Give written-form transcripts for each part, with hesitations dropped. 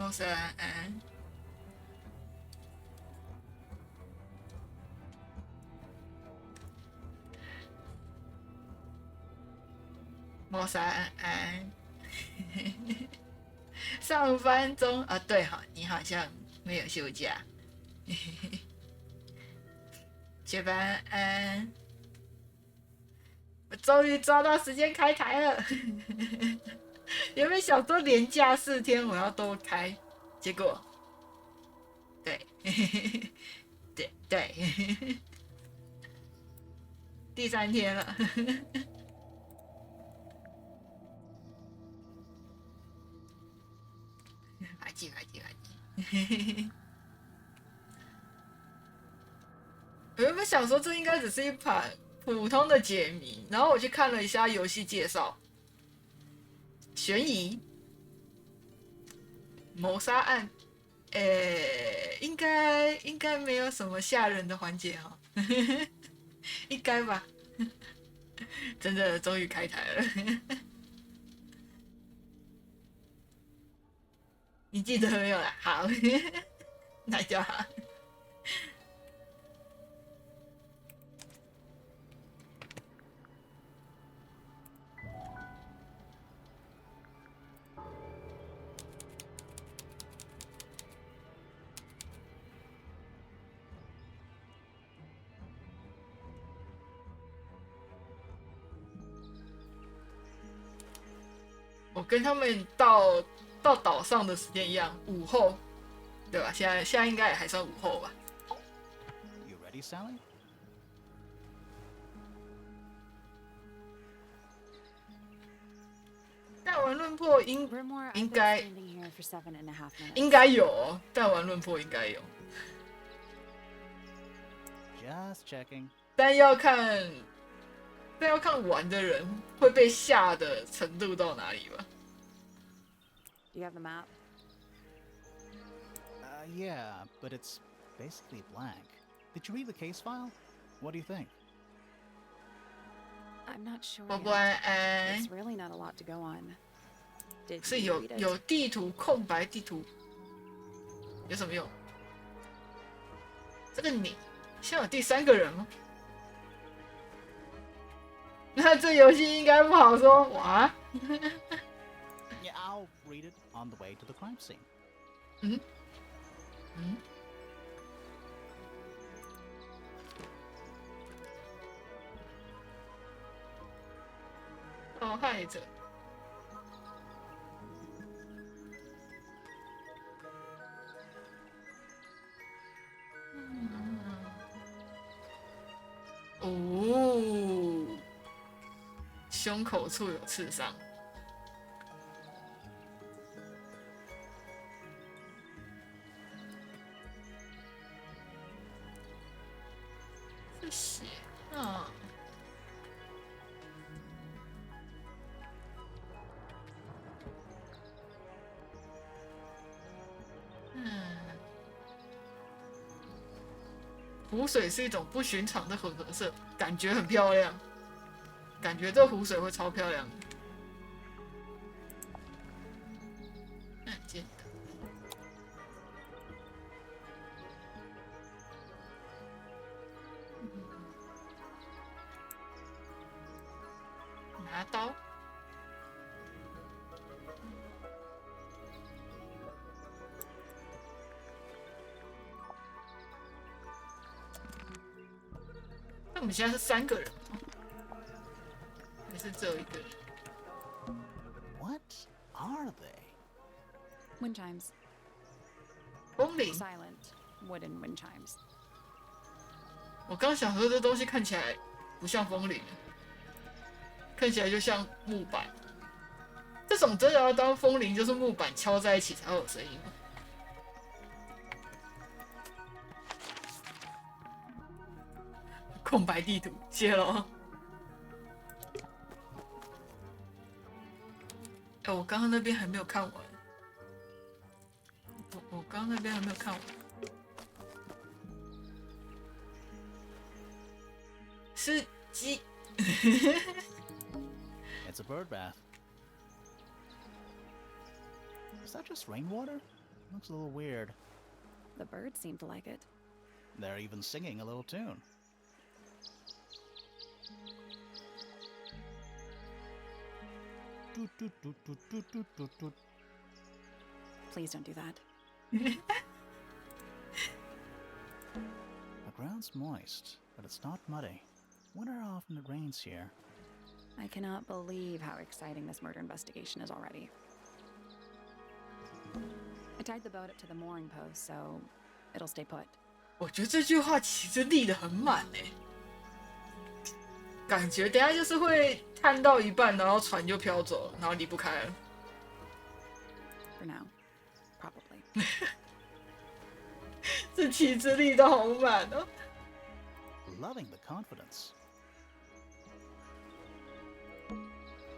谋杀案，谋杀案，上班中啊，对哈，你好像没有休假，接班安，我终于抓到时间开台了。原本想说连假4天我要都开，结果，对，对，第3天了。来记。我原本想说这应该只是一盘普通的解谜，然后我去看了一下游戏介绍，悬疑、谋杀案，应该没有什么吓人的环节哈，应该吧？真的终于开台了，你记得没有啦？好，那就好。我跟他们到岛上的时间一样，午后，对吧？现在应该也还算午后吧。You ready, Sally? 弹丸论破应该有哦，弹丸论破应该有， Just checking. 但要看玩的人会被吓的程度到哪里吧。You have the map? Yeah, but it's basically blank. Did you read the case file? What do you think? I'm not sure. 波波安安 It's really not a lot to go on. Did 是 you read it? 有地图，空白地图有什么用？这个你现在有第3个人吗？那这游戏应该不好说哇。Yeah, I'll read it on the way to the crime scene. 嗯。受害者。哦，胸口处有刺伤。是血啊。湖水是一种不寻常的混合色，感觉很漂亮，感觉这湖水会超漂亮的。简单。拿刀。那我们现在是3个人，还是只有1个人 What are they? Wind chimes. 风铃。 Silent wooden wind chimes. 我刚想说这东西看起来不像风铃，看起来就像木板。这种真的要当风铃，就是木板敲在一起才会有声音吗？空白地图，谢喽。我刚刚那边还没有看完。我刚刚那边还没有看完。是鸡。It's a bird bath. Is that just rainwater? Looks a little weird. The birds seem to like it. They're even singing a little tune. Toot, toot, toot, toot, toot, toot, toot, toot. Please don't do that. The ground's moist, but it's not muddy. Wonder how often it rains here. I cannot believe how exciting this murder investigation is already. I tied the boat up to the mooring post, so it'll stay put. 我觉得这句话其实立得很满哎，感觉等一下就是会探到一半，然后船就飘走了，然后离不开了。For now, probably. 这旗帜立得好满哦。Loving the confidence.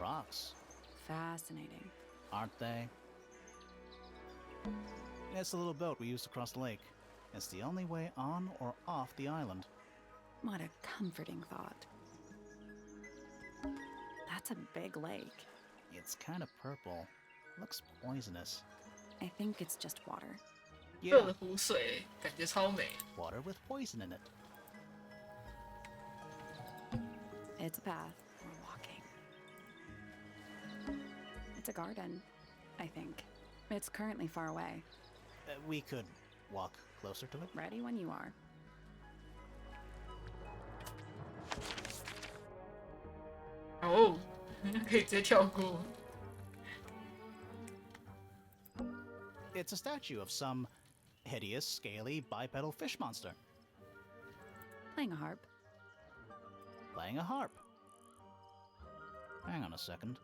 Rocks, Fascinating. aren't they? It's the little boat we used to cross the lake. It's the only way on or off the island. What a comforting thought. That's a big lake. It's kind of purple. Looks poisonous. I think it's just water. 热 Yeah, 的湖水感觉超美。 water with poison in it. It's a path. We're walking. It's a garden, I think. It's currently far away. We could walk closer to it. Ready when you are. 哦，可以直接跳过。 It's a statue of some hideous, scaly, bipedal fish monster Playing a harp. playing a harp. Hang on a second.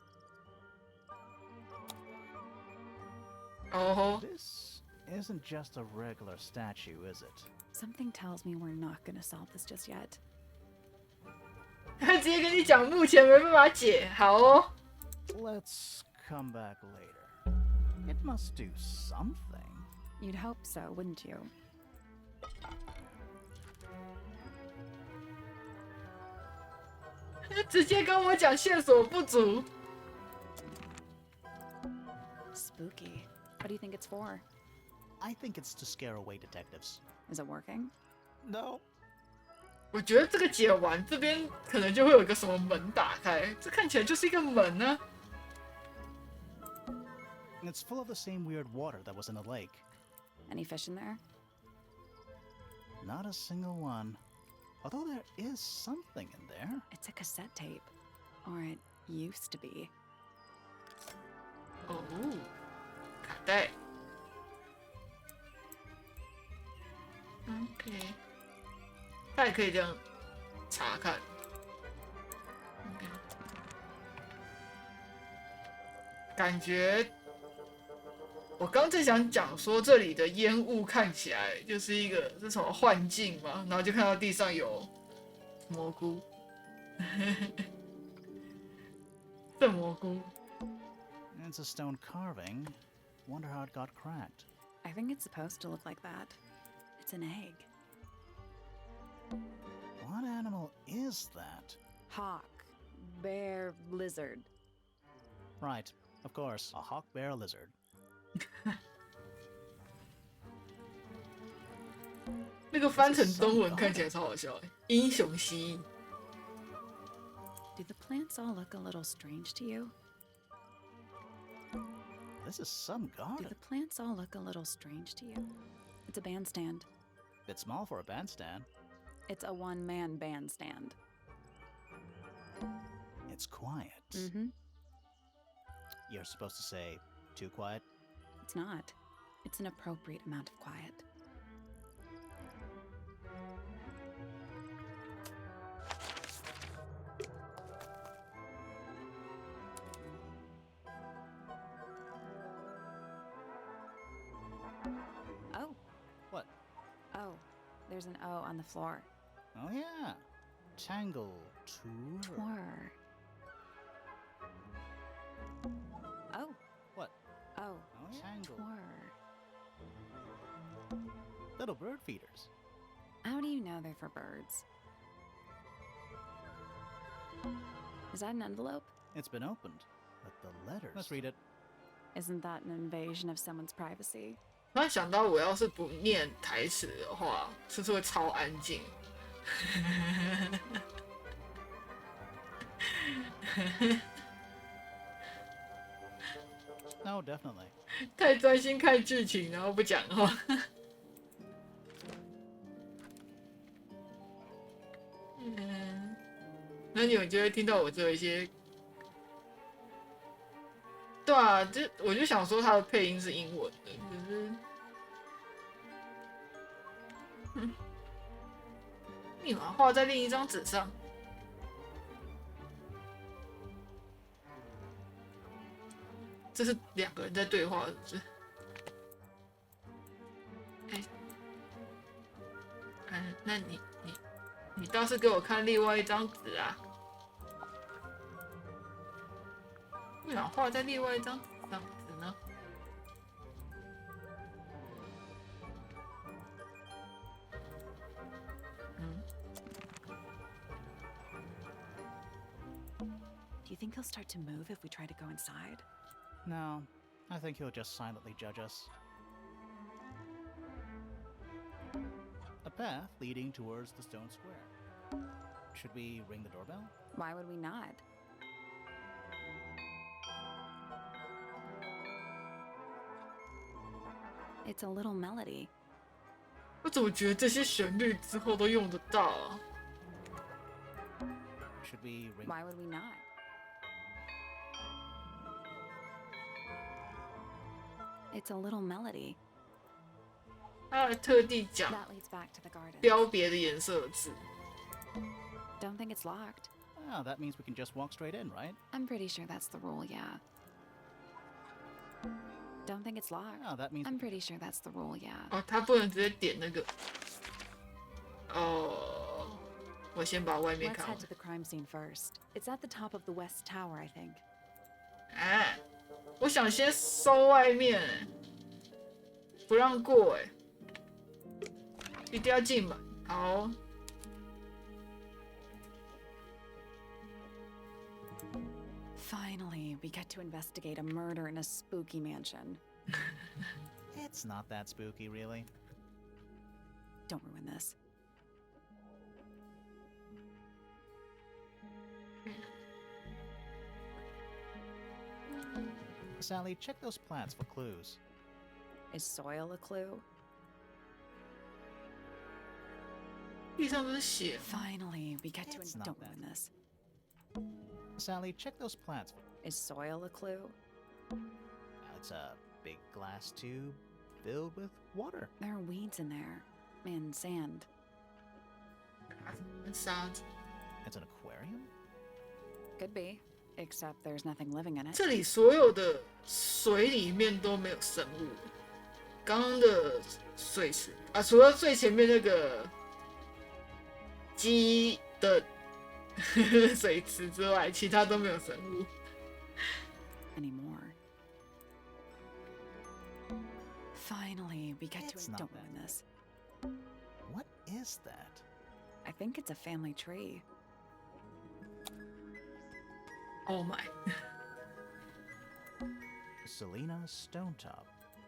哦吼， This isn't just a regular statue, is it? Something tells me we're not gonna solve this just yet. 他直接跟你讲，目前没办法解。好哦， Let's come back later. It must do something. You'd hope so, wouldn't you? 直接跟我讲线索不足。 Spooky. What do you think it's for? I think it's to scare away detectives. Is it working? No. 我觉得这个解完这边可能就会有一个什么门打开，这看起来就是一个门呢、 It's full of the same weird water that was in the lake. Any fish in there? Not a single one. Although there is something in there. It's a cassette tape. Or it used to be. 哦，卡带。OK， 他也可以这样查看。OK， 感觉我刚正想讲说，这里的烟雾看起来就是一个是什么幻境嘛，然后就看到地上有蘑菇，这蘑菇。 It's a stone carving. Wonder how it got cracked. I think it's supposed to look like that. It's an egg. What animal is that? Hawk. Bear. Lizard. Right, of course, a hawk bear lizard. 那个翻成中文看起来超好笑欸，英雄蜥蜴。 Do the plants all look a little strange to you? This is some Do garden. the plants all look a little strange to you? It's a bandstand. Bit small for a bandstand. It's a one-man bandstand. It's quiet. Mm-hmm. You're supposed to say, too quiet? It's not. It's an appropriate amount of quiet. Oh. What? Oh. There's an O on the floor. Oh yeah. Tangle Tower. Tour. Oh. What? Oh. Oh, Tangle. Tour. Little bird feeders. How do you know they're for birds? Is that an envelope? It's been opened. But the letters. Let's read it. Isn't that an invasion of someone's privacy? 突然想到，我要是不念台词的话，是不是会超安静？No, definitely. 太专心看剧情，然后不讲话。嗯，那你们就会听到我这有一些，对啊，我就想说他的配音是英文的，可是，密码画在另一张纸上。这是两个人在对话，是不是？哎，那你倒是给我看另外一张纸啊！密码画在另外一张纸上纸呢？嗯。Do you think he'll start to move if we try to go inside? No, I think he'll just silently judge us. A path leading towards the stone square. Should we ring the doorbell? Why would we not? It's a little melody. 我怎么觉得这些旋律之后都用得到啊？ Should we ring? Why would we not? It's a little melody. 他还特地讲 That leads back to the garden. 标别的颜色的字。 Don't think it's locked. Ah, that means we can just walk straight in, right? I'm pretty sure that's the rule, yeah. Don't think it's locked. Ah, that means I'm pretty sure that's the rule, yeah. 哦，他不能直接点那个。哦，我先把外面 Let's 看 head 完 to。the crime scene first. It's at the top of the west tower, I think. 哎，我想先搜外面，不让过哎，一定要进门。好。 Finally, we get to investigate a murder in a spooky mansion. it's not that spooky, really. Don't ruin this. Sally, check those plants for clues. Is soil a clue? 地上都是血。 Finally, we get to It's not don't that. ruin this. Sally, check those plants. Is soil a clue? It's a big glass tube filled with water. There are weeds in there. And sand. 沙子。 It's an aquarium? Could be. Except there's nothing living in it. 这里所有的水里面都没有生物。刚刚的水池啊，除了最前面那个鸡的水池之外，其他都没有生物。 Anymore. Finally, we get It's to not don't that. ruin this. What is that? I think it's a family tree. Oh my！ Selena Stonetop.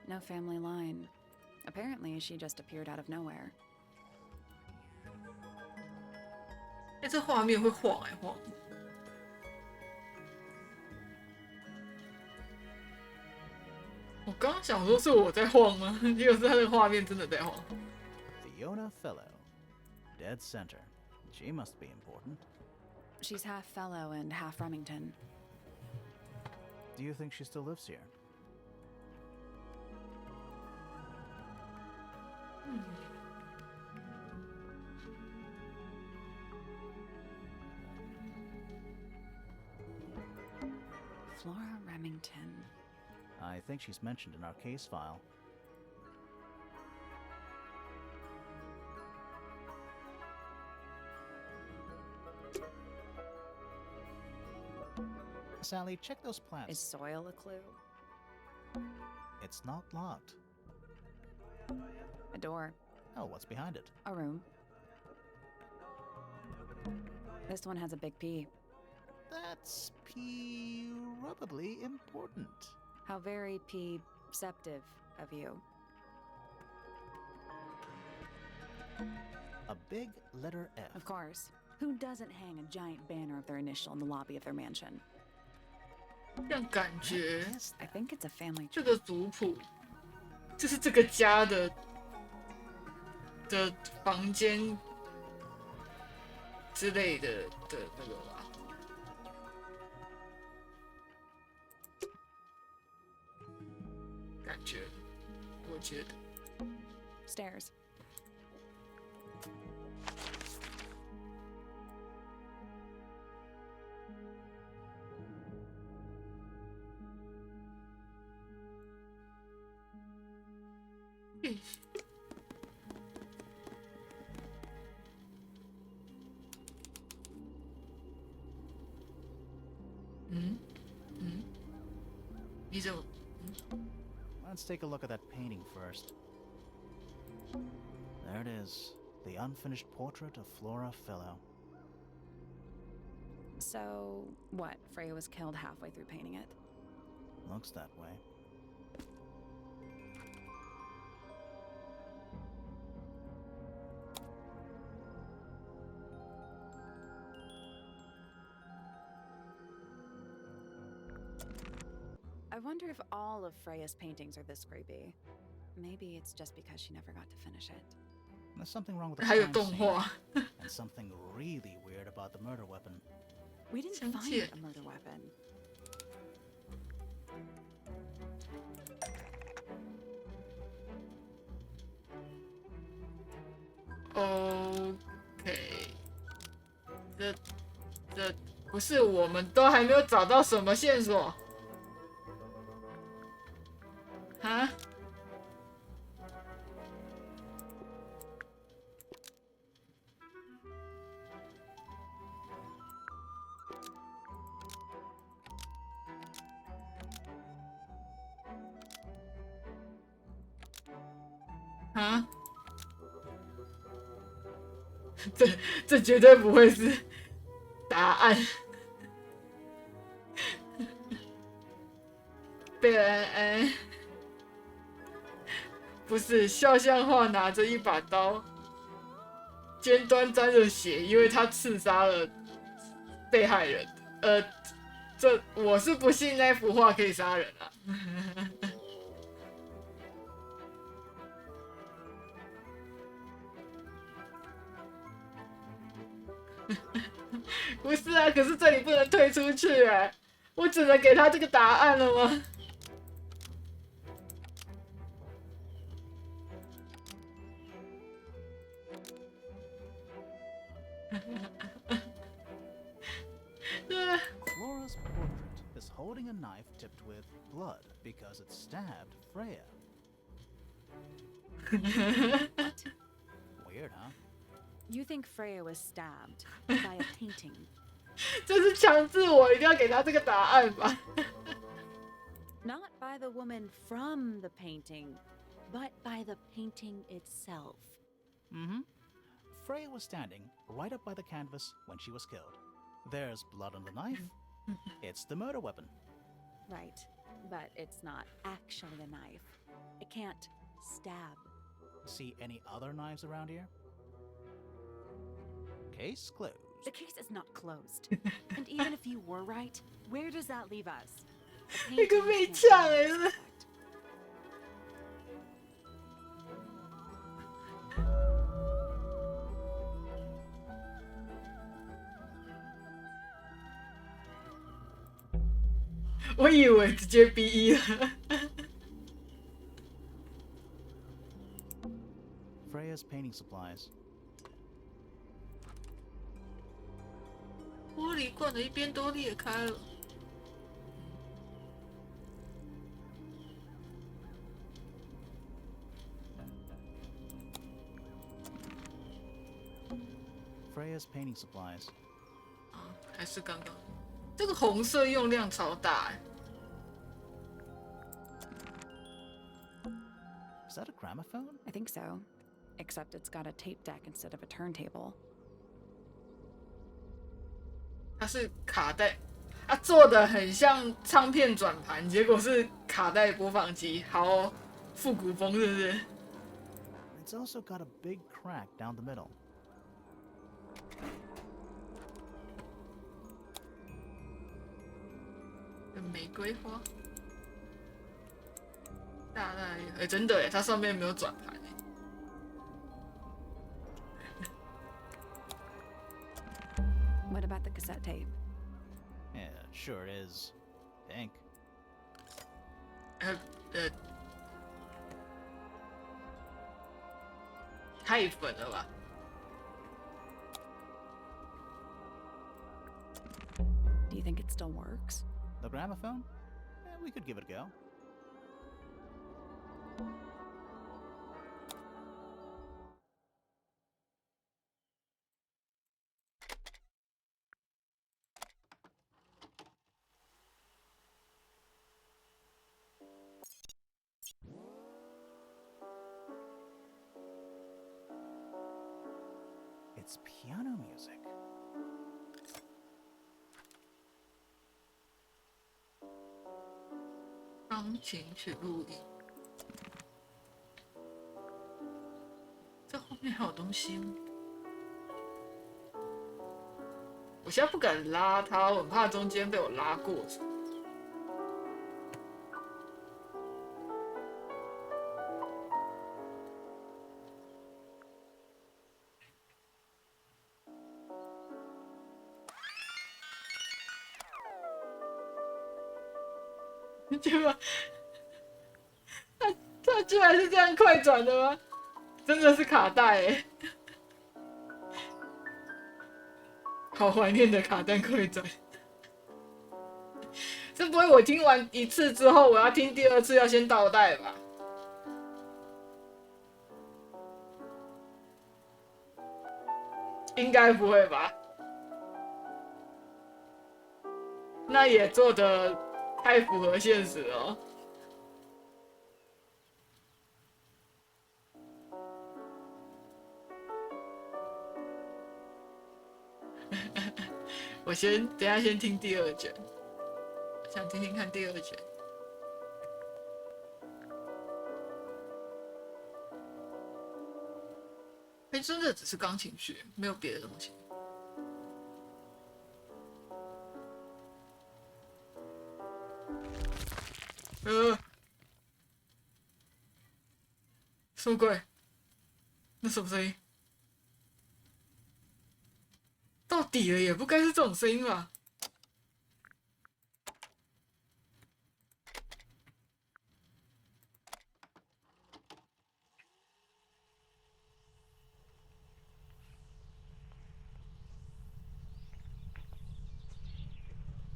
No family line. Apparently, she just appeared out of nowhere. 哎，这画面会晃哎晃。我刚刚想说是我在晃吗？结果是他的画面真的在晃。 Fiona Fellow. Dead center. She must be important. She's half fellow and half Remington. Do you think she still lives here? Flora Remington. I think she's mentioned in our case file. Sally, check those plants. Is soil a clue? It's not locked. A door. Oh, what's behind it? A room. This one has a big P. That's probably important. How very P-ceptive of you. A big letter F. Of course. Who doesn't hang a giant banner of their initial in the lobby of their mansion? 这样感觉 I think it's a family 这 tree. 个族谱就是这个家的房间之类的那个吧。感觉，我觉得。 Stairs. Let's take a look at that painting first. There it is. The unfinished portrait of Flora Fellow. So, what? Freya was killed halfway through painting it? Looks that way. I wonder if all of Freya's paintings are this creepy. Maybe it's just because she never got to finish it. There's something wrong with the 还有 crime 动 scene, 画， and something really weird about the murder weapon. We didn't 生 find 气。 a murder weapon. OK， 这不是我们都还没有找到什么线索啊？啊？这绝对不会是答案。贝恩恩，不是肖像画拿着一把刀，尖端沾着血，因为他刺杀了被害人。这我是不信那幅画可以杀人啊。不是啊，可是这里不能退出去哎，我只能给他这个答案了吗？Flora's portrait is holding a knife tipped with blood because it stabbed Freya. Weird, huh? You think Freya was stabbed by a painting? 这是强制我一定要给他这个答案吧？ Not by the woman from the painting, but by the painting itself. Mm-hmm. Freya was standing right up by the canvas when she was killed. There's blood on the knife. It's the murder weapon. Right, but it's not actually a knife. It can't stab. See any other knives around here? Case closed. The case is not closed. And even if you were right, where does that leave us? A 那个 painting 被 can't 呛 be 哎 a 是。 suspect. 我以为直接 B1 了。Freya's painting supplies. 玻璃罐的一边都裂开了。Freya's painting supplies. 啊，还是刚刚这个红色用量超大哎。 Is that a gramophone? I think so. Except it's got a tape deck instead of a turntable. 它是卡带，它做的很像唱片转盘，结果是卡带播放机，好复古风，是不是？ It's It's also got a big crack down the middle. 有玫瑰花，大概真的它上面没有转盘。What about the cassette tape? Yeah, sure it is. Pink. 太粉了吧？ Do you think it still works? The gramophone? Yeah, we could give it a go. It's piano music. 钢琴曲录音，这后面还有东西吗？我现在不敢拉它，我很怕中间被我拉过去。结果，他居然是这样快转的吗？真的是卡带哎，好怀念的卡带快转。这不会我听完一次之后，我要听第二次要先倒带吧？应该不会吧？那也做得太符合现实了。我等一下先听第二卷，想听听看第二卷。真的只是钢琴曲，没有别的东西。什么鬼？那什么声音？到底了也不该是这种声音吧？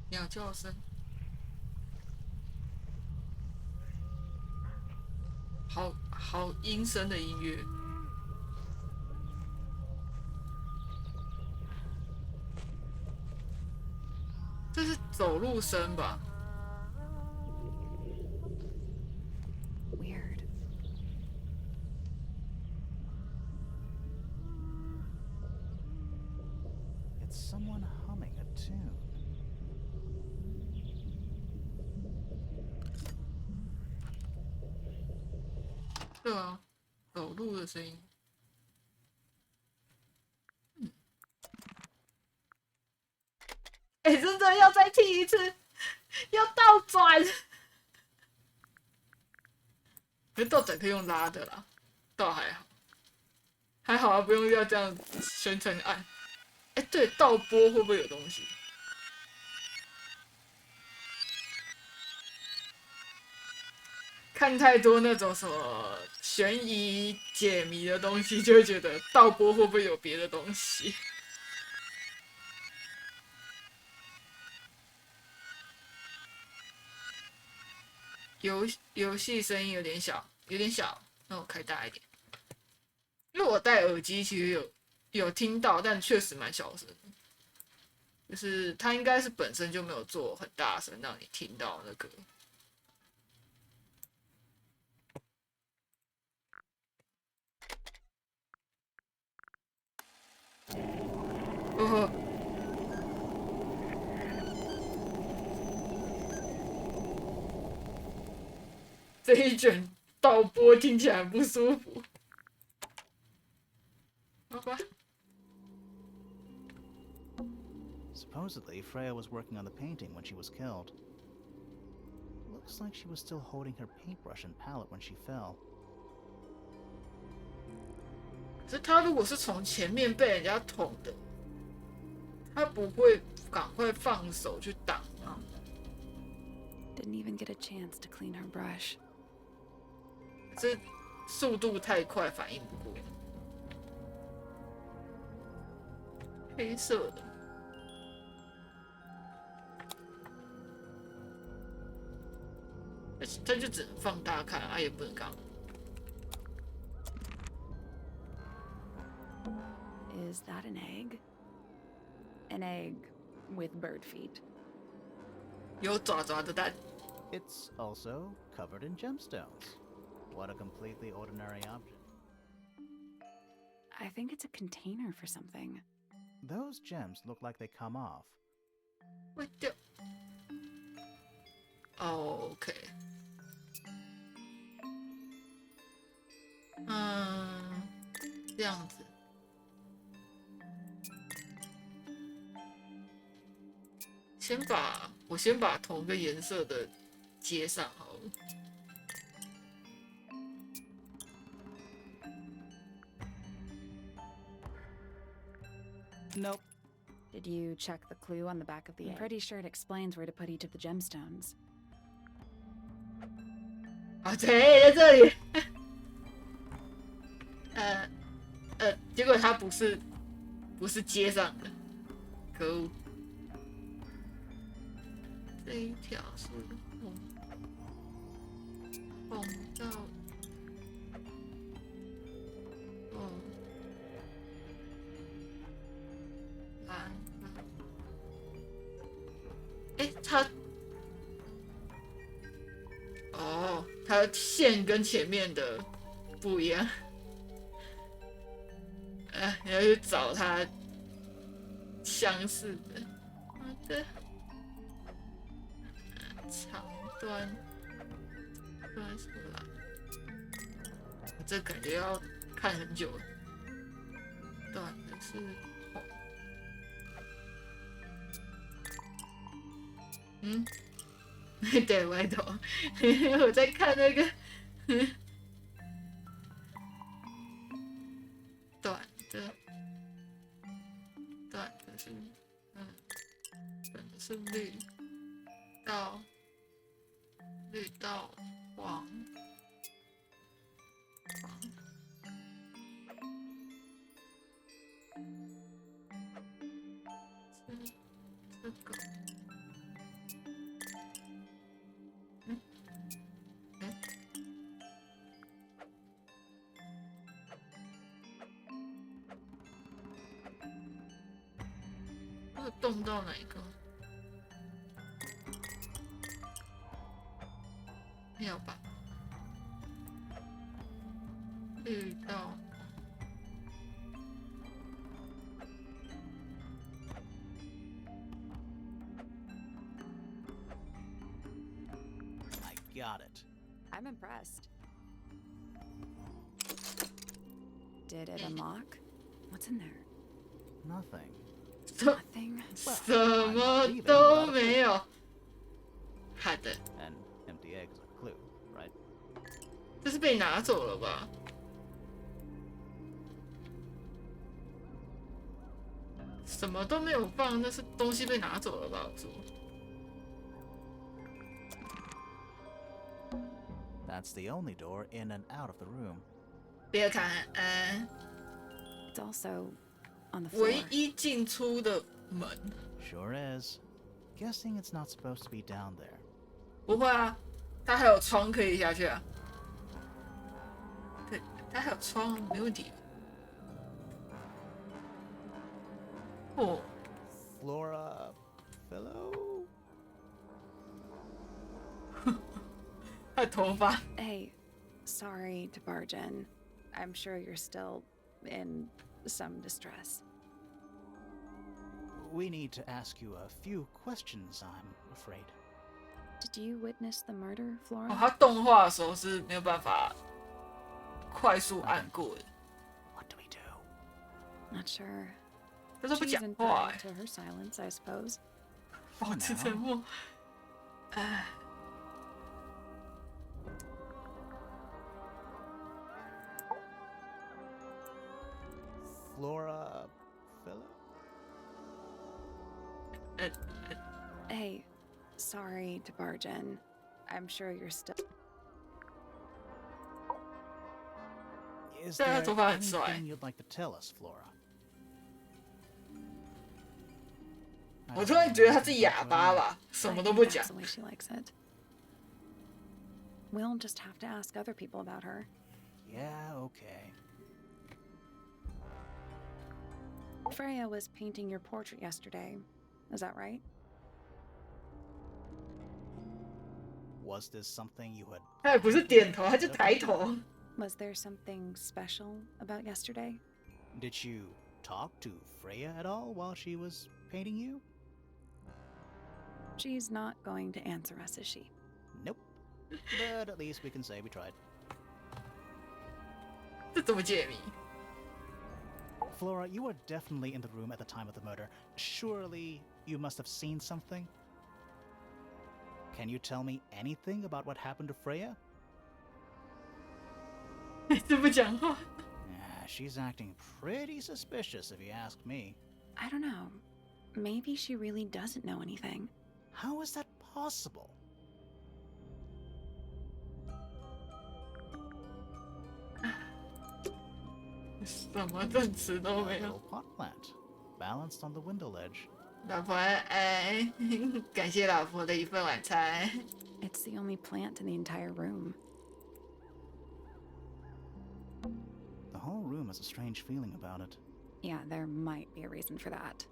鸟叫声，好阴森的音乐。这是走路声吧？ Weird. It's someone humming a tune. 对啊，走路的声音。真的要再听一次，要倒转。可是倒转可以用拉的啦，倒还好，还好啊，不用要这样全程按。对，倒播会不会有东西？看太多那种什么悬疑解谜的东西，就会觉得倒播会不会有别的东西？游戏声音有点小，那我开大一点。因为我戴耳机，其实有听到，但确实蛮小声的。就是它应该是本身就没有做很大声，让你听到那个。哦，这一卷导播听起来很不舒服。Supposedly, Freya was working on the painting when she was killed. Looks like she was still holding her paintbrush and palette when she fell. 可是他如果是从前面被人家捅的，他不会赶快放手去挡吗？ Didn't even get a chance to clean her brush. 这速度太快，反应不过来。黑色的。他就只能放大看，也不能干嘛。Is that an egg? An egg with bird feet. 有爪爪的蛋。 It's also covered in gemstones. What a completely ordinary object. I think it's a container for something. Those gems look like they come off. 会掉。哦 ，OK。这样子。我先把同一个颜色的接上好了。Nope. Did you check the clue on the back of the egg? I'm pretty sure it explains where to put each of the gemstones. 对，在这里。结果它不是接上的，可恶。这一条是红到蓝。它线跟前面的不一样。你要去找它相似的。好的。长端是蓝，这感觉要看很久了。短的是红。对，歪头，我在看那个短的是短的是绿到黄。这个。动到哪一个？没有吧？绿到I got it. I'm impressed. Did it unlock? What's in there? Nothing. Nothing. 什么都没有。好的。 An empty egg is a clue, right? 这是被拿走了吧？什么都没有放，那是东西被拿走了吧？我说。That's the only door in and out of the room. 别看，It's also on the floor. 唯一进出的门。Sure is. Guessing it's not supposed to be down there. 不会啊，它还有窗可以下去啊。对，它还有窗，没问题。哦。Flora Philo? 他的头发。Hey, sorry to barge in. I'm sure you're still in some distress. We need to ask you a few questions, I'm afraid. Did you witness the murder, Flora? 它动画的时候是没有办法快速按过的。 What do we do? Not sure. 他都不 She's 讲话 entitled to her silence, I suppose. 保持沉默。唉， Flora Phillip? Hey, sorry to barge in. I'm sure you're still. Is 对啊， there 头发很帅。 anything you'd like to tell us, Flora? 我突然觉得他是哑巴吧，什 I 么都 think 不 that's 讲。 the way she likes it. We'll just have to ask other people about her. Yeah, okay. Freya was painting your portrait yesterday. Is that right? Was this something you had 他也不是点头，他就抬头。 Was there something special about yesterday? Did you talk to Freya at all while she was painting you? She's not going to answer us, is she? Nope. But at least we can say we tried. 这怎么解谜？ Flora, you were definitely in the room at the time of the murder. Surely you must have seen something? Can you tell me anything about what happened to Freya? 还是不讲话？ Yeah, she's acting pretty suspicious if you ask me. I don't know. Maybe she really doesn't know anything. How is that possible? 什么证词都 A 没有。 little pot plant, balanced on the window ledge. 老婆，哎，感谢老婆的一份晚餐。 It's the only plant in the entire room. The whole room has a strange feeling about it. Yeah, there might be a reason for that.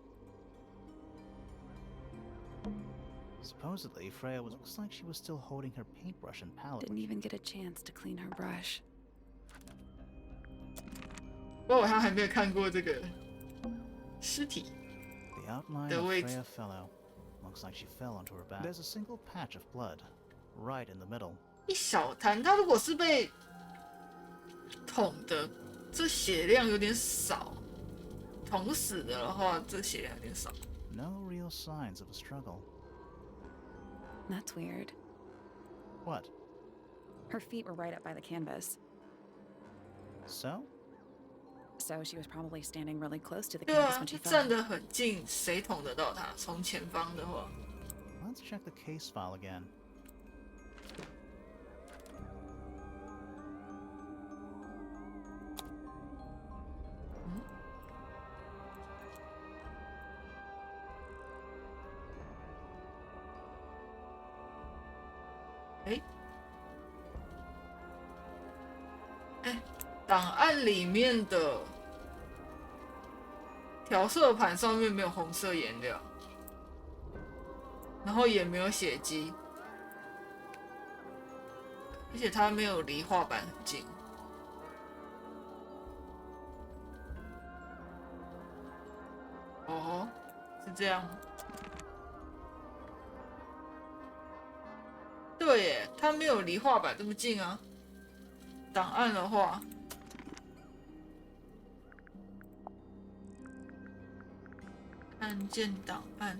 Supposedly, Freya looks like she was still holding her paintbrush and palette. Didn't even get a chance to clean her brush. 我好像还没有看过这个尸体。 The outline The of weight. Freya Fellow looks like she fell onto her back. There's a single patch of blood, right in the middle. 一小滩，他如果是被捅的，这血量有点少；捅死的话，这血量有点少。 No real signs of a struggle. That's weird. What? Her feet were right up by the canvas, So? so she was probably standing really close to the 对 canvas 啊， when she 他站 fell. 得很近，谁捅得到他？从前方的话， Let's check the case file again. Eh? 档案里面的调色盘上面没有红色颜料，然后也没有血迹，而且它没有离画板很近。哦，是这样。对耶，它没有离画板这么近啊。档案的话，案件档案。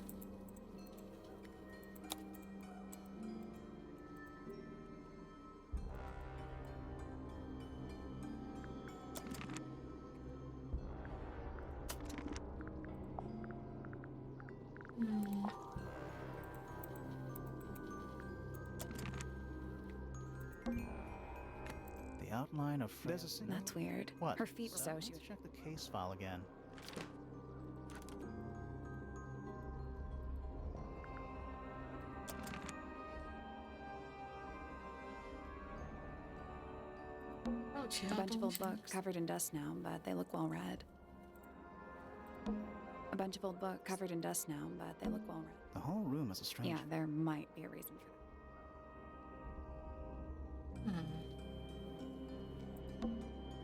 The outline of Freya. There's a single. That's weird. What? Her feet, so Let's she was. check the case file again. A bunch of old books covered in dust now, but they look well read. A bunch of old books covered in dust now, but they look well read. The whole room is a strange. Yeah, there might be a reason for that.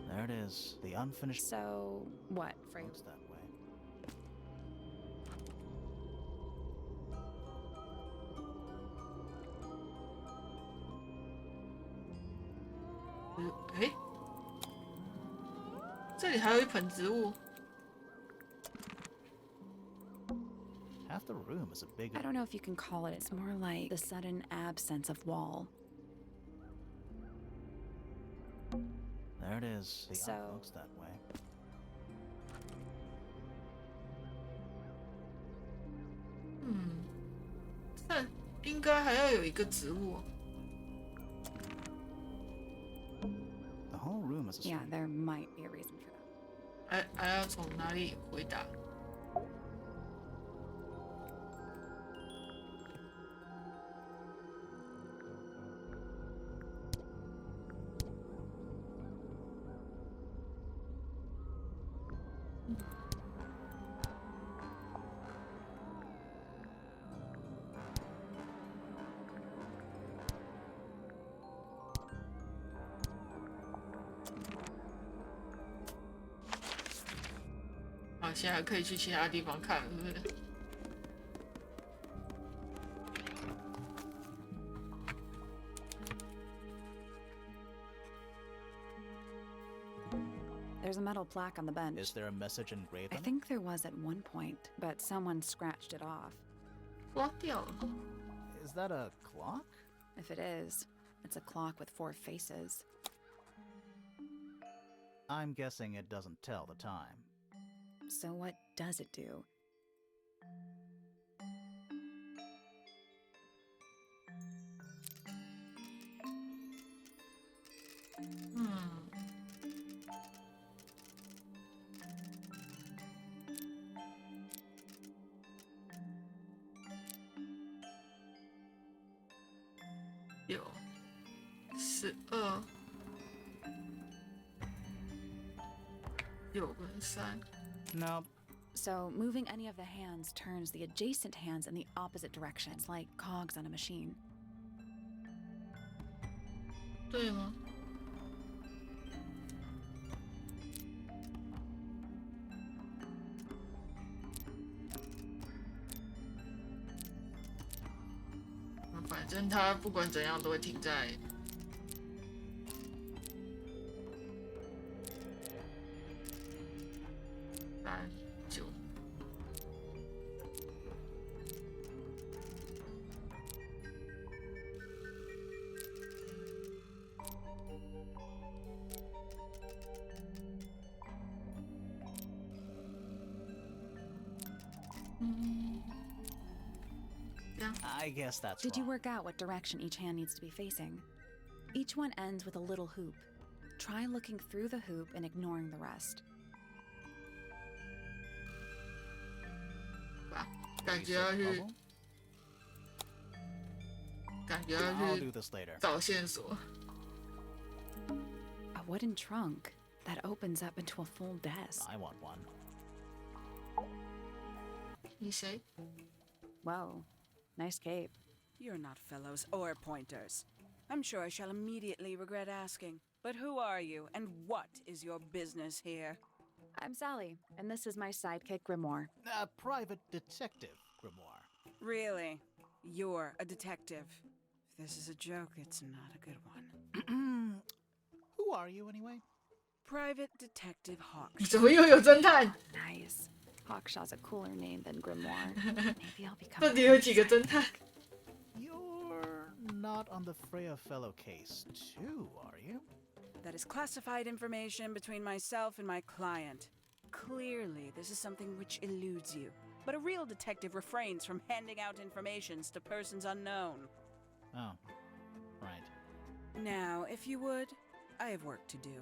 There it is. The unfinished. So, what, Freya? Looks that way. Eh? 这里还有一盆植物。Half the room is a big. I don't know if you can call it. It's more like the sudden absence of wall. There it is. The So- art looks that way. 但应该还要有一个植物。 The whole room is a Yeah, street. there might be a reason for that. 还要从哪里回答？好，现在可以去其他地方看了，是不是？ There's a metal plaque on the bench. Is there a message engraved I on it? think there was at one point, but someone scratched it off. 刮掉了。 Is that a clock? If it is, it's a clock with 4 faces. I'm guessing it doesn't tell the time. So what does it do? Hmm. 有12、6跟3。 Nope. So moving any of the hands turns the adjacent hands in the opposite direction. It's like cogs on a machine. 对吗？反正它不管怎样都会停在9。I guess that's Did you wrong. work out what direction each hand needs to be facing? Each one ends with a little hoop. Try looking through the hoop and ignoring the rest. 感觉要去， Puzzle? 感觉要 I'll 去 do this later. 找线索。 A wooden trunk that opens up into a full desk. I want one. 你谁？ Whoa, nice cape. You're not fellows or pointers. I'm sure I shall immediately regret asking. But who are you, and what is your business here? I'm Sally, and this is my sidekick Grimoire. A private detective, Grimoire. Really? You're a detective. If this is a joke, it's not a good one. Who are you, anyway? Private Detective Hawk. 怎么又有侦探？ Nice. Hawkshaw's a cooler name than Grimoire. Maybe I'll become. 到底有几个侦探？ You're not on the Freya Fellow case, too, are you? That is classified information between myself and my client. Clearly, this is something which eludes you. But a real detective refrains from handing out informations to persons unknown. Oh, right. Now, if you would, I have work to do.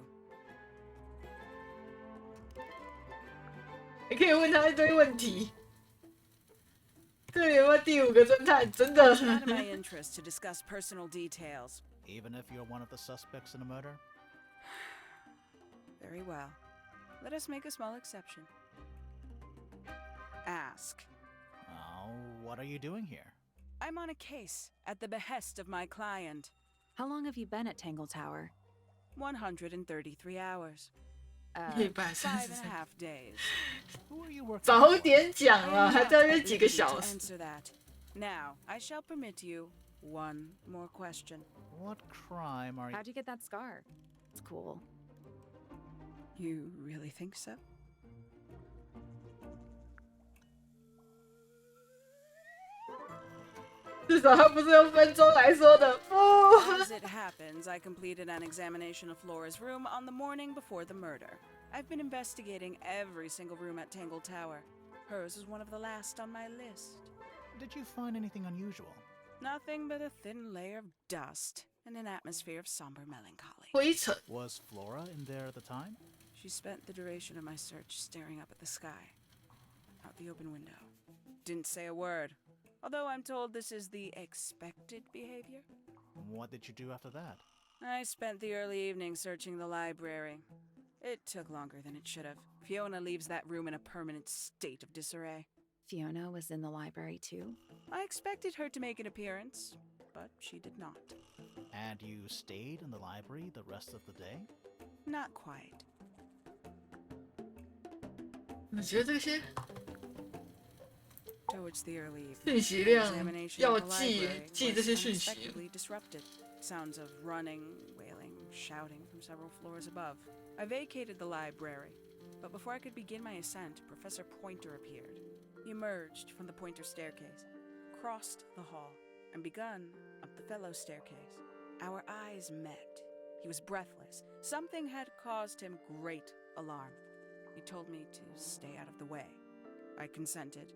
你可以问他一堆问题。这里有没有第5个侦探？真的。 It's not in my interest to discuss personal details. Even if you're one of the suspects in a murder? Very well. Let us make a small exception. Ask. Oh, what are you doing here? I'm on a case at the behest of my client. How long have you been at Tangle Tower? 133 hours. 133 5.5 days. Who are you working 早 for? 点讲 I 了， am 还 not 在 at 约几个 liberty 小 to 时。 answer that. Now, I shall permit you one more question. What crime are you... How'd you get that scar? It's cool. You really think so? 至少他不是用分钟来说的。不。 As it happens, I completed an examination of Flora's room on the morning before the murder. I've been investigating every single room at Tangle Tower. Hers is one of the last on my list. Did you find anything unusual? Nothing but a thin layer of dust and an atmosphere of somber melancholy. 灰尘。 Was Flora in there at the time? She spent the duration of my search staring up at the sky, out the open window. Didn't say a word, although I'm told this is the expected behavior. What did you do after that? I spent the early evening searching the library. It took longer than it should have. Fiona leaves that room in a permanent state of disarray. Fiona was in the library too? I expected her to make an appearance, but she did not. And you stayed in the library the rest of the day? Not quite. 你觉得这些 Towards the early evening, 讯息量 examination 要 of the 记 library 这 was 些讯息？ unexpectedly disrupted. Sounds of running, wailing, shouting from several floors above. I vacated the library, but before I could begin my ascent, Professor Pointer appeared. He emerged from the Pointer staircase, crossed the hall, and begun up the fellow staircase. Our eyes met. He was breathless. Something had caused him great alarm. He told me to stay out of the way. I consented.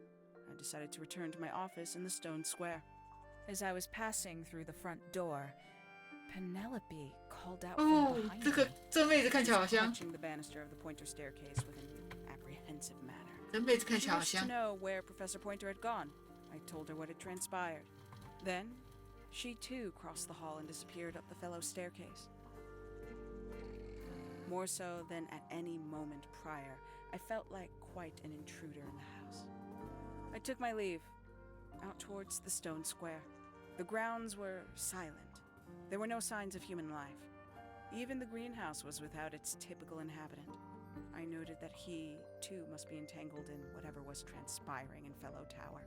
I decided to return to my office in the stone square. As I was passing through the front door, Penelope called out 哦 from，behind 这个 me, 这妹子看起来好像， touching the banister of the Pointer staircase with an apprehensive manner. 这妹子看起 She 来好 wished to 像， know where Professor Pointer had gone. I told her what had transpired. Then, she too crossed the hall and disappeared up the fellow staircase. More so than at any moment prior, I felt like quite an intruder in the house. I took my leave, out towards the stone square. The grounds were silent. There were no signs of human life. Even the greenhouse was without its typical inhabitant. I noted that he, too, must be entangled in whatever was transpiring in Fellow Tower.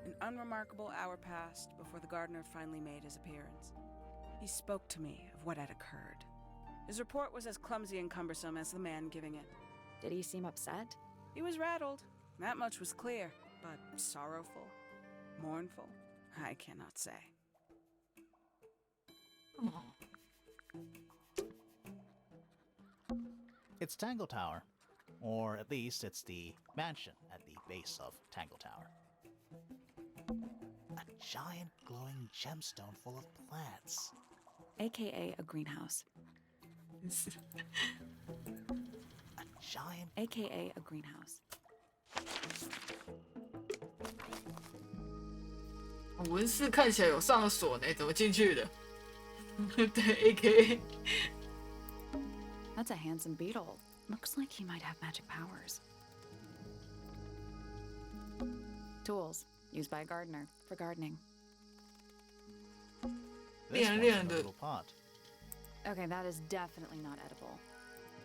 An unremarkable hour passed before the gardener finally made his appearance. He spoke to me of what had occurred. His report was as clumsy and cumbersome as the man giving it. Did he seem upset? He was rattled. That much was clear, but sorrowful, mournful, I cannot say. 哦 It's Tangle Tower. Or at least it's the mansion at the base of Tangle Tower. A giant glowing gemstone full of plants. AKA a greenhouse. A giant... AKA a greenhouse. 文士看起来有上了锁呢，怎么进去的？对 ，AK。 That's a handsome beetle. Looks like he might have magic powers. Tools used by a gardener for gardening. This one's in a little pot. Okay, that is definitely not edible.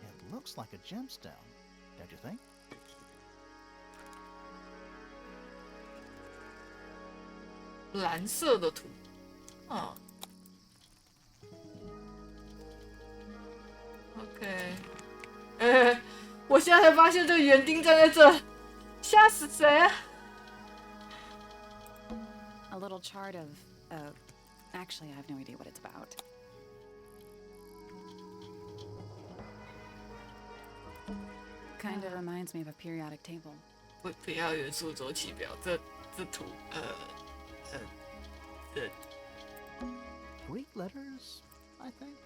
It looks like a gemstone, don't you think? 蓝色的图，啊 ，OK，我现在才发现这个园丁站在这，吓死谁啊！ A little chart of, actually, I have no idea what it's about. Kind of reminds me of a periodic table. 不要元素周期表，这图，Greek letters, I think.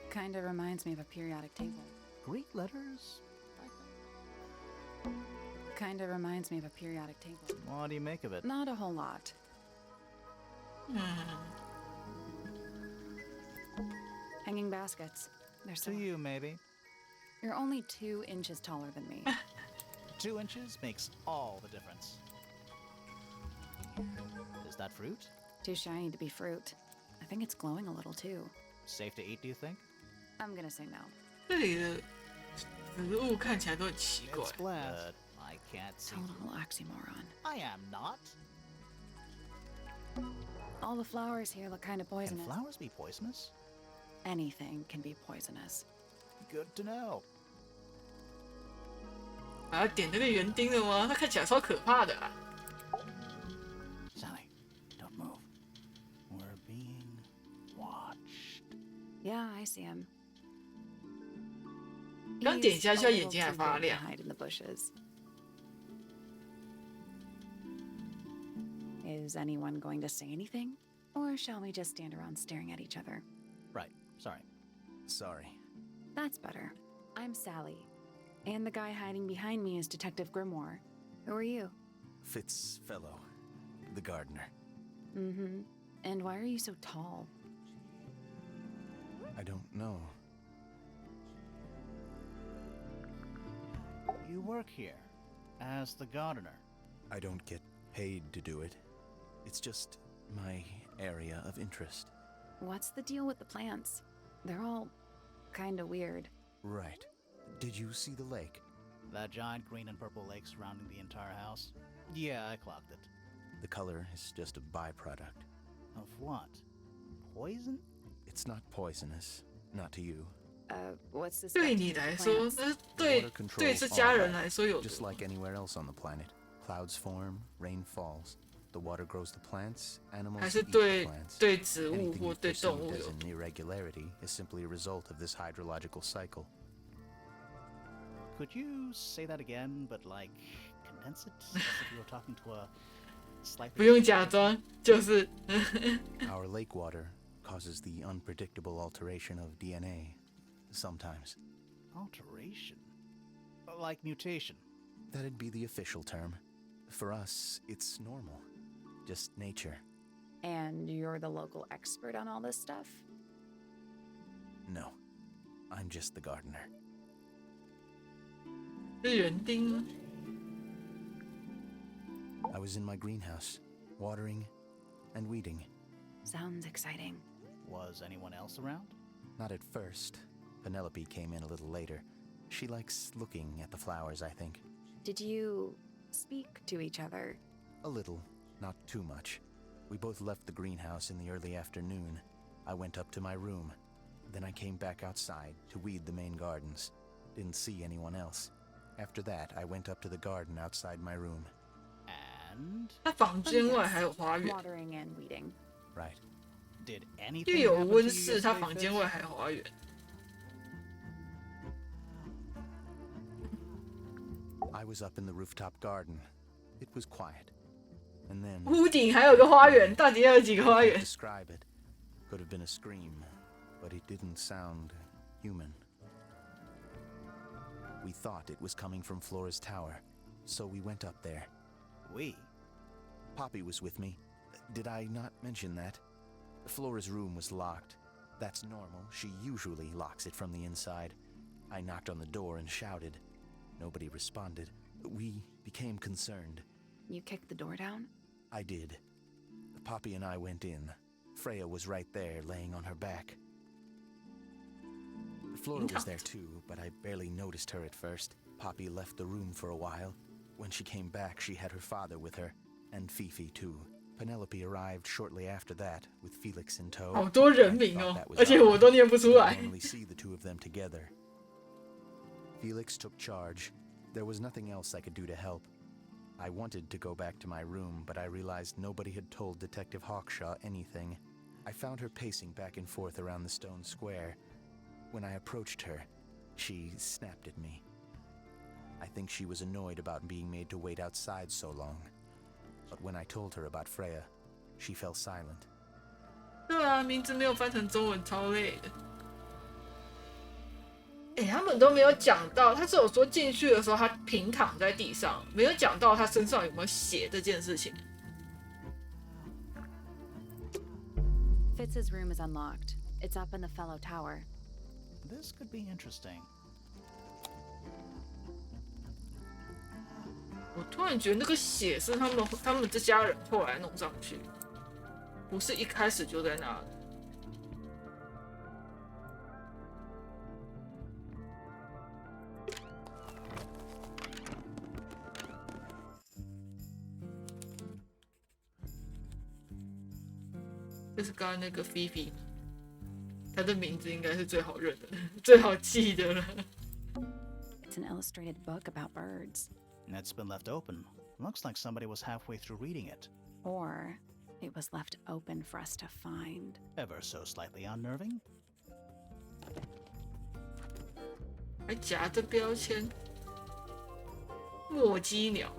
Kind of reminds me of a periodic table. Greek letters, I think. Kind of reminds me of a periodic table. What do you make of it? Not a whole lot. Hanging baskets. They're so... To you, maybe. You're only 2 inches taller than me. 2 inches makes all the difference. Is that fruit? Too shiny to be fruit. I think it's glowing a little too. Safe to eat, do you think? I'm gonna say no. 这里的植物看起来都很奇怪 It's。bland. I can't see. Total oxymoron. I am not. All the flowers here look kind of Can poisonous. flowers be poisonous? Anything can be poisonous. Good to know. 我要点那个园丁了吗？他看起来超可怕的啊！ Sally, don't move. Yeah, I see him. 刚点 He's 下 a 去，他眼 little 睛还 too 发 big to 亮。 hide in the bushes. Is anyone going to say anything? Or shall we just stand around staring at each other? Right, sorry. Sorry. That's better. I'm Sally. And the guy hiding behind me is Detective Grimoire. Who are you? Fitzfellow, the gardener. Mm-hmm. And why are you so tall? I don't know. You work here as the gardener. I don't get paid to do it. It's just my area of interest. What's the deal with the plants? They're all kinda weird. Right. Did you see the lake? That giant green and purple lake surrounding the entire house? Yeah, I clocked it. The color is just a byproduct. Of what? Poison? It's not poisonous. Not to you. What's this? 对 got to 你 do 来 with 说， plants? 那对 Water control 对这 all 家人 that. 来说有 Just 毒。 like anywhere else on the planet. Clouds form, rain falls. The water grows the plants, 还 animals 是 eat 对 the plants. 对植物 Anything 或 you 对动 perceived 物 as 有 an irregularity is simply a result of this hydrological cycle. Could you say that again, but like condense it as if you were talking to a 不 slightly 用假装，就是 Our lake water causes the unpredictable alteration of DNA. Sometimes. alteration? Like mutation. That'd be the official term. For us, it's normal. Just nature. And you're the local expert on all this stuff? No. I'm just the gardener. 是园丁吗？ I was in my greenhouse, watering and weeding. Sounds exciting. Was anyone else around? Not at first. Penelope came in a little later. She likes looking at the flowers, I think. Did you speak to each other? A little, not too much. We both left the greenhouse in the early afternoon. I went up to my room. Then I came back outside to weed the main gardens. Didn't see anyone else. After that, I went up to the garden outside my room. And 他房间外还有花园， Watering and weeding. Right. did 因 anything 为有 happen to 温 you 室，他 yesterday, 房间 Fitz? 外还有花园。 I was up in the rooftop garden. It was quiet. And then 屋顶还有个花园，到底要有几个花 I 园 can't？ describe it. Could have been a scream, but it didn't sound human. We thought it was coming from Flora's tower, so we went up there. We? Poppy was with me. Did I not mention that? Flora's room was locked. That's normal. She usually locks it from the inside. I knocked on the door and shouted. Nobody responded. We became concerned. You kicked the door down? I did. Poppy and I went in. Freya was right there, laying on her back. Flora was there too, but I barely noticed her at first. Poppy left the room for a while. When she came back, she had her father with her, and Fifi too. Penelope arrived shortly after that, with Felix in tow. 好多人 I 名 thought 哦 that，was 而且我 odd. 都念不出 You 来。 normally see the two of them together. Felix took charge. There was nothing else I could do to help. I wanted to go back to my room, but I realized nobody had told Detective Hawkshaw anything. I found her pacing back and forth around the stone square. When I approached her, she snapped at me. I think she was annoyed about being made to wait outside so long. But when I told her about Freya, she fell silent. 对啊，名字没有翻成中文，超累的。他们都没有讲到，他只有说进去的时候他平躺在地上，没有讲到他身上有没有血这件事情。 Fitz's room is unlocked. It's up in the fellow tower. This could be interesting. 我突然觉得那个血是他们这家人后来弄上去，不是一开始就在那里。就是刚刚那个菲菲，她的名字应该是最好认的、最好记的了。 It's an illustrated book about birds. It's been left open. Looks like somebody was halfway through reading it. Or it was left open for us to find. Ever so slightly unnerving. 还夹着标签，墨鸡鸟。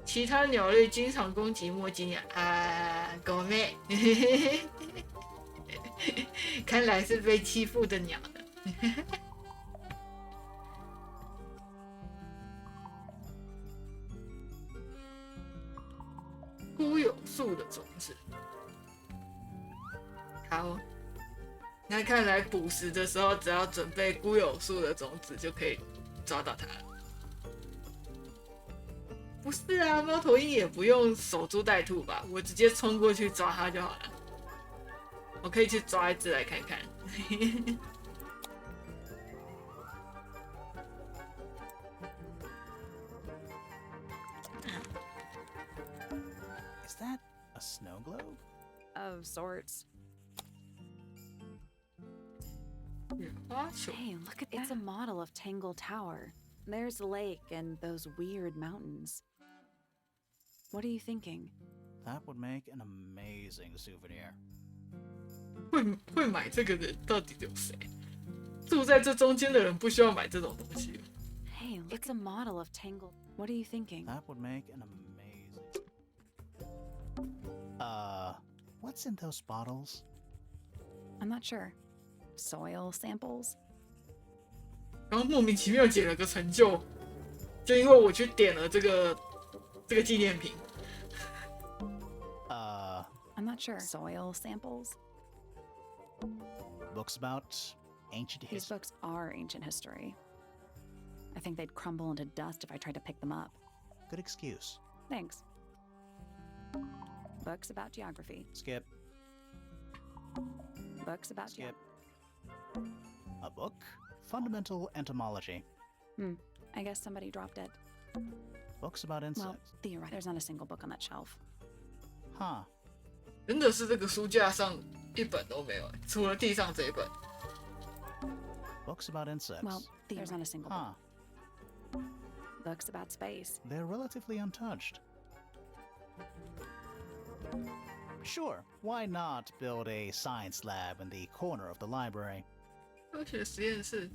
其他鸟类经常攻击墨鸡鸟啊，狗妹，看来是被欺负的鸟呢。孤有树的种子，好，那看来捕食的时候，只要准备孤有树的种子就可以抓到它了。不是啊，猫头鹰也不用守株待兔吧？我直接冲过去抓它就好了。我可以去抓一只来看看。Is that a snow globe? Of sorts. 雪花球， Hey, look at that. It's a model of Tangle Tower. There's the lake and those weird mountains. What are you thinking? That would make an amazing souvenir. 会买这个的到底有谁？住在这中间的人不需要买这种东西。 Hey, look, it's a model of Tangle. What are you thinking? That would make an amazing. What's in those bottles? I'm not sure. Soil samples? 然后莫名其妙解了个成就，就因为我去点了这个纪念品。 I'm not sure. Soil samples? Books about ancient These history. books are ancient history. I think they'd crumble into dust if I tried to pick them up. Good excuse. Thanks. Books about geography. Skip. Books about Skip. A book? Fundamental entomology. I guess somebody dropped it. Books about Well, insects. theoretically, there's not a single book on that shelf. Huh. 真的是这个书架上一本都没有，除了地上这一本。 Books about insects. Well, there's not a single Huh. book. Books about space. They're relatively untouched. Sure, why not build a science lab in the corner of the library? 科学实验室，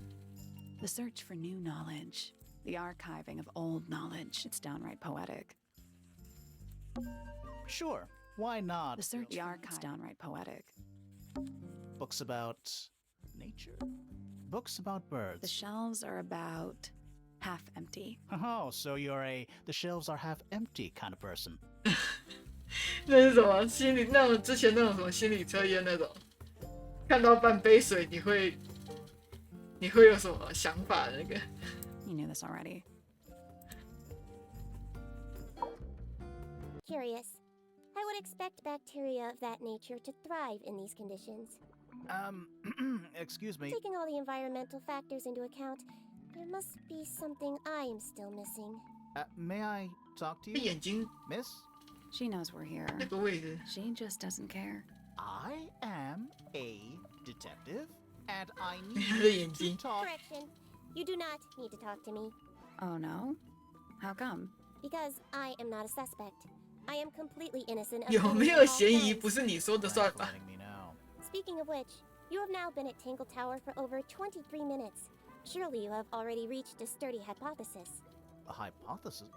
The search for new knowledge. The archiving of old knowledge. It's downright poetic. Sure, why not? The search the archive. It's downright poetic. Books about nature? Books about The birds. shelves are about half empty. Oh, so you're the shelves are half empty kind of person. 那是什么心理？那种之前那种什么心理测验那种，看到半杯水你会有什么想法？那个 You knew this already. Curious. I would expect bacteria of that nature to thrive in these conditions. Excuse me. Taking all the environmental factors into account, there must be something I am still missing. May I talk to 这 you, 眼睛 miss? She knows we're here. 那个位置， She just doesn't care. I am a detective, and I 他 need 的眼睛 to talk. Correction. You do not need to talk to me, Oh no? How come? because I am not a suspect. I am completely innocent of 有 any 没 and 有 all 嫌疑 crimes. 不是你说的 Thanks 算 for 吧？ letting me know. Speaking of which, you have now been at Tangle Tower for over 23 minutes. Surely you have already reached a sturdy hypothesis. A hypothesis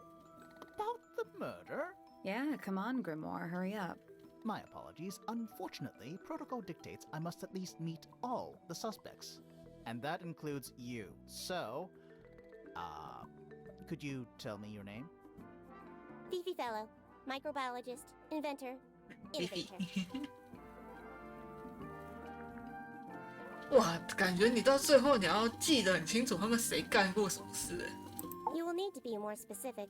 about the murder? Yeah, come on, Grimoire, hurry up. My apologies. Unfortunately, protocol dictates I must at least meet all the suspects. And that includes you. So, could you tell me your name? Fifi Fellow, microbiologist, inventor, 菲菲 innovator. 哇，感觉你到最后你要记得很清楚他们谁干过什么事。 You will need to be more specific.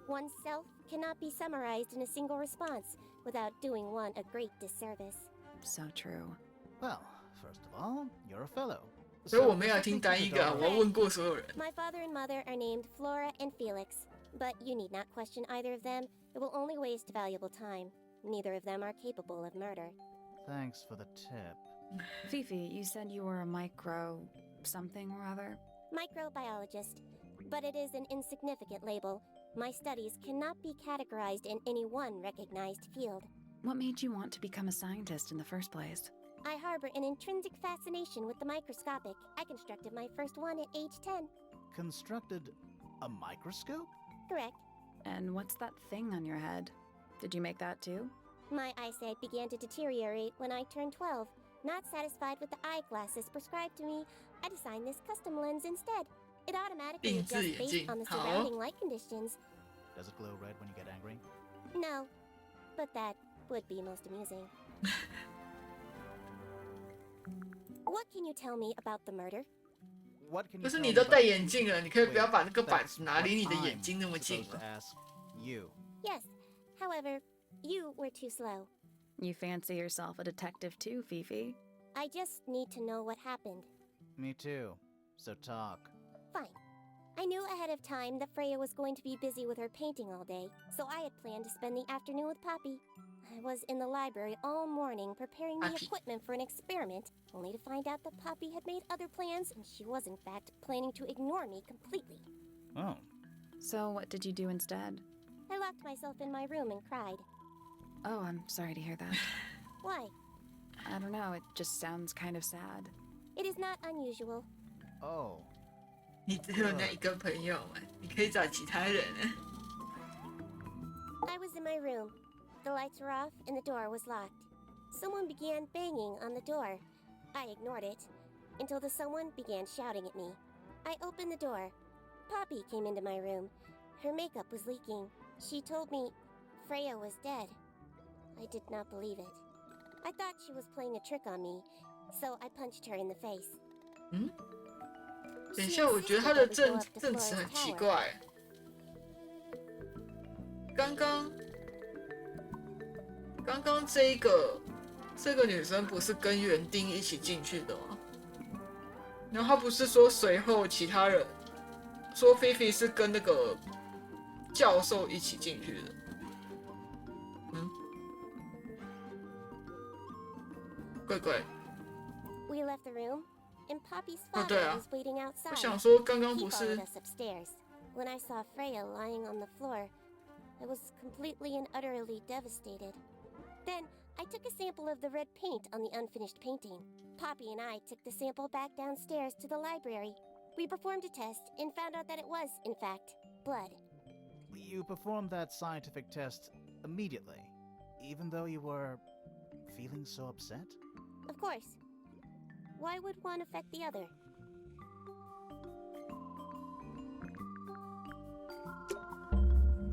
Oneself cannot be summarized in a single response without doing one a great disservice. So true. Well, first of all, you're a fellow. 所以我 So, 没有听 according to 单 the 一个啊， dog- 我要问过所有人。 My father and mother are named Flora and Felix, but you need not question either of them. It will only waste valuable time. Neither of them are capable of murder. Thanks for the tip. Fifi, you said you were a micro something or other? Microbiologist, but it is an insignificant label. My studies cannot be categorized in any one recognized field. What made you want to become a scientist in the first place? I harbor an intrinsic fascination with the microscopic. I constructed my first one at age 10. Constructed a microscope? Correct. And what's that thing on your head? Did you make that too? My eyesight began to deteriorate when I turned 12. Not satisfied with the eyeglasses prescribed to me, I designed this custom lens instead. It automatically 定制 adjusts 眼 based 镜， on the 好， surrounding light conditions. Does it glow red when you get angry? No, but that would be most amusing. What can you tell me about the murder? What can 不 you 是 tell 你 me 都 about 戴眼镜了，你可以不要 Wait, 把那个板 that's 子拿离你的 what 眼睛那么 I'm 近 supposed 吗 to ask you. Yes. However, you were too slow. You fancy yourself a detective too, Fifi? I just need to know what happened. Me too. So talk. Fine. I knew ahead of time that Freya was going to be busy with her painting all day, so I had planned to spend the afternoon with Poppy. I was in the library all morning preparing the Poppy. equipment for an experiment, only to find out that Poppy had made other plans and she was in fact planning to ignore me completely. Oh. So what did you do instead? I locked myself in my room and cried. Oh, I'm sorry to hear that. Why? I don't know, it just sounds kind of sad. It is not unusual. Oh. 你只有那一个朋友嘛，你可以找其他人。 I was in my room. The lights were off and the door was locked. Someone began banging on the door. I ignored it until the someone began shouting at me. I opened the door. Poppy came into my room. Her makeup was leaking. She told me Freya was dead. I did not believe it. I thought she was playing a trick on me, so I punched her in the face. 等一 She 下，我觉得他 insisted 的 that we go 证 up to 证词 Flora's 很奇 tower. 怪。刚刚这个女生不是跟园丁一起进去的吗？然后她不是说随后其他人说菲菲是跟那个教授一起进去的。怪怪。 We left the room, and Poppy's 哦， father 对啊， was waiting 我 outside. 想说刚刚 He 不 followed 是 us upstairs. When I saw Freya lying on the floor, I was completely and utterly devastated. Then, I took a sample of the red paint on the unfinished painting. Poppy and I took the sample back downstairs to the library. We performed a test and found out that it was, in fact, blood. You performed that scientific test immediately, even though you were feeling so upset? Of course. Why would one affect the other?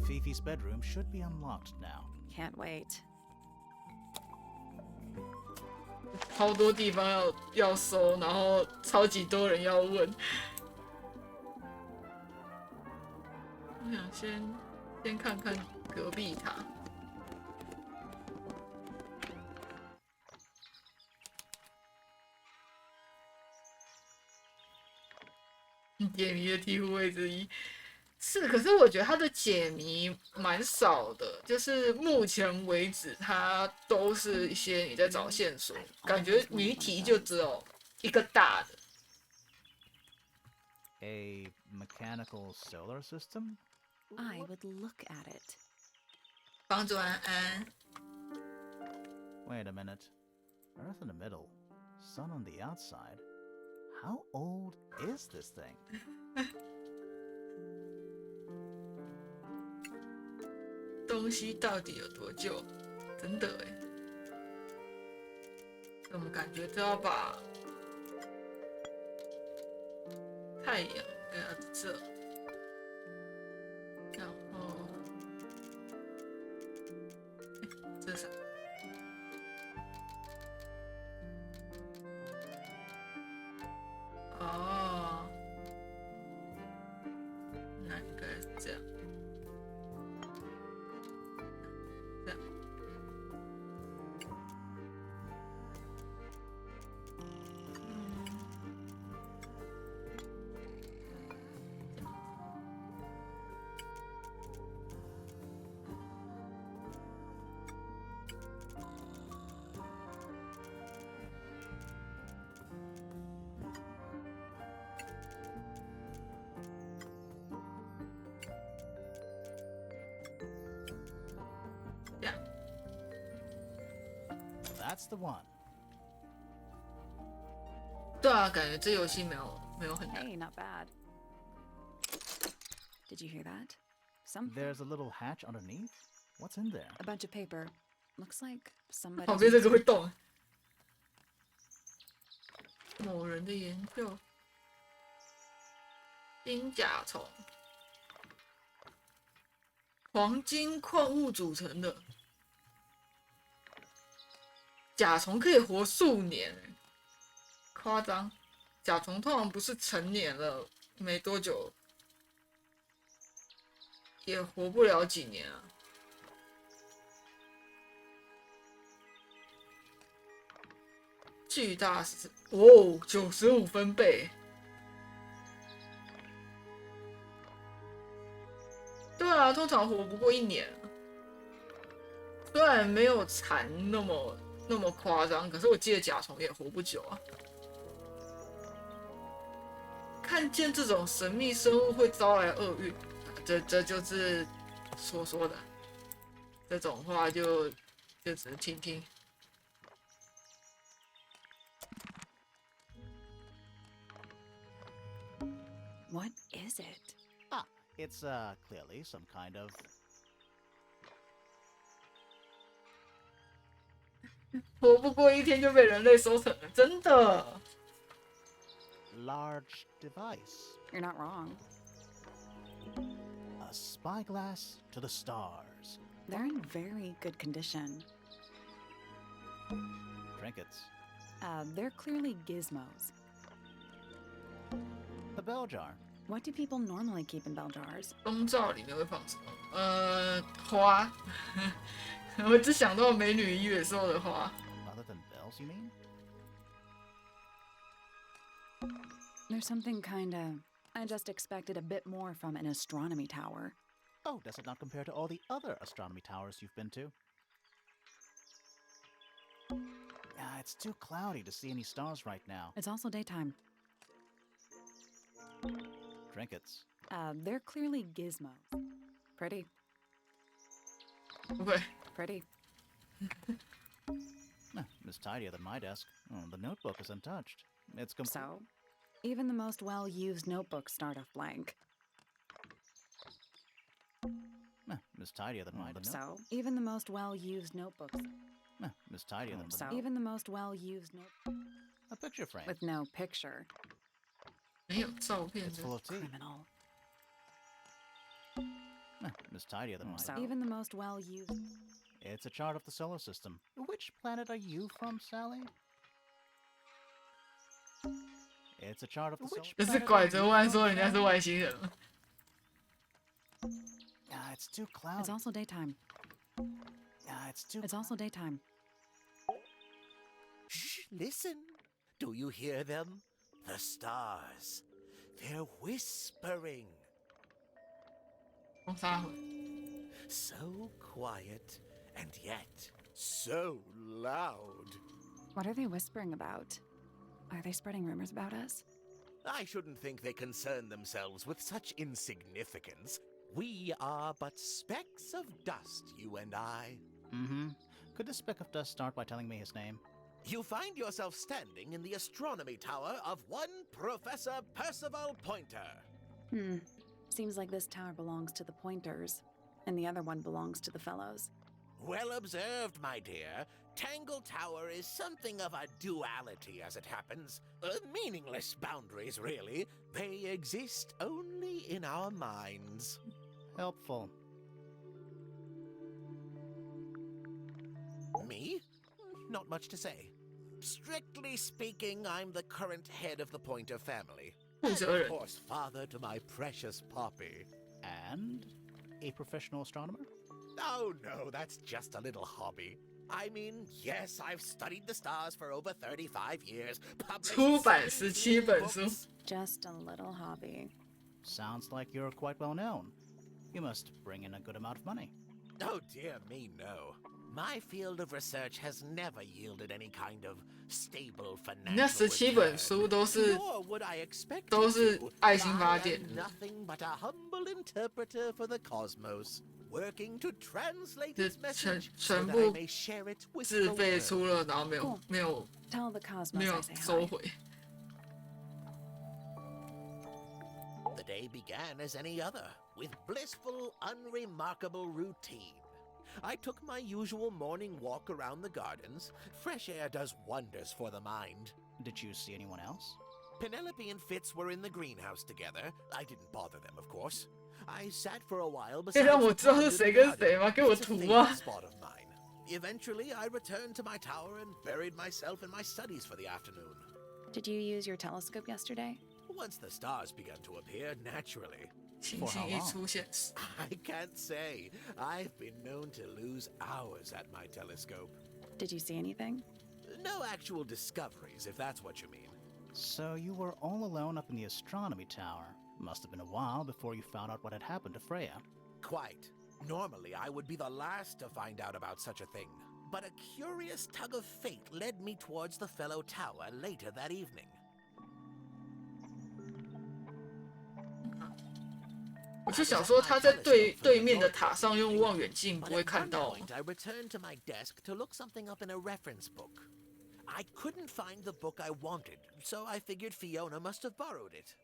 Fifi's bedroom should be unlocked now. Can't wait. 超多地方要搜，然后超级多人要问。我想先看看隔壁塔。解谜的题库位之一是，可是我觉得它的解谜蛮少的，就是目前为止它都是一些你在找线索，感觉谜题就只有一个大的。A mechanical solar system? I would look at it. 帮助安安， Wait a minute. Earth in the middle, sun on the outside. How old is this thing? 东西到底有多旧？真的哎，怎么感觉都要把太阳给它这，然后，这是啥？哦，那应该是这样。这样。That's the one. 对啊，感觉这游戏没有很难。 Hey, not bad. Did you hear that? Something. There's a little hatch underneath. What's in there? A bunch of paper. Looks like somebody. 旁边这个会动。某人的研究。金甲虫，黄金矿物组成的。甲虫可以活数年，夸张。甲虫通常不是成年了没多久，也活不了几年啊。巨大是哦，95分贝。对啊，通常活不过1年。虽然没有蝉那么夸张，可是我记得甲虫也活不久啊。看见这种神秘生物会招来厄运，这就是说的。这种话就只能听听。What is it? Ah, it's clearly some kind of 活不过1天就被人类收成了，真的。large device. You're not wrong. A spyglass to the stars. They're in very good condition. Trinkets. They're clearly gizmos. A bell jar. What do people normally keep in bell jars? 冬罩里面会放什么？花。我只想到美女与野兽的花。 Other than bells, you mean? There's something kinda. I just expected a bit more from an astronomy tower. Oh, does it not compare to all the other astronomy towers you've been to? It's too cloudy to see any stars right now. It's also daytime. Trinkets. They're clearly gizmos. Pretty. 不会。 Pretty. It's tidier than my desk. Oh, the notebook is untouched. It's So, even the most well-used notebooks start off blank. It's tidier than my desk. So, even the most well-used notebooks. It's tidier than So, even the most well-used notebook a picture frame. with no picture. 没有照片 It's 的 full of tea. Criminal. It's tidier than my So, desk. even the most well-used. It's a chart of the solar system. Which planet are you from, Sally? It's a chart of the solar 就是拐着弯说人家是外星人。 It's too cloudy. It's also daytime. It's also daytime. Shh, listen. Do you hear them? The stars. They're whispering. 我撒回。 So quiet, and yet so loud. What are they whispering about? Are they spreading rumors about us? I shouldn't think they concern themselves with such insignificance. We are but specks of dust, you and I. Mm-hmm. Could this speck of dust start by telling me his name? You find yourself standing in the astronomy tower of one Professor Percival Pointer. Seems like this tower belongs to the Pointers, and the other one belongs to the Fellows. Well observed, my dear. Tangle Tower is something of a duality, as it happens. Meaningless boundaries, really. They exist only in our minds. Helpful. Me? Not much to say. Strictly speaking, I'm the current head of the Pointer family. And of course, father to my precious Poppy. And a professional astronomer? Oh no, that's just a little hobby. I mean, yes, I've studied the stars for over 35 years. 出版17本书。 Just a little hobby. Sounds like you're quite well known. You must bring in a good amount of money. Oh dear me, no. My field of research has never yielded any kind of stable 那 financial 17本 return. 书都是 Nor would I expect 都 it 是 to. 爱心发 I 电 am nothing but a humble interpreter for the cosmos, working to translate 这 its message so 全 that 部 I may share it with 自 the 费 world. 出了，然后没有 Tell the Cosmos 没有 I say 收 hi. 回。day began as any other, with blissful, unremarkable routine. I took my usual morning walk around the gardens. Fresh air does wonders for the mind. Did you see anyone else? Penelope and Fitz were in the greenhouse together. I didn't bother them, of course. I sat for a while 可以 beside 让我 the 知道 pond 是 in 谁 the 跟谁 garden. 吗？给我 It's a 图 favorite 啊！ spot of mine. Eventually, I returned to my tower and buried myself in my studies for the afternoon. Did you use your telescope yesterday? Once the stars began to appear, naturally. 星星一出现时， I can't say. I've been known to lose hours at my telescope. Did you see anything? No actual discoveries, if that's what you mean. So you were all alone up in the astronomy tower. Must have been a while before you found out what had happened to Freya. Quite. Normally, I would be the last to find out about such a thing. But a curious tug of fate led me towards the fellow tower later that evening. 我就想说他在对面的塔上用望远镜不 But 会 at 看 one 到。 point, I returned to my desk to look something up in a reference book. I couldn't find the book I wanted, so I figured Fiona must have borrowed it.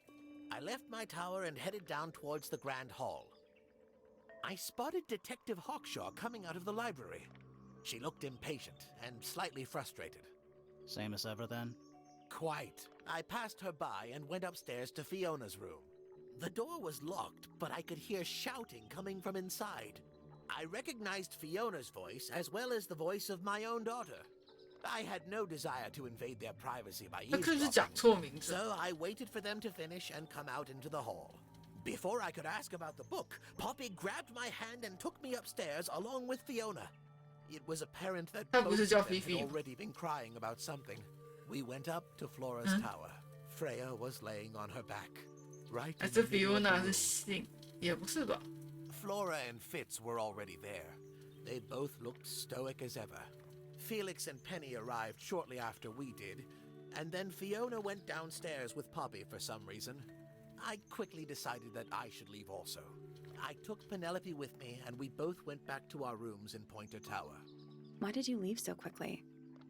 I left my tower and headed down towards the Grand Hall. I spotted Detective Hawkshaw coming out of the library. She looked impatient and slightly frustrated. Same as ever then? Quite. I passed her by and went upstairs to Fiona's room. The door was locked, but I could hear shouting coming from inside. I recognized Fiona's voice as well as the voice of my own daughter. I had no desire to invade their privacy by 他可是讲 eavesdropping, 错名字。 so I waited for them to finish and come out into the hall. Before I could ask about the book, Poppy grabbed my hand and took me upstairs along with Fiona. It was apparent that 他不 both 是 of 叫 them had Fifi。 already been crying about something. We went up to Flora's tower. Freya was laying on her back, right 还 in 是 the middle of the Fiona 是 room. 姓？也不是吧？ Flora and Fitz were already there. They both looked stoic as ever. Felix and Penny arrived shortly after we did, and then Fiona went downstairs with Poppy for some reason. I quickly decided that I should leave also. I took Penelope with me, and we both went back to our rooms in Pointer Tower. Why did you leave so quickly?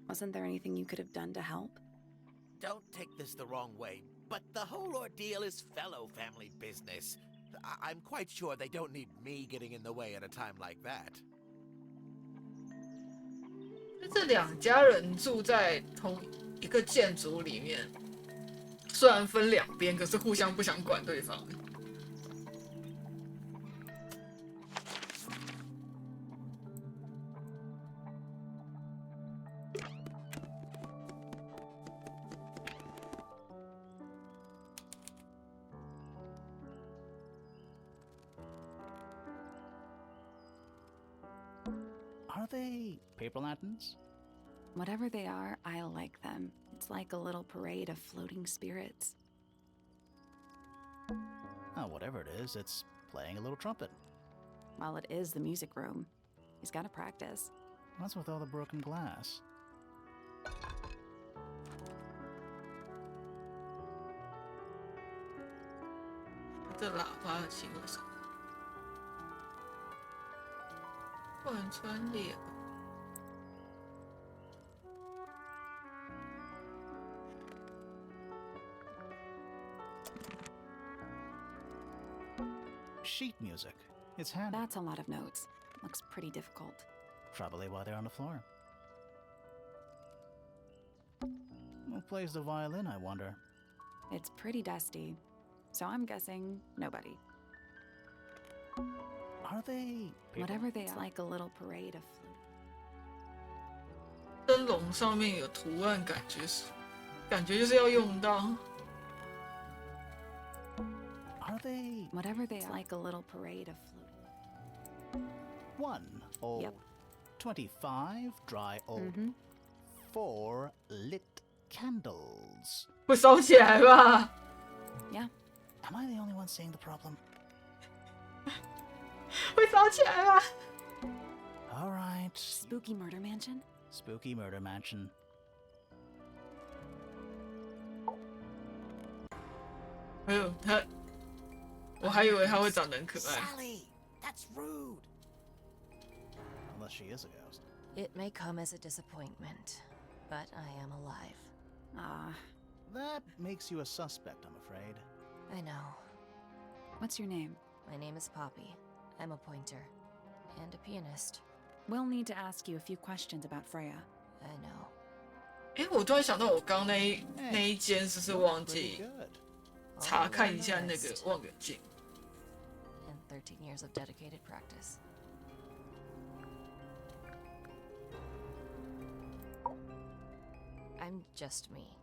Wasn't there anything you could have done to help? Don't take this the wrong way, but the whole ordeal is fellow family business. I'm quite sure they don't need me getting in the way at a time like that. 这两家人住在同一个建筑里面，虽然分两边，可是互相不想管对方。 Are they paper lanterns? Whatever they are, I like them. It's like a little parade of floating spirits. Oh, whatever it is, it's playing a little trumpet. Well, it is the music room. He's got to practice. What's with all the broken glass? 这喇叭的形为什么？贯穿裂痕。 Sheet music. It's handy. That's a lot of notes. Looks pretty difficult. Probably why they're on the floor. Who plays the violin, I wonder? It's pretty dusty. So I'm guessing nobody. Are they paper Whatever they are, like a little parade of floating. 灯笼上面有图案，感觉就是要用到。 Are they Whatever they are, like a little parade of floating. 1 old, Yep. 25 dry old, 4 lit candles? 会烧起来吧？ Yeah. Am I the only one seeing the problem? 会烧起来吧？ All right. Spooky murder mansion? Spooky murder mansion. 还有他，我还以为他会长得很可爱。 Sally, that's rude. Unless she is a ghost. It may come as a disappointment, but I am alive. Ah, That makes you a suspect, I'm afraid. I know. What's your name? My name is Poppy. I'm a pointer. And a pianist. We'll need to ask you a few questions about Freya. I know. 哎，我突然想到，我刚那一间是不是忘 Pretty 记 good. 查看一下那个望远镜？ And 13 years of dedicated practice. I'm just me.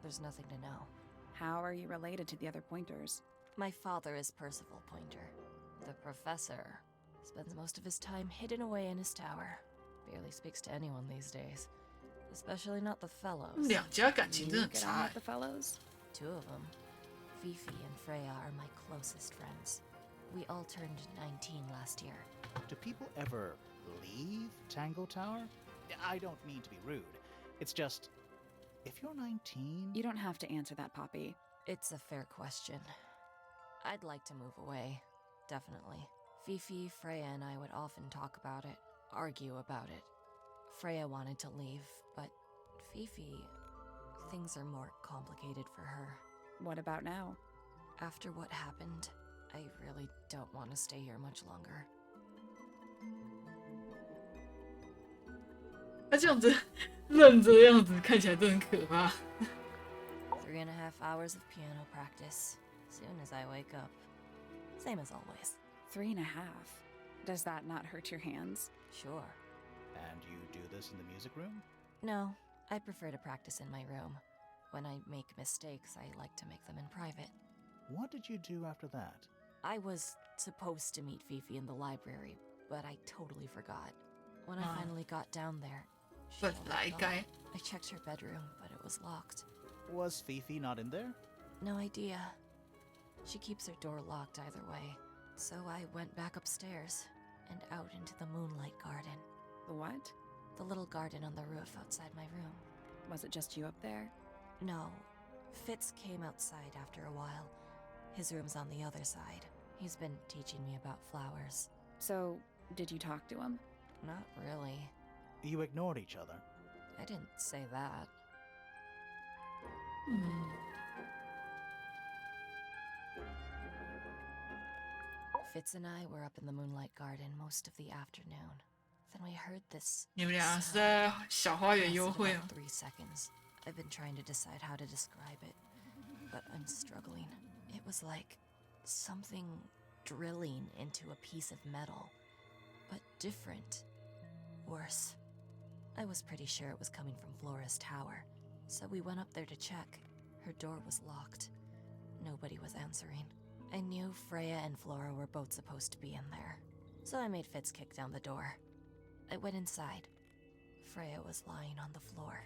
There's nothing to know. How are you related to the other pointers? My father is Percival Pointer. The professor spends most of his time hidden away in his tower. Barely speaks to anyone these days. Especially not the fellows. 两家感情 You 真的很 get 差 on 哎 with the fellows? Two of them. Fifi and Freya are my closest friends. We all turned 19 last year. Do people ever leave Tangle Tower? I don't mean to be rude. It's just, if you're 19... You don't have to answer that, Poppy. It's a fair question. I'd like to move away. Definitely. Fifi, Freya, and I would often talk about it, argue about it. Freya wanted to leave, but Fifi... Things are more complicated for her. What about now? After what happened, I really don't want to stay here much longer. 他这样子愣着的样子，看起来真的很可怕。3.5 hours of piano practice. Soon as I wake up. Same as always. 3.5. Does that not hurt your hands? Sure. And you do this in the music room? No, I prefer to practice in my room. When I make mistakes, I like to make them in private. What did you do after that? I was supposed to meet Fifi in the library, but I totally forgot. When I finally got down there, she But wouldn't like go. I checked her bedroom, but it was locked. Was Fifi not in there? No idea. She keeps her door locked either way. So I went back upstairs and out into the moonlight garden. The what? The little garden on the roof outside my room. Was it just you up there? No. Fitz came outside after a while. His room's on the other side. He's been teaching me about flowers. So, did you talk to him? Not really. You ignored each other. I didn't say that. Fitz and I were up in the moonlight garden most of the afternoon. Then we heard this 你们俩是 sound. 在小花园 Lasted 幽会 about 啊？ 3 seconds. I've been trying to decide how to describe it, but I'm struggling. It was like something drilling into a piece of metal, but different. Worse. I was pretty sure it was coming from Flora's tower, so we went up there to check. Her door was locked. Nobody was answering. I knew Freya and Flora were both supposed to be in there, so I made Fitz kick down the door. I went inside. Freya was lying on the floor.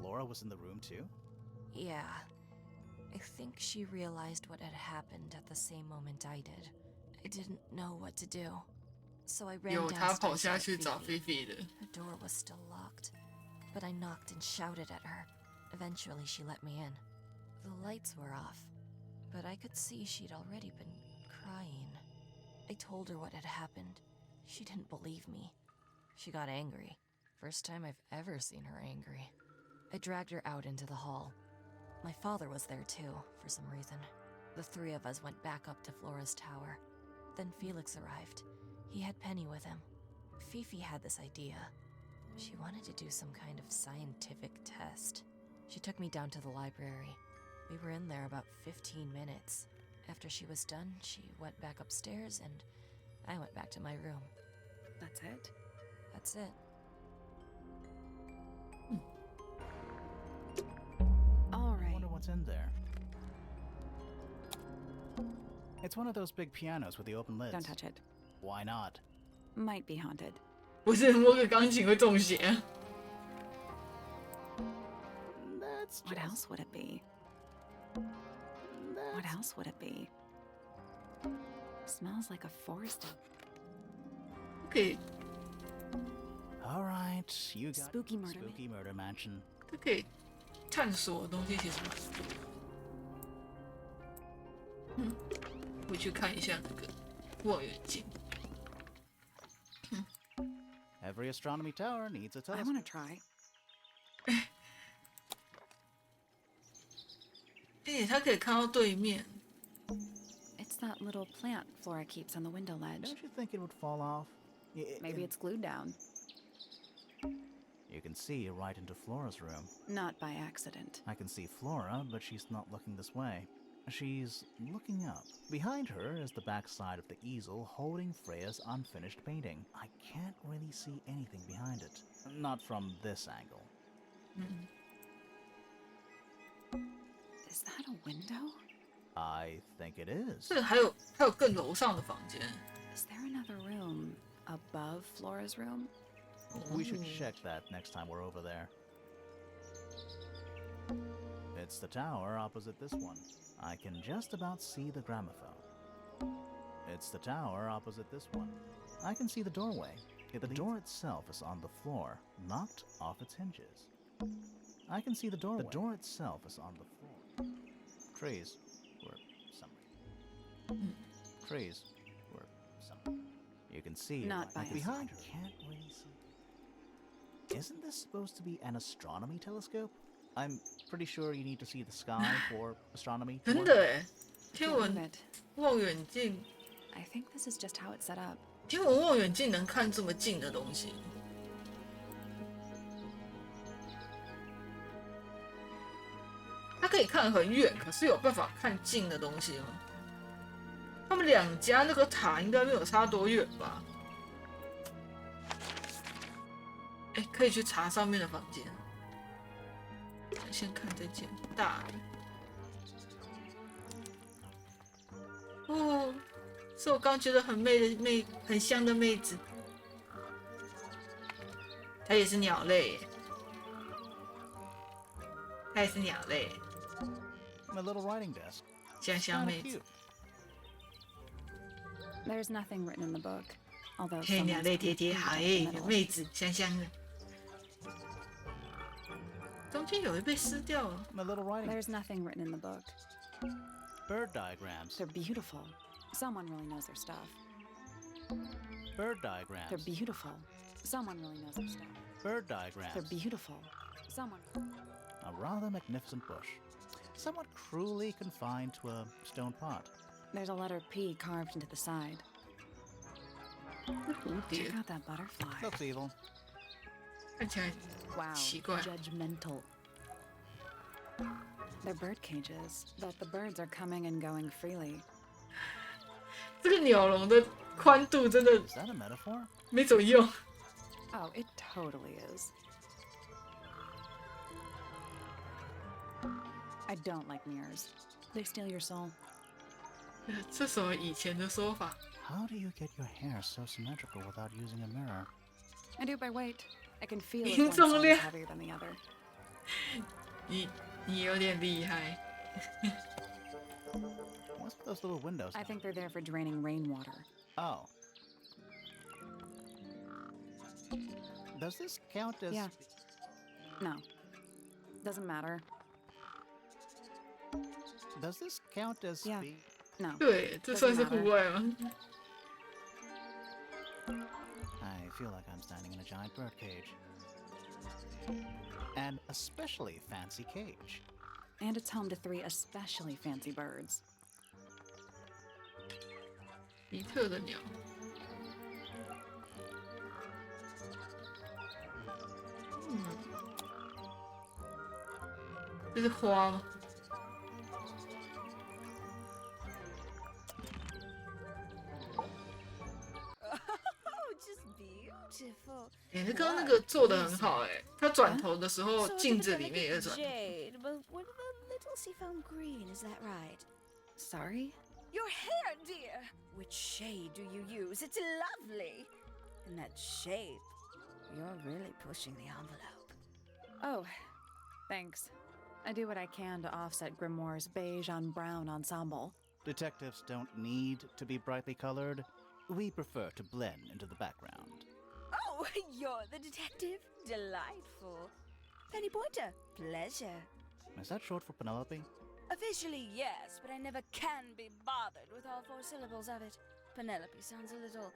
Flora was in the room too? Yeah. I think she realized what had happened at the same moment I did. I didn't know what to do. So I ran 有他跑 downstairs 下 to 去 get 找 Fifi. 菲菲的。 Her door was still locked, but I knocked and shouted at her. Eventually, she let me in. The lights were off, but I could see she'd already been crying. I told her what had happened. She didn't believe me. She got angry. First time I've ever seen her angry. I dragged her out into the hall. My father was there too, for some reason. The three of us went back up to Flora's tower. Then Felix arrived. He had Penny with him. Fifi had this idea. She wanted to do some kind of scientific test. She took me down to the library. We were in there about 15 minutes. After she was done, she went back upstairs and I went back to my room. That's it? That's it. All I right. wonder what's in there. It's one of those big pianos with the open lids. Don't touch it. Why not? Might be haunted. 不是摸个钢琴会中邪。 That's What just... else would it be? What else would it be? Smells like a forest. 可以， All right, you got Spooky murder Spooky Murder Mansion. 这可以探索的东西其实蛮多的。回去看一下那个望远镜。 Every astronomy tower needs a I telescope. want to try. 哎，他可以看到对面。that little plant Flora keeps on the window ledge? Don't you think it would fall off? Maybe it's glued down. You can see right into Flora's room. Not by accident. I can see Flora, but she's not looking this way. She's looking up. Behind her is the backside of the easel holding Freya's unfinished painting. I can't really see anything behind it. Not from this angle. Is that a window? I think it is. 这个还有更楼上的房间。 Is there another room above Flora's room? We should check that next time we're over there. It's the tower opposite this one. I can just about see the gramophone. It's the tower opposite this one. I can see the doorway. The door itself is on the floor, knocked off its hinges. I can see the doorway. The door itself is on the floor. Trees were somewhere. Trees were somewhere. You can see Not by behind her. Can't really see. Isn't this supposed to be an astronomy telescope? I'm pretty sure you need to see the sky for astronomy. 真的哎，天 Can't 文 believe it. 望远镜， I think this is just how it's set up. 天文望远镜能看这么近的东西。它可以看很远，可是有办法看近的东西吗？他们两家那个塔应该没有差多远吧？哎，可以去查上面的房间。先看这间大的。哦，是我刚觉得很很香的妹子。她也是鸟类耶，她也是鸟类耶。 My little writing desk. 香香 Kinda 妹子， cute. There's nothing written in the book, although 嘿，鸟 someone's 类贴贴， painted 好 it 耶， in the 有 middle. 妹子，香香的。中间有一被撕掉了。 My little writing. There's nothing written in the book. Bird diagrams. They're beautiful. Someone really knows their stuff. Bird They're diagrams. beautiful. Someone really knows their stuff. Bird They're diagrams. beautiful. Someone. A rather magnificent bush. Somewhat cruelly confined to a stone pot. There's a letter P carved into the side. 蝴蝶 Check out that butterfly. Looks evil. 看起来 Wow. 奇怪。 Judgmental. They're bird cages, but the birds are coming and going freely. 这个鸟笼的宽度真的 Is that a metaphor? 没怎么用。 Oh, it totally is. I don't like mirrors. They steal your soul. 这什么以前的说法？ How do you get your hair so symmetrical without using a mirror? I do it by weight. I can feel if 赢 one 重 song 量 is heavier than the other. 你有点厉害。 What's with those little windows? I down think they're there for draining rainwater. there? Oh. Does this count as? Yeah. No. Doesn't matter. Does this count as? Yeah. No. 对，这算是户外吗？ I feel like I'm standing in a giant bird cage. An especially fancy cage. And it's home to 3 especially fancy birds. 奇特的鸟。这是花吗？ Oh, just beautiful. 哎，刚刚那个做的很好哎，他转头的时候，镜子里面也是转头。 Jade, but with a little seafoam green, is that right? Sorry? Your hair, dear. Which shade do you use? It's lovely. And that shape. You're really pushing the envelope. Oh, thanks. I do what I can to offset Grimoire's beige on brown ensemble. Detectives don't need to be brightly colored. We prefer to blend into the background. Oh, you're the detective? Delightful. Penny Pointer, pleasure. Is that short for Penelope? Officially, yes, but I never can be bothered with all 4 syllables of it. Penelope sounds a little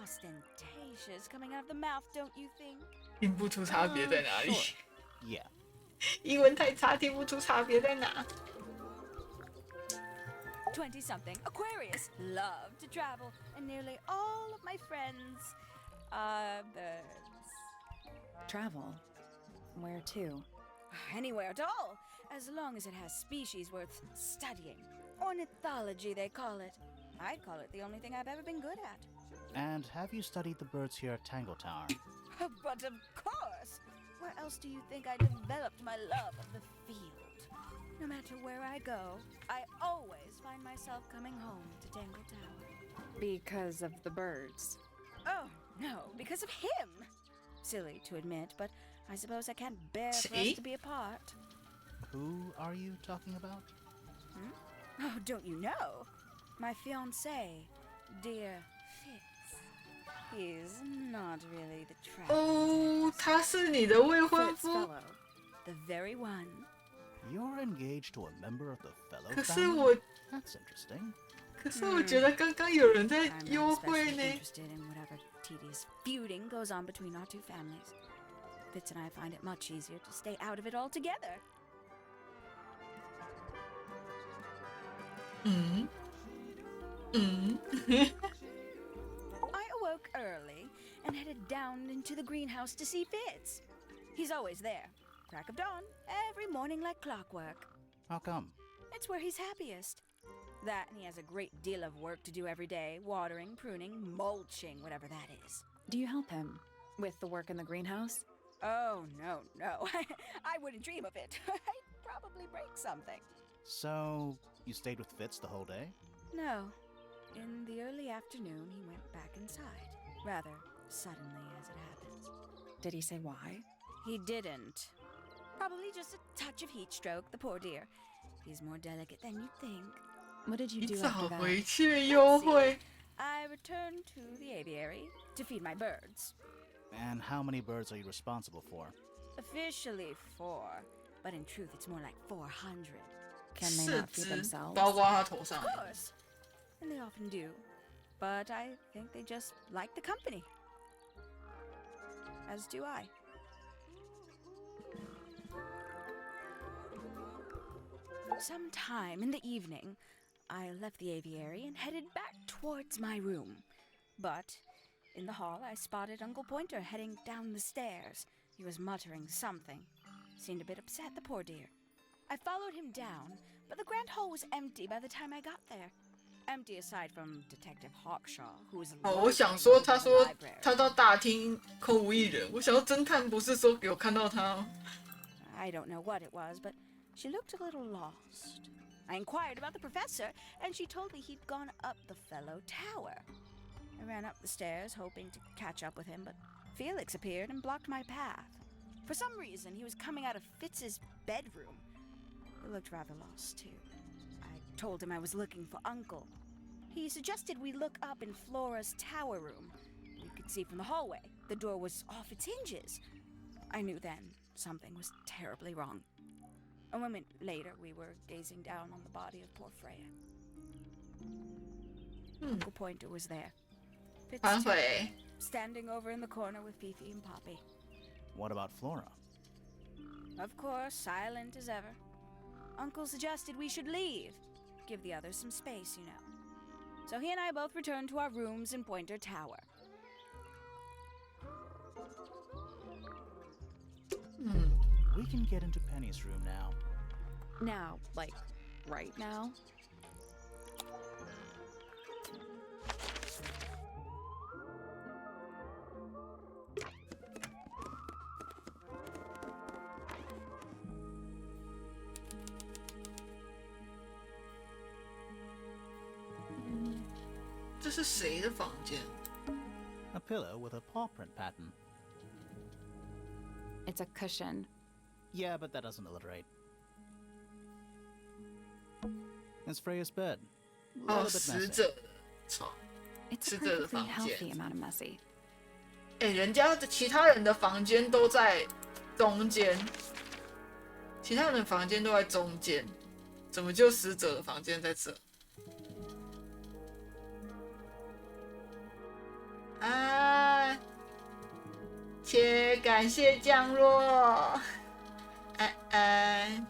ostentatious coming out of the mouth, don't you think? 听不出差别在哪里。 Yeah. 英文太差，听不出差别在哪。20-something Aquarius love to travel, and nearly all of my friends are birds. Travel? Where to? Anywhere at all, as long as it has species worth studying. Ornithology, they call it. I'd call it the only thing I've ever been good at. And have you studied the birds here at Tangle Tower? But of course! Where else do you think I developed my love of the field? No matter where I go, I always find myself coming home to Tangle Tower. Because of the birds. Oh, no, because of him! Silly to admit, but I suppose I can't bear for us to be apart. Who are you talking about? Oh, don't you know? My fiancé, dear Fitz. He's not really the trap. 哦，他是你的未婚 Fitz 夫， fellow, the very one. You're engaged to a member of the fellow 可是 family? 我， That's interesting. 可是我觉得刚刚有人在 I'm 幽 not 会 especially 呢。 interested in whatever tedious feuding goes on between our two families. Fitz and I find it much easier to stay out of it altogether. 嗯嗯 I awoke early and headed down into the greenhouse to see Fitz. He's always there, crack of dawn, every morning like clockwork. How come? It's where he's happiest. That and he has a great deal of work to do every day, watering, pruning, mulching, whatever that is. Do you help him with the work in the greenhouse? Oh, no. I wouldn't dream of it. I'd probably break something. So, you stayed with Fitz the whole day? No. In the early afternoon, he went back inside. Rather suddenly, as it happens. Did he say why? He didn't. Probably just a touch of heat stroke, the poor dear. He's more delicate than you'd think. What did you 你 do 早 after that? 回去幽会， I returned to the aviary to feed my birds. And how many birds are you responsible for? Officially 4, but in truth it's more like 400. Can they 四 not feed 只， themselves? 包括他头上 Of 的。 course. And they often do. But I think they just like the company. As do I. Sometime in the evening, I left the aviary and headed back towards my room. But in the hall, I spotted Uncle Pointer heading down the stairs. He was muttering something. Seemed a bit upset, the poor dear. I followed him down, but the grand hall was empty by the time I got there. Empty aside from Detective Hawkshaw, who was 哦，我想说，他说他到大厅空无一人。我想说，侦探不是说有看到他吗？ I don't know what it was, but she looked a little lost. I inquired about the professor, and she told me he'd gone up the fellow tower. I ran up the stairs, hoping to catch up with him, but Felix appeared and blocked my path. For some reason, he was coming out of Fitz's bedroom. He looked rather lost, too. I told him I was looking for Uncle. He suggested we look up in Flora's tower room. We could see from the hallway. The door was off its hinges. I knew then something was terribly wrong. A moment later, we were gazing down on the body of poor Freya. Uncle Pointer was there. Fitz 反 too, 悔。 standing over in the corner with Fifi and Poppy. What about Flora? Of course, silent as ever. Uncle suggested we should leave. Give the others some space, you know. So he and I both returned to our rooms in Pointer Tower. We can get into Penny's room now. Now, like, right now? "这是谁的房间？ A pillow with a paw print pattern. It's a cushion. Yeah, but that doesn't alliterate. It's Freya's bed. A 哦， little bit 死 messy. 者的床。 It's a It's a perfectly healthy 房间。 amount of messy. 哎，人家的其他人的房间都在中间，其他人的房间都在中间，怎么就死者的房间在这？啊！且感谢降落，安安。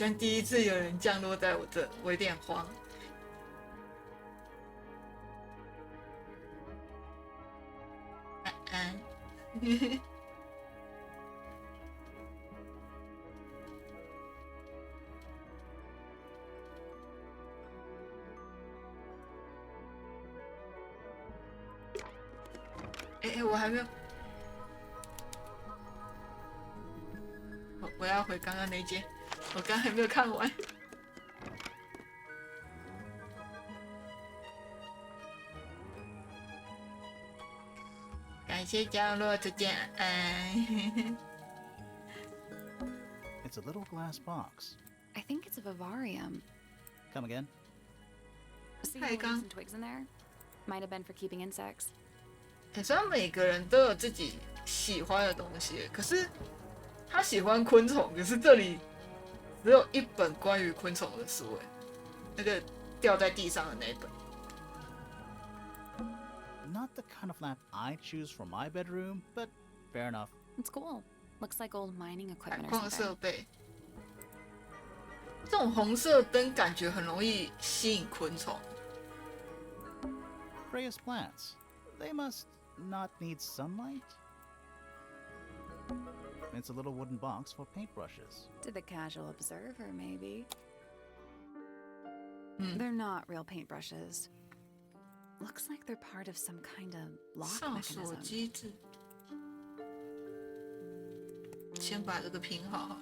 像第一次有人降落在我这，我有点慌。安安。我还没有，我要回刚刚那间，我刚还没有看完。感谢降落这件It's a little glass box. I think it's a vivarium. Come again? See Hi, the leaves Gang. and twigs in there? Might have been for keeping insects. 虽然每个人都有自己喜欢的东西，可是他喜欢昆虫，可是这里只有一本关于昆虫的书，那个掉在地上的那一本。Not the kind of lamp I choose for my bedroom, but fair enough. It's cool. Looks like old mining 采 equipment or 矿设 something. 备，这种红色灯感觉很容易吸引昆虫。Preyous plants. They must not need sunlight? It's a little wooden box for paintbrushes. To the casual observer, maybe. Hmm. They're not real paintbrushes. Looks like they're part of some kind of lock 上锁 mechanism. 机制，先把这个拼好好了。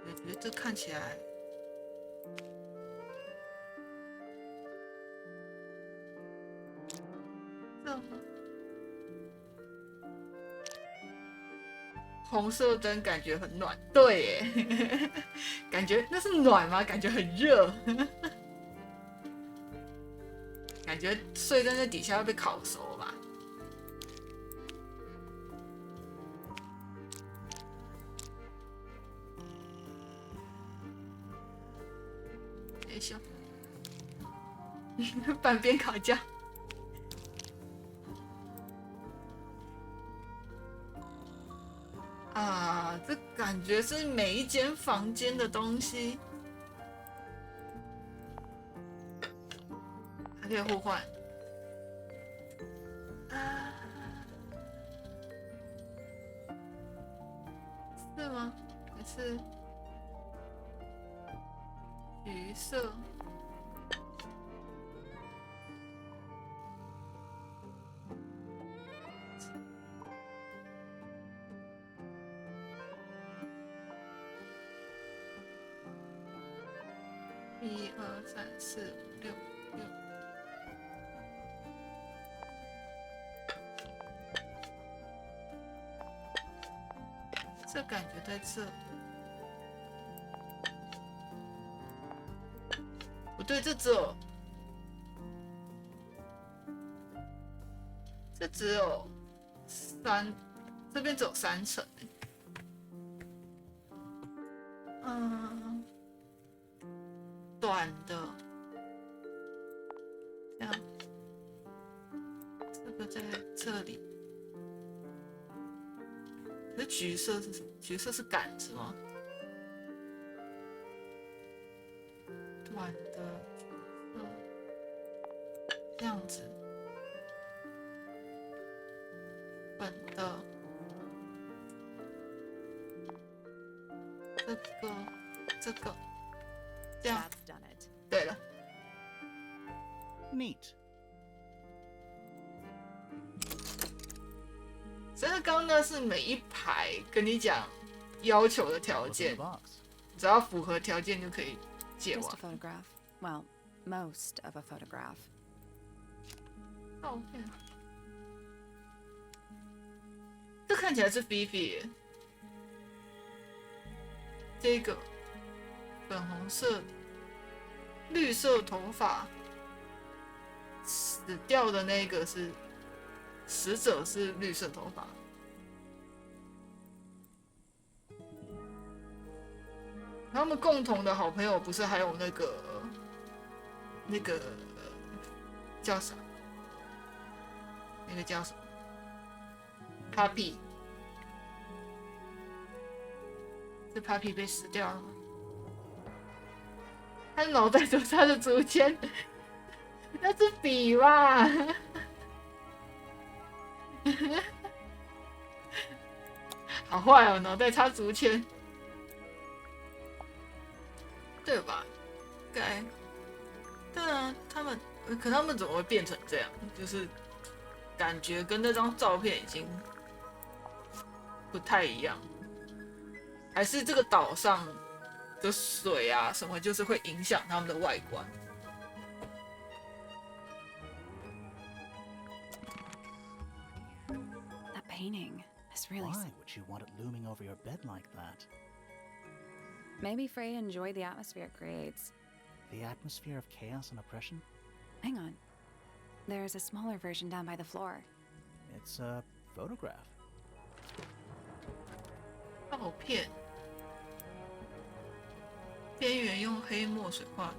我觉得这看起来，这红色灯感觉很暖，对耶，感觉那是暖吗？感觉很热，感觉睡在那底下会被烤熟吧。哎咻，半边烤架。啊，这感觉是每一间房间的东西，还可以互换。啊，是吗？还是橘色？1、2、3、4、5、6、6。这感觉在这，不对，这只有3，这边只有3层。短的，这样，这个在这里。可是橘色是什么？橘色是杆子吗？短的橘色，这样子。粉的，这个。这样，对了。Neat. 所以刚刚那是每一排跟你讲要求的条 What's in 件 the，box? 只要符合条件就可以借 Just 完 a。photograph. Well, most of a photograph. 照片，这看起来是菲菲耶，这个粉红色、绿色头发，死掉的那个是死者是绿色头发。他们共同的好朋友不是还有那个叫啥？那个叫什么？ Puppy， 这 Puppy 被死掉了吗？他脑袋都是他的竹签，那是笔吧？好坏哦，脑袋插竹签，对吧？该，对啊，可他们怎么会变成这样？就是感觉跟那张照片已经不太一样，还是这个岛上的水啊什么，就是会影响他们的外观。That painting is really. Why would you want it looming over your bed like that? Maybe Frey enjoyed the atmosphere it creates. The atmosphere of chaos and oppression? Hang on. There's a smaller version down by the floor. It's a photograph. 照片，边缘用黑墨水画。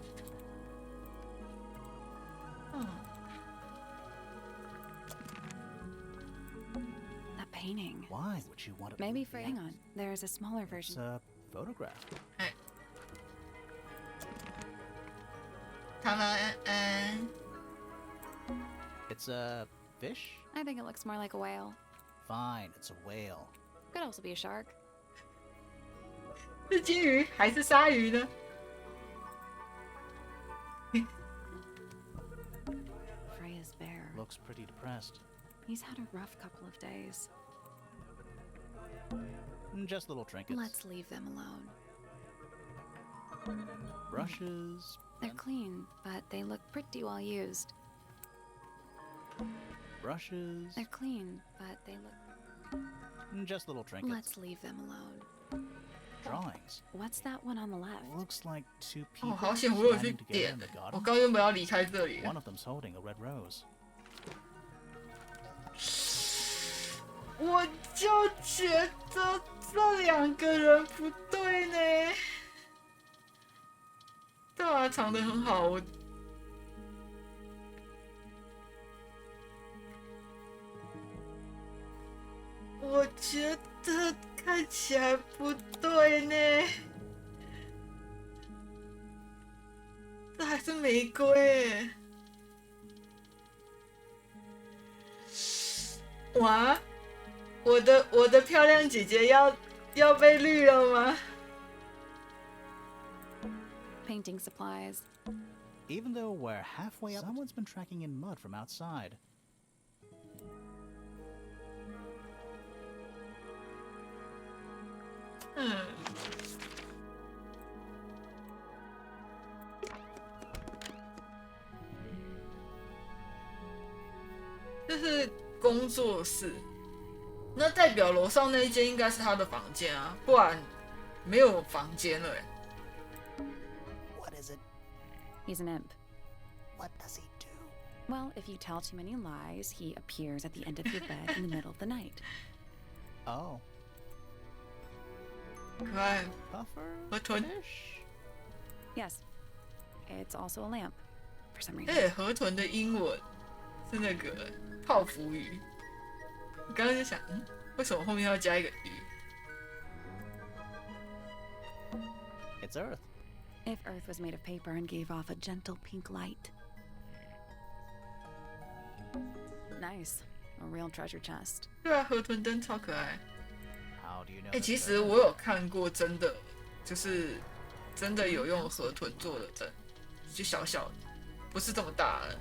That painting. Why would you want it? Maybe Frey. Hang on. There's a smaller It's version. a photograph. 哎，他们It's a fish? I think it looks more like a whale. Fine, it's a whale. Could also be a shark. 是金鱼还是鲨鱼呢？ Frey is bare. Looks pretty depressed. He's had a rough couple of days. Just little trinkets. Let's leave them alone. Brushes. They're clean, but they look pretty well used. Brushes. They're clean, but they look. Just little trinkets. Let's leave them alone. Drawings. What's that one on the left? Looks like two 哦， people 好险我有去 standing together 点 in the，我 garden. 刚原本要离开这里。 One of them's holding a red rose. 我就觉得这两个人不对呢。对啊，藏得很好，我觉得看起来不对呢。这还是玫瑰。哇！我的漂亮姐姐要被绿了吗？ Painting supplies. Even though we're halfway up, someone's been tracking in mud from outside. 这是工作室，那代表楼上那一间应该是他的房间啊，不然没有房间了。 What is it? He's an imp. What does he do? Well, if you tell too many lies, he appears at the end of your bed in the middle of the night. Oh. 可爱， Puffer? 河豚， Fish? Yes. It's also a lamp, for some reason. 哎，河豚的英文是那个泡芙鱼。我刚刚就想，为什么后面要加一个鱼？ It's Earth. If Earth was made of paper and gave off a gentle pink light. Nice. A real treasure chest. 对啊，河豚灯超可爱。 How do you know? 哎， this 其 is 实 Earth? 我有看过真的，就是真的有用河豚做的灯，就小小的，不是这么大的。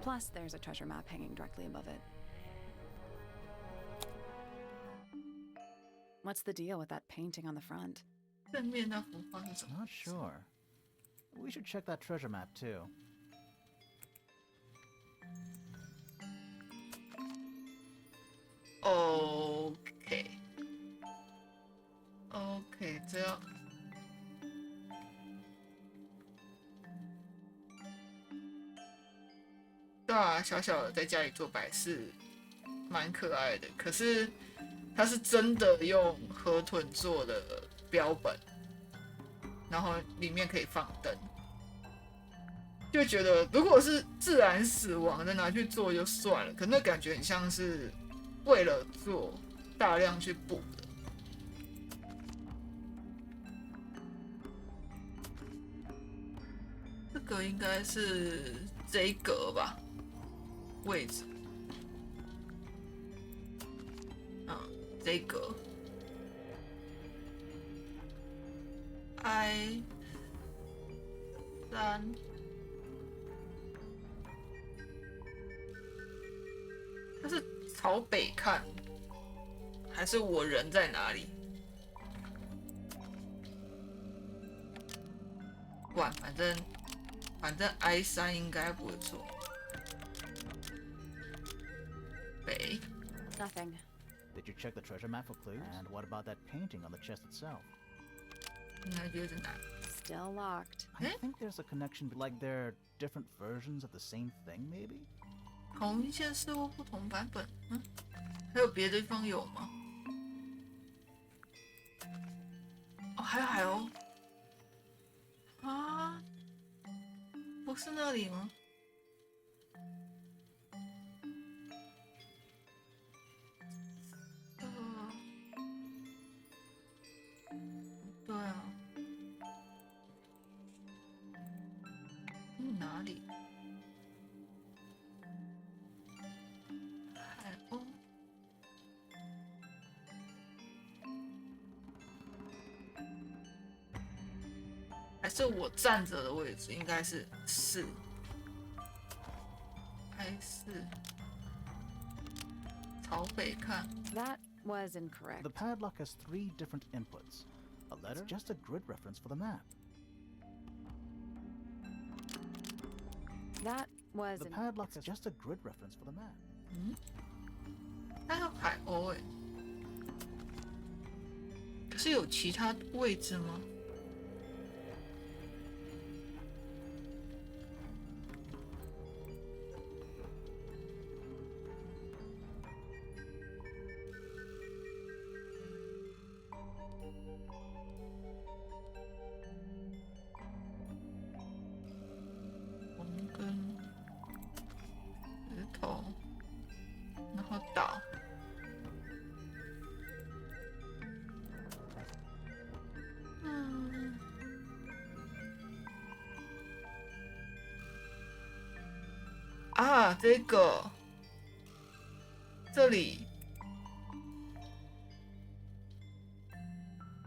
Plus, there's a treasure map hanging directly above it. What's the deal with that painting on the front? 正面那幅画是什么？ Not sure. We should check that treasure map too. OK， 这样。对啊，小小的在家里做摆饰，蛮可爱的。可是它是真的用河豚做的标本，然后里面可以放灯，就觉得如果是自然死亡的拿去做就算了，可那感觉很像是为了做大量去补的。这个应该是这一格吧，位置。这一格。I 3。它是朝北看，还是我人在哪里？管，反正 I3应该不会错。北。 Nothing. Did you check the treasure map for clues? And what about that painting on the chest itself? 应该就是哪？ Still locked. I think there's a connection, like they're different versions of the same thing, maybe? 同一件事物不同版本，还有别的地方有吗？哦，还有啊，不是那里吗？对啊，哪里？ 还是我站着的位置应该是4 I4， 朝北看。 That was incorrect. The padlock has 3 different inputs. A letter, just a grid reference for the map. That was. The padlock is just a grid reference for the map. 它有海鸥哎，可是有其他位置吗？红跟石头，然后倒。 啊，这个，这里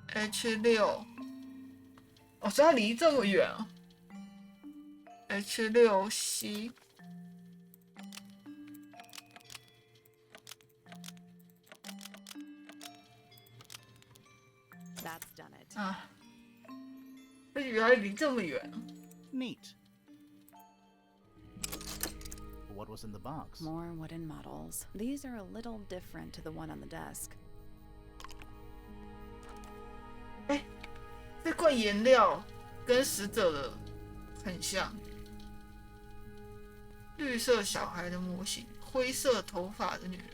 H6， 哦，所以它离这么远啊 ，H6C， That's done it. 啊，这原来离这么远啊。 Neat. What was in the box? More wooden models. These are a little different to the one on the desk. 哎，这罐颜料跟死者的很像。绿色小孩的模型，灰色头发的女人，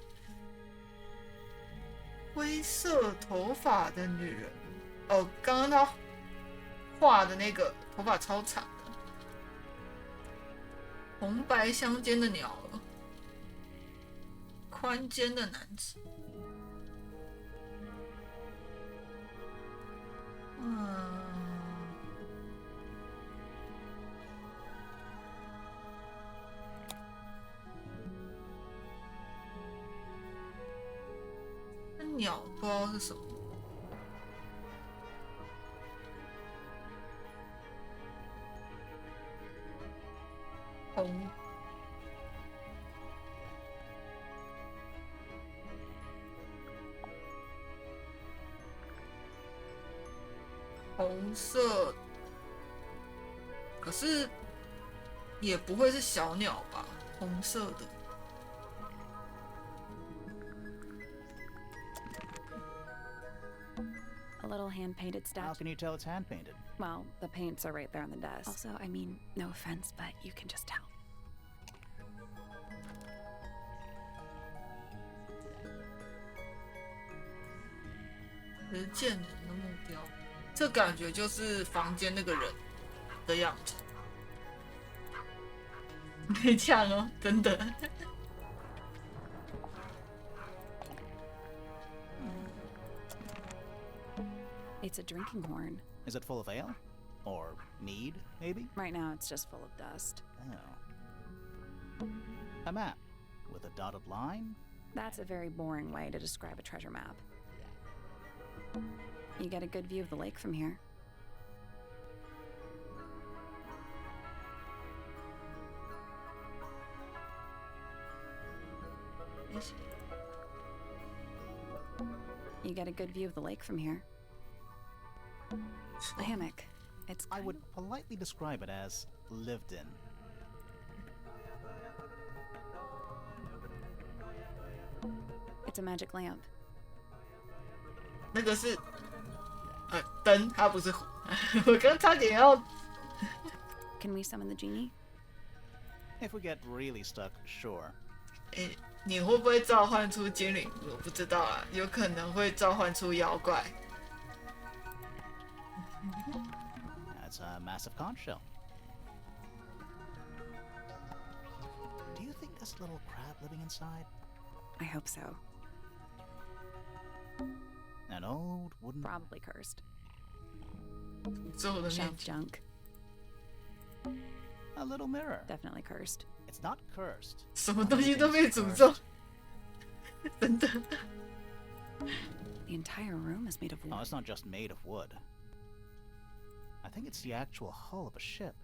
灰色头发的女人。哦，刚刚他画的那个头发超长的。 红白相间的鸟儿，宽肩的男子，那鸟不知道是什么。 红色，可是也不会是小鸟吧？红色的。 A little hand-painted How statue. can you tell it's hand-painted? Well, the paints are right there on the desk. Also, I mean, no offense, but you can just tell. 实践人的目标，这感觉就是房间那个人的样子。没呛哦，真的。It's a drinking horn. Is it full of ale? Or mead, maybe? Right now, it's just full of dust. Oh. A map with a dotted line? That's a very boring way to describe a treasure map. You get a good view of the lake from here. You get a good view of the lake from here. A hammock. It's I would politely describe it as lived in. It's a magic lamp. 那个是灯，它不是火。我刚差点要 Can we summon the genie? If we get really stuck, sure. 你会不会召唤出精灵？我不知道啊，有可能会召唤出妖怪。That's a massive conch shell. Do you think there's a little crab living inside? I hope so. An old wooden... Probably cursed. 最后的面 Shelf junk. A little mirror. Definitely cursed. It's not cursed. 什么东西都被诅咒，真的。 The entire room is made of Oh, wood. it's not just made of wood. I think it's the actual hull of a ship.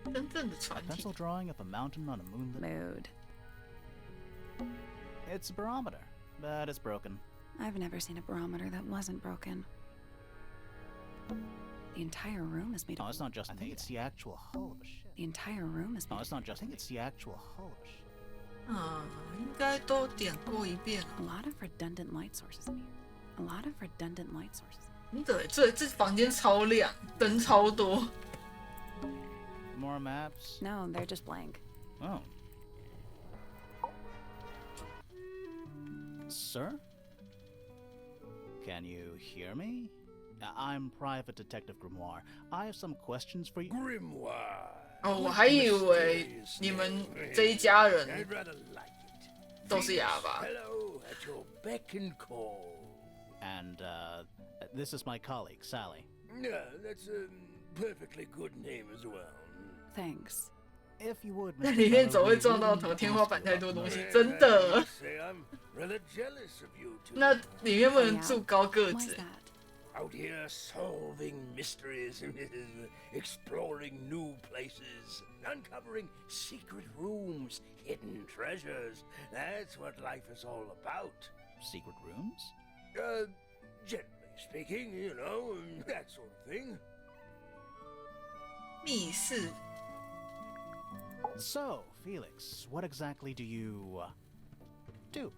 真正的船 A 体 pencil drawing of a mountain on a moonlit... Mood. It's a barometer, but it's broken. I've never seen a barometer that wasn't broken. The entire room is made Oh, of... it's not just... I think it's the actual hull of a ship. The entire room is Oh, made it's not just... I think it's the actual hull of a ship. 应该都点过一遍了。 A lot of redundant light sources in here. A lot of redundant light sources. 真的，这房间超亮，灯超多。 More maps? No, they're just blank. Oh. Sir? Can you hear me? I'm Private Detective Grimoire. I have some questions for you. Grimoire. 哦，我还以为你们这一家人 I'd rather like it. 都是哑巴。 Hello, at your beck and call. And, this is my colleague, Sally. Yeah, that's a perfectly good name as well. Thanks. If you would, 在 Mr. 里面 Fellow, 总会 we 撞到 really 头， need 天 to 花 ask 板 you 太 about 多东 one 西， thing. 真的。 Say I'm rather jealous of you two. 那里面不能 Oh, yeah? 住高个 Why's 子。 that? Out here solving mysteries, exploring new places, uncovering secret rooms, hidden treasures. That's what life is all about. Secret rooms? Generally speaking, you know, that sort of thing. 密室 So, Felix, what exactly do you, do?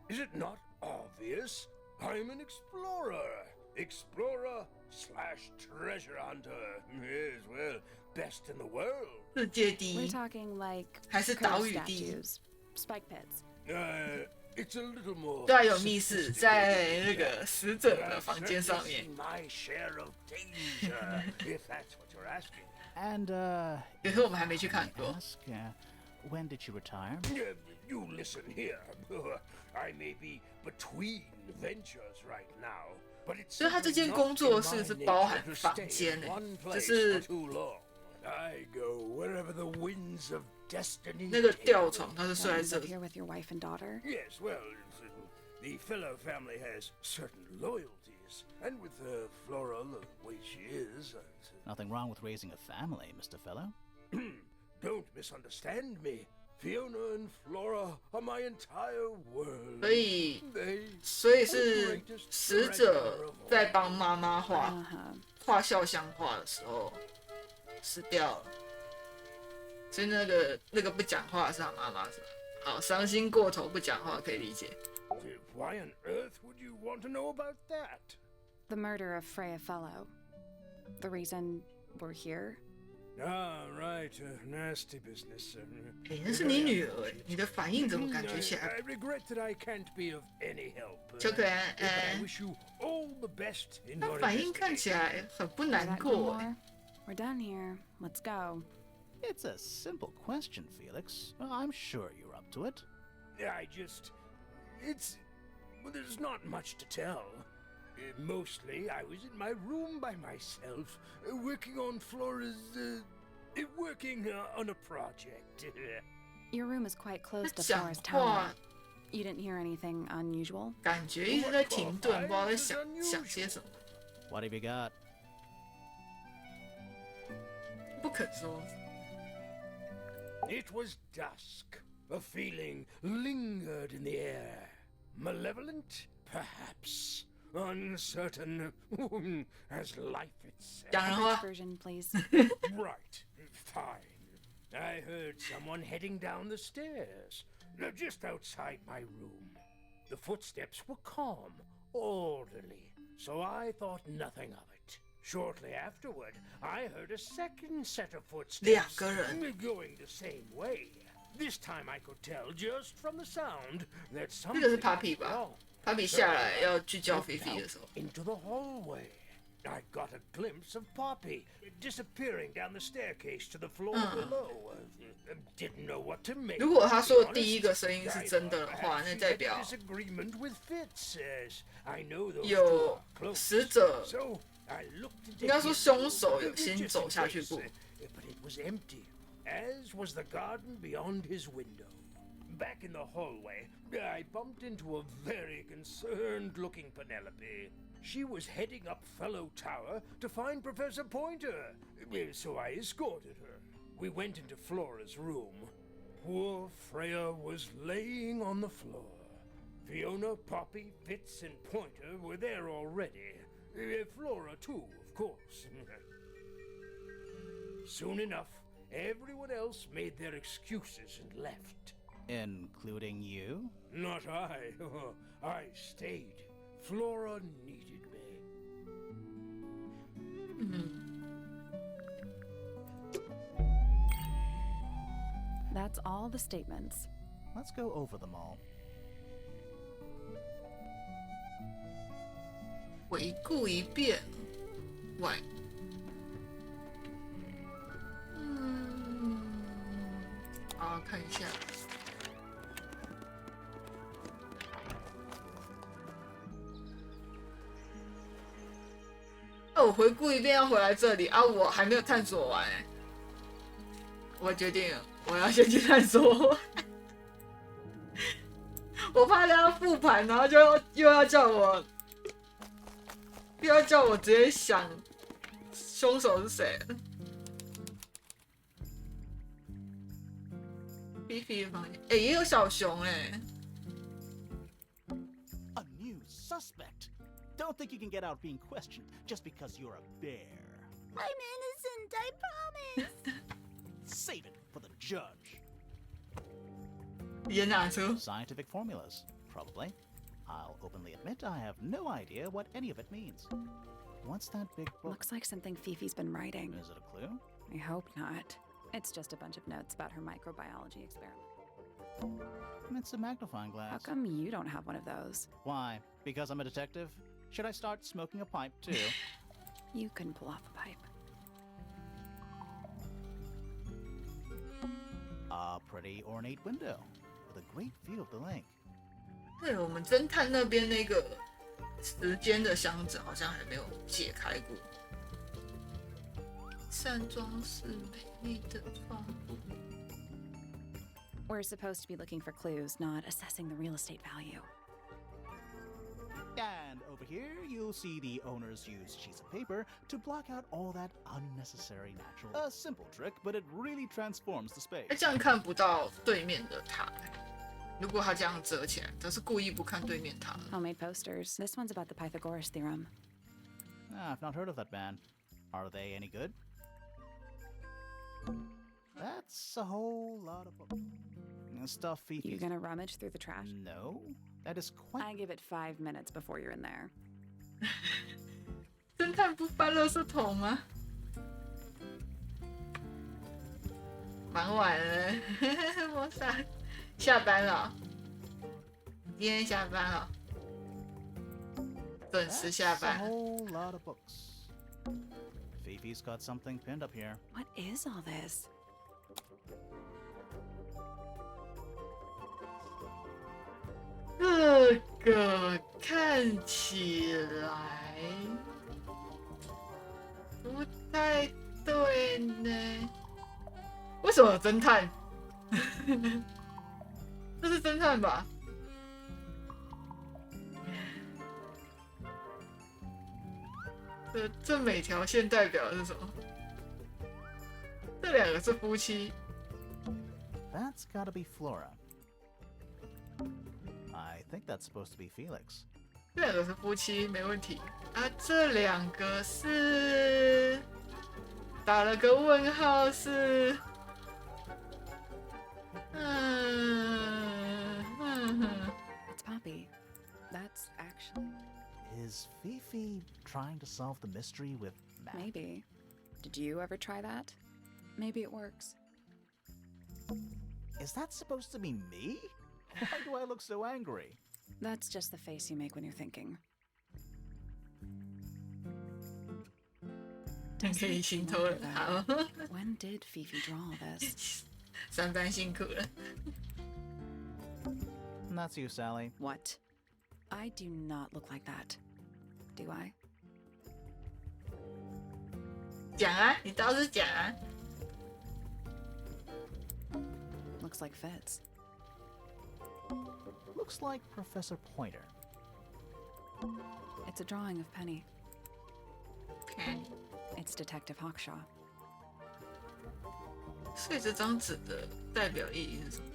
Is it not obvious? I'm an explorer. Explorer slash treasure hunter. Yes, well, best in the world. 世界第 We're 一， talking like 还是 curved 岛屿第一？ statues, spike pits. It's a little more. 对啊，有密室在那个死者的 I've 房间上面 certainly seen my share of danger, if that's what you're asking. And, 可是我们还没去看 may I 过。 ask, when did you retire? You listen here. I may be between ventures right now, but it's 所以他这间 certainly 工 not 作 in 室 my 是包含 nature to 房 stay 间 in 诶， one 就 place 是 for too long. I go wherever the winds of destiny 那个 take 吊 me. 床，他是 That 睡在 you 这 live 里。 here with your wife and daughter. Yes, well, the fellow family has certain loyalties, and with Flora the way she is, Nothing wrong with raising a family, Mr. Fellow. don't misunderstand me. Fiona and Flora are my entire world. 所以， They 所以是死者在帮妈妈画 Uh-huh. 画肖像画的时候死掉了，所以那个不讲话是他妈妈是吧？好，伤心过头不讲话可以理解。 Why on earth would you want to know about that? The murder of Freya Fellow. The reason we're here. Ah, right, nasty business. 哎，那是你女儿哎，你的反应怎么感觉起 I 来？ regret that I can't be of any help. 就可能 but I wish you all the best in 他 your 反应看起 investigation. 来很不 Hear 难 that, 过哎。 Grimoire? We're done here. Let's go. It's a simple question, Felix. I'm sure you're up to it. Well, there's not much to tell. Mostly, I was in my room by myself, working on Flora's, working on a project. Your room is quite close to 讲 Flora's 话 tower. You didn't hear anything unusual? 感觉一直在停顿，不知道在想些什么， What have you got? 不肯说。 It was dusk. A feeling lingered in the air. Malevolent, perhaps. Uncertain, as life itself. 讲人话 Version, please. Right, fine. I heard someone heading down the stairs, just outside my room. The footsteps were calm, orderly, so I thought nothing of it. Shortly afterward, I heard a second set of footsteps 两个人 going the same way. This time I could tell just from the sound that 这个是 something Papi was 吧 wrong. ？Papi 下来要去叫菲菲的时候， Into the hallway. I got a glimpse of Poppy disappearing down the staircase to the floor below. Didn't know what to make. 如果他 to 说 be 的第一个 honest. 声音是 I 真的 thought 的话， perhaps 那 she 代 had 表 a disagreement with Fitz, as I know those two 有 are close. 死者 So I looked into 应该说 his 凶手 room, 有先 just 走 in 下去 case, 过。 but it was empty, as was the garden beyond his window. Back in the hallway, I bumped into a very concerned-looking Penelope. She was heading up Fellow Tower to find Professor Pointer, so I escorted her. We went into Flora's room. Poor Freya was laying on the floor. Fiona, Poppy, Fitz, and Pointer were there already. Flora, too, of course. Soon enough, everyone else made their excuses and left. Including you? Not I. I stayed. Flora needed me. That's all the statements. Let's go over them all. 回顾一遍。喂，好看一下。我回顾一遍要回来这里啊，我还没有探索完欸。我决定我要先去探索完。我怕他要复盘，然后就又要叫我直接想凶手是谁。菲菲的房间，也有小熊哎。A new suspect. Don't think you can get out being questioned just because you're a bear. I'm innocent, I promise. Save it for the judge. 也拿出 Scientific formulas, probably. I'll openly admit I have no idea what any of it means. What's that big book? Looks like something Fifi's been writing. Is it a clue? I hope not. It's just a bunch of notes about her microbiology experiment. It's a magnifying How glass. come you don't have one of those? Why? Because I'm a detective? Should I start smoking a pipe too? You can pull off a pipe. A pretty ornate window with a great view of the lake. 对，我们侦探那边那个时间的箱子好像还没有解开过。山庄是美丽的房屋。 We're supposed to be looking for clues, not assessing the real estate value. And over here, you'll see the owners use sheets of paper to block out all that unnecessary natural. A simple trick, but it really transforms the 哎， space. 这样看不到对面的塔。如果他这样折起来，他是故意不看对面塔的。 Homemade posters. This one's about the Pythagoras theorem. I've not heard of that band. Are they any good? That's a whole lot of books. Stuff Fifi. You gonna rummage through the trash? No, that is quite. I give it 5 minutes before you're in there. 侦探不翻垃圾桶吗？蛮晚了，我下班了，今天下班了，准时下 That's a 班。 whole lot of books. Fifi's got something pinned up here. What is all this? 这个看看起来不太对呢。为什么有侦探？这是侦探吧？这每条线代表的是什么？这两个是夫妻。 That's gotta be Flora. I think that's supposed to be Felix. 这两个是夫妻，没问题。啊，这两个是打了个问号是，It's Poppy. That's actually. Is Fifi trying to solve the mystery with Matt? Maybe. Did you ever try that? Maybe it works. Is that supposed to be me? Why do I look so angry? That's just the face you make when you're thinking. 可以心头了，好。 When did Fifi draw all this? 上班辛苦了。 And that's you, Sally. What? I do not look like that. Do I? 讲啊，你倒是讲啊。 Looks like Fitz. Looks like Professor Pointer. It's a drawing of Penny. Penny. It's Detective Hawkshaw. 所以这张纸的代表意义是什么？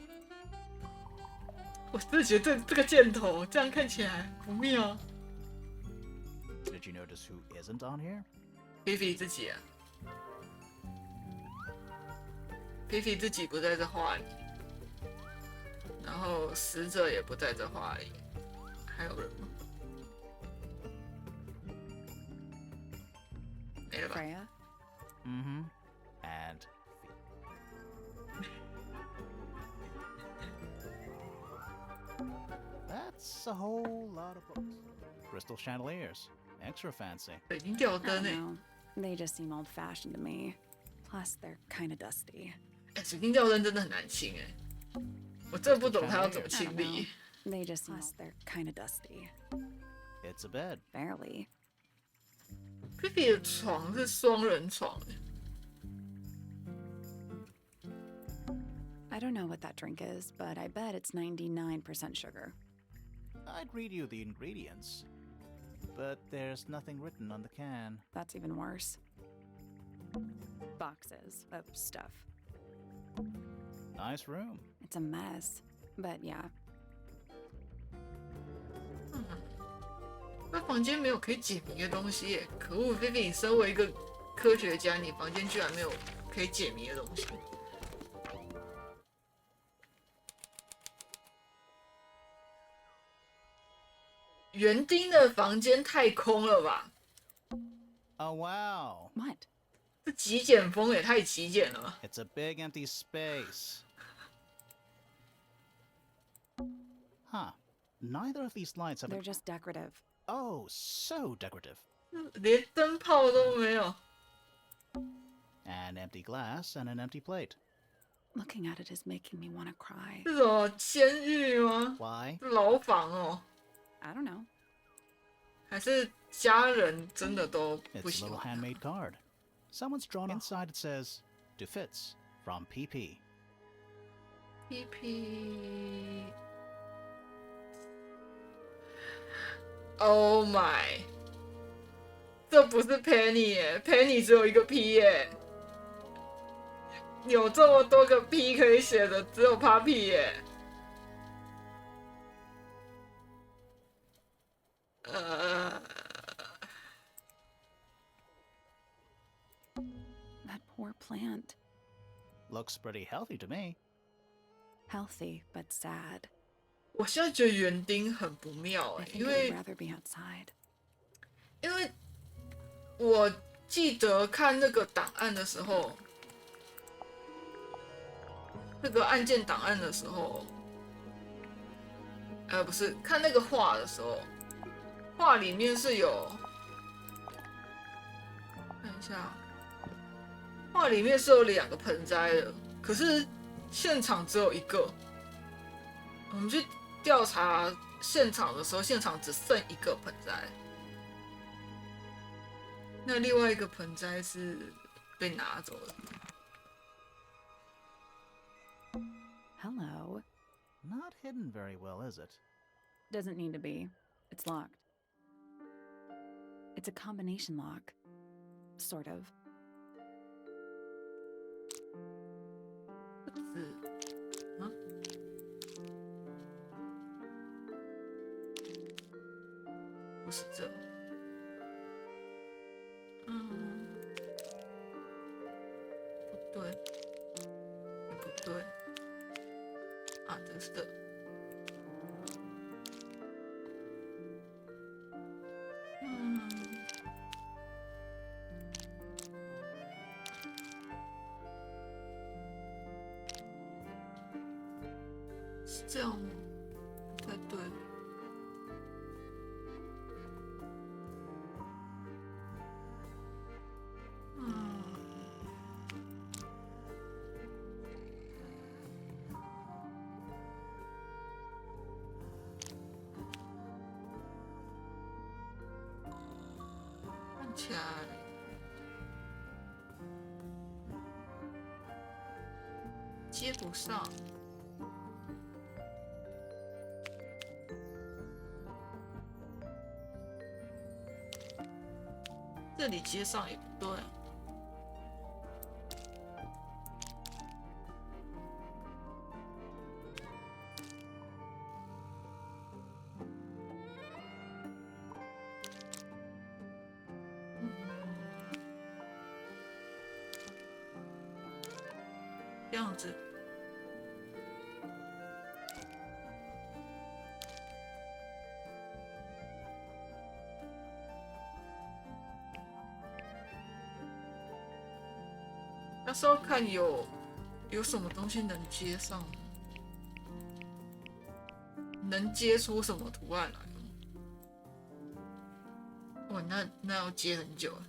我真的觉得这个箭头这样看起来不妙。 Did you notice who isn't on here? Fifi 自己啊 ，Fifi 自己不在这画里，然后死者也不在这画里，还有人吗？没了吧？ Freya? Mm-hmm. And that's a whole lot of books. Crystal chandeliers. Extra fancy. 已经吊 I 灯 don't 哎， know. They just seem old-fashioned to me. Plus, they're kind of dusty. 水晶吊灯真的很难清哎，我真的不懂它要怎么 I 清 don't 理 know.。They just plus they're kind of dusty. It's a bed. Barely. Fifi 的床是双人床哎， I don't know what that drink is, but I bet it's 99% sugar. I'd read you the ingredients, but there's nothing written on the can. That's even worse. Boxes of stuff. Nice room. It's a mess. But yeah, 那房间没有可以解谜的东西耶！可恶，Fifi，你身为一个科学家，你房间居然没有可以解谜的东西。园丁的房间太空了吧？ Oh, wow. what? 这极简风也太极简了吧！ It's a big empty space. Huh. Neither of these lights have They're a... just decorative. Oh, so decorative. 连灯泡都没有。 An empty glass and an empty plate. Looking at it is making me want to cry. 这种监狱吗？ Why? 牢房哦？ I don't know. 还是家人真的都不 It's a 喜 little 欢？ handmade card. Someone's drawn inside. It says, "To Fitz from PP." PP。Oh my！ 这不是 Penny 耶 ，Penny 只有一个 P 耶。有这么多个 P 可以写的，只有 Papi 耶。That poor plant. Looks pretty healthy to me. Healthy, but sad. 我现在觉得园丁很不妙 I 哎， think 因 I'd 为 rather be outside. 因为我记得看那个档案的时候，那个案件档案的时候，不是看那个画的时候，画里面是有，看一下，画里面是有2个盆栽的，可是现场只有1个。我们去调查现场的时候，现场只剩一个盆栽，那另外一个盆栽是被拿走了。Hello. Not hidden very well, is it? Doesn't need to be. It's locked. It's a combination lock. Sort of. 不是，啊？不是这。不对，也不对。啊，这是这。是这样吗？不太对。看起来接不上。这里接上也不对。这样子。那时候看有什么东西能接上，能接出什么图案来？哇，那要接很久了。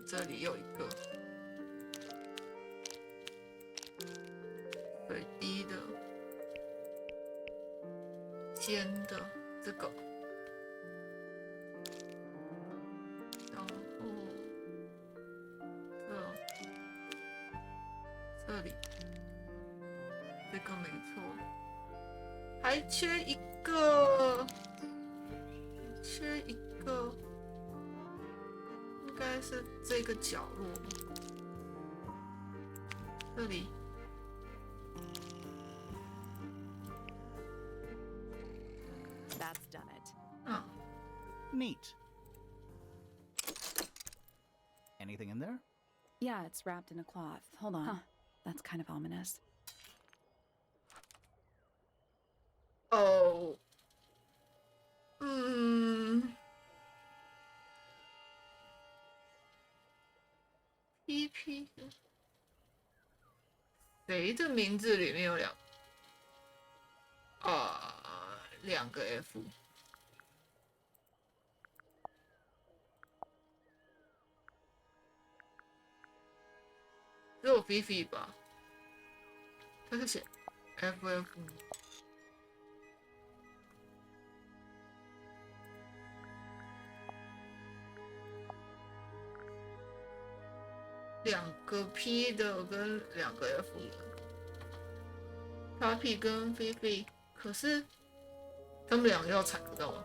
这里有一个最低的、尖的这个，然后这里这个没错，还缺一个，应该是这个角落，这里。That's done it. Neat. Anything in there? Yeah, it's wrapped in a cloth. Hold on. Huh. That's kind of ominous. Oh. PP 谁的名字里面有两个 F？ 只有 Fifi 吧？他是写 FF。两个 P 的跟两个 F 的 ，Papi 跟菲菲，可是他们两个要踩得到吗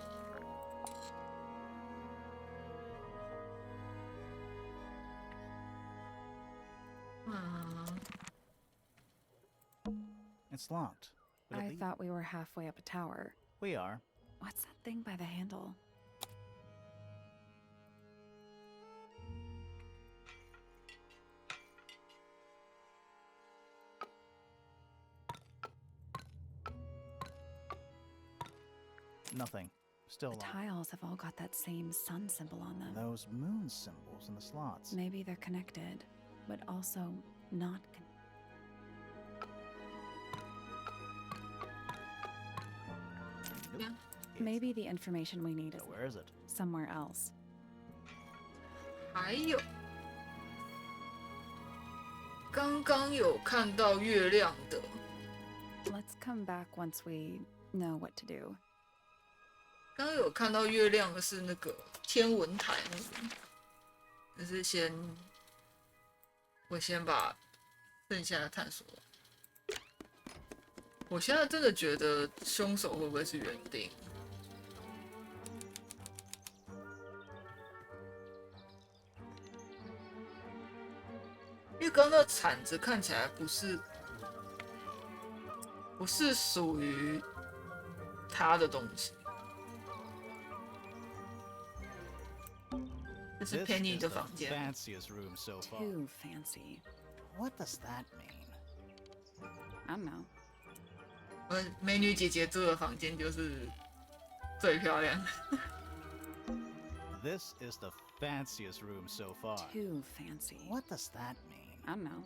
？It's locked. I thought we were halfway up a tower. We are. What's that thing by the handle? Nothing. Still The locked. tiles have all got that same sun symbol on them. Those moon symbols in the slots. Maybe they're connected, but also not connected. Yeah. Maybe the information we need is So where is it? somewhere else. 还有，刚刚有看到月亮的， Let's come back once we know what to do. 刚刚有看到月亮的是那个天文台那个，只是我先把剩下的探索完。我现在真的觉得凶手会不会是园丁？因为刚刚那铲子看起来不是属于他的东西。这是 This Penny is 的 the 房间。 fanciest room so far. Too fancy. What does that mean? I don't know. 美女姐姐住的房间就是最漂亮的。This is the fanciest room so far. Too fancy. What does that mean? I don't know.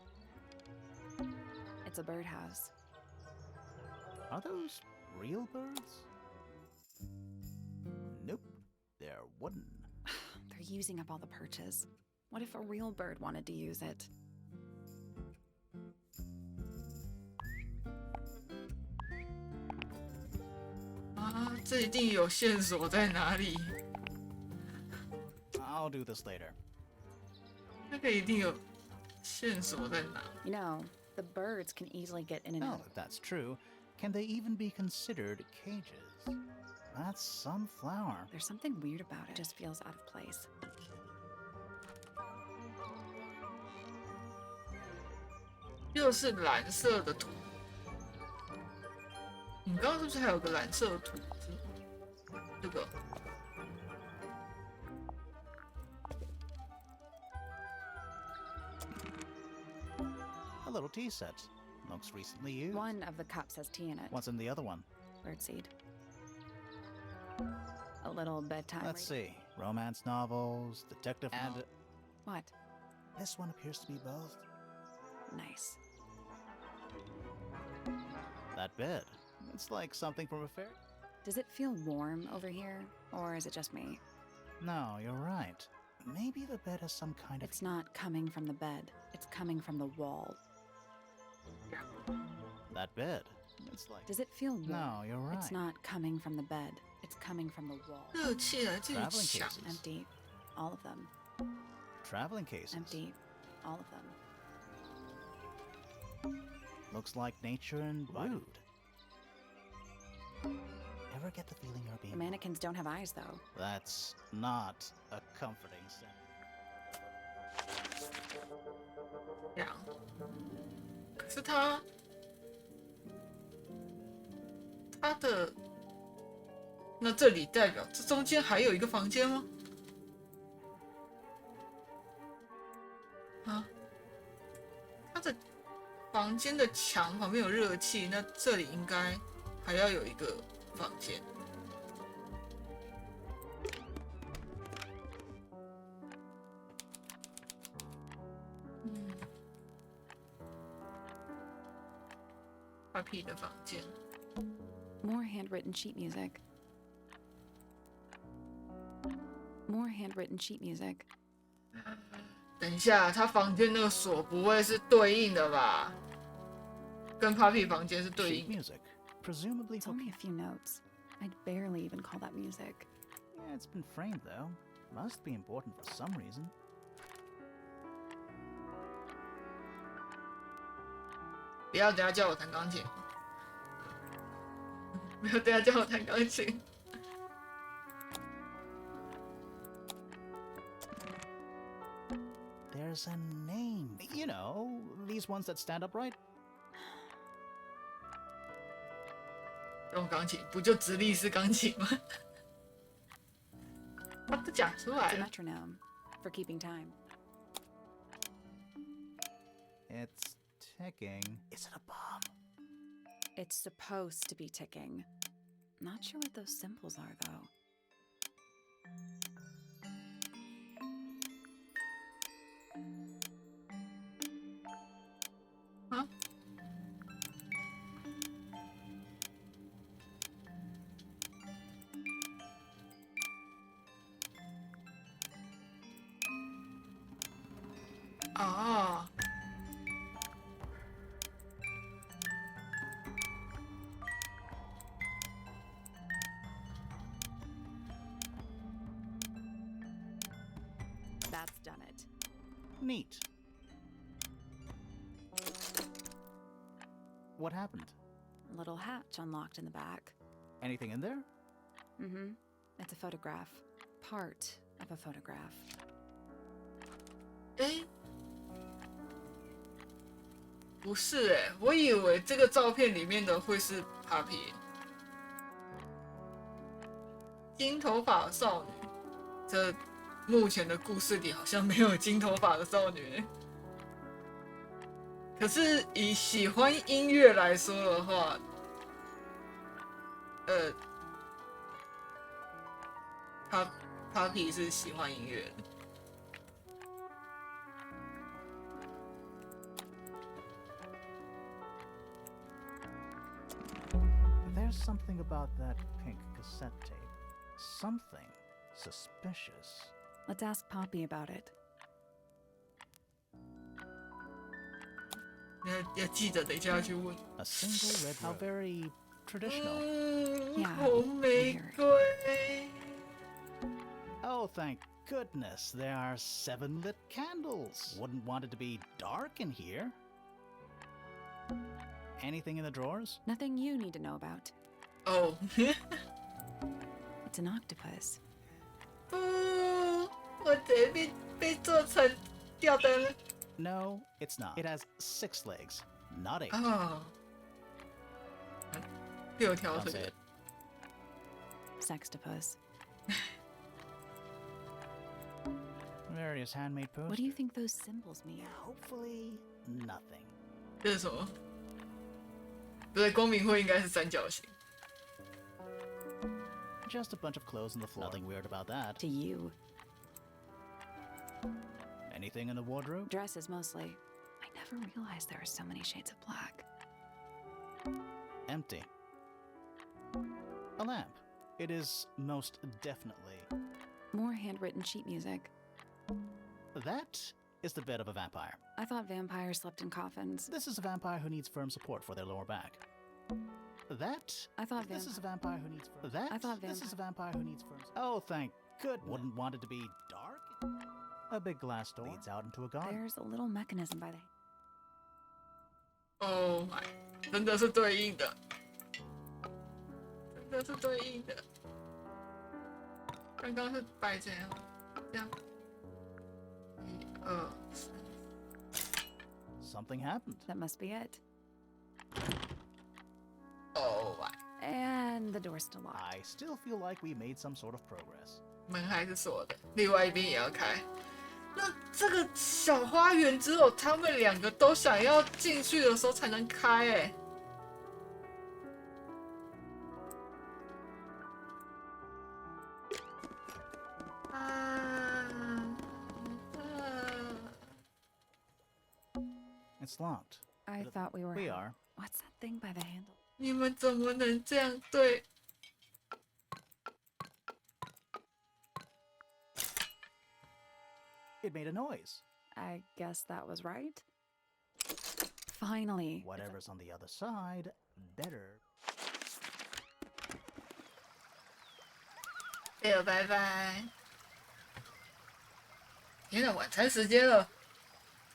It's a birdhouse. Are those real birds? Nope, they're wooden. They're using up all the perches. What if a real bird wanted to use it?啊，这一定有线索在哪里？ I'll do this later. 那个一定有线索在哪？ You know, the birds can easily get in and Oh, out. if that's true, can they even be considered cages? That's some flower. There's something weird about it. It just feels out of place. 又是蓝色的图。你刚刚是不是还有个蓝色的图？这个。 A little tea set. Looks recently used. One of the cups has tea in it. What's in the other one? Birdseed. A little bedtime. Let's reading. see. Romance novels, detective and What? this one appears to be both. Nice. That bed. It's like something from a fairy. Does it feel warm over here, or is it just me? No, you're right. Maybe the bed has some kind of. It's not coming from the bed. It's coming from the wall. That bed. It's like. Does it feel warm? No, you're right. It's not coming from the bed. It's coming from the wall. 热气来自于 Traveling 墙。 cases. Empty. All of them. Traveling cases. Empty. All of them. Looks like nature and rude. Ever get the feeling you're The being. mannequins don't have eyes, though. That's not a comforting sense. 这样。可是他的那这里代表这中间还有一个房间吗？啊，他的房间的墙旁边有热气，那这里应该还要有一个房间。Happy 的房间。 More handwritten sheet music. More handwritten sheet music. 等一下，他房间那个锁不会是对应的吧？跟 Papi 房间是对 Sheet 应的。 music. Presumably It's for. only a few notes. I'd barely even call that music. Yeah, it's been framed though. Must be important for some reason. 不要等下叫我弹钢琴，不要等下叫我弹钢琴。 There's a name. You know, these ones that stand upright. 用钢琴不就直立式钢琴吗？他都讲出 It's 来 a 了。 metronome for keeping time. It's ticking. Is it a bomb? It's supposed to be ticking. Not sure what those symbols are, though. Huh? 哦，That's done it. Neat. What happened? A little hatch unlocked in the back. Anything in there? Mm-hmm. It's a photograph. Part of a photograph. 哎，不是哎，我以为这个照片里面的会是 Papi。金头发的少女，这目前的故事里好像没有金头发的少女。可是以喜欢音乐来说的话，Papi 是喜欢音乐的。There's something about that pink cassette tape. Something suspicious. Let's ask Poppy about it. 要记得，等一下要去问。 A single red. How very traditional. Yeah, 红玫瑰。 Oh, thank goodness. There are 7 lit candles. Wouldn't want it to be dark in here. Anything in the drawers? Nothing you need to know about. 哦， It's an octopus. 不，我这边被做成吊灯了。 No, it's not. It has 6 legs, not 8. 哦，6条 Don't 腿 say 的 it. Sextopus. Various handmade posters. What do you think those symbols mean? Hopefully, nothing. 这是什么？不对，公民会应该是三角形。 Just a bunch of clothes on the floor. Nothing weird about that. To you. Anything in the wardrobe? Dresses mostly. I never realized there were so many shades of black. Empty. A lamp. It is most definitely. More handwritten sheet music. That is the bed of a vampire. I thought vampires slept in coffins. This is a vampire who needs firm support for their lower back. That. I thought This is a vampire who needs firm. I thought This is a vampire who needs firm. Oh, thank goodness. Wouldn't want it to be dark. A big glass door leads out into a garden. There's a little mechanism by the... Oh my， 真的是对应的，真的是对应的。刚刚是摆这样，这样，1、2、3。 Something happened. That must be it. Oh my， And the door's still locked. I still feel like we made some sort of progress. 门还是锁的，另外一边也要开。那这个小花园只有他们2个都想要进去的时候才能开哎。It's locked. I thought we were... We are. What's that thing by the handle? 你们怎么能这样对？ It made a noise. I guess that was right. Finally. Whatever's on the other side, better. 拜拜。天哪，晚餐时间了，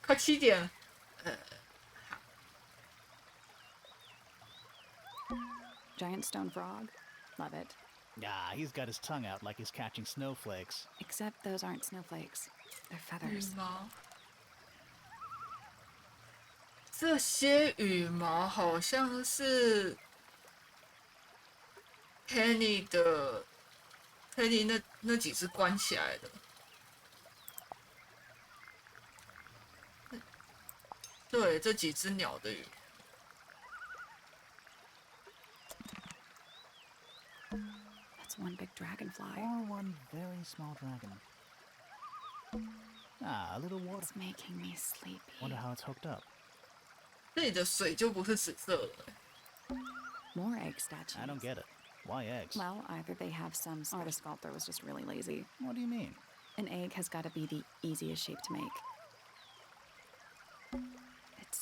快7点了。Giant stone frog. Love it. Ah, he's got his tongue out like he's catching snowflakes. Except those aren't snowflakes. They're 羽 feathers. 毛，这些羽毛好像是 Penny 的 Penny 那几只关起来的。对，这几只鸟的羽毛。 That's one big dragonfly. Or one very small dragon. Ah, a little water. It's making me sleepy. Wonder how it's hooked up. 这里的水就不是紫色的。 More egg statues. I don't get it. Why eggs? Well, either they have some... Or the sculptor was just really lazy. What do you mean? An egg has got to be the easiest shape to make.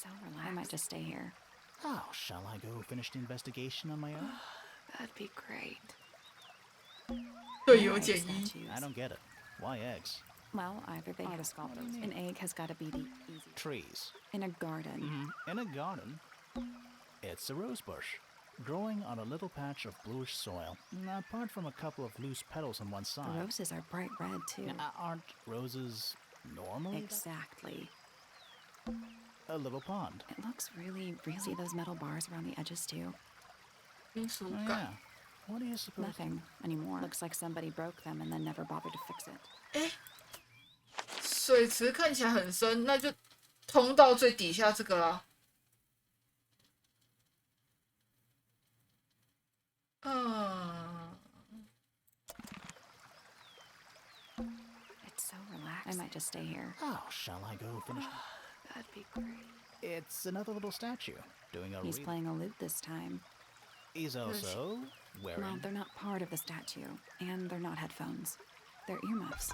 so relaxed. I might just stay here. Oh, shall I go finish the investigation on my own? That'd be great. 队友减一。 I don't get it. Why eggs? Well, either they are the sculptors. An egg has got to be the easy. Trees. In a garden. In a garden. It's a rose bush, growing on a little patch of bluish soil. Apart from a couple of loose petals on one The side. roses are bright red, too. Aren't roses normally? Exactly. A little pond. It looks really real. See those metal bars around the edges, too? 金属 Oh, 感。 yeah. What do you suppose? Nothing anymore. Looks like somebody broke them and then never bothered to fix it. 哎，水池看起来很深，那就通到最底下这个啦。It's so relaxed. I might just stay here. Oh, shall I go finish? That'd be great. It's another little statue doing a He's playing a lute this time. He's also wearing. Well, they're not part of the statue, and they're not headphones. They're earmuffs.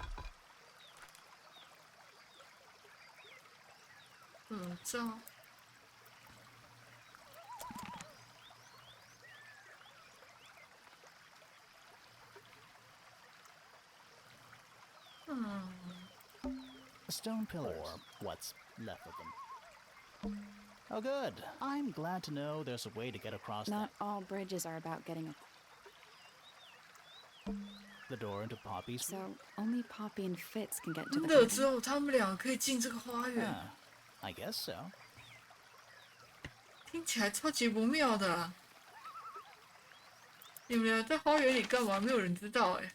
耳罩。Stone pillars, or what's left of them. Oh, good. I'm glad to know there's a way to get across Not all bridges are about getting the door into Poppy's. So only Poppy and Fitz can get to 真 the 的 garden. 只有他们俩可以进这个花园， I guess so. 听起来超级不妙的啊。你们俩在花园里干嘛？没有人知道哎。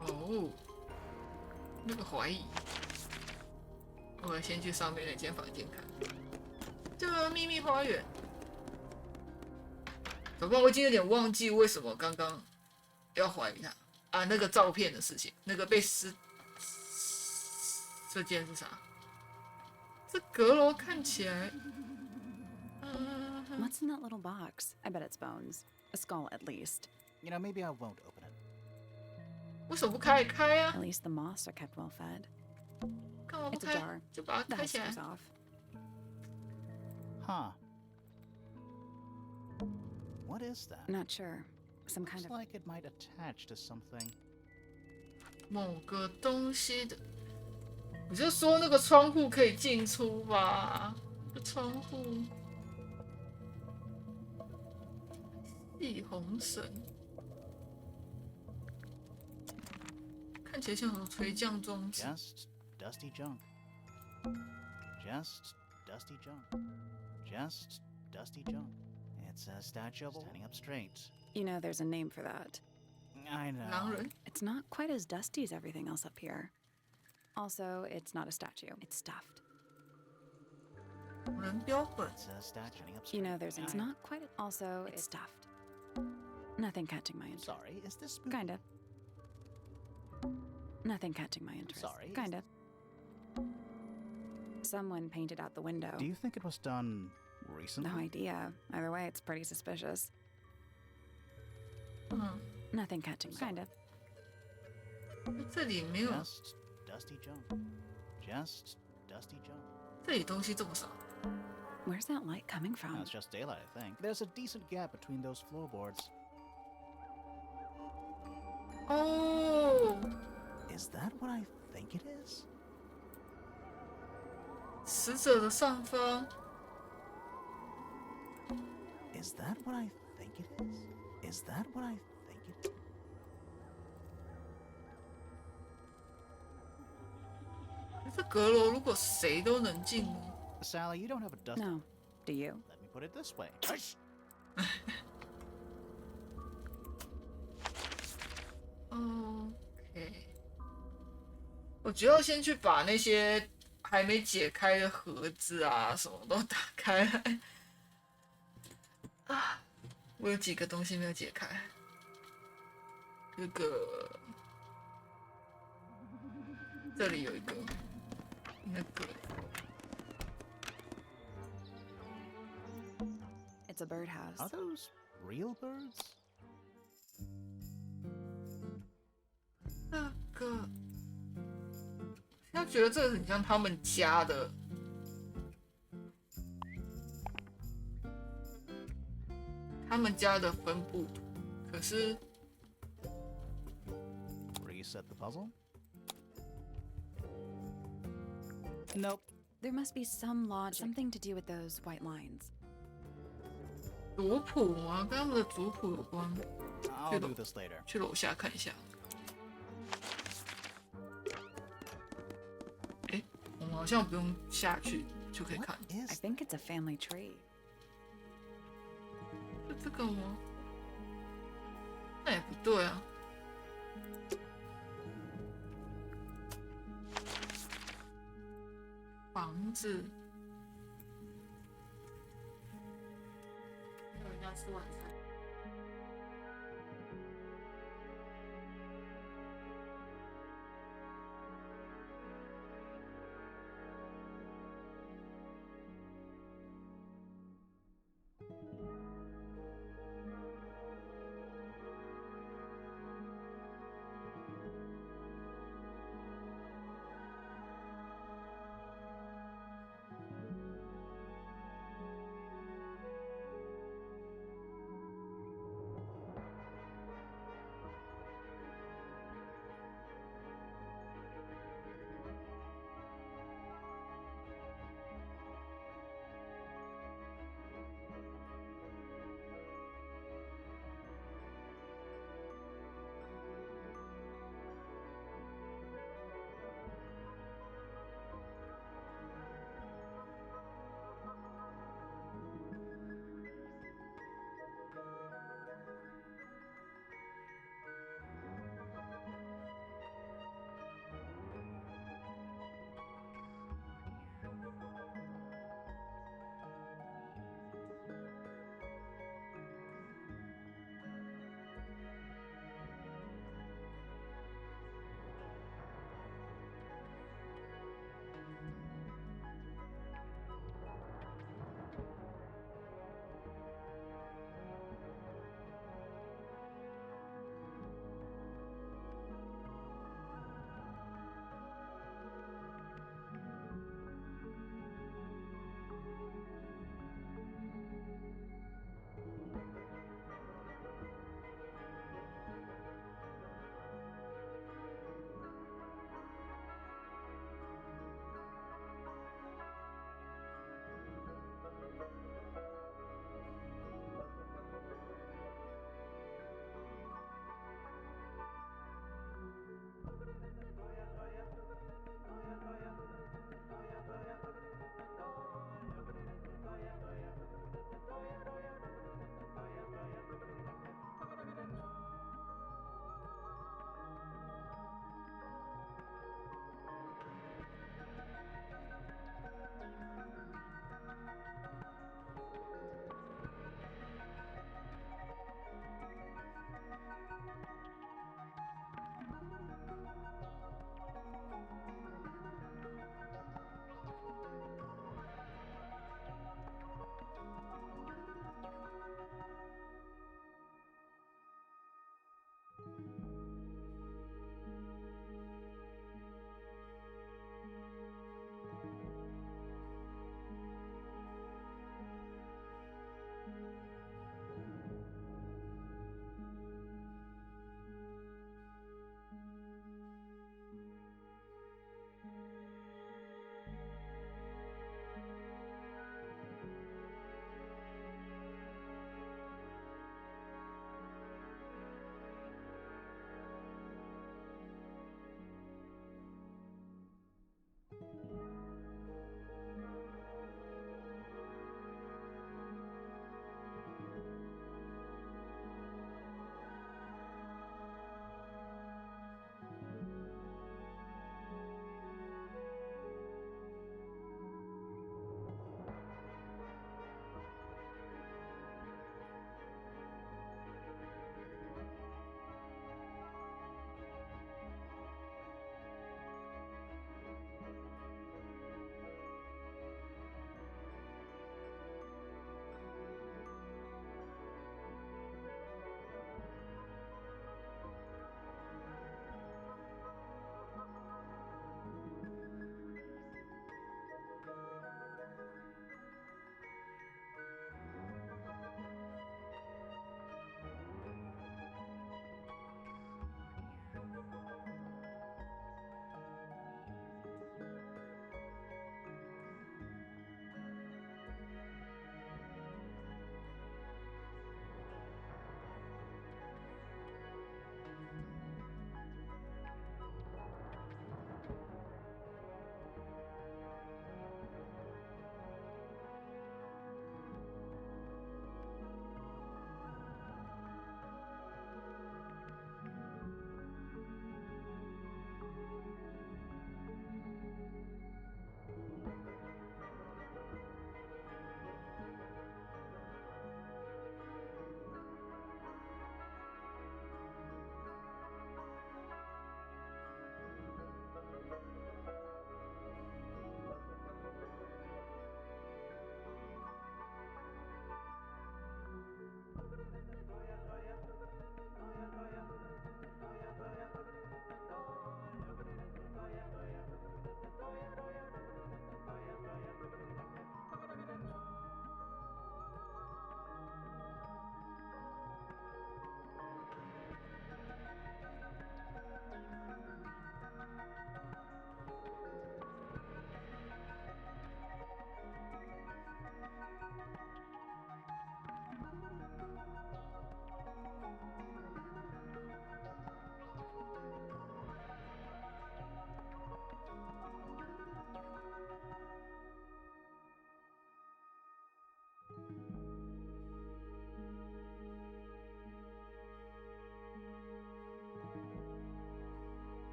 哦，那个怀疑，我先去上面那间房间看。这个秘密花园，搞不好我已经有点忘记为什么刚刚要怀疑他啊，那个照片的事情，那个被这件是啥？这阁楼看起来，What's in that little box? I bet it's bones. A skull, at least. You know, maybe I won't open it. 为什么不开啊？ At least the moths are kept well fed. 干嘛不 It's a 开 jar.？就把它 The 开起 husk 来 goes。off. Huh. What is that? Not sure. Some kind Looks of. like it might attach to something. 某个东西的，你就说那个窗户可以进出吧？这窗户，系红绳，看起来像什么垂降装置。 Just dusty junk. Just dusty junk. Just dusty junk. It's a statue of standing up straight. You know, there's a name for that. I know. 狼人， It's not quite as dusty as everything else up here. Also, it's not a statue. It's stuffed. 人标本， It's a statue standing up You straight. know, there's. It's not quite. Also, it's stuffed. Nothing catching my interest. Sorry, is this spooky? Kinda. Nothing catching my interest. Sorry. Kinda. Someone painted out the window. Do you think it was done recently? No idea. Either way, it's pretty suspicious. 嗯， Nothing catching. Kinda. 这里没有， Just dusty junk. Just dusty junk. 这里东西这么少。 Where's that light coming from? It's just daylight, I think. There's a decent gap between those floorboards. 哦， Is that what I think it is? 死者的上方， Is that what I think it is? Is that what I think it is? 这阁楼如果谁都能进， Sally, you don't have a dust. No. Do you? Let me put it this way. OK，我觉得要先去把那些还没解开的盒子啊，什么都打开来。啊，我有几个东西没有解开。这个，这里有一个，那个， it's a birdhouse. Are those real birds? 那个，他觉得这个很像他们家的。他们家的分布图，可是 Reset the puzzle? Nope. There must be some logic, something to do with those white lines. 族谱吗？跟他们的族谱有关。 I'll do this later. 去楼下看一下。哎，我们好像不用下去就可以看。 I think it's a family tree. 是这个吗？那也不对啊。房子。有人要吃晚餐。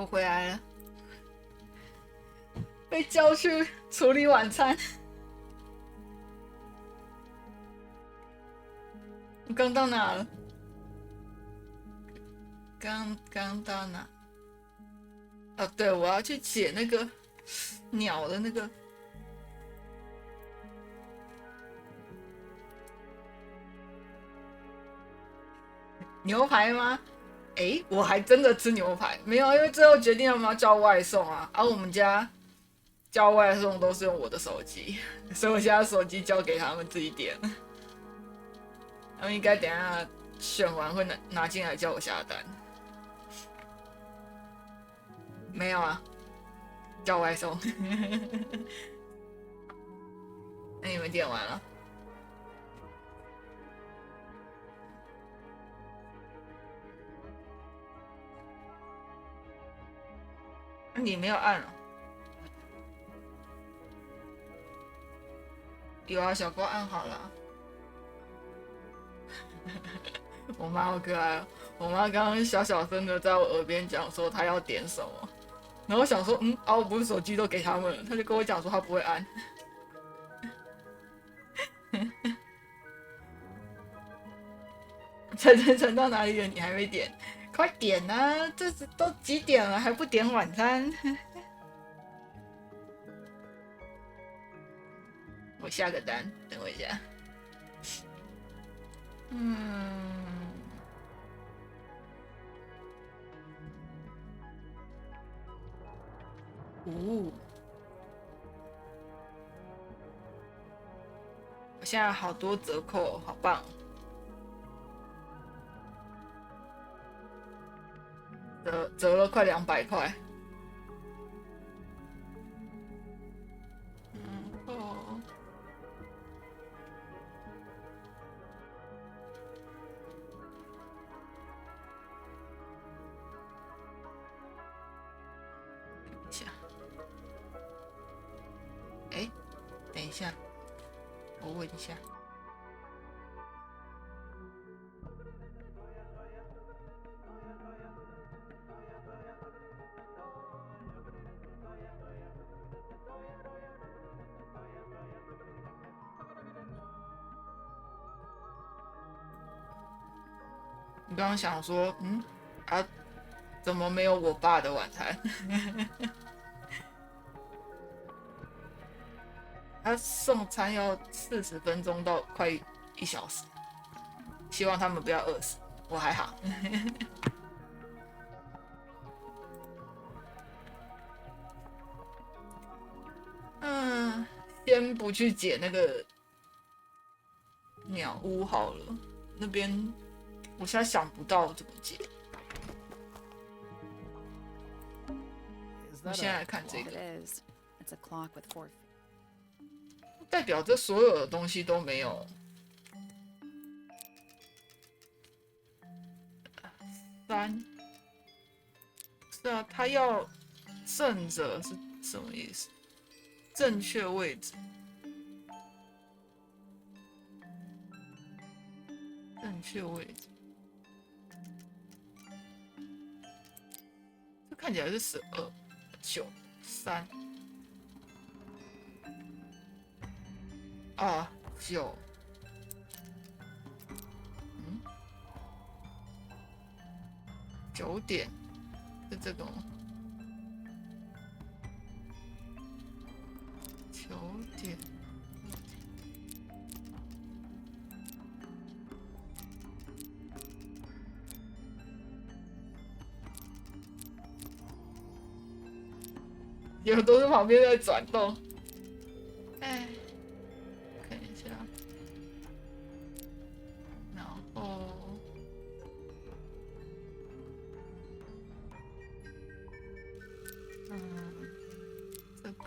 我回来了，被叫去处理晚餐。我刚到哪了？刚到哪？哦，对，我要去解那个鸟的那个。牛排吗？诶，我还真的吃牛排，没有，因为最后决定他们要叫外送啊，而我们家叫外送都是用我的手机，所以我现在手机交给他们自己点。他们应该等一下选完会拿进来叫我下单。没有啊，叫外送。那你们点完了？你没有按了？有啊，小瓜按好了。我妈好可爱哦！我妈刚刚小声的在我耳边讲说她要点什么，然后我想说，我不是手机都给他们了，她就跟我讲说她不会按。陈到哪里了？你还没点？快点啊！这是都几点了还不点晚餐？我下个单，等我一下。我现在好多折扣，好棒！折了快200块。等一下，我问一下。你刚刚想说，怎么没有我爸的晚餐？他送餐要40分钟到快1小时，希望他们不要饿死。我还好。先不去解那个鸟屋好了，那边我现在想不到怎么解。我现在来看这个。代表这所有的东西都没有3，是啊，他要正着是什么意思？正确位置，正确位置，这看起来是12、9、3。9，嗯，9点是这个吗？9点，有都是旁边在转动。哎。看一下，然后，这个，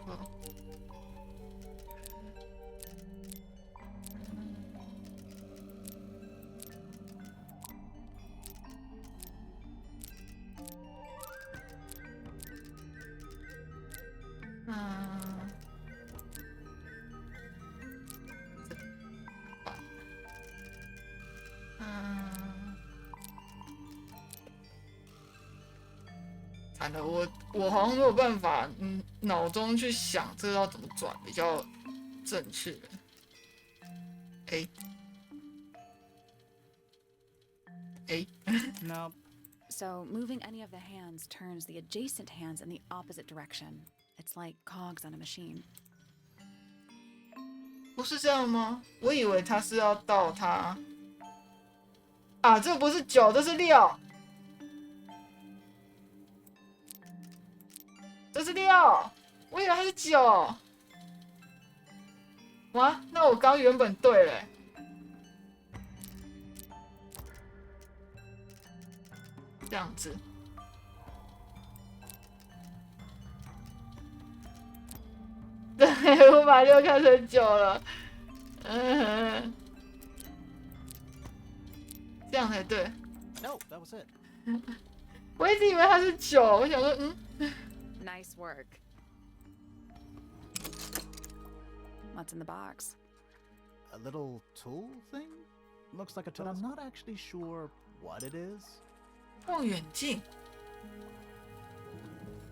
惨了，我好像没有办法，脑中去想这个要怎么转比较正确。Nope. So moving any of the hands turns the adjacent hands in the opposite direction. It's like cogs on a machine. 不是这样吗？我以为他是要到他啊，这不是9，这是6，这是6，我以为他是9。哇，那我刚原本对了。这样子，对，我把6看成9了，这样才对。No, that was it. 我一直以为它是9，我想说，Nice work. What's in the box? A little tool thing? Looks like a tool, but I'm not actually sure what it is. 望远镜，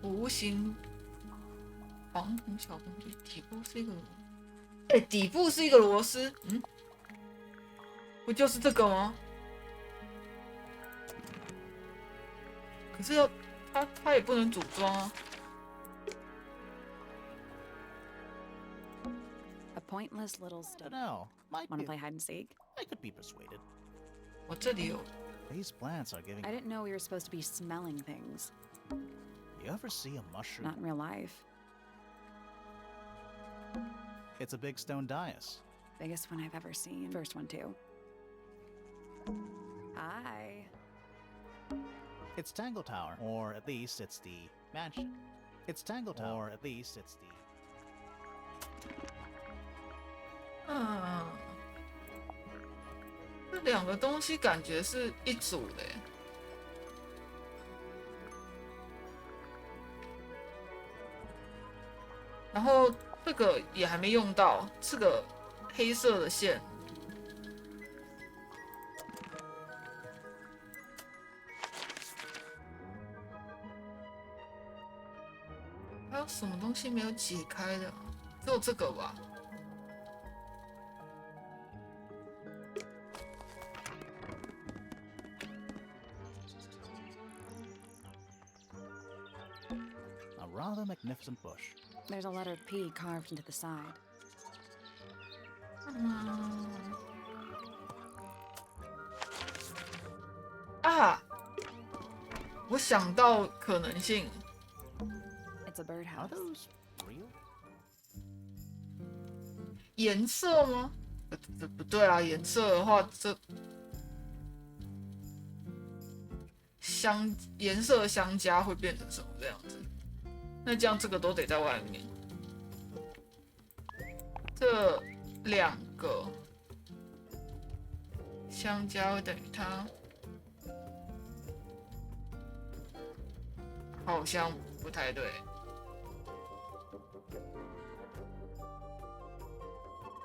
弧形黄铜小工具，底部是一个，底部是一个螺丝，不就是这个吗？可是它也不能组装啊。A pointless little I stuff. don't know. Might Want be. to play hide and seek? I could be persuaded. 我这里有， These plants are giving. I didn't know we were supposed to be smelling things. You ever see a mushroom? Not in real life. It's a big stone dais. Biggest one I've ever seen. First one, too. Hi. It's Tangle Tower, or at least it's the mansion. It's Tangle Tower, or at least it's the. 这2个东西感觉是一组的耶。然后这个也还没用到，这个黑色的线。还有什么东西没有解开的？只有这个吧。A rather magnificent bush. There's a letter P carved into the side. 我想到可能性。It's a Are birdhouse. those real? 颜色吗？不对啊，颜色的话，这颜色相加会变成什么这样子？那这样这个都得在外面。这2个相加会等于它，好像不太对。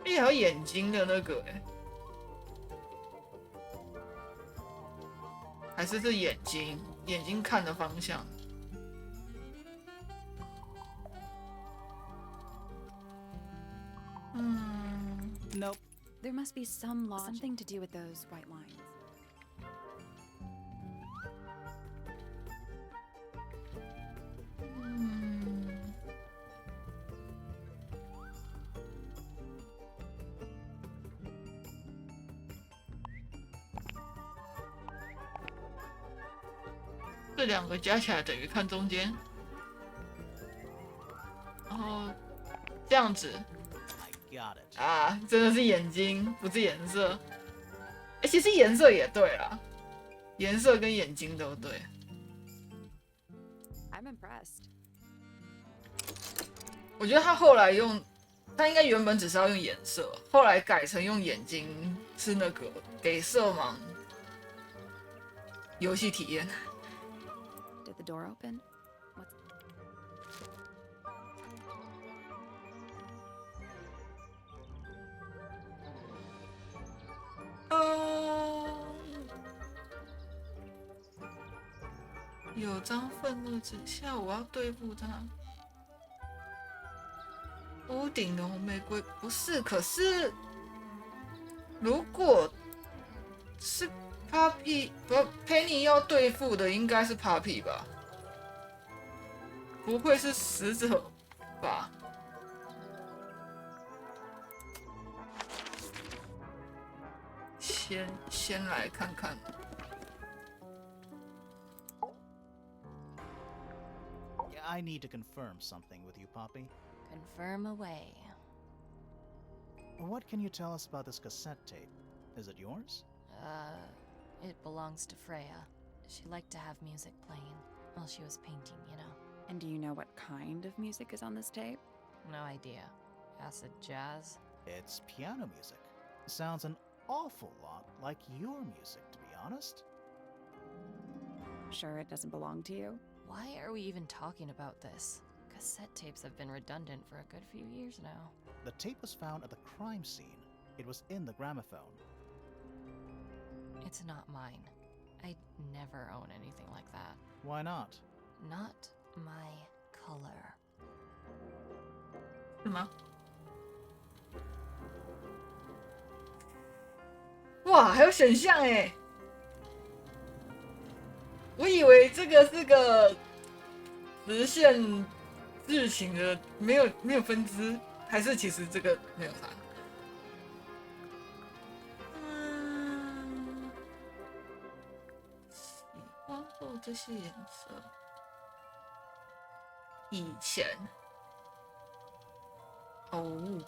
还有眼睛的那个还是这眼睛看的方向。Nope. There must be some logic. Something to do with those white lines. 这2个加起来等于看中间，然后这样子 I got it. 啊，真的是眼睛，不是颜色。其实颜色也对啦，颜色跟眼睛都对。I'm impressed. 我觉得他后来他应该原本只是要用颜色，后来改成用眼睛，是那个给色盲游戏体验。Did the door open? 有张愤怒纸，下午要对付他。屋顶的红玫瑰不是，可是如果是 Puppy 不 Penny 要对付的，应该是 Puppy 吧？不会是死者吧？先来看看。I need to confirm something with you, Poppy. Confirm away. What can you tell us about this cassette tape? Is it yours? It belongs to Freya. She liked to have music playing while she was painting, you know. And do you know what kind of music is on this tape? No idea. Acid jazz? It's piano music. Sounds an awful lot like your music, to be honest. Sure it doesn't belong to you? Why are we even talking about this? Cassette tapes have been redundant for a good few years now. The tape was found at the crime scene. It was in the gramophone. It's not mine. I'd never own anything like that. Why not? Not my color. 是吗？哇，还有选项哎！我以为这个是个直线剧情的，没有分支，还是其实这个没有啥。喜欢过这些颜色，以前哦。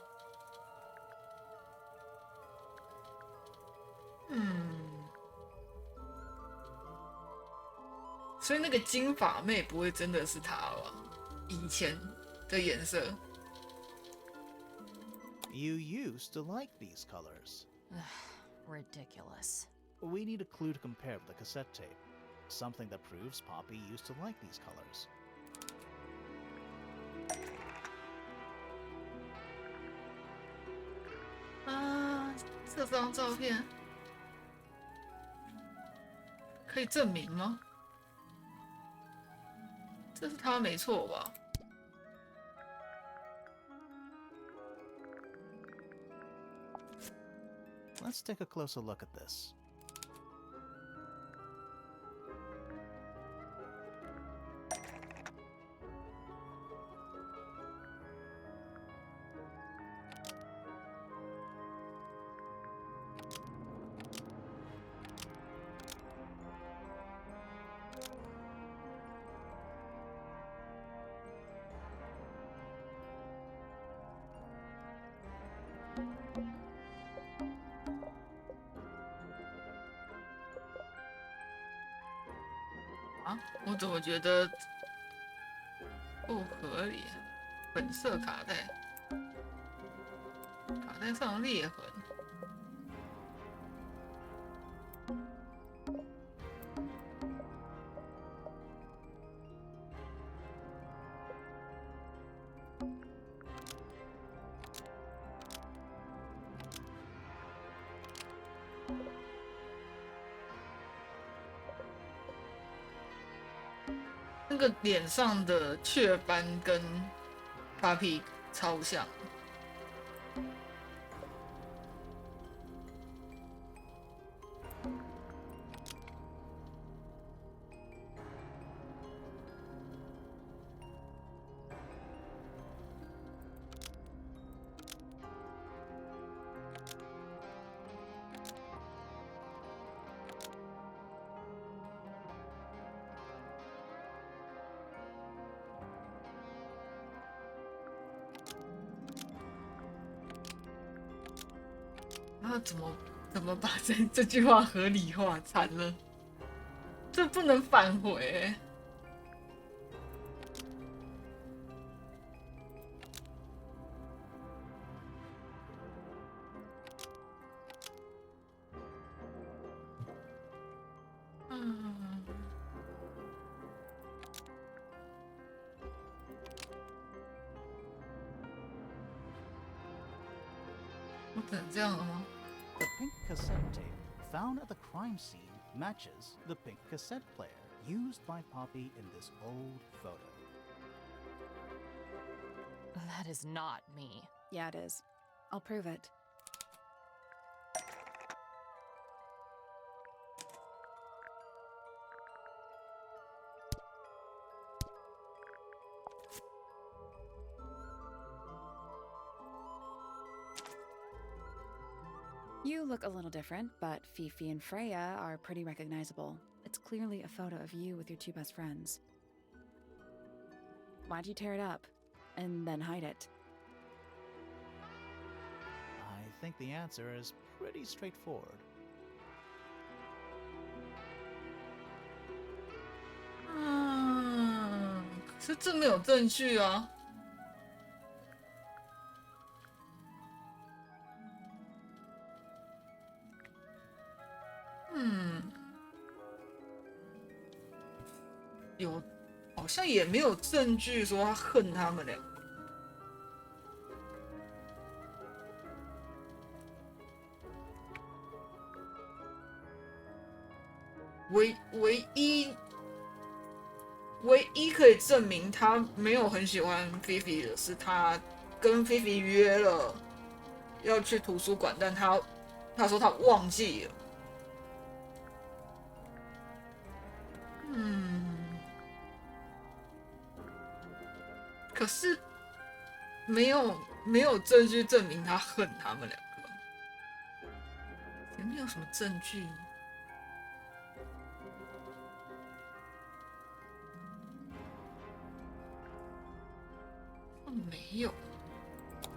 所以那个金发妹不会真的是她吧？以前的颜色。You used to like these colors. Ridiculous. We need a clue to compare with the cassette tape. Something that proves Poppy used to like these colors. 啊，这张照片可以证明吗？这是他没错吧？ Let's take a closer look at this.啊，我怎么觉得不合理啊？本色卡带，卡带上的裂痕。那个脸上的雀斑跟发皮超像。然后怎么把这句话合理化？惨了，这不能返回欸。我只能这样了吗？ The pink cassette tape found at the crime scene matches the pink cassette player. used by Poppy in this old photo. That is not me. Yeah, it is. I'll prove it. You look a little different, but Fifi and Freya are pretty recognizable. It's clearly a photo of you with your two best friends. Why'd you tear it up and then hide it? I think the answer is pretty straightforward. Hmm. 可是这没有证据啊。有，好像也没有证据说他恨他们俩。唯一可以证明他没有很喜欢菲菲的是，他跟菲菲约了要去图书馆，但他说他忘记了。可是没有证据证明他恨他们两个，也没有什么证据。没有。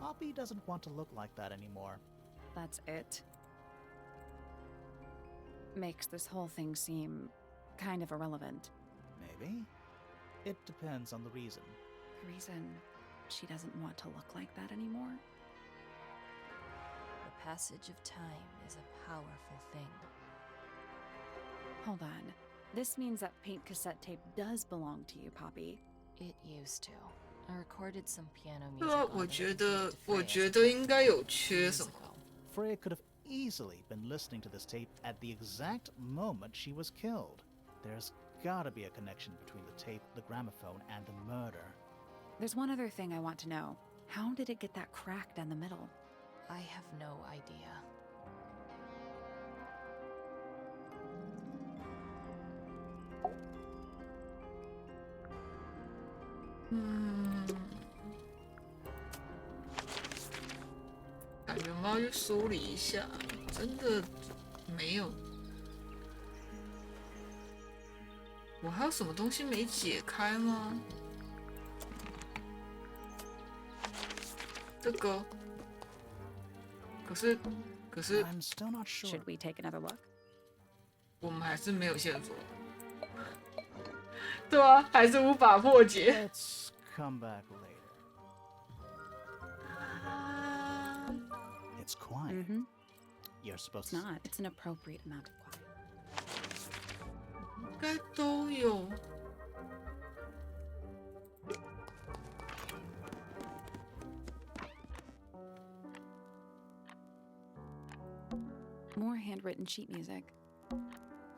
Poppy doesn't want to look like that anymore. That's it. Makes this whole thing seem kind of irrelevant. Maybe. It depends on the reason. The reason she doesn't want to look like that anymore? The passage of time is a powerful thing. Hold on. This means that pink cassette tape does belong to you, Poppy. It used to. I recorded some piano 对 music. 啊，我觉得应该有缺什么。Freya could have easily been listening to this tape at the exact moment she was killed. There's gotta be a connection between the tape, the gramophone, and the murder. There's one other thing I want to know. How did it get that crack down the middle? I have no idea. Hmm. 感觉我们要去梳理一下，真的没有。我还有什么东西没解开吗？这个，可是 I'm still not sure. Should we take another look? 我们还是没有线索。对啊，还是无法破解。 Let's come back later. It's quiet. Mm-hmm. You're supposed It's to. not. It's an appropriate amount of quiet. 应该都有。More handwritten sheet music.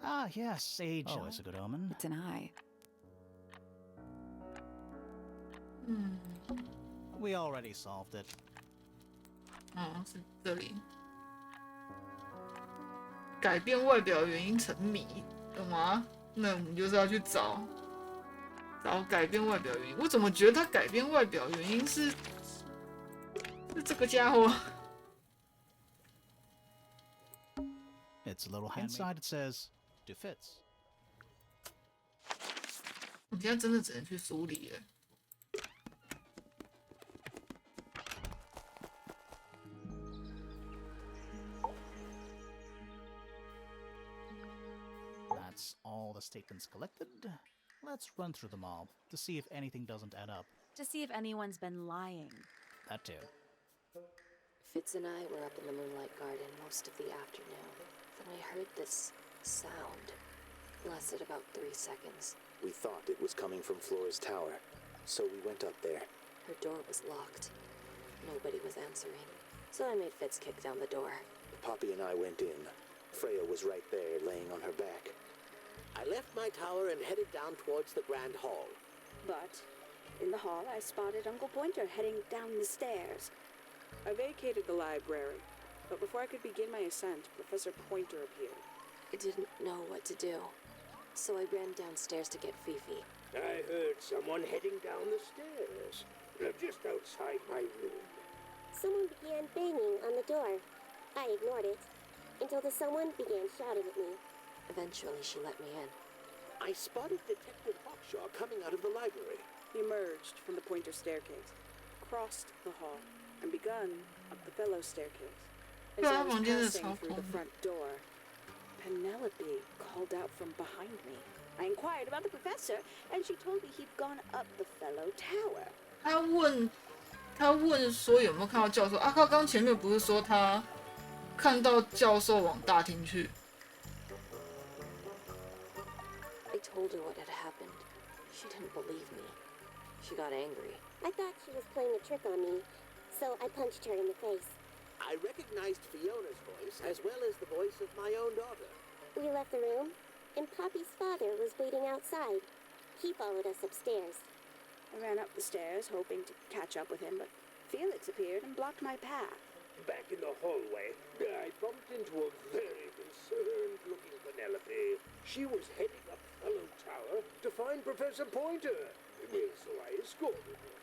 Ah, yes, sage. Always a good omen. It's an eye. We already solved it. 哦，是这里。改变外表原因成谜，懂吗？那我们就是要去找改变外表原因。我怎么觉得他改变外表原因是这个家伙？ It's a little inside. It says, "Do fits." 我们现在真的只能去梳理了。That's all the statements collected. Let's run through them all to see if anything doesn't add up. To see if anyone's been lying. That too. Fitz and I were up in the Moonlight Garden most of the afternoon. Then I heard this sound. Lasted about 3 seconds. We thought it was coming from Flora's tower, so we went up there. Her door was locked. Nobody was answering. So I made Fitz kick down the door. Poppy and I went in. Freya was right there, laying on her back. I left my tower and headed down towards the Grand Hall. But in the hall, I spotted Uncle Pointer heading down the stairs. I vacated the library, but before I could begin my ascent, Professor Pointer appeared. I didn't know what to do, so I ran downstairs to get Fifi. I heard someone heading down the stairs, just outside my room. Someone began banging on the door. I ignored it until the someone began shouting at me. Eventually, she let me in. I spotted Detective Hawkshaw coming out of the library. He emerged from the Pointer staircase, crossed the hall, and begun up the fellow staircase. As I was passing through the front door, Penelope called out from behind me. I inquired about the professor, and she told me he'd gone up the fellow tower. 他问说有没有看到教授啊？他刚前面不是说他看到教授往大厅去？ I told her what had happened. She didn't believe me. She got angry. I thought she was playing a trick on me, so I punched her in the face. I recognized Fiona's voice as well as the voice of my own daughter. We left the room, and Poppy's father was waiting outside. He followed us upstairs. I ran up the stairs, hoping to catch up with him, but Felix appeared and blocked my path. Back in the hallway, I bumped into a very concerned-looking Penelope. She was heading up Fellow Tower to find Professor Pointer, so I escorted her.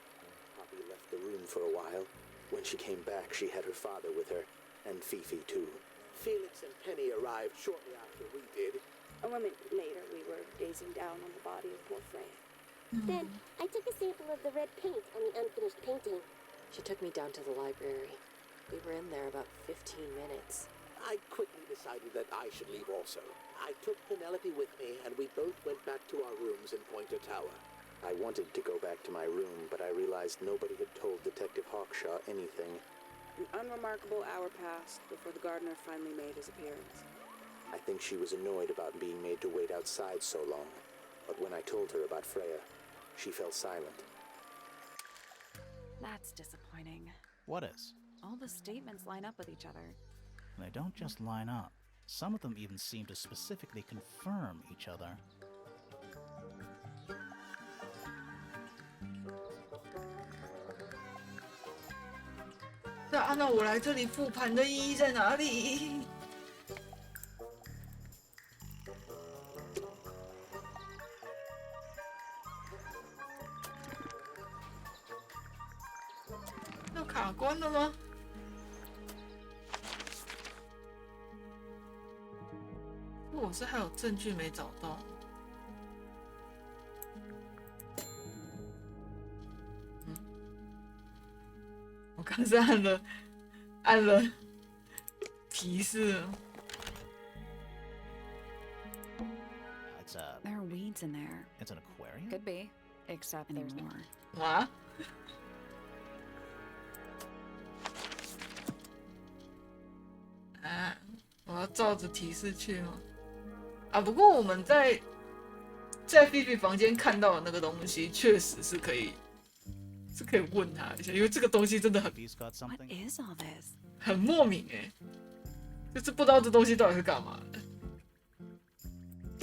Poppy left the room for a while. When she came back, she had her father with her, and Fifi too. Felix and Penny arrived shortly after we did. A moment later, we were gazing down on the body of poor Freya. Then, I took a sample of the red paint on the unfinished painting. She took me down to the library. We were in there about 15 minutes. I quickly decided that I should leave also. I took Penelope with me, and we both went back to our rooms in Pointer Tower. I wanted to go back to my room, but I realized nobody had told Detective Hawkshaw anything. An unremarkable hour passed before the gardener finally made his appearance. I think she was annoyed about being made to wait outside so long. But when I told her about Freya, she fell silent. That's disappointing. What is? All the statements line up with each other. They don't just line up. Some of them even seem to specifically confirm each other.那那我来这里复盘的意义在哪里？要卡关了吗？我是还有证据没找到。我刚是按了提示。There are weeds in there. It's an aquarium? Could be, except there's more. 啊？啊！我要照着提示去吗？啊！不过我们在菲菲房间看到的那个东西，确实是可以问他一下，因为这个东西真的很 What is all this? 很莫名哎，就是不知道这东西到底是干嘛的。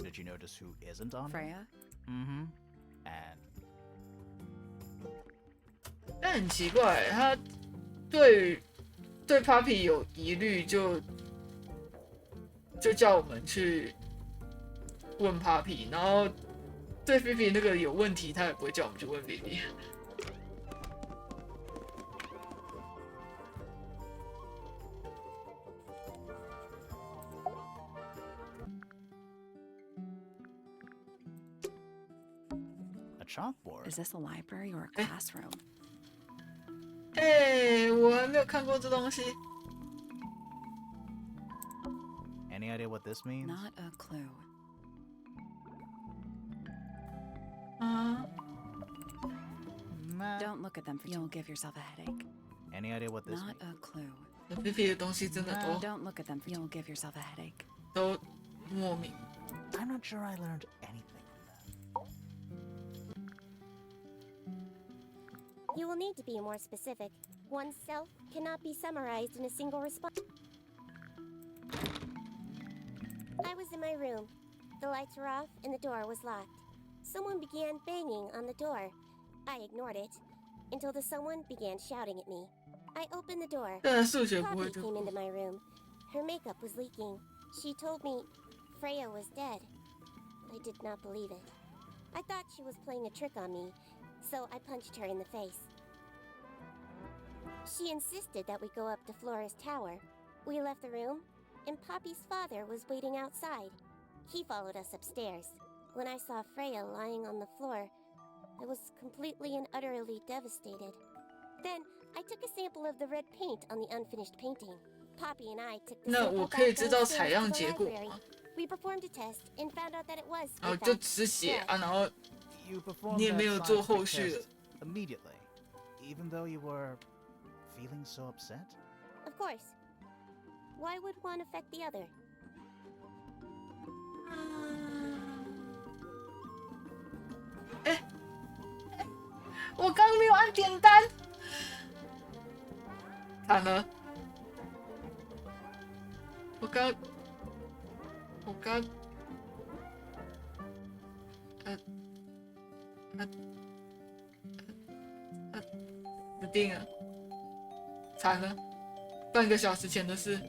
Did you notice who isn't on it? Freya? Mm-hmm. And 但很奇怪，他对 Papi 有疑虑，就叫我们去问 Papi， 然后对 Fifi 那个有问题，他也不会叫我们去问 Fifi。a chalkboard. Is this a library or a classroom? 我还没有看过这东西。Any idea what this means? Not a clue. Don't look at them, you'll give yourself a headache. Any idea what this Not means? a clue. Fifi 的东西真的都 Don't look at them, you'll give yourself a headache. 都莫名。 I'm not sure I learned anything from You will need to be more specific. Oneself cannot be summarized in a single response. I was in my room. The lights were off and the door was locked. Someone began banging on the door. I ignored it until the someone began shouting at me. I opened the door. Poppy came into my room. Her makeup was leaking. She told me Freya was dead. I did not believe it. I thought she was playing a trick on me, so I punched her in the face. She insisted that we go up to Flora's tower. We left the room, and Poppy's father was waiting outside. He followed us upstairs. When I saw Freya lying on the floor, I was completely and utterly devastated. Then, I took a sample of the red paint on the unfinished painting. Poppy and I took the sample back downstairs to the library. We performed a test and found out that it was. 就只写啊，然后 You performed 你也没有 that 做后 scientific 续的。 test immediately, even though you were feeling so upset? Of course. Why would one affect the other? 我刚没有按点单，惨了！我刚，死定了，惨了，半个小时前的事。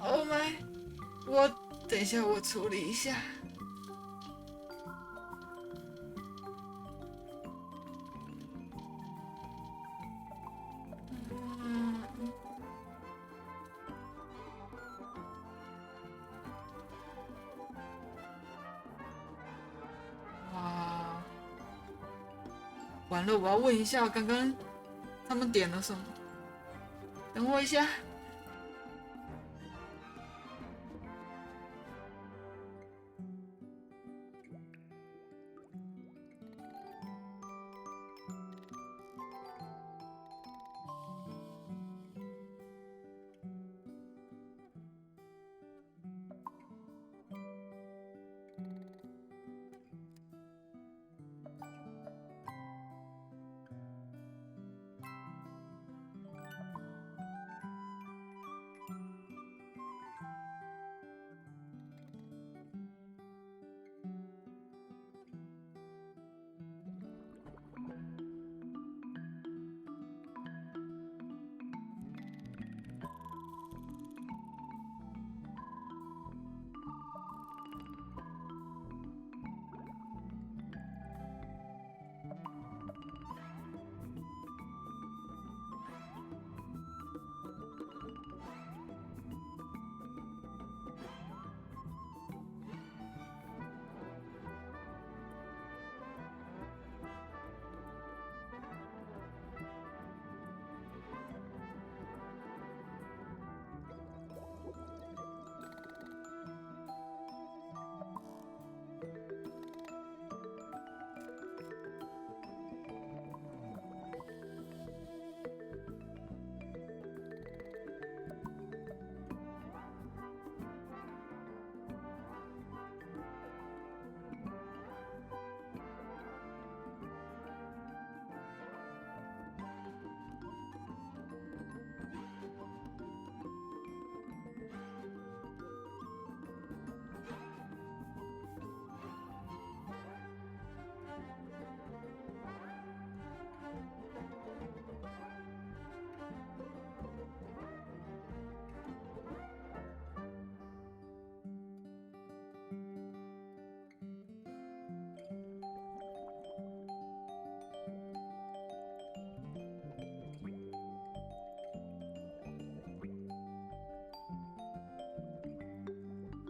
Oh my！ 我等一下，我处理一下。哇！完了，我要问一下，刚刚他们点了什么？等我一下。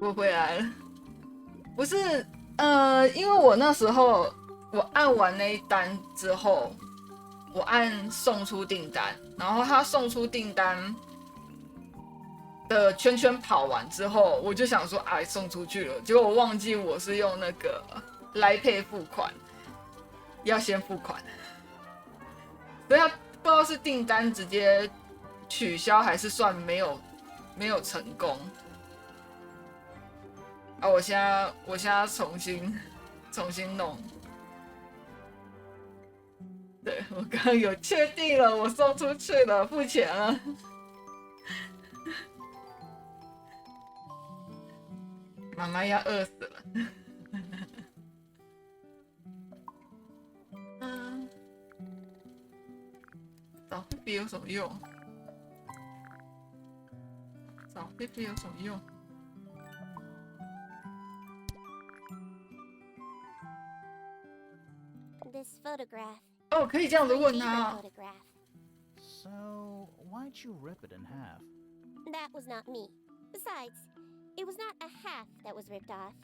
我回来了，不是，因为我那时候我按完那一单之后，我按送出订单，然后他送出订单的圈圈跑完之后，我就想说，哎，送出去了，结果我忘记我是用那个来配付款，要先付款，所以他不知道是订单直接取消还是算没有成功。啊！我现在重新弄，对，我刚刚有确定了，我送出去了，付钱了。妈妈要饿死了。找菲菲有什么用？找菲菲有什么用？ This photograph. 哦，可以这样子 My 问 favorite 他。 photograph. So, why'd you rip it in half? That was not me. Besides, it was not a half that was ripped off.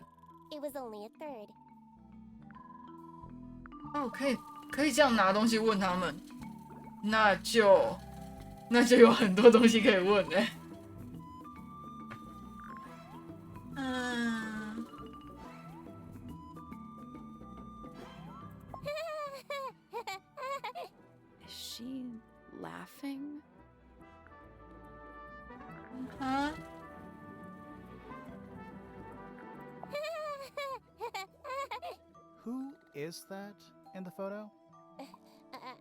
It was only a third. 哦，可以这样拿东西问他们，那就有很多东西可以问嘞。Is she laughing? 啊？ Who is that in the photo?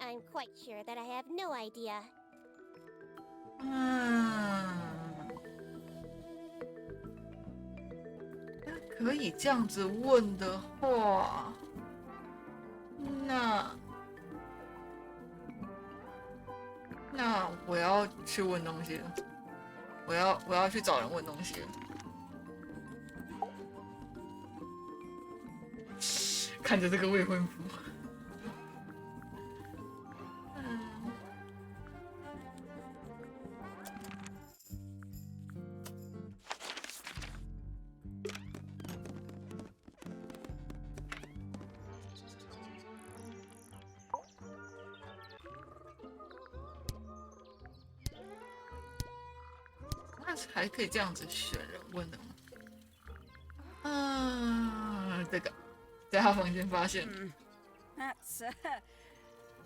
I'm quite sure that I have no idea. 可以这样子问的话，那我要去问东西了，我要去找人问东西了。看着这个未婚夫。那还可以这样子选人问的吗？这个在他房间发现。That's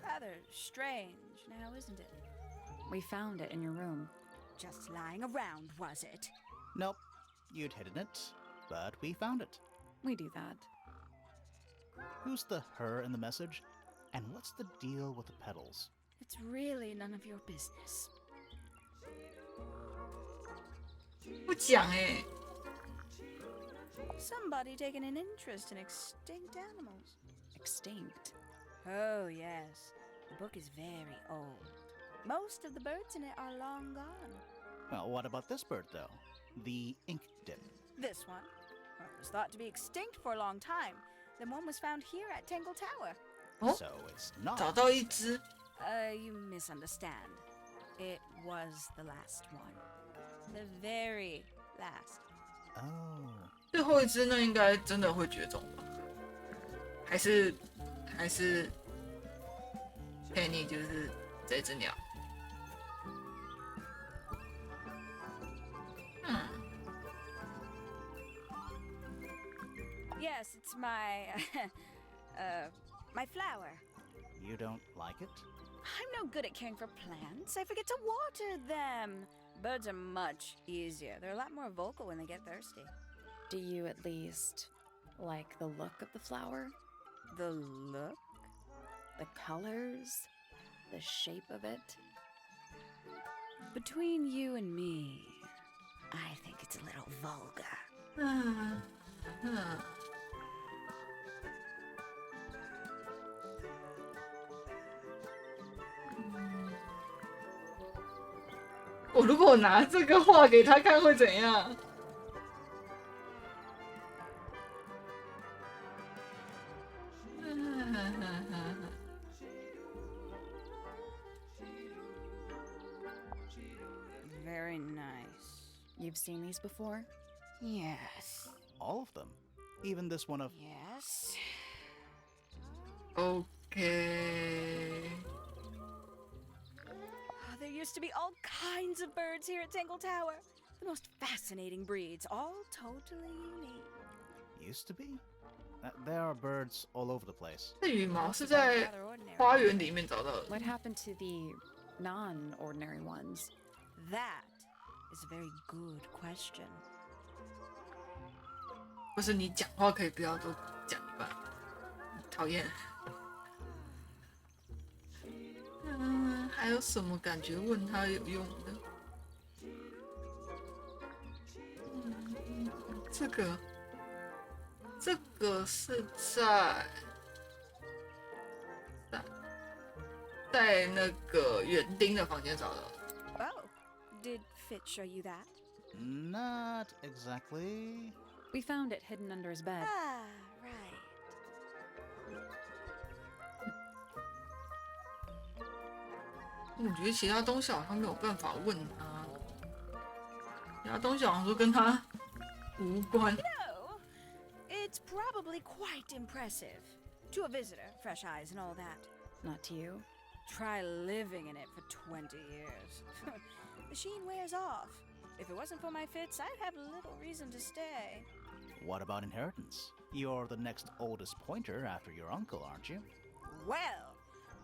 rather strange now, isn't it? We found it in your room. Just lying around, was it? Nope, you'd hidden it, but we found it. We do that. Who's the her in the message? And what's the deal with the petals? It's really none of your business. 不讲哎。 Somebody taking an interest in extinct animals. Extinct? Oh, yes. The book is very old. Most of the birds in it are long gone. Well, what about this bird, though? The ink dip. This one? Well, it was thought to be extinct for a long time. Then one was found here at Tangle Tower. So it's not. 找到一只。You misunderstand. It was the last one. The very last. Oh. 最后一只那应该真的会绝种吧？还是 Penny 就是这只鸟？Yes, it's my my flower. You don't like it? I'm no good at caring for plants. I forget to water them. Birds are much easier. They're a lot more vocal when they get thirsty. Do you at least like the look of the flower? The look? The colors? The shape of it? Between you and me, I think it's a little vulgar. 我如果拿这个画给他看会怎样？ Very nice. You've seen these before? Yes. All of them? Even this one of. Yes. Okay. There used to be all kinds of birds here at Tangle Tower. The most fascinating breeds, all totally unique. Used to be? There are birds all over the place. 这羽毛是在花园里面找到的。 What happened to the non-ordinary ones? That is a very good question. 不是你讲话可以不要都讲一半，讨厌。还有什么感觉问他有用的？这个是在那个园丁的房间找到的。Oh, did Fit show you that? Not exactly. We found it hidden under his bed. Ah, right. 我觉得其他东西好像没有办法问他，其他东西好像都跟他无关。No, it's probably quite impressive. To a visitor, fresh eyes and all that. Not to you. Try living in it for 20 years. The sheen wears off. If it wasn't for my fits, I'd have little reason to stay. What about inheritance? You're the next oldest pointer after your uncle, aren't you? Well,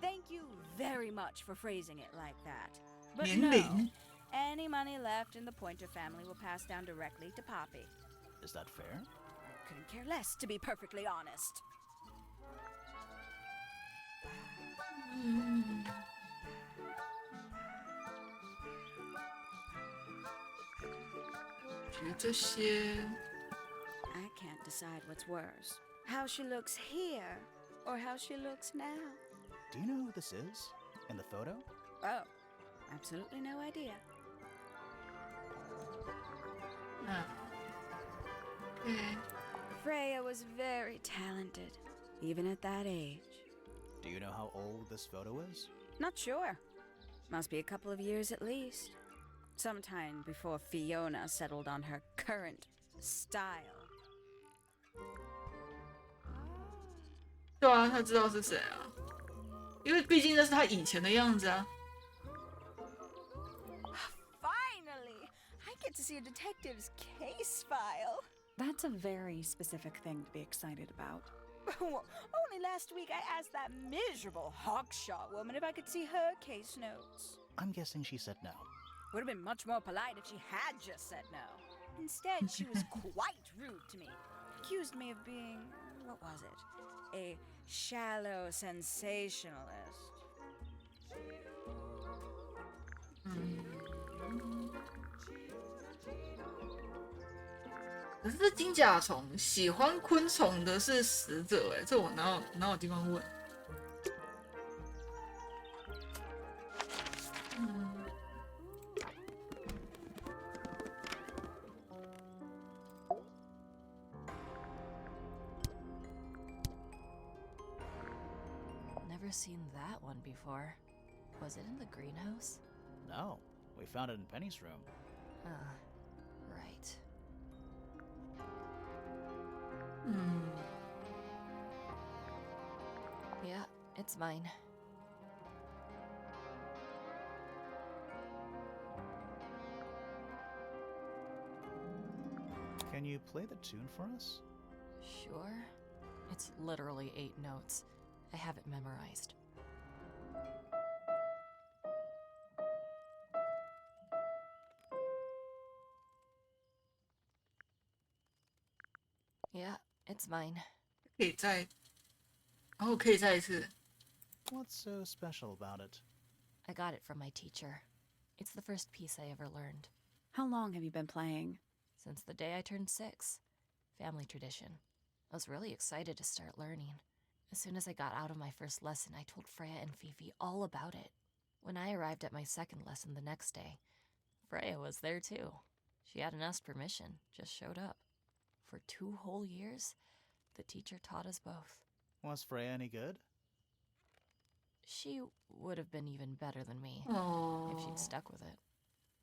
thank you very much for phrasing it like that. But 年 no, 龄 any money left in the Pointer family will pass down directly to Poppy. Is that fair? Couldn't care less, to be perfectly honest. 觉得这些 I can't decide what's worse. How she looks here, or how she looks now. Do you know who this is? In the photo? Oh, absolutely no idea. ，OK， Freya was very talented, even at that age. Do you know how old this photo is? Not sure. Must be a couple of years at least. Sometime before Fiona settled on her current style. 对啊，他知道是谁啊，因为毕竟那是他以前的样子啊。Finally, I get to see a detective's case file. That's a very specific thing to be excited about. Well, only last week I asked that miserable Hawkshaw woman if I could see her case notes. I'm guessing she said no. Would have been much more polite if she had just said no. Instead, she was quite rude to me. Accused me of being, what was it? A shallow sensationalist. 可是金甲虫喜欢昆虫的是死者，这我哪有地方问？Never seen that one before. Was it in the greenhouse? No, we found it in Penny's room. Right. Yeah, it's mine. Can you play the tune for us? Sure. It's literally 8 notes. I have it memorized. Yeah, it's mine. 可以再，可以再一次。 What's so special about it? I got it from my teacher. It's the first piece I ever learned. How long have you been playing? Since the day I turned 6. Family tradition. I was really excited to start learning. As soon as I got out of my first lesson, I told Freya and Fifi all about it. When I arrived at my second lesson the next day, Freya was there too. She hadn't asked permission, just showed up. For 2 whole years, the teacher taught us both. Was Freya any good? She would have been even better than me if she'd Oh， stuck with it.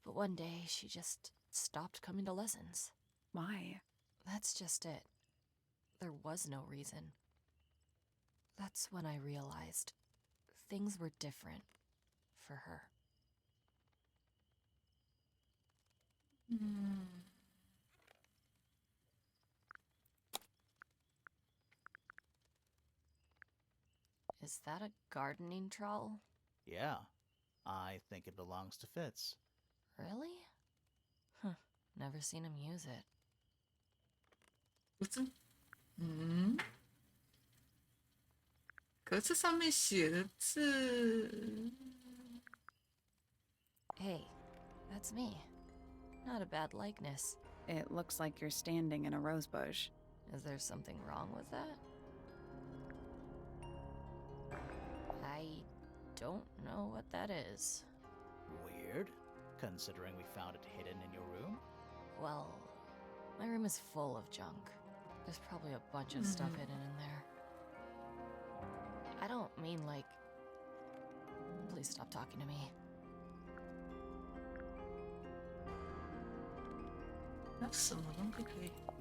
But one day, she just stopped coming to lessons. Why? That's just it. There was no reason. That's when I realized things were different for her. Is that a gardening trowel? Yeah. I think it belongs to Fitz. Really? Huh. Never seen him use it. 不是，可是这上面写的字， That's me. Not a bad likeness. It looks like you're standing in a rose bush. Is there something wrong with that? I don't know what that is. Weird, considering we found it hidden in your room. Well, my room is full of junk. There's probably a bunch of stuff hidden in there. I don't mean like... Please stop talking to me.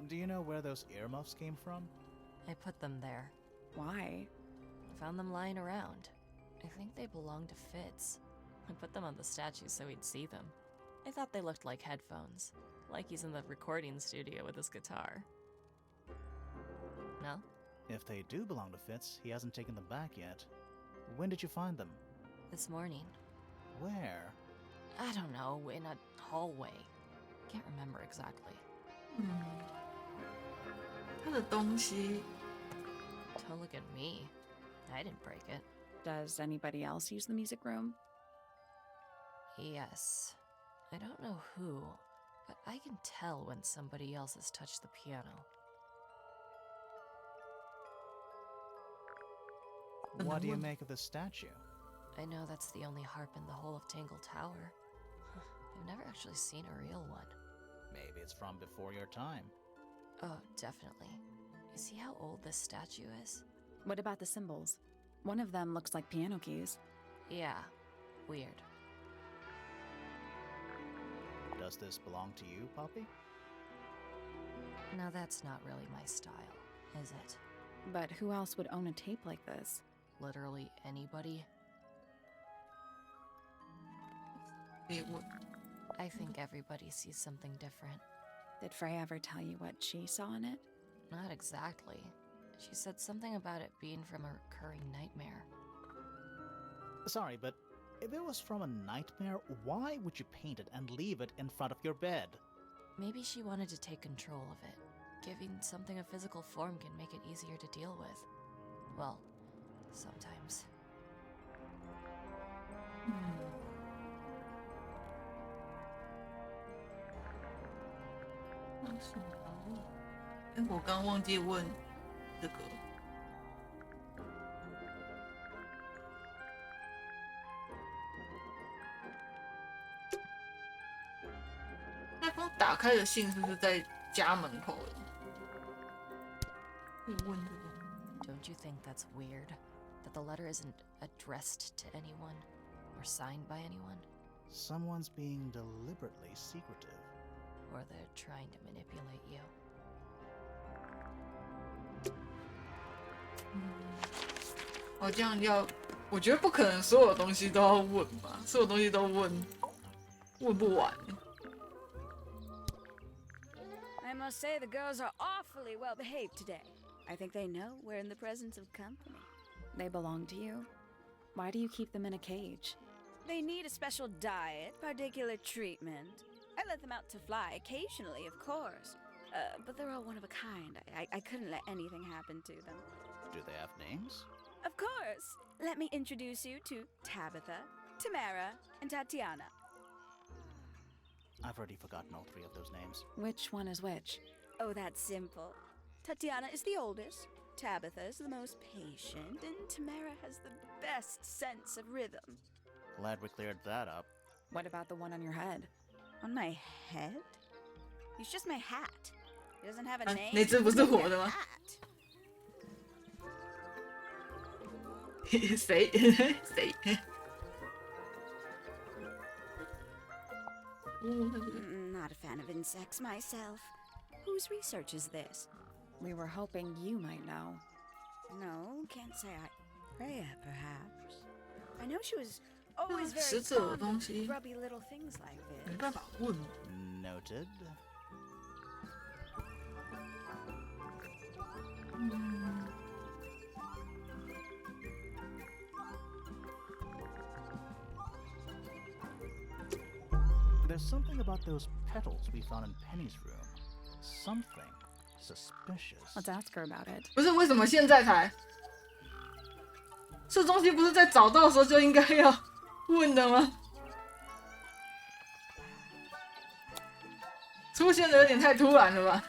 Do you know where those earmuffs came from? I put them there. Why? I found them lying around. I think they belonged to Fitz. I put them on the statue so he'd see them. I thought they looked like headphones. Like he's in the recording studio with his guitar. No? If they do belong to Fitz, he hasn't taken them back yet. When did you find them? This morning. Where? I don't know, in a hallway. Can't remember exactly. 他的东西 Don't look at me. I didn't break it. Does anybody else use the music room? Yes. I don't know who, but I can tell when somebody else has touched the piano. What do you make of this statue? I know that's the only harp in the whole of Tangle Tower. I've never actually seen a real one. Maybe it's from before your time. Oh, definitely. You see how old this statue is? What about the symbols? One of them looks like piano keys. Yeah, weird. Does this belong to you, Poppy? Now that's not really my style, is it? But who else would own a tape like this? Literally anybody? I think everybody sees something different. Did Frey ever tell you what she saw in it? Not exactly. She said something about it being from a recurring nightmare. Sorry, but if it was from a nightmare, why would you paint it and leave it in front of your bed? Maybe she wanted to take control of it. Giving something a physical form can make it easier to deal with. Well, sometimes. Eh，我刚忘记问这个。那封打开的信是不是在家门口的？可以问这个。 Don't you think that's weird? That the letter isn't addressed to anyone or signed by anyone? Someone's being deliberately secretive. Or they're trying to manipulate you. 我这样要，我觉得不可能所有东西都要问吧，所有东西都问不完。 I must say the girls are awfully well behaved today. I think they know we're in the presence of company. They belong to you? Why do you keep them in a cage? They need a special diet, particular treatment. I let them out to fly occasionally, of course. But they're all one of a kind. I couldn't let anything happen to them. Do they have names? Of course. Let me introduce you to Tabitha, Tamara, and Tatiana. I've already forgotten all three of those names. Which one is which? Oh, that's simple. Tatiana is the oldest, Tabitha is the most patient, and Tamara has the best sense of rhythm. Glad we cleared that up. What about the one on your head? On my head? He's just my hat. He doesn't have a name. 那只不是我的吗？谁？谁？ Not a fan of insects myself. Whose research is this? We were hoping you might know. No, can't say I... Freya, perhaps. I know she was always very 实质的 fond 东 of 西 grubby little things like 没 this. 办法问。 Noted. There's something about those petals we found in Penny's room. Something suspicious. Let's ask her about it. 不是为什么现在才？这东西不是在找到的时候就应该要问的吗？出现的有点太突然了吧？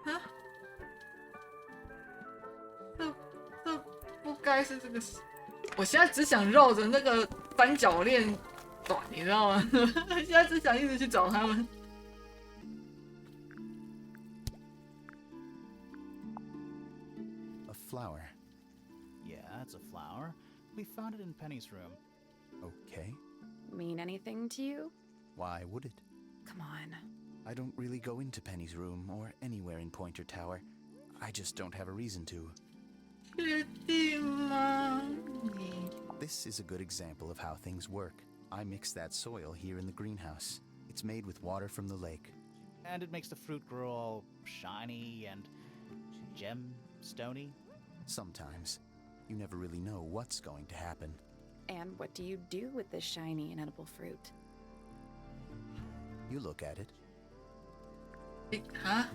啊？这不该是这个。我现在只想绕着那个三角恋转，你知道吗？现在只想一直去找他们。A flower. Yeah, it's a flower. We found it in Penny's room. Okay. Mean anything to you? Why would it? Come on. I don't really go into Penny's room or anywhere in Pointer Tower. I just don't have a reason to. 确定吗？ This is a good example of how things work. I mix that soil here in the greenhouse. It's made with water from the lake. And it makes the fruit grow all shiny and gem-stony. Sometimes. You never really know what's going to happen. And what do you do with this shiny and edible fruit? You look at it. 啊？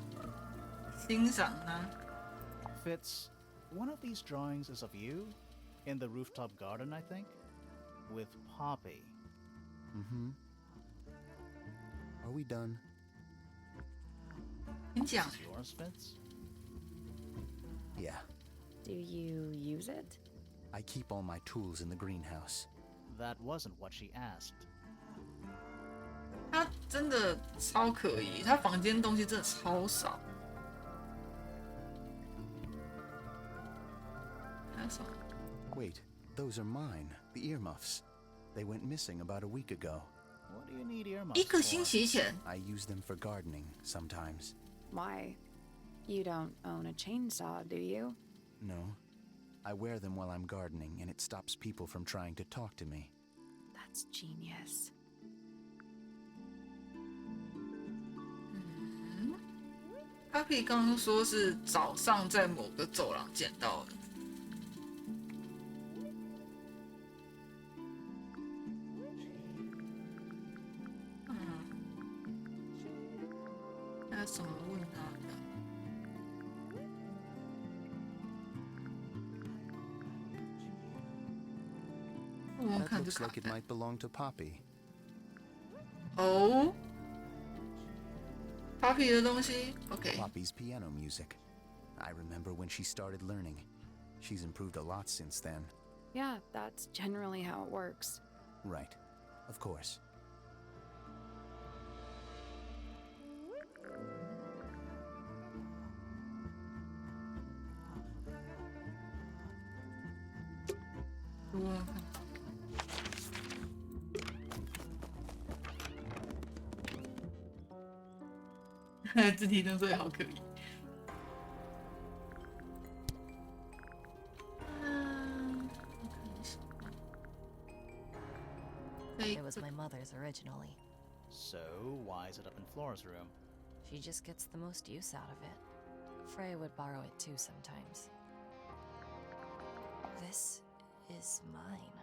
欣赏呢？ Fitz, one of these drawings is of you in the rooftop garden, I think, with Poppy. Mm-hmm. Are we done? 你讲。 Is yours, Fitz? Yeah. Do you use it? I keep all my tools in the greenhouse. That wasn't what she asked. 他真的超可疑，他房间东西真的超少。还有什么？ Wait, those are mine, the earmuffs. They went missing about a week ago. What do you need earmuffs 一个星期前。 I use them for gardening sometimes. Why? You don't own a chainsaw, do you? No. I wear them while I'm gardening, and it stops people from trying to talk to me. That's genius. Happy 刚刚说是早上在某个走廊捡到的。还有什么问他的？我 That 看这 looks 卡 like it 带。 might belong to Poppy. 哦。Poppy 的东西 ，OK。 Poppy's piano music. I remember when she started learning. She's improved a lot since then. Yeah, that's generally how it works. Right. Of course. Wow. 字体动作也好可疑。It was my mother's originally. So, why is it up in Flora's room? She just gets the most use out of it. Freya would borrow it too sometimes. This is mine.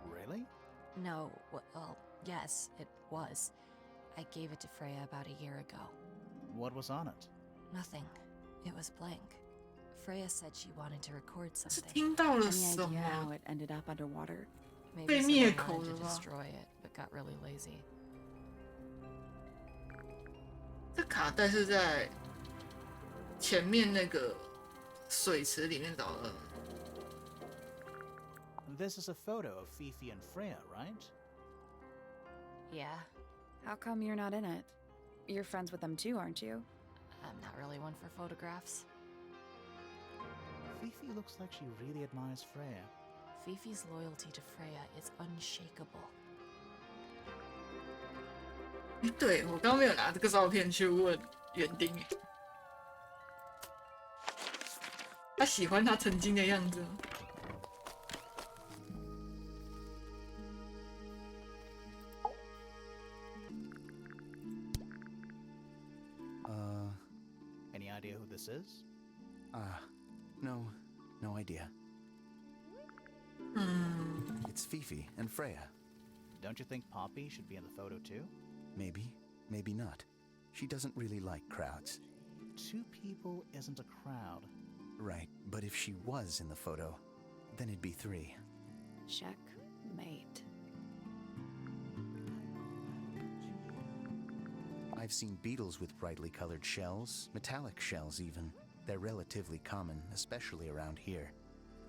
Really? No, well, yes, it was. I gave it to Freya about a year ago. What was on it? Nothing. It was blank. Freya said she wanted to record 是 something. 听到了 Any 什 idea how 么？ it ended up underwater? Maybe 被 someone 灭 wanted 口 to 了吧？ destroy it, but got really lazy. 这卡带是在前面那个水池里面找的。 This is a photo of Fifi and Freya, right? Yeah, How come you're not in it? You're friends with them too, aren't you? I'm not really one for photographs. Fifi looks like she really admires Freya. Fifi's loyalty to Freya is unshakable. 对，我刚刚没有拿这个照片去问园丁，他喜欢他曾经的样子吗？ Any idea who this is? No idea. It's Fifi and Freya. Don't you think Poppy should be in the photo too? Maybe, maybe not. She doesn't really like crowds. 2 people isn't a crowd. Right, but if she was in the photo, then it'd be 3. Check. Mate. I've seen beetles with brightly colored shells, metallic shells even. They're relatively common, especially around here.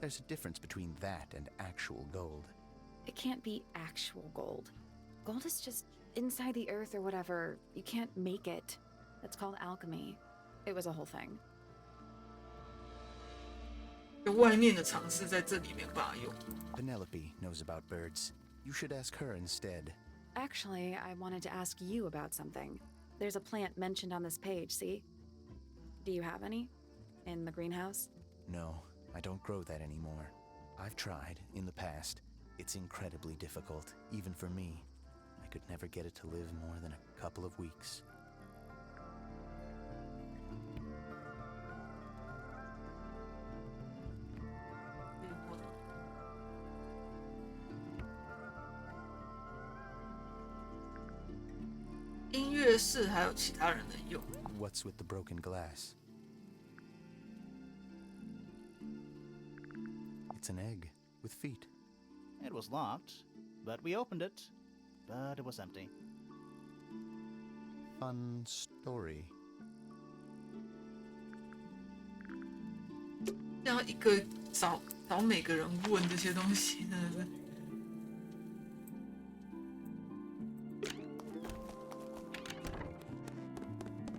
There's a difference between that and actual gold. It can't be actual gold. Gold is just inside the earth or whatever. You can't make it. That's called alchemy. It was a whole thing. 就外面的尝试在这里没有办法用。 Penelope knows about birds. You should ask her instead. Actually, I wanted to ask you about something. There's a plant mentioned on this page, see? Do you have any? In the greenhouse? No, I don't grow that anymore. I've tried in the past. It's incredibly difficult, even for me. I could never get it to live more than a couple of weeks. What's with the broken glass? It's an egg with feet. It was locked, but we opened it, but it was empty. Fun story. 这样一个找每个人问这些东西，真的是。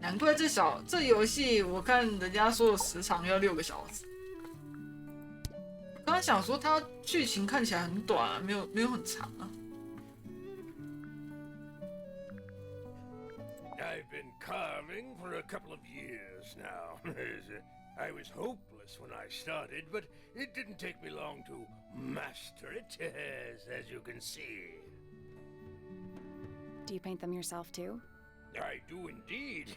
难怪这游戏我看人家说的时长要6个小时。刚刚想说它剧情看起来很短啊，没有很长啊。I've been carving for a couple of years now. I was hopeless when I started, but it didn't take me long to master it, as you can see. Do you paint them yourself too? I do indeed.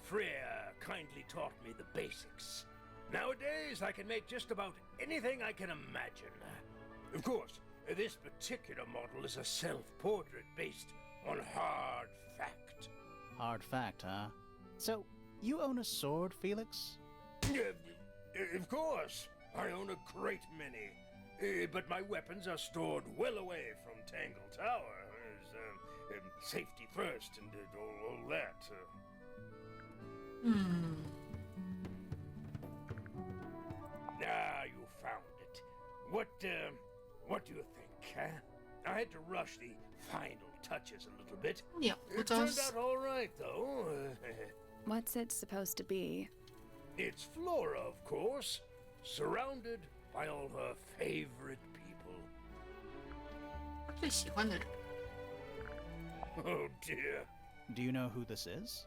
Freya kindly taught me the basics. Nowadays, I can make just about anything I can imagine. Of course, this particular model is a self-portrait based on hard fact. Hard fact, huh? So, you own a sword, Felix? Of course. I own a great many. But my weapons are stored well away from Tangle Tower. Safety first and all that. Ah, you found it. What do you think, huh? I had to rush the final touches a little bit. Yeah, it turned out all right, though. What's it supposed to be? It's Flora, of course, surrounded by all her favorite people. 最喜欢的人。 Oh dear. Do you know who this is?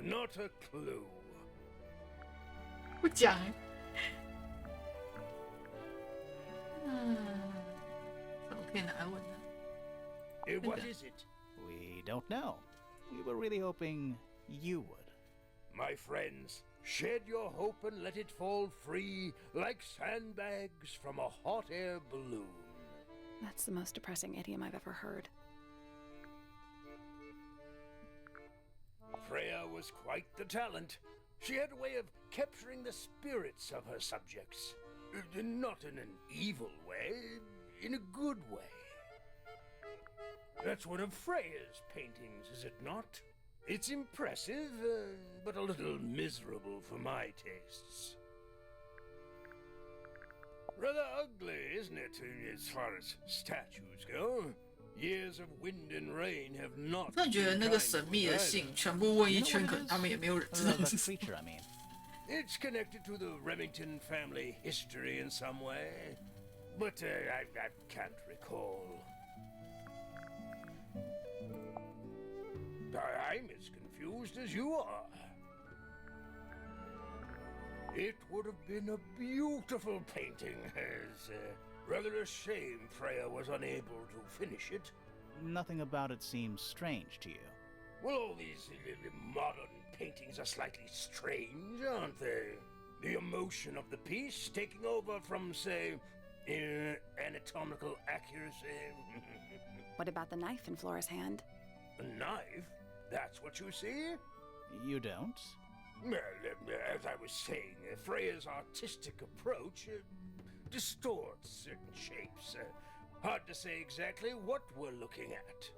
Not a clue. 不讲。怎么可以拿来问呢？ What is it? We don't know. We were really hoping you would. My friends, shed your hope and let it fall free like sandbags from a hot air balloon. That's the most depressing idiom I've ever heard. Freya was quite the talent. She had a way of capturing the spirits of her subjects. Not in an evil way, in a good way. That's one of Freya's paintings, is it not? It's impressive, but a little miserable for my tastes. Rather ugly, isn't it, as far as statues go? Years of wind and rain have not. 我突然觉得那个神秘的信全部问一圈，可能他们也没有人知道是谁。 Creature, I mean. It's connected to the Remington family history in some way, but I can't recall. I'm as confused as you are. It would have been a beautiful painting, as rather a shame Freya was unable to finish it. Nothing about it seems strange to you. Well, all these modern paintings are slightly strange, aren't they? The emotion of the piece taking over from, say, anatomical accuracy. What about the knife in Flora's hand? A knife? That's what you see? You don't? Well, as I was saying, Freya's artistic approach distorts certain shapes. Hard to say exactly what we're looking at.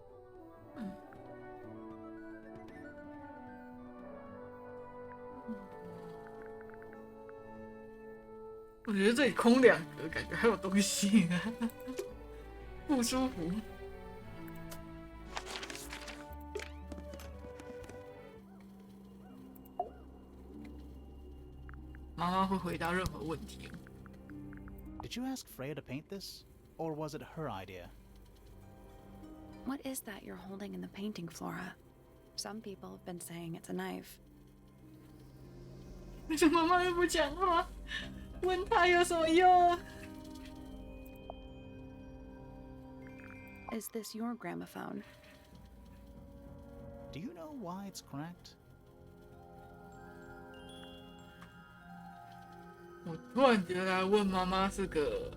我觉得这里空两格，感觉还有东西呢，不舒服。妈妈会回答任何问题。Did you ask Freya to paint this? Or was it her idea? What is that you're holding in the painting, Flora? Some people have been saying it's a knife. 为什么妈妈又不讲话？问她有什么用 Is this your gramophone? Do you know why it's cracked? 我突然觉得问妈妈是个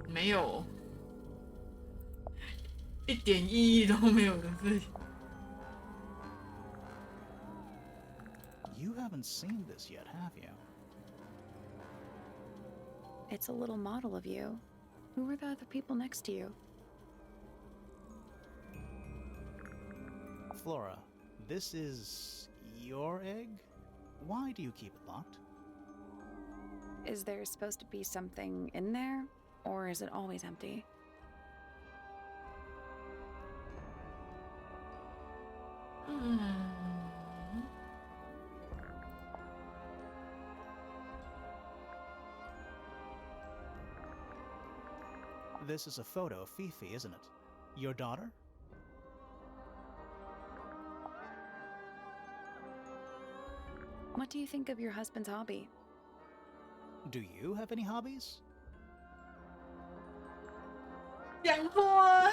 没有一点意义都没有的事情。You haven't seen this yet, have you? It's a little model of you. Who are the other people next to you? Flora, this is your egg? Why do you keep it locked? Is there supposed to be something in there? Or is it always empty? This is a photo of Fifi, isn't it? Your daughter? What do you think of your husband's hobby? Do you have any hobbies? 讲话。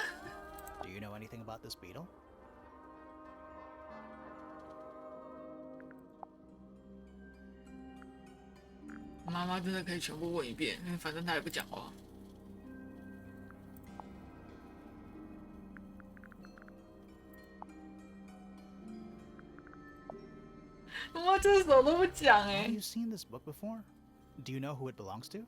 Do you know anything about this beetle? 妈妈真的可以全部问一遍，因为反正她也不讲话。妈妈这首都不讲哎。 Have you seen this book before? Do you know who it belongs to?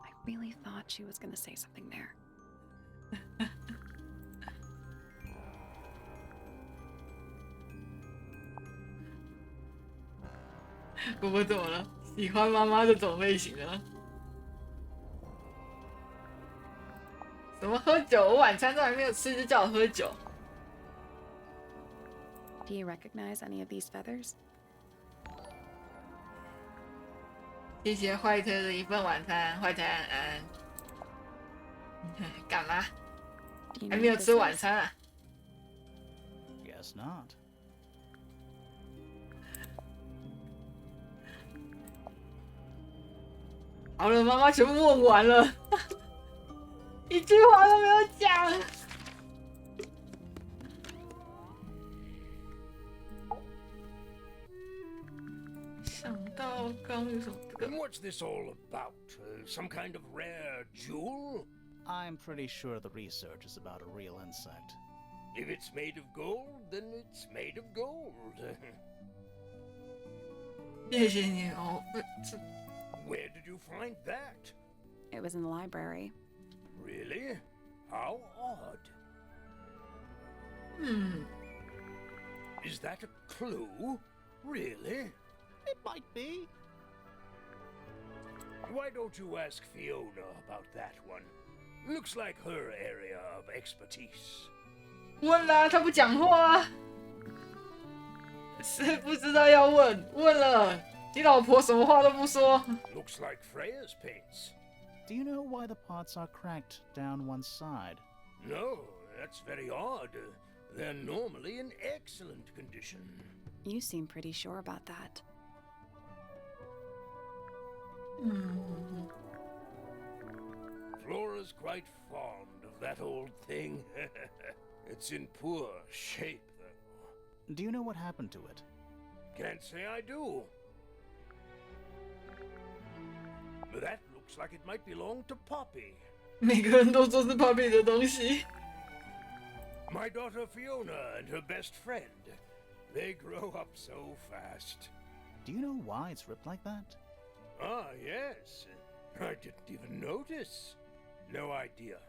I really thought she was gonna say something there. 姑姑怎么了？喜欢妈妈这种类型的？什么喝酒？我晚餐都还没有吃就叫我喝酒。 Do you recognize any of these feathers? 谢谢坏特的一份晚餐，坏特安安。干嘛？ Do you 还 know 没有 what 吃 this 晚 is? 餐啊？ Guess not. 好了，妈妈全部问完了，一句话都没有讲。想到刚有什么这个 What's this all about? Some kind of rare jewel? I'm pretty sure the research is about a real insect. If it's made of gold, then it's made of gold. 谢谢你哦。这 Where did you find that? It was in the library. Really? How odd. Is that a clue? Really? It might be. Why don't you ask Fiona about that one? Looks like her area of expertise. 问啦，他不讲话啊。是不知道要问，问了，你老婆什么话都不说。 Looks like Freya's paints. Do you know why the pots are cracked down one side? No, that's very odd. They're normally in excellent condition. You seem pretty sure about that. Flora's quite fond of that old thing. It's in poor shape, though. Do you know what happened to it? Can't say I do. That looks like it might belong to Poppy. 每个人都说是 Poppy 的东西。 My daughter Fiona and her best friend. They grow up so fast. Do you know why it's ripped like that? Ah, yes. I didn't even notice. No idea.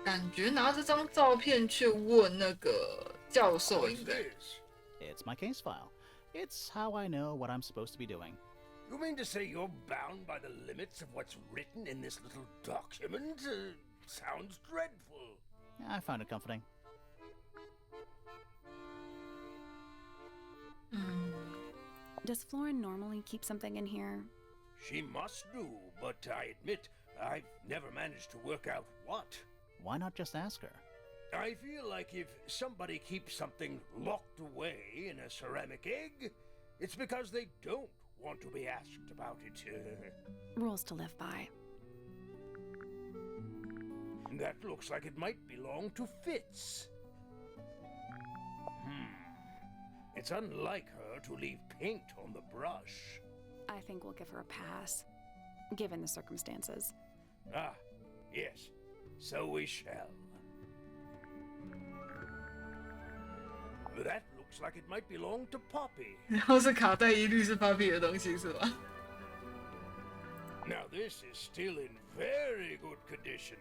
感觉拿这张照片去问那个教授 What's 应该。 this? It's my case file. It's how I know what I'm supposed to be doing. You mean to say you're bound by the limits of what's written in this little document? Sounds dreadful. I found it comforting. Does Florin normally keep something in here? She must do, but I admit I've never managed to work out what. Why not just ask her? I feel like if somebody keeps something locked away in a ceramic egg, it's because they don't want to be asked about it. Rules to live by. That looks like it might belong to Fitz. It's unlike her to leave paint on the brush. I think we'll give her a pass, given the circumstances. Ah, yes. So we shall. That looks like it might belong to Poppy. 然后是卡带一律是 Papi 的东西是吧？ Now this is still in very good condition.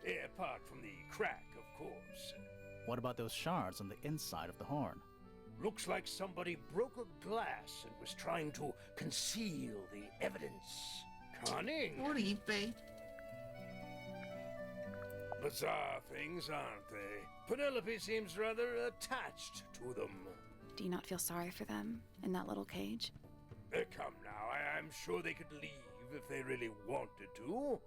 Apart from the crack, of course. What about those shards on the inside of the horn? Looks like somebody broke a glass and was trying to conceal the evidence. Cunning. 玻璃杯。 Bizarre things, aren't they? Penelope seems rather attached to them. Do you not feel sorry for them in that little cage? Come now, I'm sure they could leave if they really wanted to.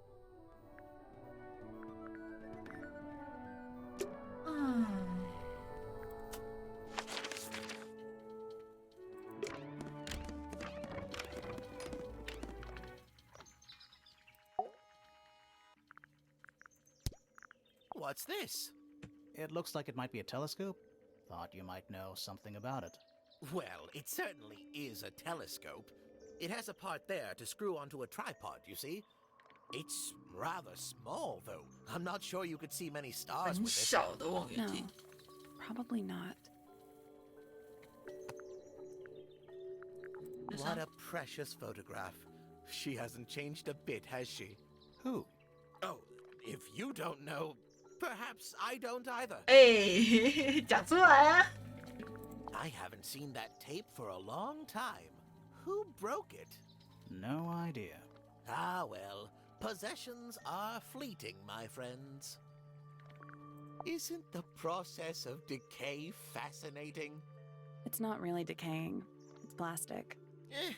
What's this? It looks like it might be a telescope. Thought you might know something about it. Well, it certainly is a telescope. It has a part there to screw onto a tripod, you see? It's rather small, though. I'm not sure you could see many stars 很 with it. 小的望远 No, 镜。 probably not. What a precious photograph. She hasn't changed a bit, has she? Who? Oh, if you don't know, perhaps I don't either. 哎，讲出来啊！ I haven't seen that tape for a long time. Who broke it? No idea. Ah, well, possessions are fleeting, my friends. Isn't the process of decay fascinating? It's not really decaying. It's plastic.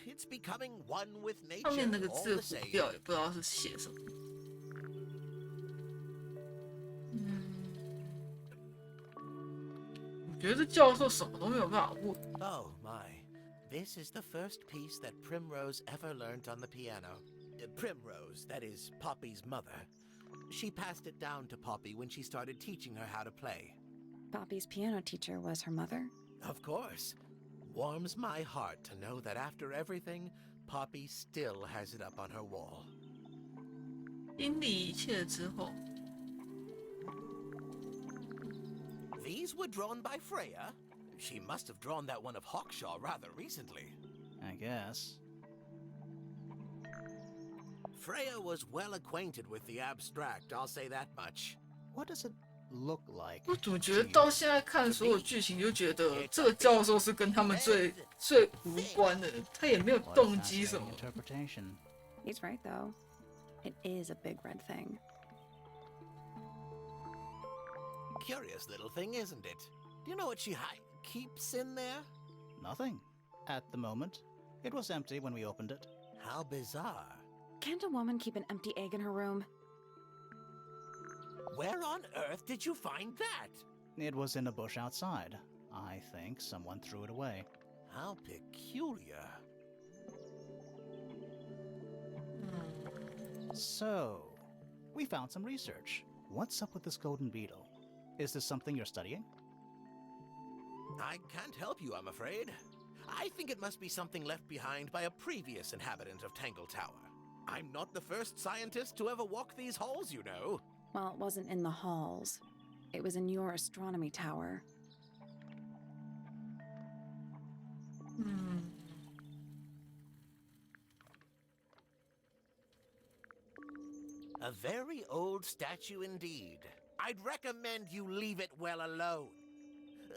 It's becoming one with 上 nature 面那个 all 字 the 糊 same. 掉，也不知道是写什么。我觉得教授什么都没有办法问。 Oh, my. This is the first piece that Primrose ever learnt on the piano. Primrose, that is Poppy's mother. She passed it down to Poppy when she started teaching her how to play. Poppy's piano teacher was her mother. Of course. Warms my heart to know that after everything, Poppy still has it up on her wall. 经历一切之后， These were drawn by Freya. She must have drawn that one of Hawkshaw rather recently. I guess. Freya was well acquainted with the abstract, I'll say that much. What does it look like? 我怎么觉得到现在看所有剧情就觉得这个教授是跟他们最无关的，他也没有 What a 动机什 fascinating 么。 interpretation. He's right, though. It is a big red thing. Curious little thing, isn't it? Do you know what she keeps in there? Nothing. At the moment. It was empty when we opened it. How bizarre. Can't a woman keep an empty egg in her room? Where on earth did you find that? It was in a bush outside. I think someone threw it away. How peculiar. So, we found some research. What's up with this golden beetle? Is this something you're studying? I can't help you, I'm afraid. I think it must be something left behind by a previous inhabitant of Tangle Tower. I'm not the first scientist to ever walk these halls, you know. Well, it wasn't in the halls. It was in your astronomy tower. A very old statue indeed. I'd recommend you leave it well alone.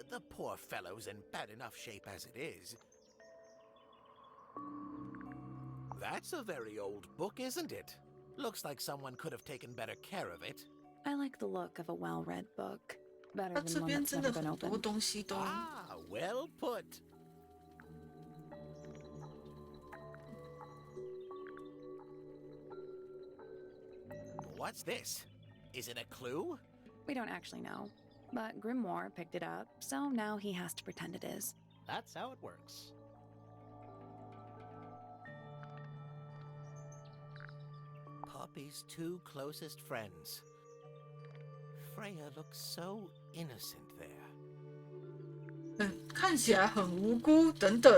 The poor fellow's in bad enough shape as it is. That's a very old book, isn't it? Looks like someone could have taken better care of it. I like the look of a well-read book. Better 它 than 这 one 边 that's 真 never 的 been 很多 opened. 东西都 Ah, well put. What's this? Is it a clue? We don't actually know. But Grimoire picked it up, so now he has to pretend it is. That's how it works. Poppy's two closest friends. Freya looks so innocent there. 看起来很无辜等等。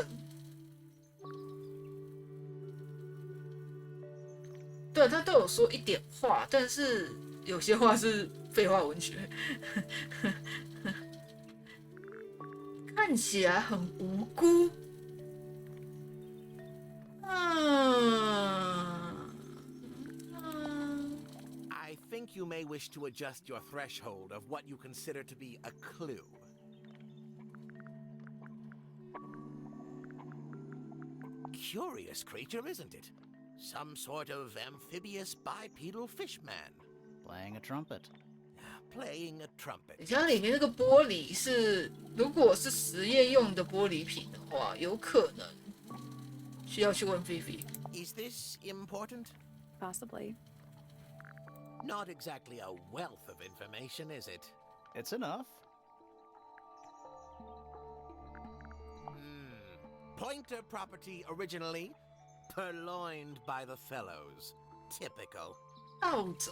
对，他都有说一点话，但是有些话是废话文学。看起来很无辜。I think you may wish to adjust your threshold of what you consider to be a clue. Curious creature, isn't it? Some sort of amphibious bipedal fishman. Playing a trumpet. Playing a trumpet. 你像里面那个玻璃是，如果是实验用的玻璃瓶的话，有可能需要去问菲菲。Is this important? Possibly. Not exactly a wealth of information, is it? It's enough. Pointer property originally, purloined by the fellows. Typical. 盗走。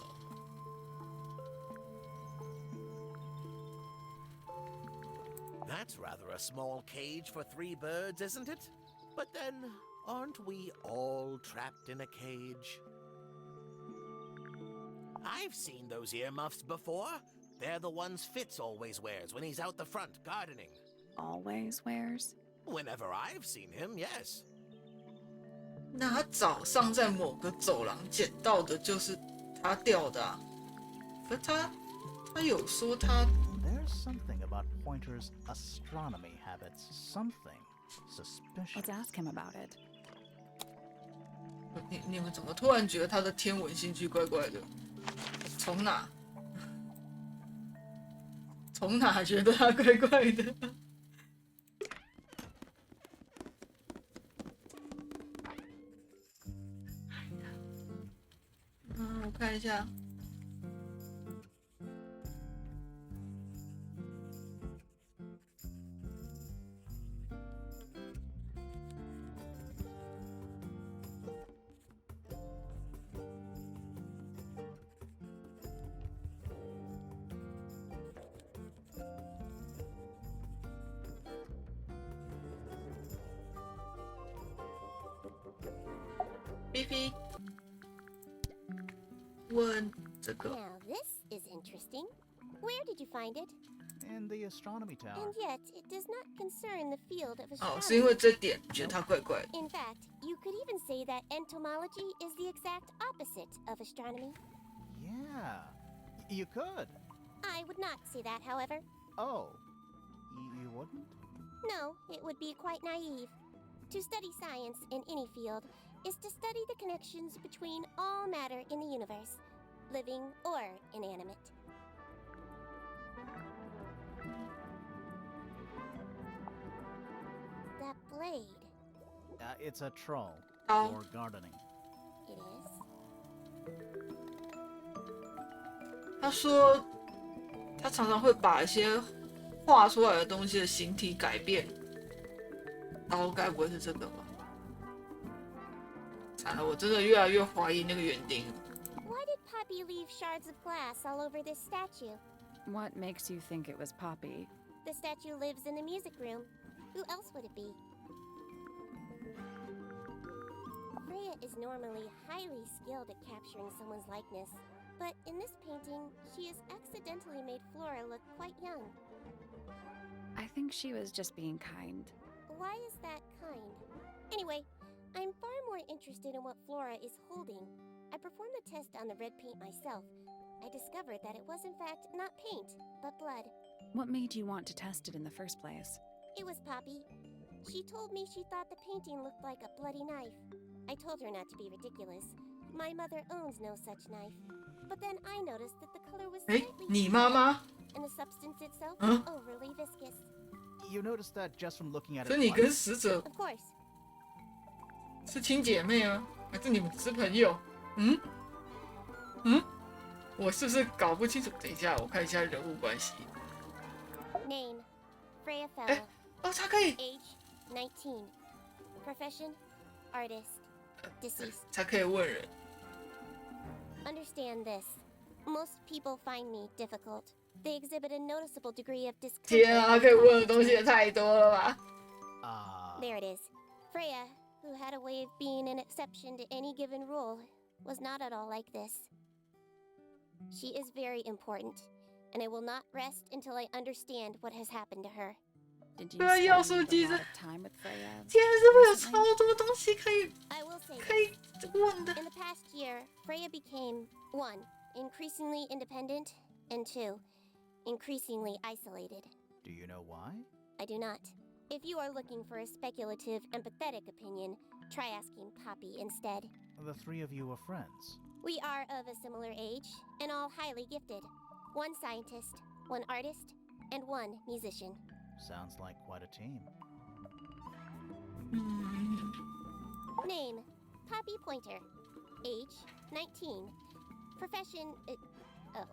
That's rather a small cage for 3 birds, isn't it? But then, aren't we all trapped in a cage? I've seen those earmuffs before. They're the ones Fitz always wears when he's out the front gardening. Always wears? Whenever I've seen him, yes. 那他早上在某个走廊捡到的就是他掉的啊。可是他有说他 There's something about Pointer's astronomy habits. Something suspicious. Let's ask him about it. 你们怎么突然觉得他的天文兴趣怪怪的？从哪？从哪觉得他怪怪的？我看一下。菲菲问这个。 Now this is interesting. Where did you find it? In the astronomy tower. And yet, it does not concern the field of 哦，是因为 astronomy. 这点觉得他怪怪的。 In fact, you could even say that entomology is the exact opposite of astronomy. Yeah, you could. I would not say that, however. Oh, you wouldn't? No, it would be quite naive. To study science in any field is to study the connections between all matter in the universe, living or inanimate. That blade, It's a troll Oh. for gardening. it is. 他说他常常会把一些画出来的东西的形体改变，刀该不会是这个吧？惨了，我真的越来越怀疑那个园丁。 Why did Poppy leave shards of glass all over this statue? What makes you think it was Poppy? The statue lives in the music room. Who else would it be? Freya is normally highly skilled at capturing someone's likeness, But in this painting, she has accidentally made Flora look quite young. I think she was just being kind. Why is that kind? Anyway, I'm far more interested in what Flora is holding. I performed the test on the red paint myself. I discovered that it was in fact not paint, but blood. What made you want to test it in the first place? It was Poppy. She told me she thought the painting looked like a bloody knife. I told her not to be ridiculous. My mother owns no such knife. But then I noticed that the color was 哎， slightly 你妈妈？ and the substance itself was 嗯， overly viscous. You noticed that just from looking at 所 it 以你跟 once. 死者 Of course. 是亲姐妹吗？还是你们只是朋友？我是不是搞不清楚？等一下，我看一下人物关系。 Name: Freya 哎， Fellow. 哦，他可以， Age: 19. Profession: Artist. Deceased. 才可以问人。 Understand this. Most people find me difficult. They exhibit a noticeable degree of discomfort. 天啊，可以问的东西也太多了吧？ There it is. Freya, who had a way of being an exception to any given rule, was not at all like this. She is very important, and I will not rest until I understand what has happened to her. Did you 对啊，要素 spend 机 a 制 lot，of time with Freya? 天啊，是会有 recently? 超多东西可以 I will say 可以 this. 问的。 In the past year, Freya became 1. Increasingly independent, and 2. Increasingly isolated. Do you know why? I do not. If you are looking for a speculative, empathetic opinion, try asking Poppy instead. The three of you are friends. We are of a similar age, and all highly gifted. 1 scientist, 1 artist, and 1 musician. Sounds like quite a team. Name: Poppy Pointer. Age: 19. Profession: oh.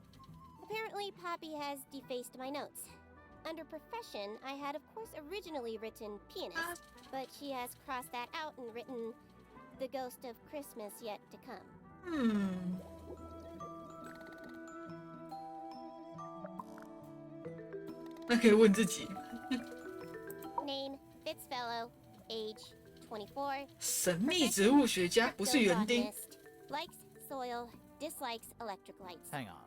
Apparently, Poppy has defaced my notes. Under profession, I had of course originally written pianist, but she has crossed that out and written the ghost of Christmas yet to come. 那可以问自己。 Name: Fitzfellow. Age: 24. 神秘植物学家不是园丁。 Cryptobotanist. Likes soil, dislikes electric lights. Hang on.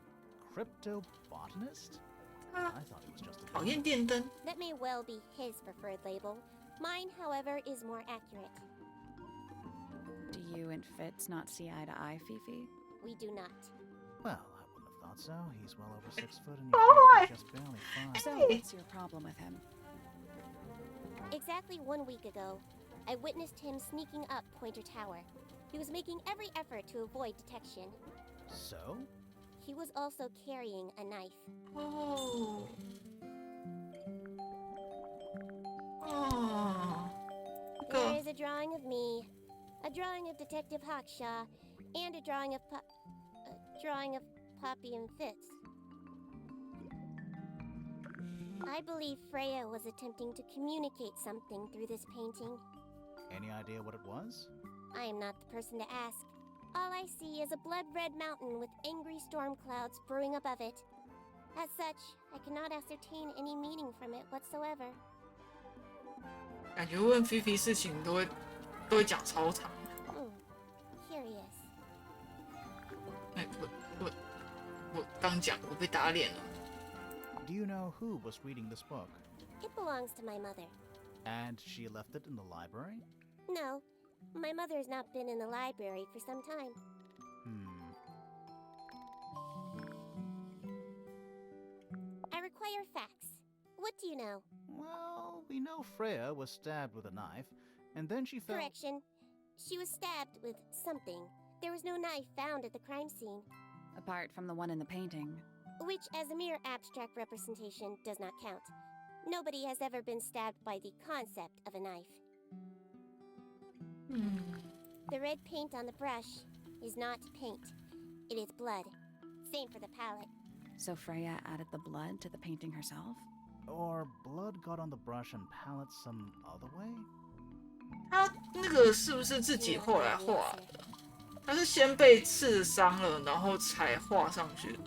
Crypto botanist? I thought it was just a 讨厌电灯。 That may well be his preferred label. Mine, however, is more accurate. Do you and Fitz not see eye to eye, Fifi? We do not. Well, I wouldn't have thought so. He's well over 6 foot and Oh, you're just barely 5. So, what's your problem with him? Exactly 1 week ago, I witnessed him sneaking up Pointer Tower. He was making every effort to avoid detection. So? He was also carrying a knife. 哦。哦。这 There 个 is a drawing of me, a drawing of Detective Hawkshaw, and a drawing of Poppy and Fitz. I believe Freya was attempting to communicate something through this painting. Any idea what it was? I am not the person to ask. All I see is a blood-red mountain with angry storm clouds brewing above it. As such, I cannot ascertain any meaning from it whatsoever. 感觉问菲菲事情都会讲超长。 Curious. 哎，我刚讲，我被打脸了。 Do you know who was reading this book? It belongs to my mother. And she left it in the library? No, my mother has not been in the library for some time. I require facts. What do you know? Well, we know Freya was stabbed with a knife, and then she fell. Correction. She was stabbed with something. There was no knife found at the crime scene, Apart from the one in the painting. which as a mere abstract representation does not count. Nobody has ever been stabbed by the concept of a knife. The red paint on the brush is not paint. It is blood. Same for the palette. So Freya added the blood to the painting herself? Or blood got on the brush and palette some other way? 他那个是不是自己后来画的？他是先被刺伤了，然后才画上去的，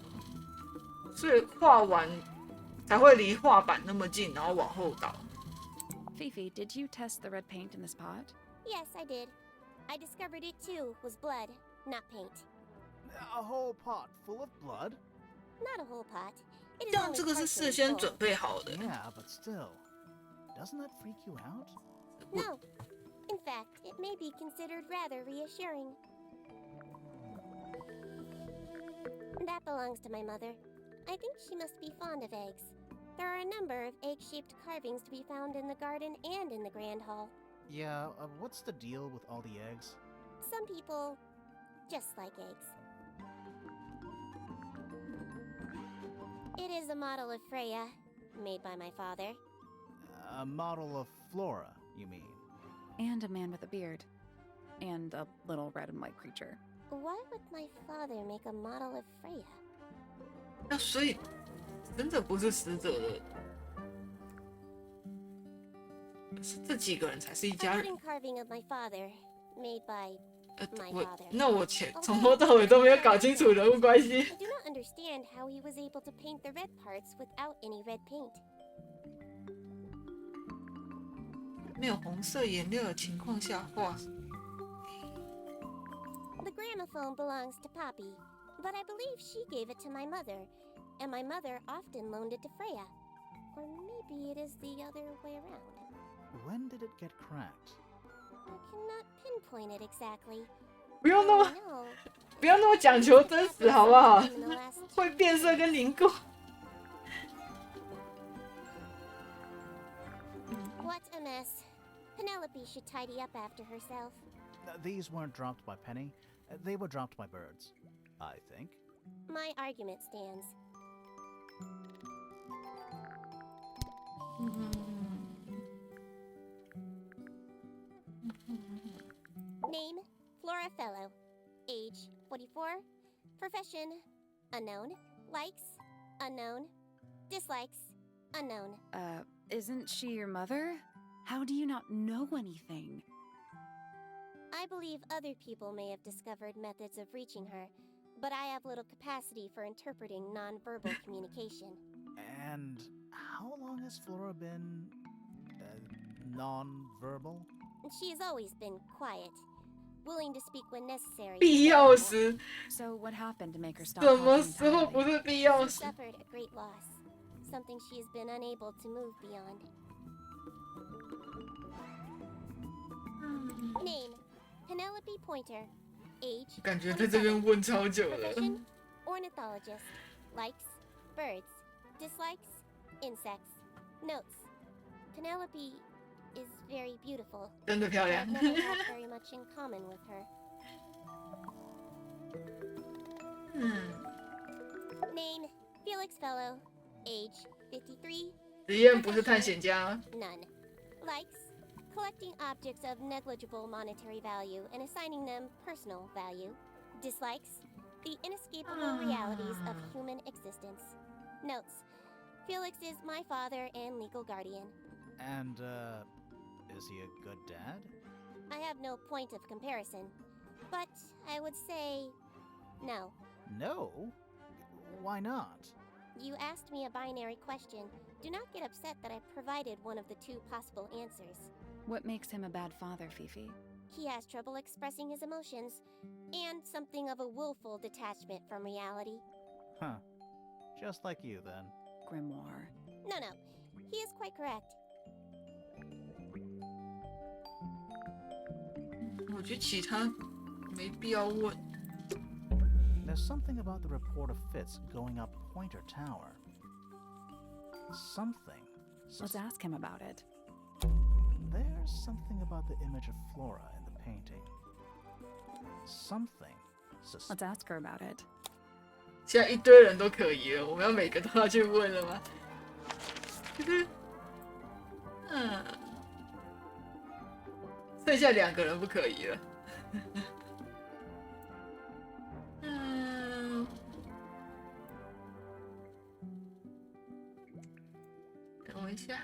所以画完才会离画板那么近，然后往后倒。 Fifi, did you test the red paint in this pot? Yes, I did. I discovered it too was blood, not paint. A whole pot full of blood? Not a whole pot. It is 这样 only 这个是 partially 事先 full. 准备好的。 Yeah, but still. Doesn't that freak you out? No. In fact, it may be considered rather reassuring. That belongs to my mother. I think she must be fond of eggs. There are a number of egg-shaped carvings to be found in the garden and in the Grand Hall. Yeah, what's the deal with all the eggs? Some people just like eggs. It is a model of Freya, made by my father. A model of Flora, you mean? And a man with a beard. And a little red and white creature. Why would my father make a model of Freya? 那所以真的不是死者的，是这几个人才是一 A 家人。 wooden carving of my father, made by my 我 father. 那我从头到尾都没有搞清楚人物关系。 I do not understand how he was able to paint the red parts without any red paint. 没有红色颜料的情况下画。 The gramophone belongs to Poppy, but I believe she gave it to my mother, and my mother often loaned it to Freya. Or maybe it is the other way around. When did it get cracked? I cannot pinpoint it exactly. 不用那么 I know 不要那么讲求真实好不好？ in the last 会变色跟凝固。 What a mess. Penelope should tidy up after herself. These weren't dropped by Penny. They were dropped by birds, I think. My argument stands. Name, Flora Fellow. Age, 44. Profession, unknown. Likes, unknown. Dislikes, unknown. Isn't she your mother? How do you not know anything? I believe other people may have discovered methods of reaching her, but I have little capacity for interpreting nonverbal communication. And how long has Flora been non-verbal? She has always been quiet, willing to speak when necessary. 必要时， So what happened to make her stop 什么 talking 时候不 entirely? 是必要 She 时？ suffered a great loss, something she has been unable to move beyond. Name, Penelope Pointer. Age, 感觉在这边问超久了。 Profession, ornithologist. Likes, birds. Dislikes, insects. Notes, Penelope is very beautiful. 真的漂 I've 亮。 never had very much in common with her. 嗯， Name, Felix Fellow. Age, 53. 实验不是探险家。 None. Likes, collecting objects of negligible monetary value and assigning them personal value. Dislikes, the inescapable realities of human existence. Notes, Felix is my father and legal guardian. And, is he a good dad? I have no point of comparison, but I would say no. No? Why not? You asked me a binary question. Do not get upset that I provided one of the two possible answers. What makes him a bad father, Fifi? He has trouble expressing his emotions, and something of a willful detachment from reality. Huh. Just like you, then. Grimoire. No, he is quite correct. 我觉得其他没必要问。 There's something about the report of Fitz going up Pointer Tower. Something. Let's ask him about it. There's something about the image of Flora in the painting. Something. Let's ask her about it. 现在一堆人都可疑了，我们要每个都要去问了吗？嗯，剩下2个人不可疑了。嗯，等我一下。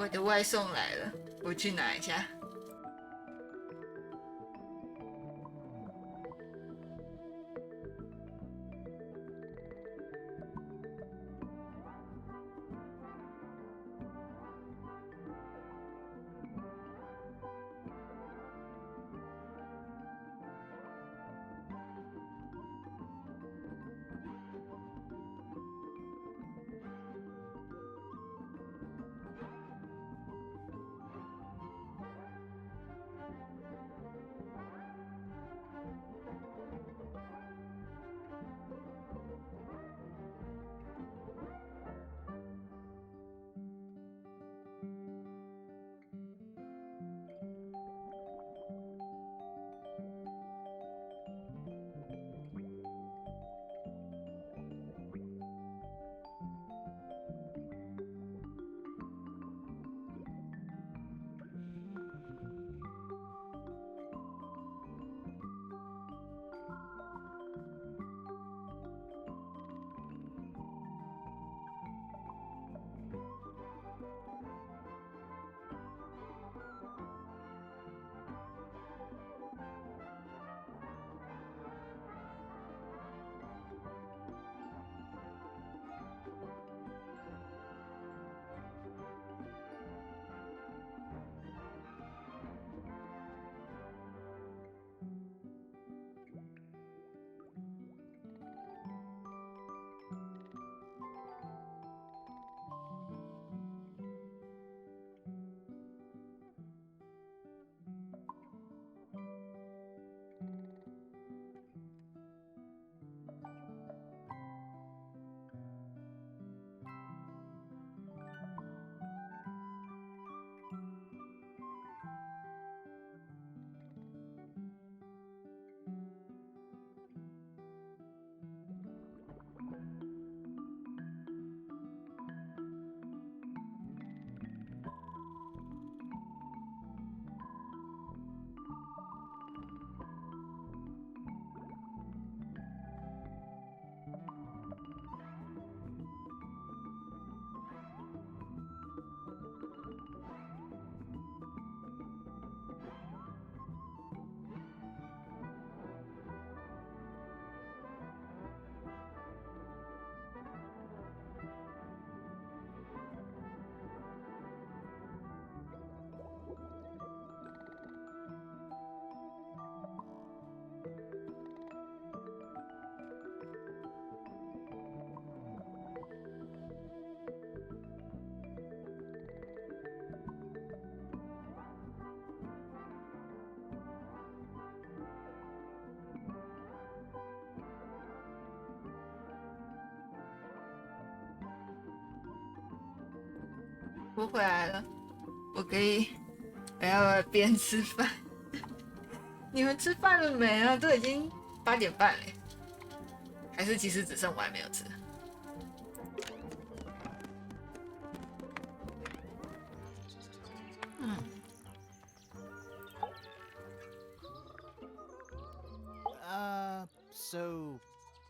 我的外送来了，我去拿一下。我回来了，我可以，我要边吃饭。你们吃饭了没啊？都已经8点半了，还是其实只剩我还没有吃？So,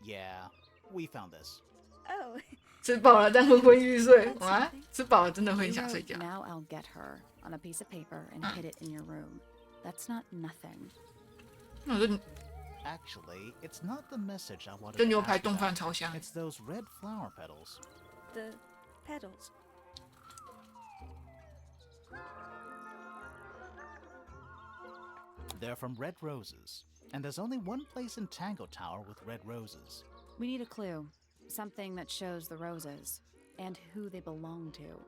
yeah, we found this. Oh. 吃饱了但昏昏欲睡，哇！吃饱了真的会 You 想睡 wrote, 觉。 Now I'll get her on a piece of paper and hid it in your room. That's not nothing. 那我说 Actually, it's not the message I wanted 这 to 牛 ask 排冻饭 about. 超香。 It's those red flower petals. The petals. They're from red roses, and there's only one place in Tangle Tower with red roses. We need a clue. Something that shows the roses and who they belong to.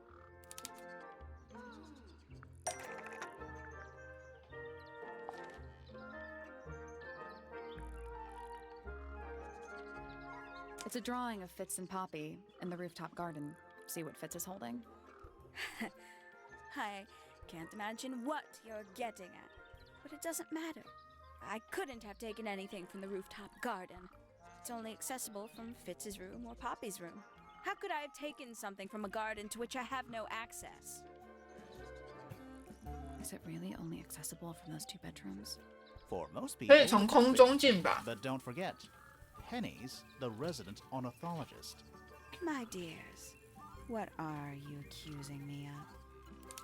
It's a drawing of Fitz and Poppy in the rooftop garden. See what Fitz is holding? I can't imagine what you're getting at, but it doesn't matter. I couldn't have taken anything from the rooftop garden. It's only accessible from Fitz's room or Poppy's room. How could I have taken something from a garden to which I have no access? Is it really only accessible from those 2 bedrooms? For most 可 people, 以从 it 空 could 中 be. 进吧？ But don't forget, Penny's the resident ornithologist. My dears, what are you accusing me of?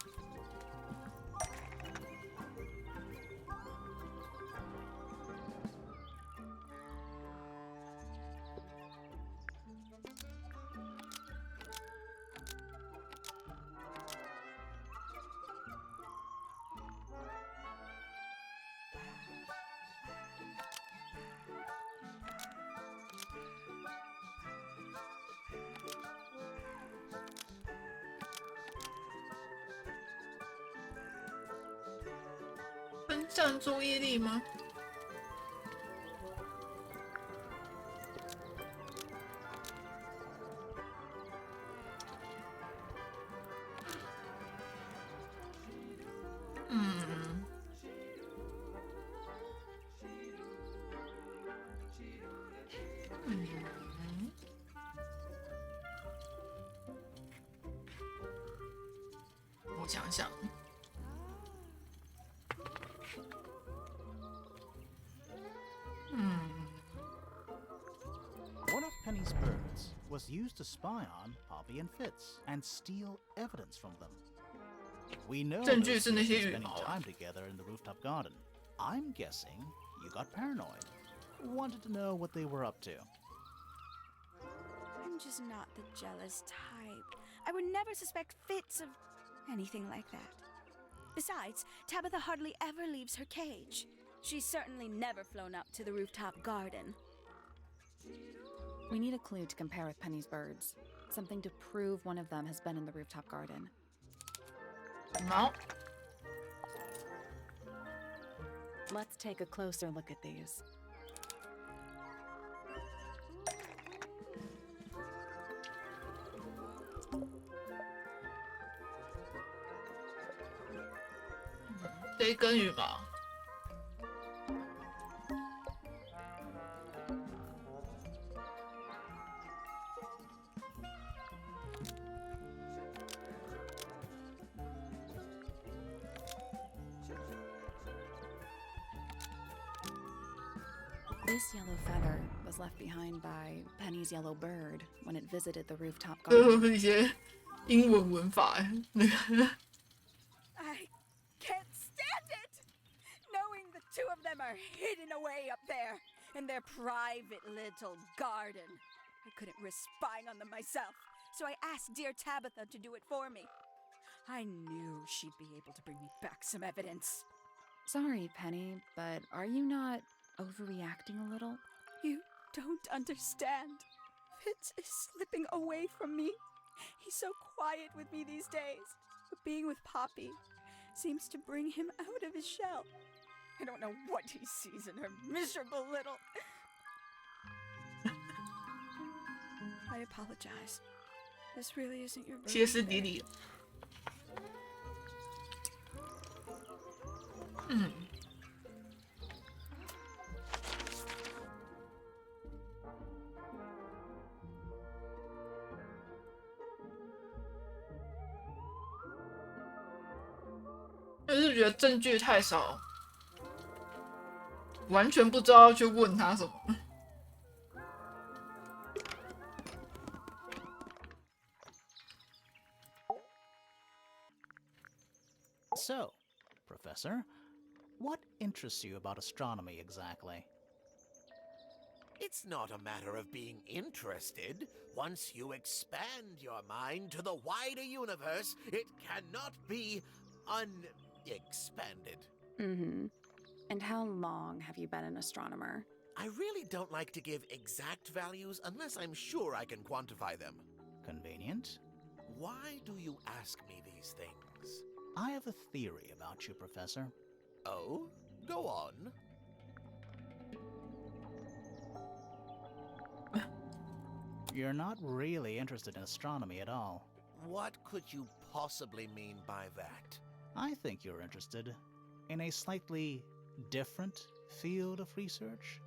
分散注意力吗？我想想。One of Penny's birds was used to spy on Poppy and Fitz and steal evidence from them. We know those 证据是那 two 些 were 羽 spending 毛。 time together in the rooftop garden. I'm guessing you got paranoid. Wanted to know what they were up to. I'm just not the jealous type. I would never suspect Fitz of anything like that. Besides, Tabitha hardly ever leaves her cage. She's certainly never flown up to the rooftop garden. We need a clue to compare with Penny's birds. Something to prove one of them has been in the rooftop garden. No. Let's take a closer look at these.这一根羽毛。This yellow feather was left behind by Penny's yellow bird when it visited the rooftop 这 garden. 都是一些英文文法，那个 I can't stand it! Knowing the two of them are hidden away up there in their private little garden. I couldn't risk spying on them myself, so I asked dear Tabitha to do it for me. I knew she'd be able to bring me back some evidence. Sorry, Penny, but are you not overreacting a little? You don't understand. Fitz is slipping away from me. He's so quiet with me these days, but being with Poppy seems to bring him out of his shell. I don't know what he sees in her miserable little... I apologize. This really isn't your 歇斯 birthday. 底里。嗯。就是觉得证据太少，完全不知道要去问他什么。So, Professor, what interests you about astronomy exactly? It's not a matter of being interested. Once you expand your mind to the wider universe, it cannot be unexpanded. Mm-hmm. And how long have you been an astronomer? I really don't like to give exact values unless I'm sure I can quantify them. Convenient. Why do you ask me these things? I have a theory about you, Professor. Oh? Go on. You're not really interested in astronomy at all. What could you possibly mean by that? I think you're interested in a slightly different field of research.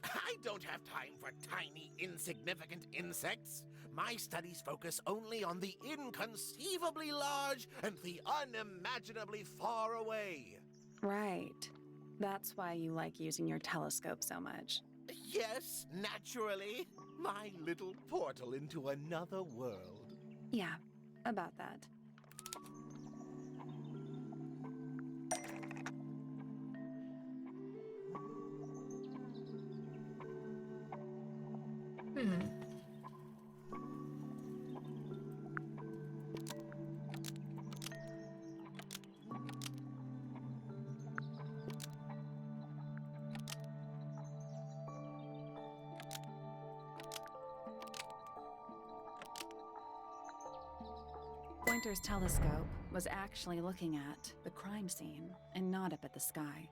I don't have time for tiny, insignificant insects. My studies focus only on the inconceivably large and the unimaginably far away. Right. That's why you like using your telescope so much. Yes, naturally. My little portal into another world. Yeah, about that. Pointer's telescope was actually looking at the crime scene and not up at the sky.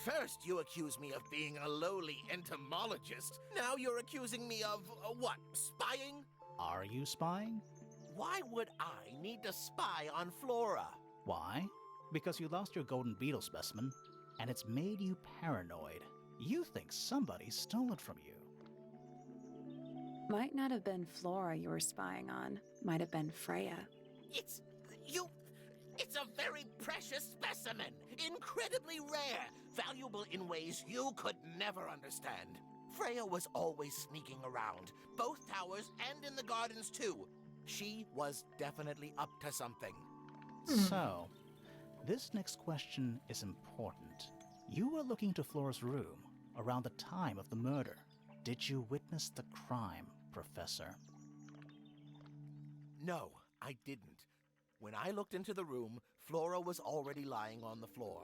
First, you accuse me of being a lowly entomologist. Now you're accusing me of, what, spying? Are you spying? Why would I need to spy on Flora? Why? Because you lost your golden beetle specimen, and it's made you paranoid. You think somebody stole it from you. Might not have been Flora you were spying on. Might have been Freya. It's a very precious specimen. Incredibly rare. Valuable in ways you could never understand. Freya was always sneaking around, both towers and in the gardens too. She was definitely up to something. So, this next question is important. You were looking to Flora's room around the time of the murder. Did you witness the crime, Professor? No, I didn't. When I looked into the room, Flora was already lying on the floor.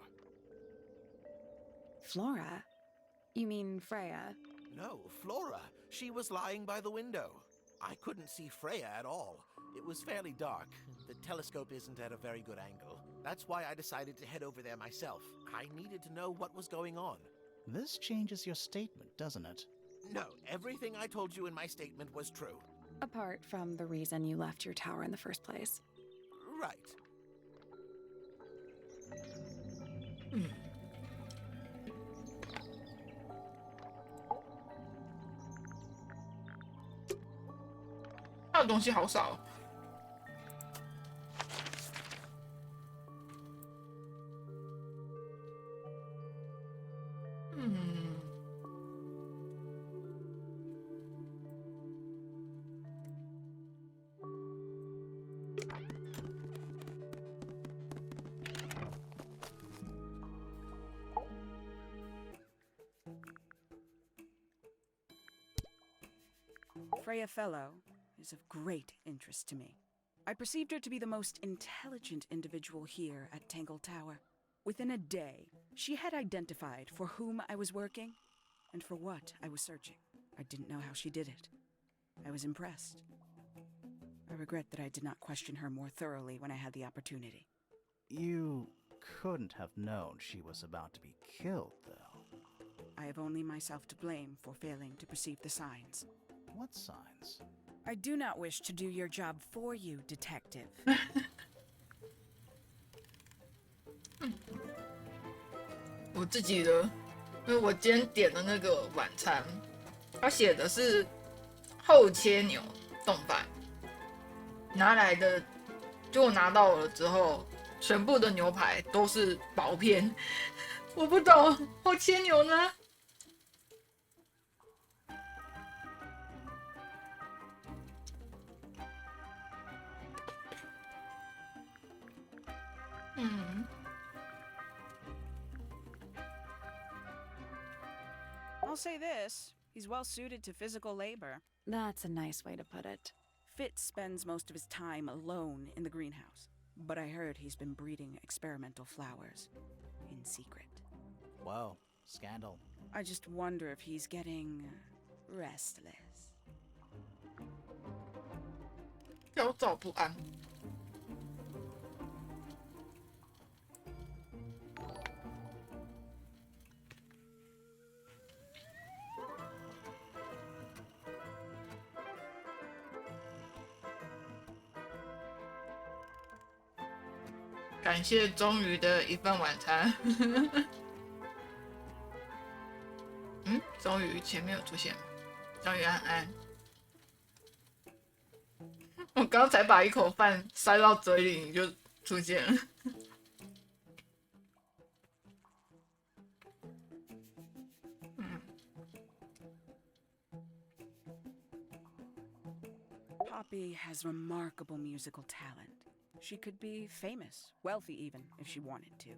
Flora? You mean Freya? No, Flora. She was lying by the window. I couldn't see Freya at all. It was fairly dark. The telescope isn't at a very good angle. That's why I decided to head over there myself. I needed to know what was going on. This changes your statement, doesn't it? No, everything I told you in my statement was true. Apart from the reason you left your tower in the first place. Right. 他的东西好少。Freya Fellow is of great interest to me. I perceived her to be the most intelligent individual here at Tangle Tower. Within a day, she had identified for whom I was working and for what I was searching. I didn't know how she did it. I was impressed. I regret that I did not question her more thoroughly when I had the opportunity. You couldn't have known she was about to be killed, though. I have only myself to blame for failing to perceive the signs. What signs? I do not wish to do your job for you, Detective. 我自己的，因为我今天点的那个晚餐，它写的是厚切牛冻饭，拿来的，就我拿到了之后，全部的牛排都是薄片，我不懂厚切牛呢。I'll say this, he's well suited to physical labor. That's a nice way to put it. Fitz spends most of his time alone in the greenhouse, but I heard he's been breeding experimental flowers in secret. Whoa, scandal. I just wonder if he's getting restless. 焦躁不安。感谢终于的一份晚餐。终于前面有出现，终于安安。我刚才把一口饭塞到嘴里，你就出现了。Poppy has remarkable musical talent. She could be famous, wealthy even, if she wanted to.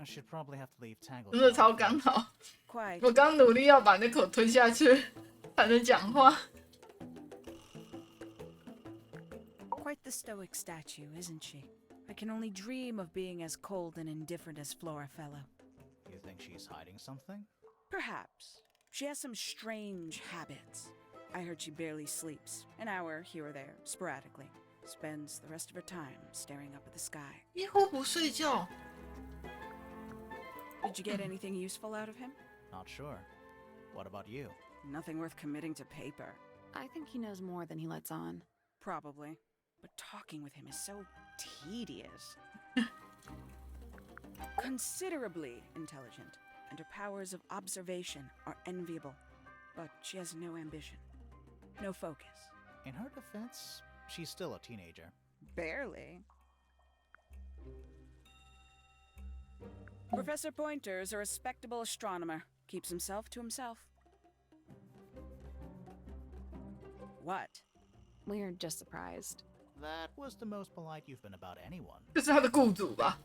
She'd probably have to leave Tangle 真的 Tower. 超刚好。 Quite. 我刚努力要把那口吞下去，才能讲话。 Quite the stoic statue, isn't she? I can only dream of being as cold and indifferent as Flora Fellow. You think she's hiding something? Perhaps. She has some strange habits. I heard she barely sleeps, an hour here or there, sporadically. spends the rest of her time staring up at the sky. 几乎不睡觉。 Did you get anything useful out of him? Not sure. What about you? Nothing worth committing to paper. I think he knows more than he lets on. Probably. But talking with him is so tedious. Considerably intelligent, and her powers of observation are enviable. But she has no ambition. No focus. In her defense, she's still a teenager. Barely. Professor Pointer's a respectable astronomer. Keeps himself to himself. What? We're just surprised. That was the most polite you've been about anyone. 这是他的雇主吧？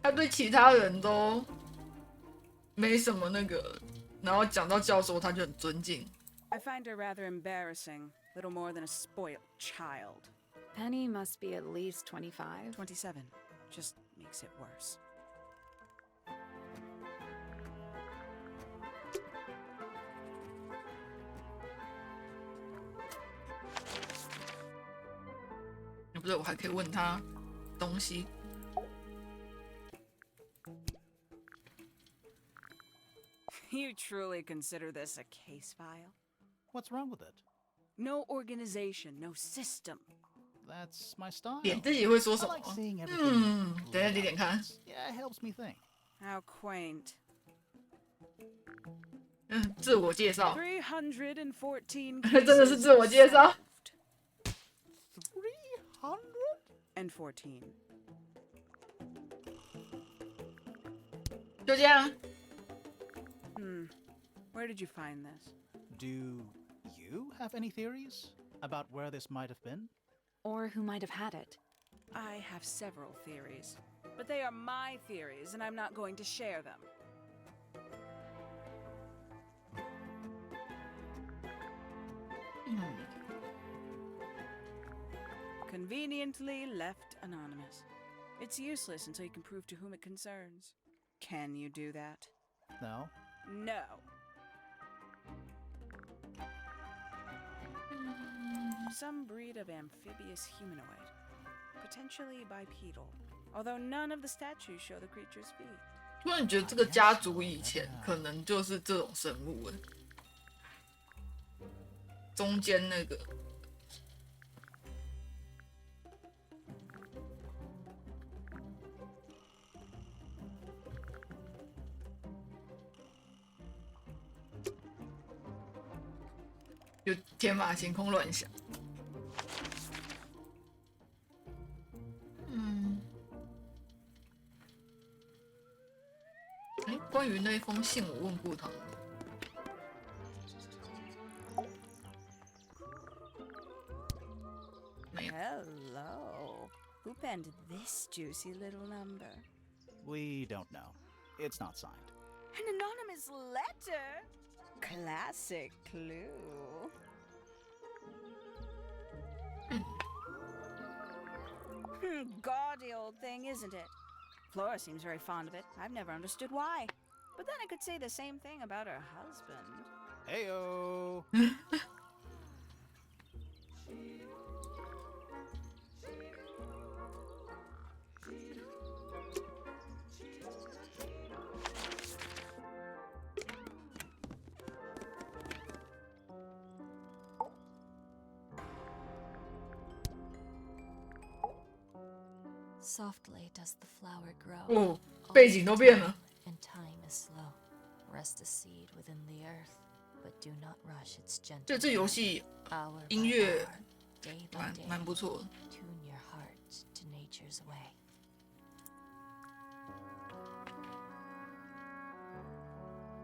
他对其他人都没什么那个，然后讲到教授，他就很尊敬。 I find her rather embarrassing. Little more than a spoiled child. Penny must be at least 25. 27. Just makes it worse.不对，我还可以问他东西。 You truly consider this a case file? What's wrong with it? No organization, no system. That's my style. 点自己会说 I 什么 like？seeing everything. 等一下点点看。 Yeah, it helps me think. How quaint. 自我介绍。 314 真的是自我介绍。 314. 就这样。 Where did you find this? Do you have any theories about where this might have been? Or who might have had it. I have several theories, but they are my theories, and I'm not going to share them. Conveniently left anonymous. It's useless until you can prove to whom it concerns. Can you do that? No. No. Some breed of amphibious humanoid. Potentially bipedal. Although none of the statues show the creature's feet. 突然觉得这个家族以前可能就是这种生物哎。中间那个。 就天马行空乱想。关于那封信，我问过他们。没有。 Hello. Who penned this juicy little number? We don't know. It's not signed. An anonymous letter? Classic clue. Gaudy old thing, isn't it? Flora seems very fond of it. I've never understood why. But then I could say the same thing about her husband. Heyo. Softly does the flower grow. 哦，背景都变了。 And time is slow. Rest a seed within the earth, but do not rush its gentle. 对，这游戏 Hour 音 by 乐 hour, day by day, 蛮不错的。 tune your heart to nature's way.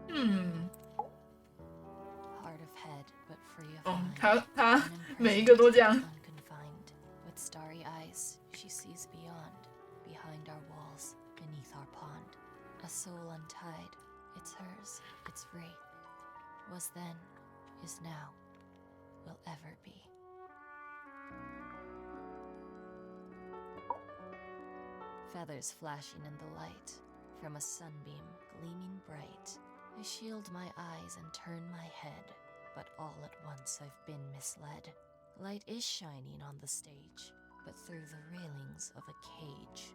嗯， Heart of head, but free of 哦， mind. 他每一个都这样。 Unconfined. With starry eyes, she sees beyond, behind our walls, beneath our pond. A soul untied, it's hers, it's free. Was then, is now, will ever be. Feathers flashing in the light, from a sunbeam gleaming bright. I shield my eyes and turn my head, but all at once I've been misled. Light is shining on the stage, but through the railings of a cage.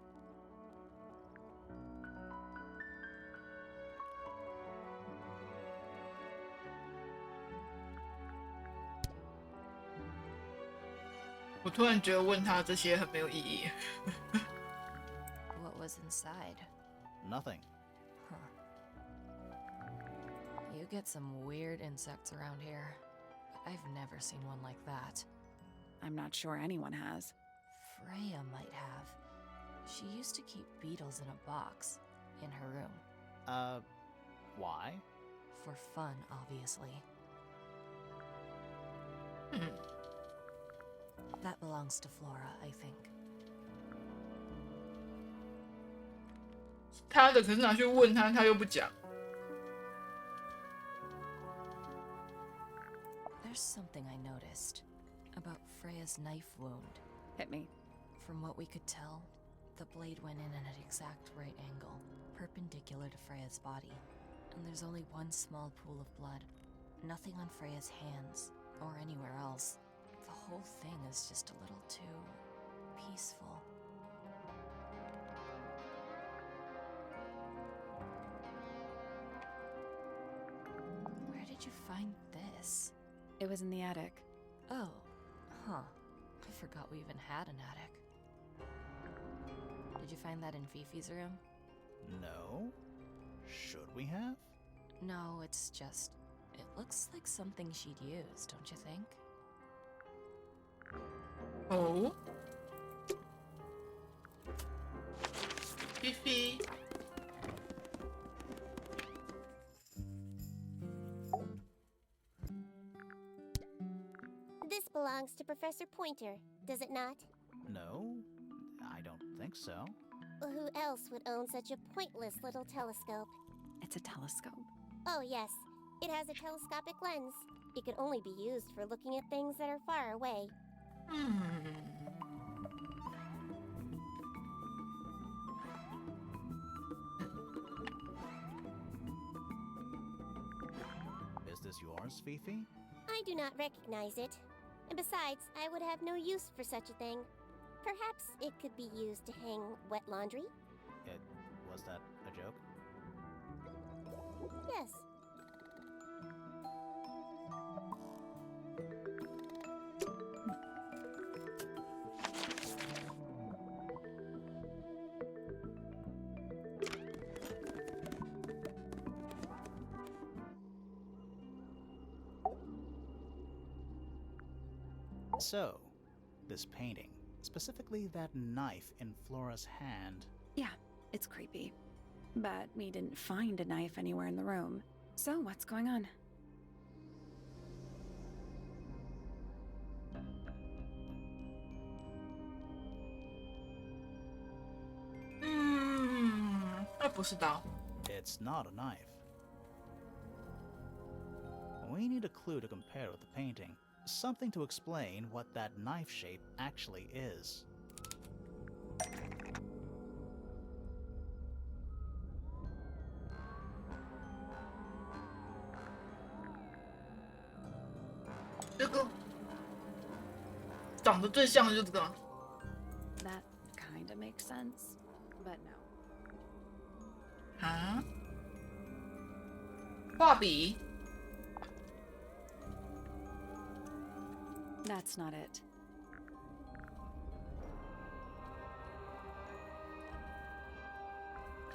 我突然觉得问他这些很没有意义。What was inside? Nothing. You get some weird insects around here, but I've never seen one like that. I'm not sure anyone has. Freya might have. She used to keep beetles in a box in her room. Why? For fun, obviously. That belongs to Flora, I think. 他的可是拿去问他，他又不讲。There's something I noticed about Freya's knife wound. Hit me. From what we could tell, the blade went in at an exact right angle, perpendicular to Freya's body. And there's only one small pool of blood. Nothing on Freya's hands, or anywhere else. The whole thing is just a little too peaceful. Where did you find this? It was in the attic. Oh, huh. I forgot we even had an attic. Did you find that in Fifi's room? No. Should we have? No, it's just... It looks like something she'd use, don't you think? Oh. Fifi. This belongs to Professor Pointer, does it not? No, I don't think so. Well, who else would own such a pointless little telescope? It's a telescope. Oh, yes. It has a telescopic lens. It can only be used for looking at things that are far away. Is this yours, Fifi? I do not recognize it. And besides, I would have no use for such a thing. Perhaps it could be used to hang wet laundry? Was that a joke? Yes. So, this painting, specifically that knife in Flora's hand. Yeah, it's creepy. But we didn't find a knife anywhere in the room. So what's going on? It's not a knife. We need a clue to compare with the painting. Something to explain what that knife shape actually is. That kinda makes sense, but no. 啊？画笔？ That's not it.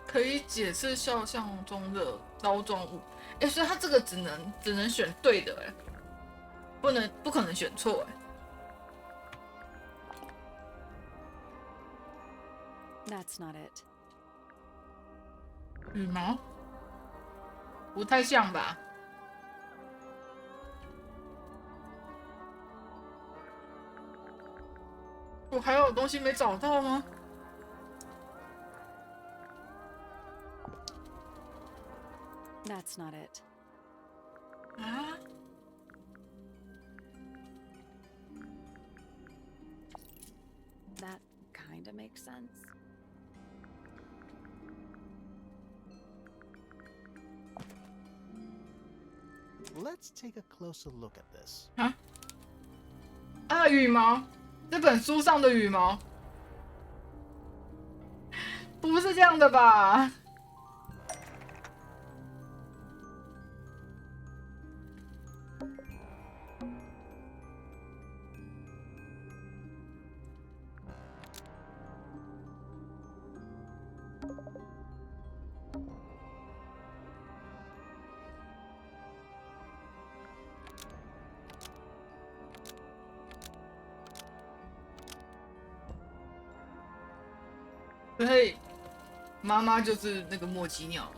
可以解释肖像中的刀状物。哎，所以他这个只能选对的哎，不可能选错哎。That's not it. 羽毛？不太像吧？我还有东西没找到吗？ That's not it. 啊？ That kinda makes sense. Let's take a closer look at this. 啊？啊，的羽毛，这本书上的羽毛，不是这样的吧？所以妈妈就是那个墨迹鸟了。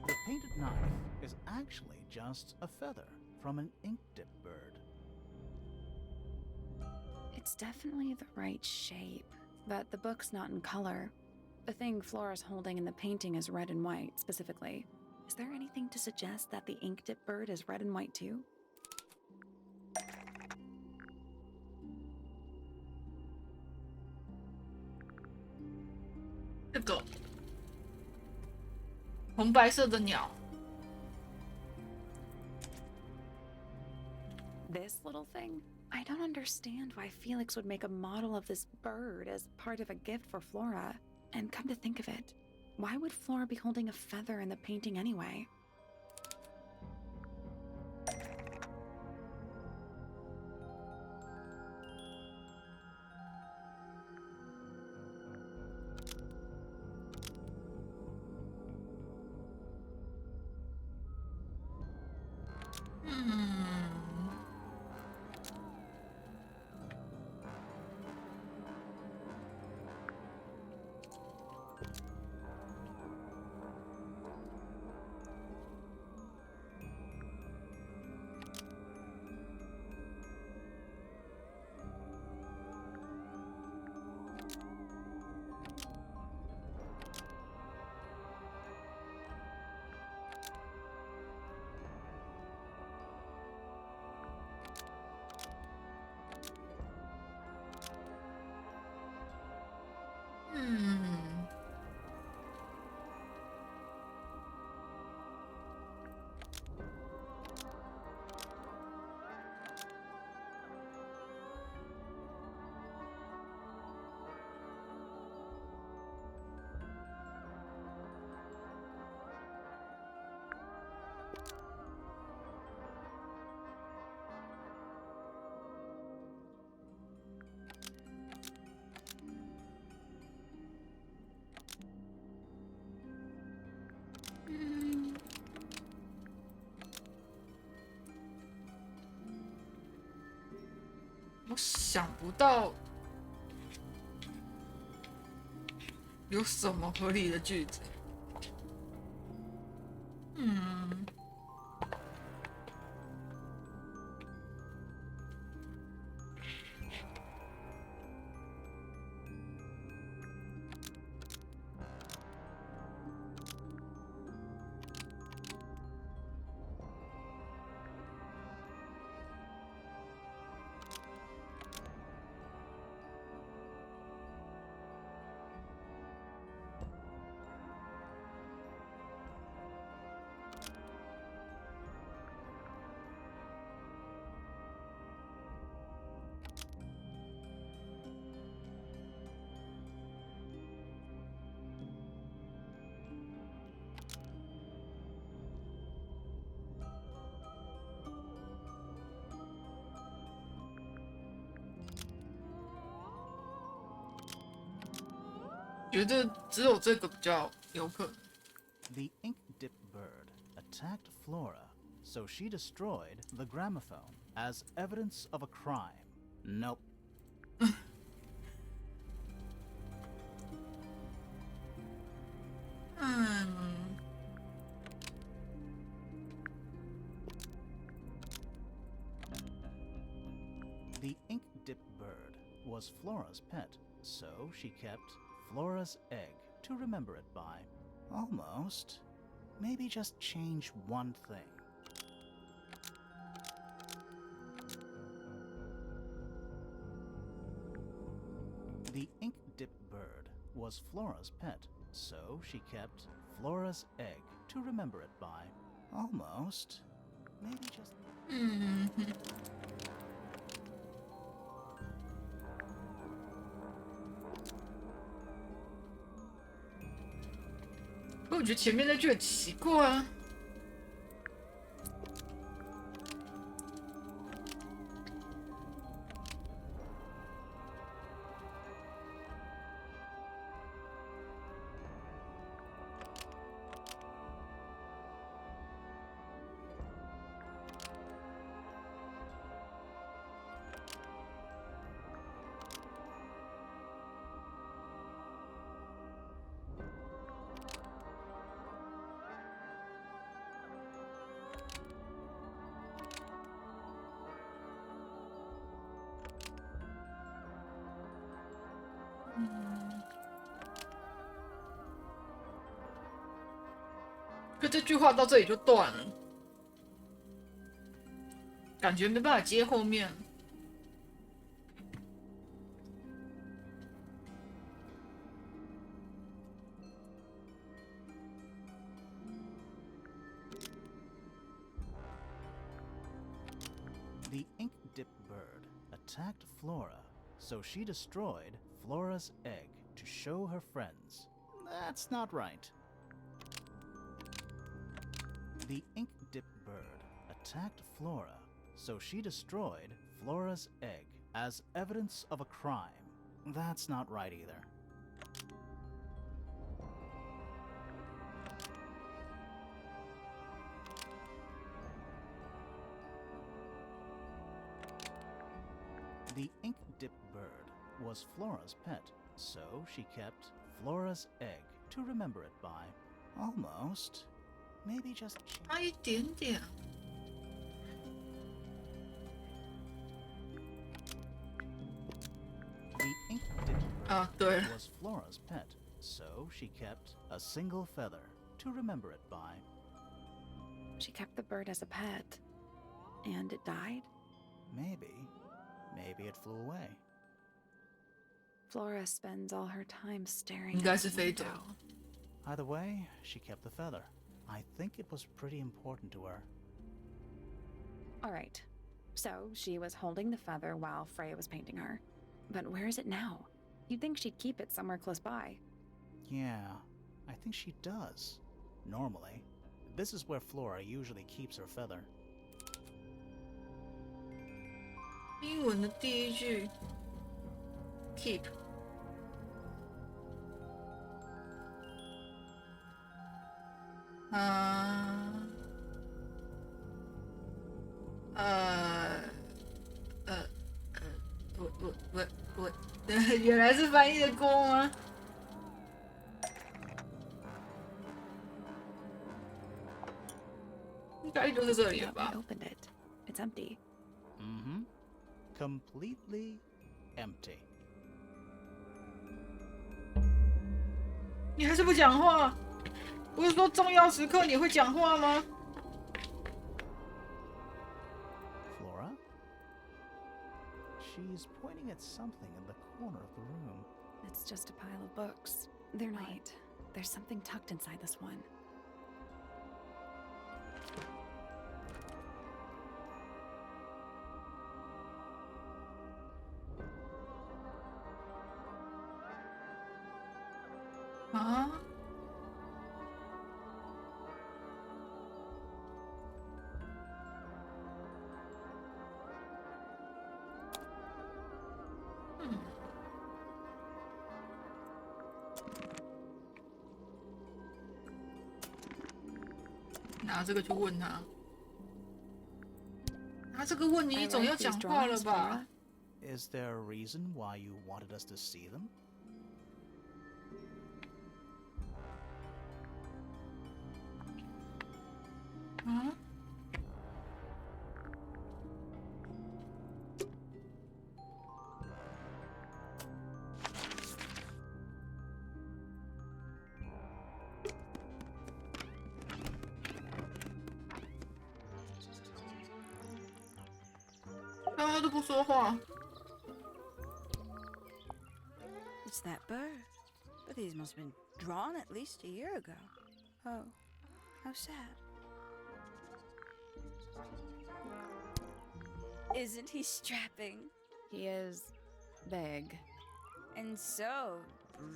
The painted knife is actually just a feather from an ink dip bird. It's definitely the right shape, but the book's not in color. The thing Flora's holding in the painting is red and white, specifically. Is there anything to suggest that the ink dip bird is red and white too? 这个红白色的鸟。 This little thing? I don't understand why Felix would make a model of this bird as part of a gift for Flora. And come to think of it, why would Flora be holding a feather in the painting anyway? Hmm. 我想不到有什么合理的句子。觉得只有这个比较有可能。The ink dip bird attacked Flora, so she destroyed the gramophone as evidence of a crime. Nope. The ink dip bird was Flora's pet, so she kept Flora's egg to remember it by. Almost. Maybe just change one thing. The ink dip bird was Flora's pet, so she kept Flora's egg to remember it by. Almost. Maybe just. 我觉得前面那句很奇怪啊。可这句话到这里就断了，感觉没办法接后面。The ink dip bird attacked Flora, so she destroyed Flora's egg to show her friends. That's not right. The ink dip bird attacked Flora, so she destroyed Flora's egg as evidence of a crime. That's not right either. The ink dip bird was Flora's pet, so she kept Flora's egg to remember it by. Almost. Maybe just. 差一点点。The ink dip bird 对。 was Flora's pet, so she kept a single feather to remember it by. She kept the bird as a pet. And it died? Maybe. Maybe it flew away. Flora spends all her time staring 应 at 该 the 是飞走。 window. Either way, she kept the feather. I think it was pretty important to her. All right. So she was holding the feather while Freya was painting her. But where is it now? You'd think she'd keep it somewhere close by. Yeah, I think she does. Normally. This is where Flora usually keeps her feather. 英文的第一句 keep。我，原来是翻译的锅吗？应该就是这里了 I 吧？ opened it. It's empty. Mm-hmm. Completely empty. 你还是不讲话？不是说重要时刻你会讲话吗？ Flora? She's pointing at something in the corner of the room. It's just a pile of books. They're not. There's something tucked inside this one. Huh? Hmm. 拿这个去问他，拿这个问你 I 总要 like 讲 these 话了 drawings, 吧？ Flora. Is there a reason why you wanted us to see them? Huh? Ah, 他都不说话。 It's that bird. But these must have been drawn at least a year ago. Oh, how sad. Isn't he strapping? He is big. And so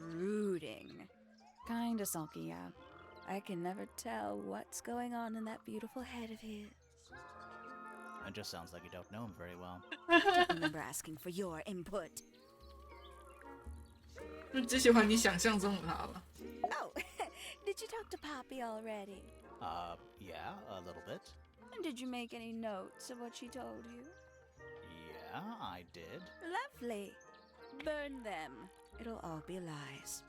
brooding. Kinda sulky, yeah. I can never tell what's going on in that beautiful head of his. It just sounds like you don't know him very well. Don't remember asking for your input. 只喜欢你想象中的他吧。 Oh, did you talk to Poppy already? Yeah, a little bit. And did you make any notes of what she told you? Yeah, I did. Lovely. Burn them. It'll all be lies.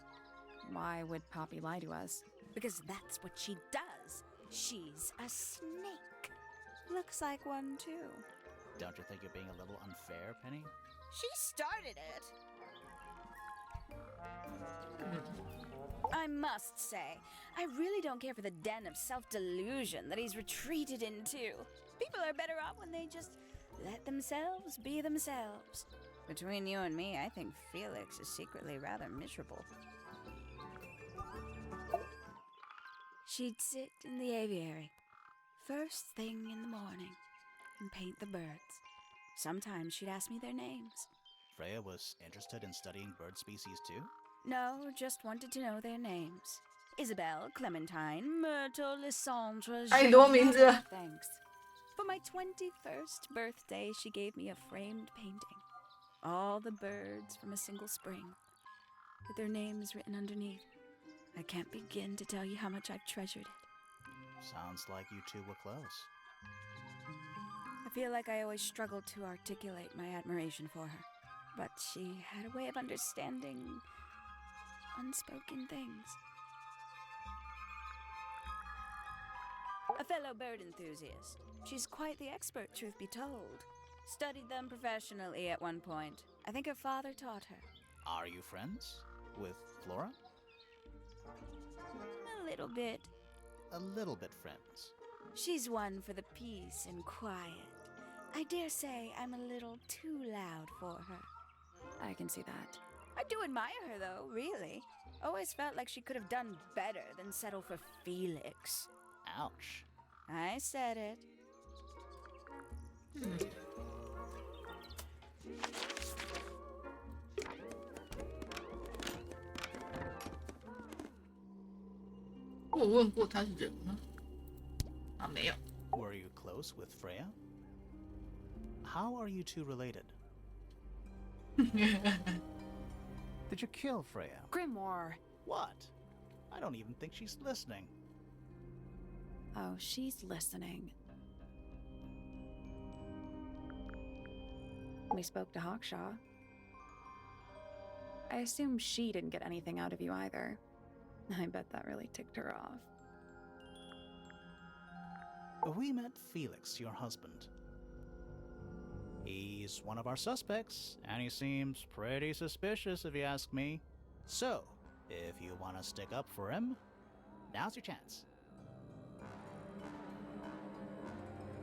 Why would Poppy lie to us? Because that's what she does. She's a snake. Looks like one, too. Don't you think you're being a little unfair, Penny? She started it. I must say, I really don't care for the den of self-delusion that he's retreated into. People are better off when they just let themselves be themselves. Between you and me, I think Felix is secretly rather miserable. She'd sit in the aviary, first thing in the morning, and paint the birds. Sometimes she'd ask me their names. Freya was interested in studying bird species too? No, just wanted to know their names. Isabelle, Clementine, Myrtle, Lysandre, 太多名字了。 Thanks. For my 21st birthday, she gave me a framed painting. All the birds from a single spring, with their names written underneath. I can't begin to tell you how much I've treasured it. Sounds like you two were close. I feel like I always struggled to articulate my admiration for her, but she had a way of understanding unspoken things. A fellow bird enthusiast. She's quite the expert, truth be told. Studied them professionally at one point. I think her father taught her. Are you friends with Flora? A little bit. A little bit friends. She's one for the peace and quiet. I dare say I'm a little too loud for her. I can see that. I do admire her, though, really. Always felt like she could have done better than settle for Felix. Ouch. I said it.我问过他是人吗？啊，没有。 Were you close with Freya? How are you two related? Did you kill Freya? Grimoire! What? I don't even think she's listening. Oh, she's listening. We spoke to Hawkshaw. I assume she didn't get anything out of you either. I bet that really ticked her off. We met Felix, your husband. He's one of our suspects, and he seems pretty suspicious if you ask me. So, if you want to stick up for him, now's your chance.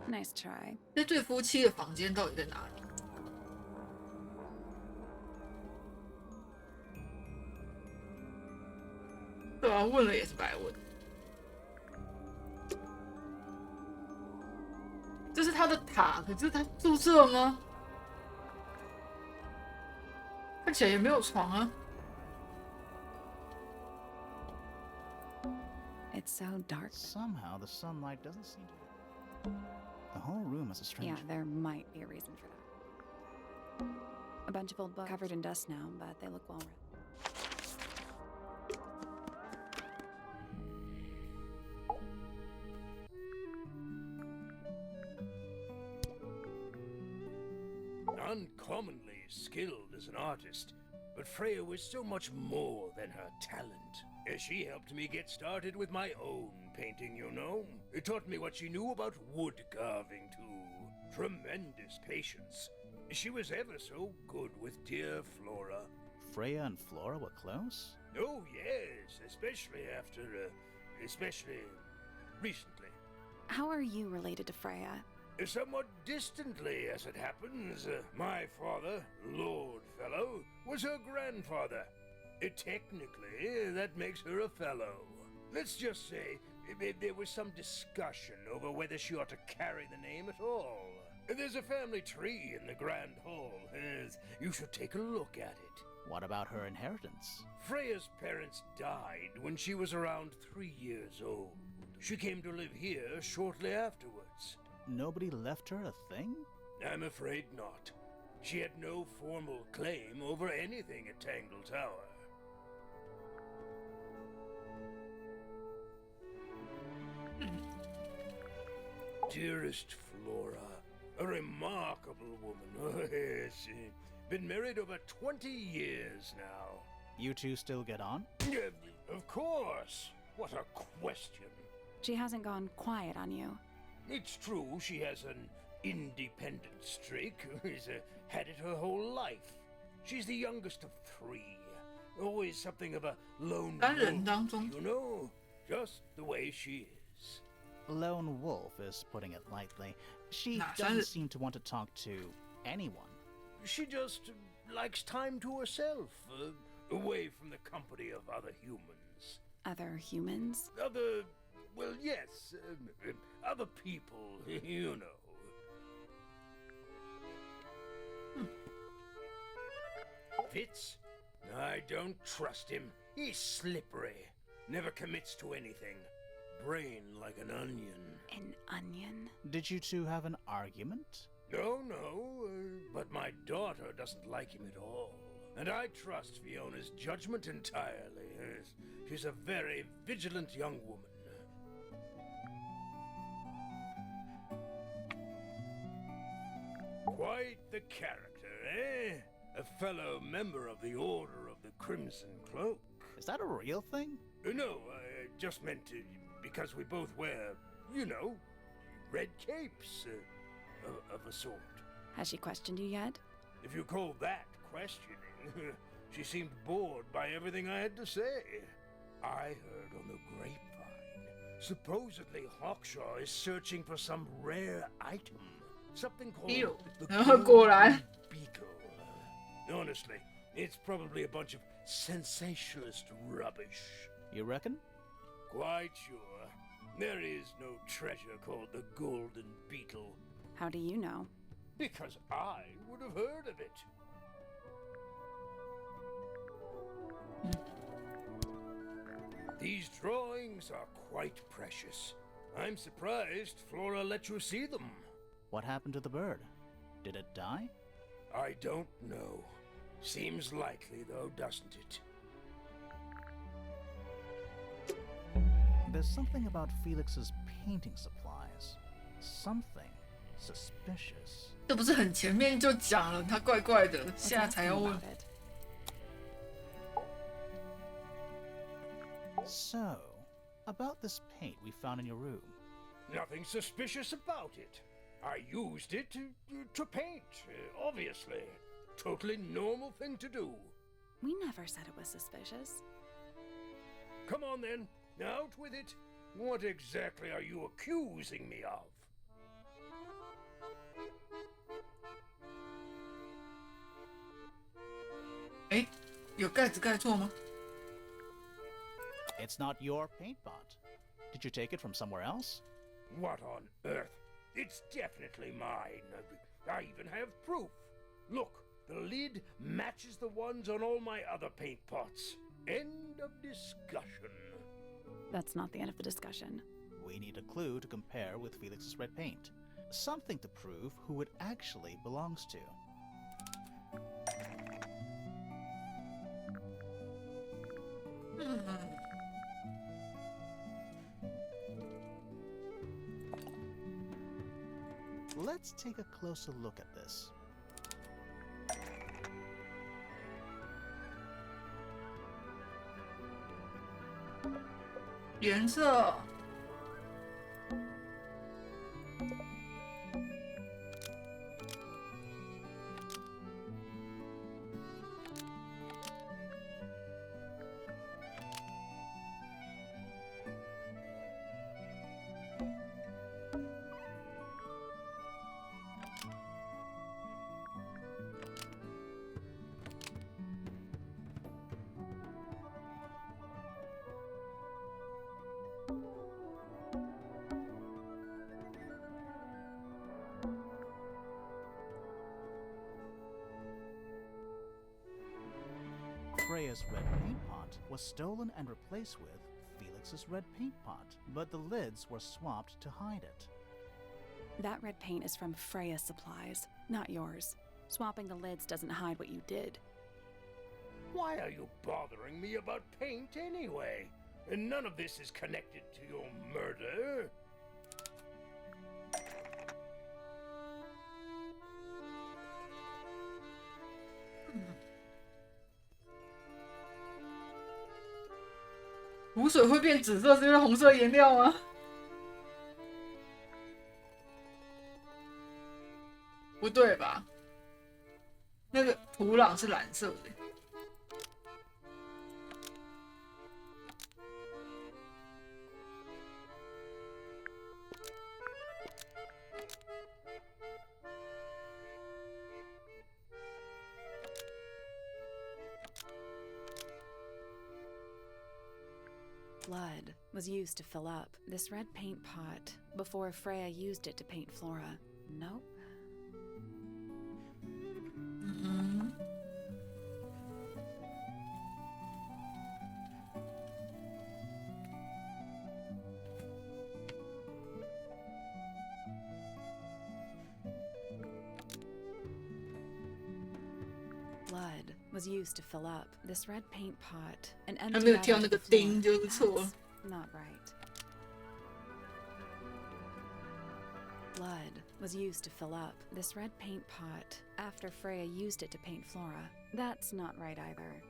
Nice try. 这对夫妻的房间到底在哪里？对啊，问了也是白问。这是他的塔，可是他住这吗？看起来也没有床啊。 It's so dark. Somehow the sunlight doesn't seem to... The whole room is a strange... Yeah, there might be a reason for that. A bunch of old books covered in dust now, but they look well read. Uncommonly skilled as an artist, but Freya was so much more than her talent. She helped me get started with my own painting, you know. It taught me what she knew about wood carving, too. Tremendous patience. She was ever so good with dear Flora. Freya and Flora were close? Oh, yes, especially especially recently. How are you related to Freya? Somewhat distantly, as it happens. My father, Lord Fellow, was her grandfather. Technically, that makes her a fellow. Let's just say There was some discussion over whether she ought to carry the name at all. There's a family tree in the Grand Hall. You should take a look at it. What about her inheritance? Freya's parents died when she was around 3 years old. She came to live here shortly afterwards. Nobody left her a thing? I'm afraid not. She had no formal claim over anything at Tangle Tower. Dearest Flora, a remarkable woman. Oh, yes. Been married over 20 years now. You two still get on? Of course. What a question. She hasn't gone quiet on you. It's true she has an independent streak. She's had it her whole life. She's the youngest of 3. Always something of a lone wolf, you know? Just the way she is. Lone wolf is putting it lightly. She doesn't seem to want to talk to anyone. She just likes time to herself, away from the company of other humans. Other humans? Well, yes, other people, you know. Fitz? I don't trust him. He's slippery. Never commits to anything. Brain like an onion. An onion? Did you two have an argument? No, but my daughter doesn't like him at all. And I trust Fiona's judgment entirely. She's a very vigilant young woman. Quite the character, eh? A fellow member of the Order of the Crimson Cloak. Is that a real thing? No, I just meant because we both wear, you know, red capes of a sort. Has she questioned you yet? If you call that questioning, she seemed bored by everything I had to say. I heard on the grapevine, supposedly Hawkshaw is searching for some rare item. Something called the Golden Beetle. Honestly, it's probably a bunch of sensationalist rubbish. You reckon? Quite sure. There is no treasure called the Golden Beetle. How do you know? Because I would have heard of it. These drawings are quite precious. I'm surprised Flora let you see them. What happened to the bird? Did it die? I don't know. Seems likely, though, doesn't it? There's something about Felix's painting supplies. Something suspicious. 这不是很前面就讲了，他怪怪的，现在才要问。So, about this paint we found in your room. Nothing suspicious about it. I used it to paint, obviously. Totally normal thing to do. We never said it was suspicious. Come on then, out with it. What exactly are you accusing me of? It's not your paint pot. Did you take it from somewhere else? What on earth? It's definitely mine. I even have proof. Look, the lid matches the ones on all my other paint pots. End of discussion. That's not the end of the discussion. We need a clue to compare with Felix's red paint. Something to prove who it actually belongs to. Let's take a closer look at this. 颜色。Freya's red paint pot was stolen and replaced with Felix's red paint pot, but the lids were swapped to hide it. That red paint is from Freya's supplies, not yours. Swapping the lids doesn't hide what you did. Why are you bothering me about paint anyway? And none of this is connected to your murder. Hmm. 湖水会变紫色是因为红色颜料吗？不对吧？那个土壤是蓝色的。Blood was used to fill up this red paint pot before Freya used it to paint Flora. Nope. Blood was used to fill up this red paint pot and empty没有 out 跳 onto 那 the 个 floor. 钉就是错。 That's not right. Blood was used to fill up this red paint pot after Freya used it to paint Flora. That's not right either.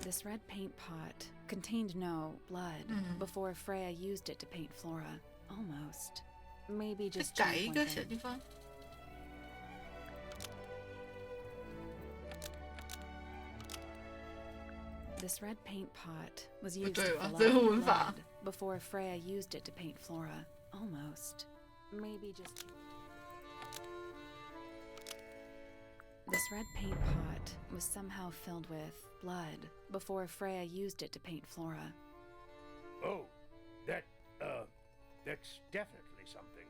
This red paint pot contained no blood before Freya used it to paint Flora. Almost. Maybe just 改一个 pinpointed. 小地方。 This red paint pot was used to 不对吧？ fill 这 up 个文法。 blood before Freya used it to paint Flora. Almost. Maybe just... This red paint pot was somehow filled with blood before Freya used it to paint Flora. Oh, that's definitely something.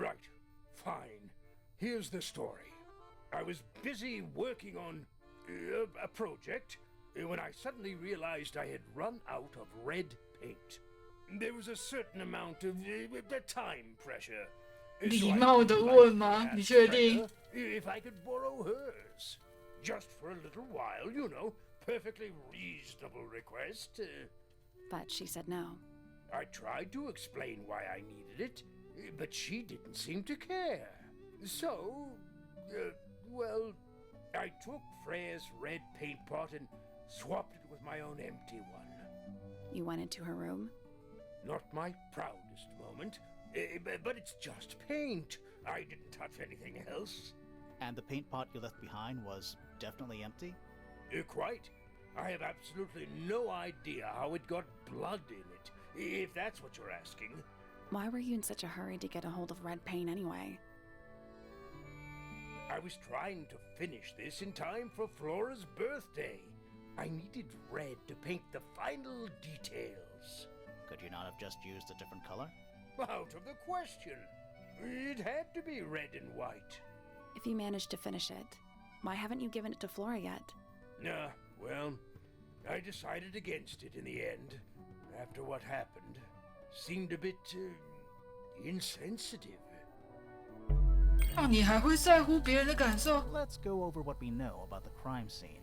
Right, fine. Here's the story. I was busy working on a project when I suddenly realized I had run out of red paint. There was a certain amount of time pressure. 礼貌的问吗？你确定？ If I could borrow hers. Just for a little while, you know. Perfectly reasonable request. But she said no. I tried to explain why I needed it, but she didn't seem to care. So, well, I took Freya's red paint pot and swapped it with my own empty one. You went into her room? Not my proudest moment, but it's just paint. I didn't touch anything else. And the paint pot you left behind was definitely empty? Quite. I have absolutely no idea how it got blood in it, if that's what you're asking. Why were you in such a hurry to get a hold of red paint anyway? I was trying to finish this in time for Flora's birthday. I needed red to paint the final details. Could you not have just used a different color? Out of the question. It had to be red and white. If you managed to finish it, why haven't you given it to Flora yet? Well, I decided against it in the end. After what happened, seemed a bit insensitive. 哦，你还会在乎别人的感受？ Let's go over what we know about the crime scene.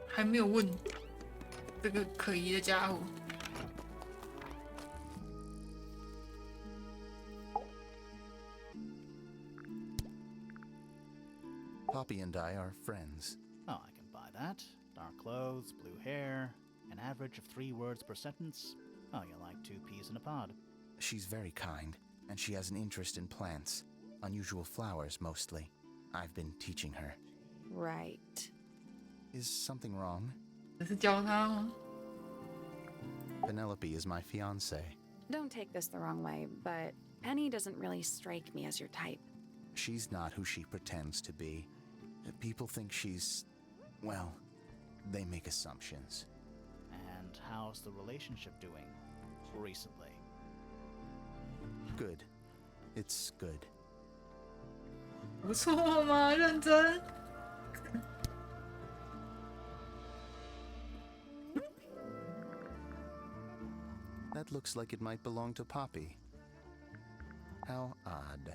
还没有问这个可疑的家伙。 Poppy and I are friends. Oh, I can buy that. Dark clothes, blue hair, an average of 3 words per sentence. Oh, you're like two peas in a pod. She's very kind, and she has an interest in plants. Unusual flowers, mostly. I've been teaching her. Right. Is something wrong? 这是教他吗？ Penelope is my fiancée. Don't take this the wrong way, but Penny doesn't really strike me as your type. She's not who she pretends to be. People think she's... well, they make assumptions. And how's the relationship doing recently? Good. It's good. 不错嘛，认真。That looks like it might belong to Poppy. How odd.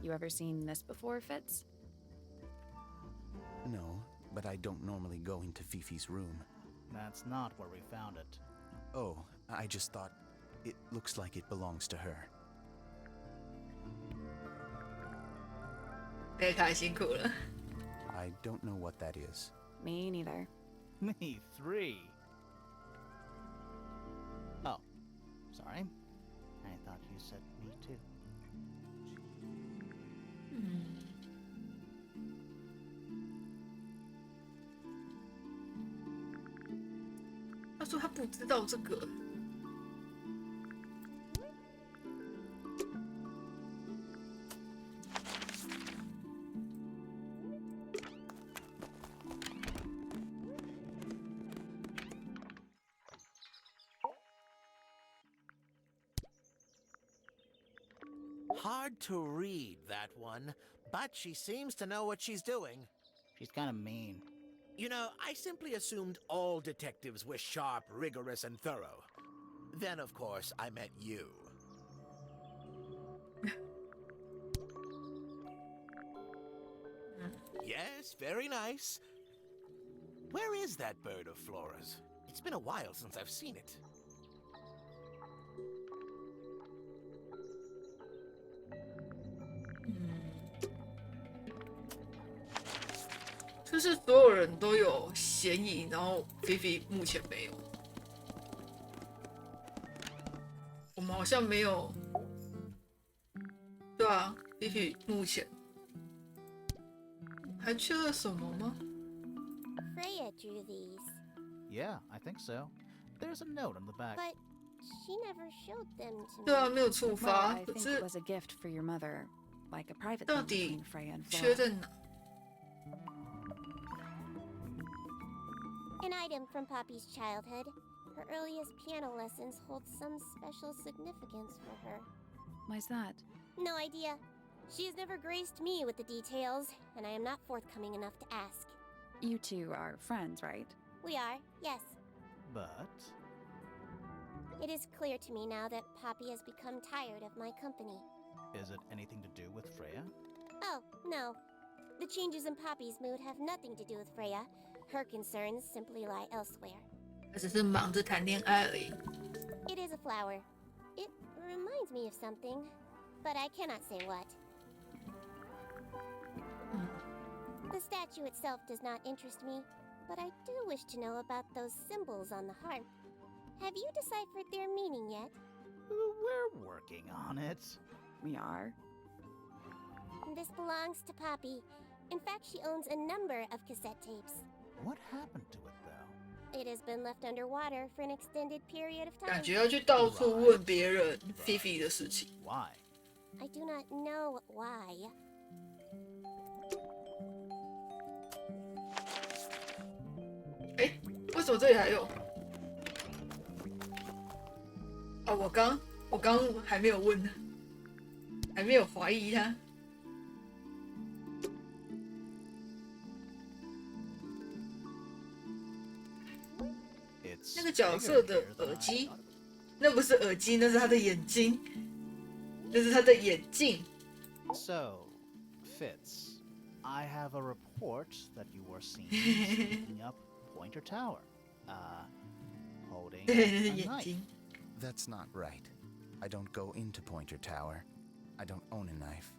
You ever seen this before, Fitz? No, but I don't normally go into Fifi's room. That's not where we found it. Oh, I just thought it looks like it belongs to her. 贝卡辛苦了。 I don't know what that is. Me neither. Me three. Oh, sorry. I thought you said me too. 他说他不知道这个。Hard to read, that one, but she seems to know what she's doing. She's kind of mean. You know, I simply assumed all detectives were sharp, rigorous, and thorough. Then, of course, I met you. Yes, very nice. Where is that bird of Flora's? It's been a while since I've seen it. 就是所有人都有嫌疑，然后菲菲目前没有。我们好像没有，对啊，菲菲目前还缺了什么吗？ Freya drew these, Yeah, I think so. There's a note on the back. but she never showed them to me. 对啊，没有触 Well, 发， I 可 think 是 it was a gift for your mother, like a private 到 thing 底 between Freya and 缺 Flora. 在哪？ An item from Poppy's childhood. Her earliest piano lessons hold some special significance for her. Why's that? No idea. She has never graced me with the details, and I am not forthcoming enough to ask. You two are friends, right? We are, yes. But It is clear to me now that Poppy has become tired of my company. is it anything to do with Freya? Oh, no. The changes in Poppy's mood have nothing to do with Freya. Her concerns simply lie elsewhere. 他只是忙着谈恋爱而已。 It is a flower. It reminds me of something, but I cannot say what. The statue itself does not interest me, but I do wish to know about those symbols on the harp. Have you deciphered their meaning yet? We're working on it. We are. This belongs to Poppy. In fact, she owns a number of cassette tapes. What happened to it, though? It has been left underwater for an extended period of 感 time. 觉要去到处问别人菲菲的事情。 Why? I do not know why. 哎，为什么这里还有？哦，我刚还没有问呢，还没有怀疑他。 It's 那个角色的 bigger here than 耳 I 机 thought，那不是耳机，那是他的眼睛，那是他的眼镜。 So, Fitz, I have a report that you were seen sneaking up Pointer Tower, holding 对，那是 a 眼 knife. 睛。 That's not right. I don't go into Pointer Tower. I don't own a knife.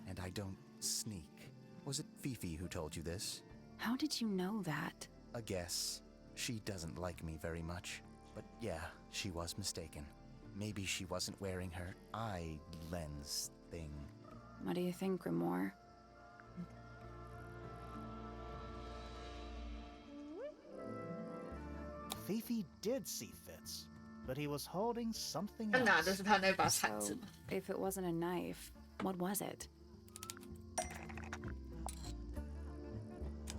And I don't sneak. Was it Fifi who told you this? How did you know that? A guess. She doesn't like me very much. But yeah, she was mistaken. Maybe she wasn't wearing her eye lens thing. What do you think, Grimoire? Fifi did see Fitz, but he was holding something 他拿的 else. 是他那把铲子 So, 吗？ if it wasn't a knife, what was it?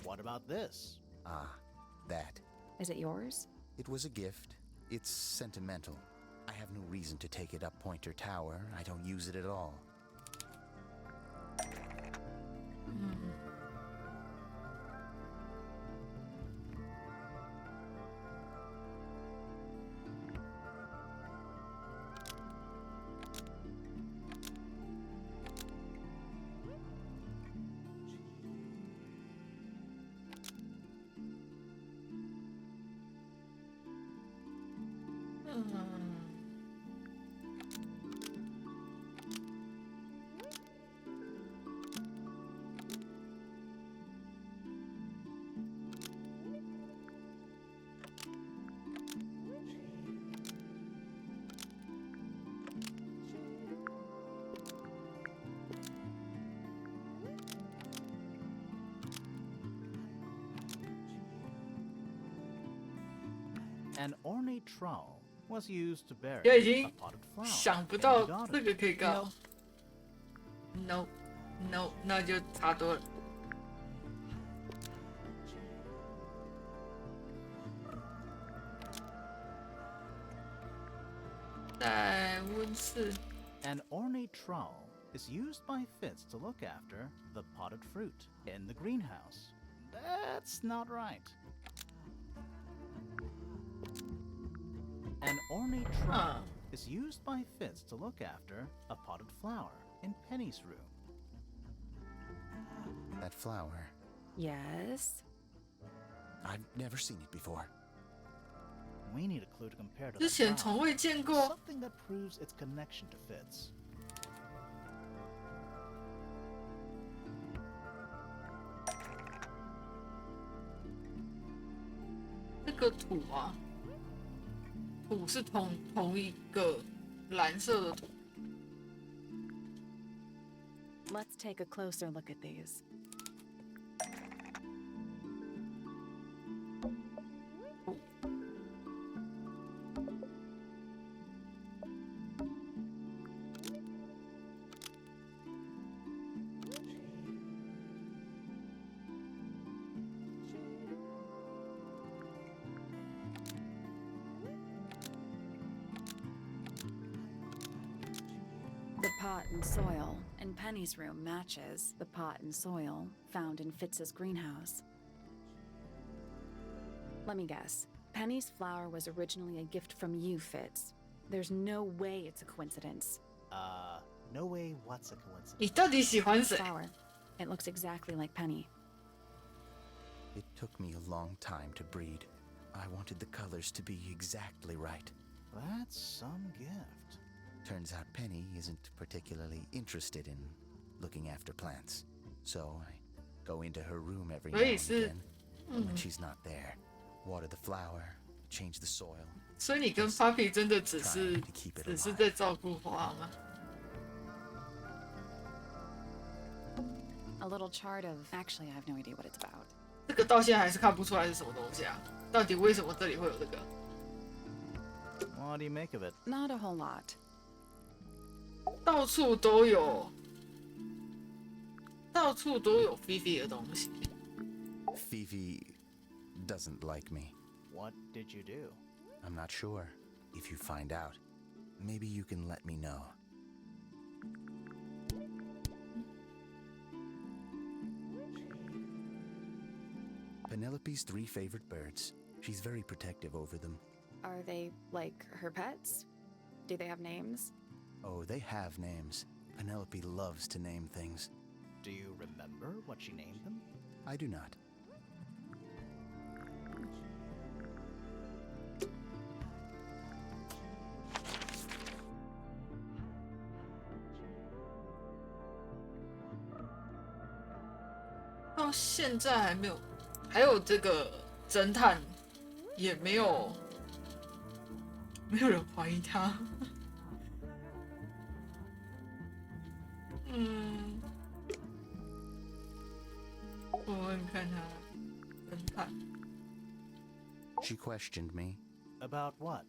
What about this? Ah, that. Is it yours? It was a gift. It's sentimental. I have no reason to take it up Pointer Tower. I don't use it at all. An ornate trowel was used to bury 我已 a 经 potted flower 想不 in 到 the garden. 这个可以告。No No， 那就差多了。在温室。 An ornate trowel is used by Fitz to look after the potted fruit in the greenhouse. That's not right. An ornate trowel is used by Fitz to look after a potted flower in Penny's room. That flower. Yes. I've never seen it before. We need a clue to compare to 之 the 前从 flower. 未见过。 Something that proves its connection to Fitz. 这个土啊，土是同一个蓝色的土。 Let's take a closer look at these. The pot and soil in Penny's room matches the pot and soil found in Fitz's greenhouse. Let me guess. Penny's flower was originally a gift from you, Fitz. There's no way it's a coincidence. No way what's a coincidence. 你到底喜欢谁？ Flower. It looks exactly like Penny. It took me a long time to breed. I wanted the colors to be exactly right. That's some gift. Turns out Penny isn't particularly interested in looking after plants. So I go into her room every now and again. And when she's not there, water the flower, change the soil. 所以你跟 Papi 真的只是在照顾花吗？ A little chart of... Actually, I have no idea what it's about. 这个到现在还是看不出来是什么东西啊？到底为什么这里会有这个？ What do you make of it? Not a whole lot. 到处都有，到处都有 Fifi 的东西。 Fifi doesn't like me. What did you do? I'm not sure. If you find out, maybe you can let me know. Penelope's 3 favorite birds. She's very protective over them. Are they like her pets? Do they have names? Oh, they have names. Penelope loves to name things. Do you remember what she named them? I do not.到现在还没有，还有这个侦探，也没有人怀疑他。我问看他侦探。She questioned me. About what?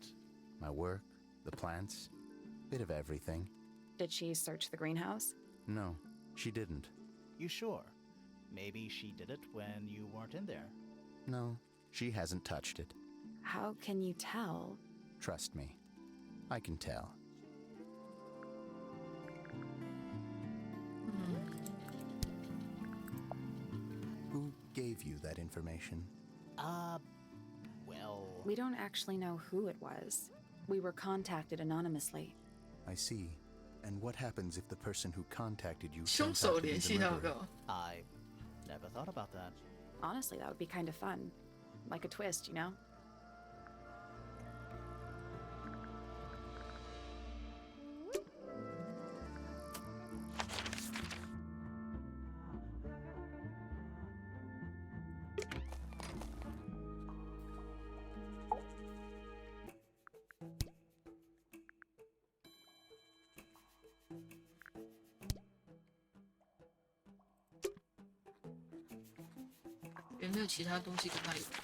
My work, the plants, bit of everything. Did she search the greenhouse? No, she didn't. You sure? Maybe she did it when you weren't in there. No, she hasn't touched it. How can you tell? Trust me, I can tell. Who gave you that information? Well... We don't actually know who it was. We were contacted anonymously. I see. And what happens if the person who contacted you 凶 turns 手 out to be 联 the 系到 murderer? 个， I never thought about that. Honestly, that would be kind of fun. Like a twist, you know? "有没有其他东西跟他有关？"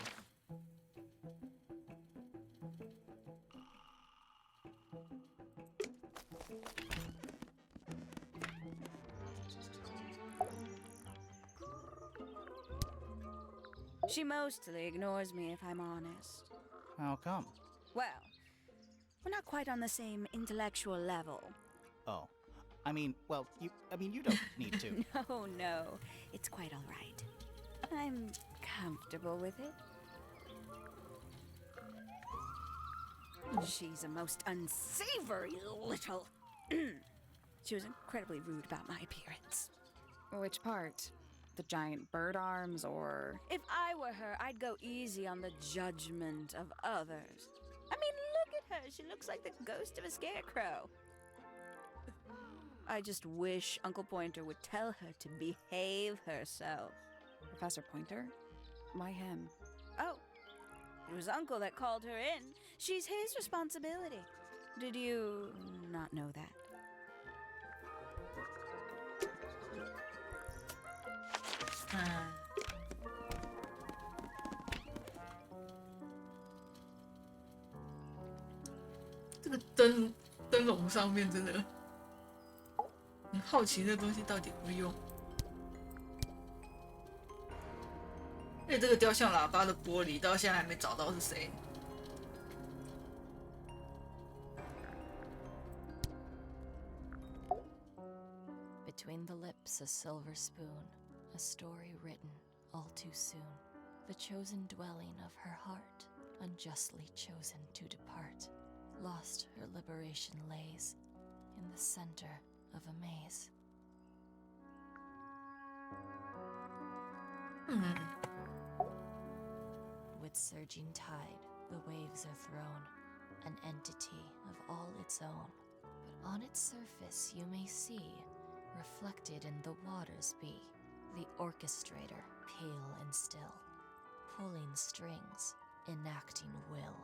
She mostly ignores me, if I'm honest. How come? Well, we're not quite on the same intellectual level. Oh. I mean, well, you don't need to. No. It's quite all right. I'm comfortable with it. She's a most unsavory little... She was incredibly rude about my appearance. Which part? The giant bird arms, or... If I were her, I'd go easy on the judgment of others. I mean, look at her. She looks like the ghost of a scarecrow. I just wish Uncle Pointer would tell her to behave herself. Professor Pointer? Why him? Oh, it was Uncle that called her in. She's his responsibility. Did you not know that? "这个灯笼上面真的很好奇，这东西到底有没有用？因为这个雕像喇叭的玻璃到现在还没找到是谁。Between the lips, a silver spoon, a story written all too soon. The chosen dwelling of her heart, unjustly chosen to depart. Lost her liberation lays in the center of a maze. With surging tide, the waves are thrown, an entity of all its own. But on its surface you may see, reflected in the waters be, the orchestrator, pale and still, pulling strings, enacting will.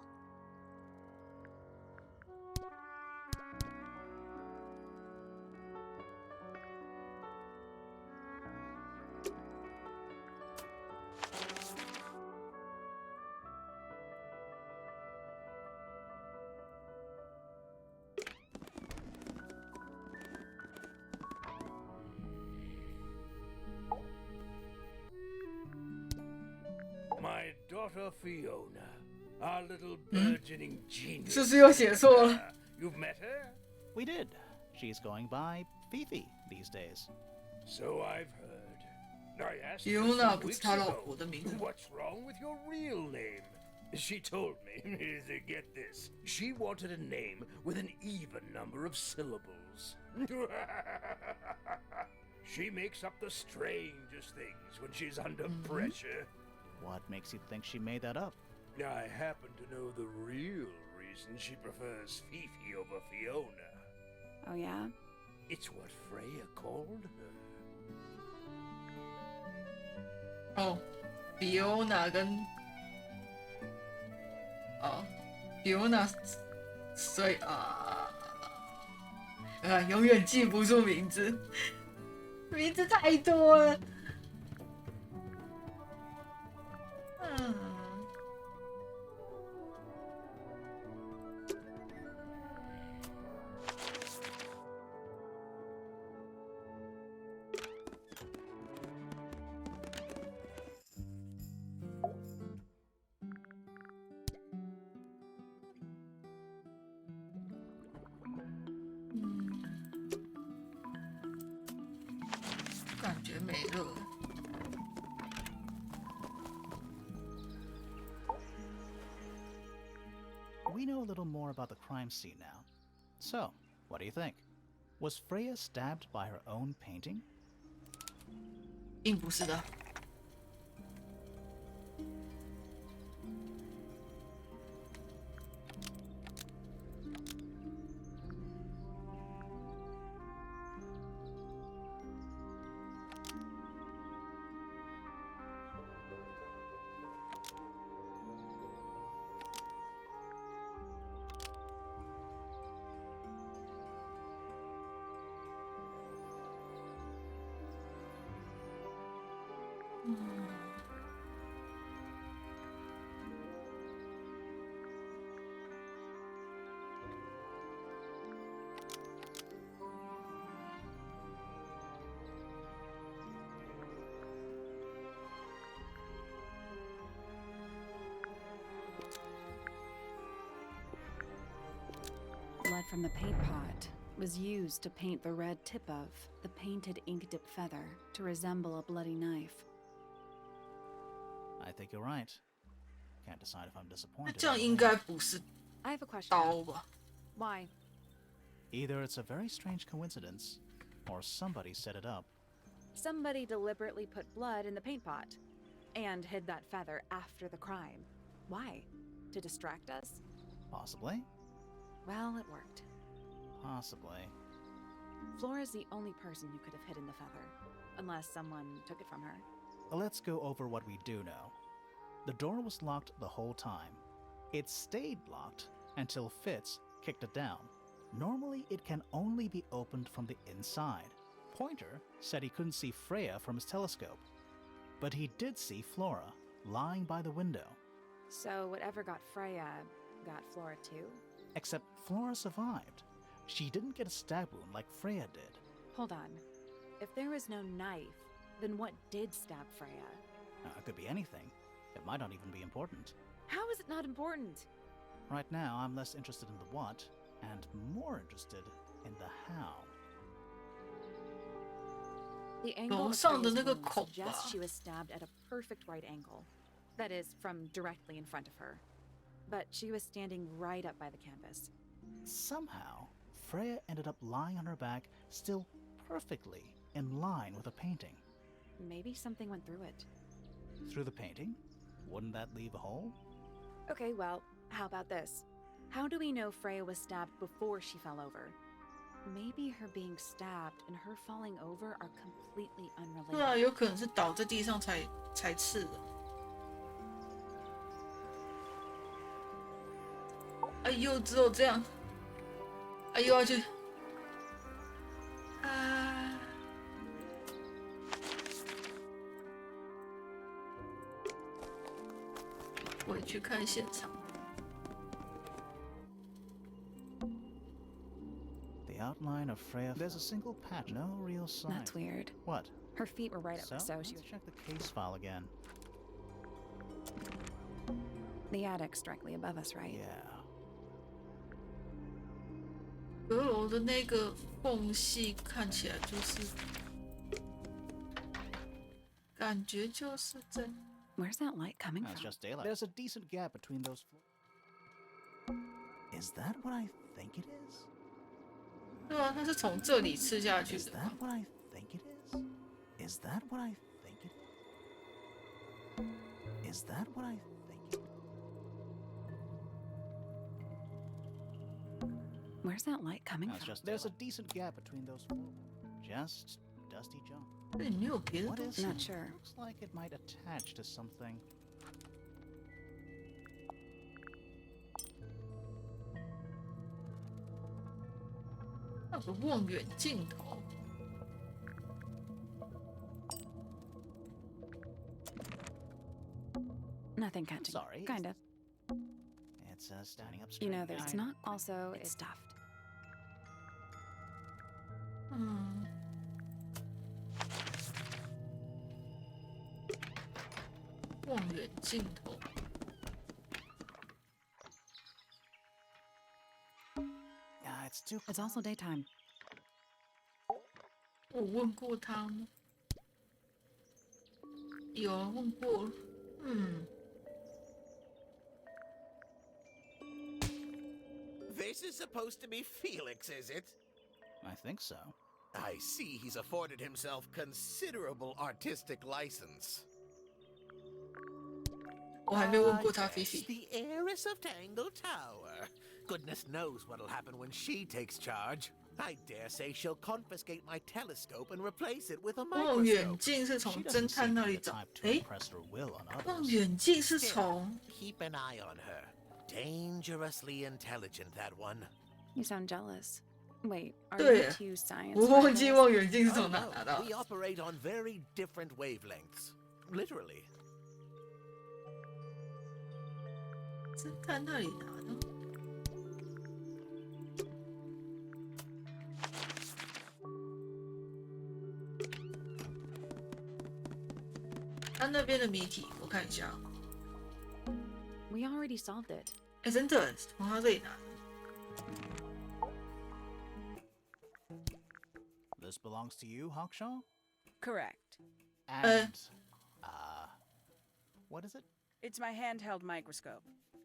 My daughter Fiona, our little burgeoning genius. 是不是又写错了？ You've met her? We did. She's going by Fifi these days. So I've heard. I asked her Fiona some 不是 weeks 他老 ago, 婆的名字。 what's wrong with your real name? She told me, get this, she wanted a name with an even number of syllables. She makes up the strangest things when she's under pressure. What makes you think she made that up? I happen to know the real reason she prefers Fifi over Fiona. Oh, yeah? It's what Freya called her. 哦，Fiona 跟哦，Fiona，所以永远记不住名字，名字太多了。感觉没了。We know a little more about the crime scene now. So, what do you think? Was Freya stabbed by her own painting? 并不是的。Blood from the paint pot was used to paint the red tip of the painted ink dip feather to resemble a bloody knife. I think you're right. Can't decide if I'm 那 disappointed. 这样应该不是 I have a question. 刀吧？ Why? Either it's a very strange coincidence, or somebody set it up. Somebody deliberately put blood in the paint pot and hid that feather after the crime. Why? To distract us? Possibly. Well, it worked. Possibly. Flora's the only person who could have hidden the feather, unless someone took it from her. Let's go over what we do know. The door was locked the whole time. It stayed locked until Fitz kicked it down. Normally, it can only be opened from the inside. Pointer said he couldn't see Freya from his telescope, but he did see Flora lying by the window. So whatever got Freya got Flora too? Except Flora survived. She didn't get a stab wound like Freya did. Hold on. If there was no knife, then what did stab Freya? It could be anything. It might not even be important. How is it not important? Right now, I'm less interested in the what, and more interested in the how. The angle of 楼上的 Freya's 那个 wound 孔 suggests 吧。 she was stabbed at a perfect right angle. That is, from directly in front of her. But she was standing right up by the canvas. Somehow, Freya ended up lying on her back, still perfectly in line with a painting. Maybe something went through it. Through the painting? Wouldn't that leave a hole? Okay, well, how about this? How do we know Freya was stabbed before she fell over? Maybe her being stabbed and her falling over are completely 对啊， unrelated. 有可能是倒在地上才刺的。哎呦，只有这样。哎呦，要去啊！我去看现场。 The outline of Freya. There's a single patch, no real sign. That's weird. What? Her feet were right up, so let's she was... check the case file again. The attic's directly above us, right? Yeah. 阁楼的那个缝隙看起来就是，感觉就是在。 Where's that light coming It's from? just daylight. There's a decent gap between those floors. Is that what I think it is? 对啊，它是从这里刺下去 Is 的。 that what I think it is? Is that what I think it is? Is that what I think it is? Where's that light coming It's from? just there's a decent gap between those floors. Just dusty junk. 对，没有别的 What 东 is 西。 Not it? sure. Looks like it might attach to something. 那个望远镜头。Nothing catching. Sorry. Kind of. It's standing up You straight. know, there's not. Also, it's stuffed. 嗯。望远镜头。It's too. It's also daytime. 我问过他吗？有啊，问过了。嗯。This is supposed to be Felix, is it? I think so. I see he's afforded himself considerable artistic license. 我还没问过他 Yes, Fifi。 the heiress of Tangle Tower. Goodness knows what'll happen when she takes charge. I dare say she'll confiscate my telescope and replace it with a 望远 microscope. 镜是从 She 侦 doesn't 探 seem 那 to 里 be the 找。 type to 诶， impress her will on 望 others. 远镜是 Still, 从 keep an eye on her. Dangerously intelligent, that one. You sound jealous. Wait, are 对 you two science 我忘记 rivals? 望远镜是 Oh, 从哪 no, 拿到 we 的。 operate on very different wavelengths. Literally. 侦探那里拿的。他那边的谜题，我看一下。 We already solved it. 哎，真的从他这里拿的。 This belongs to you, Hawkshaw? Correct. And, what is it? It's my handheld microscope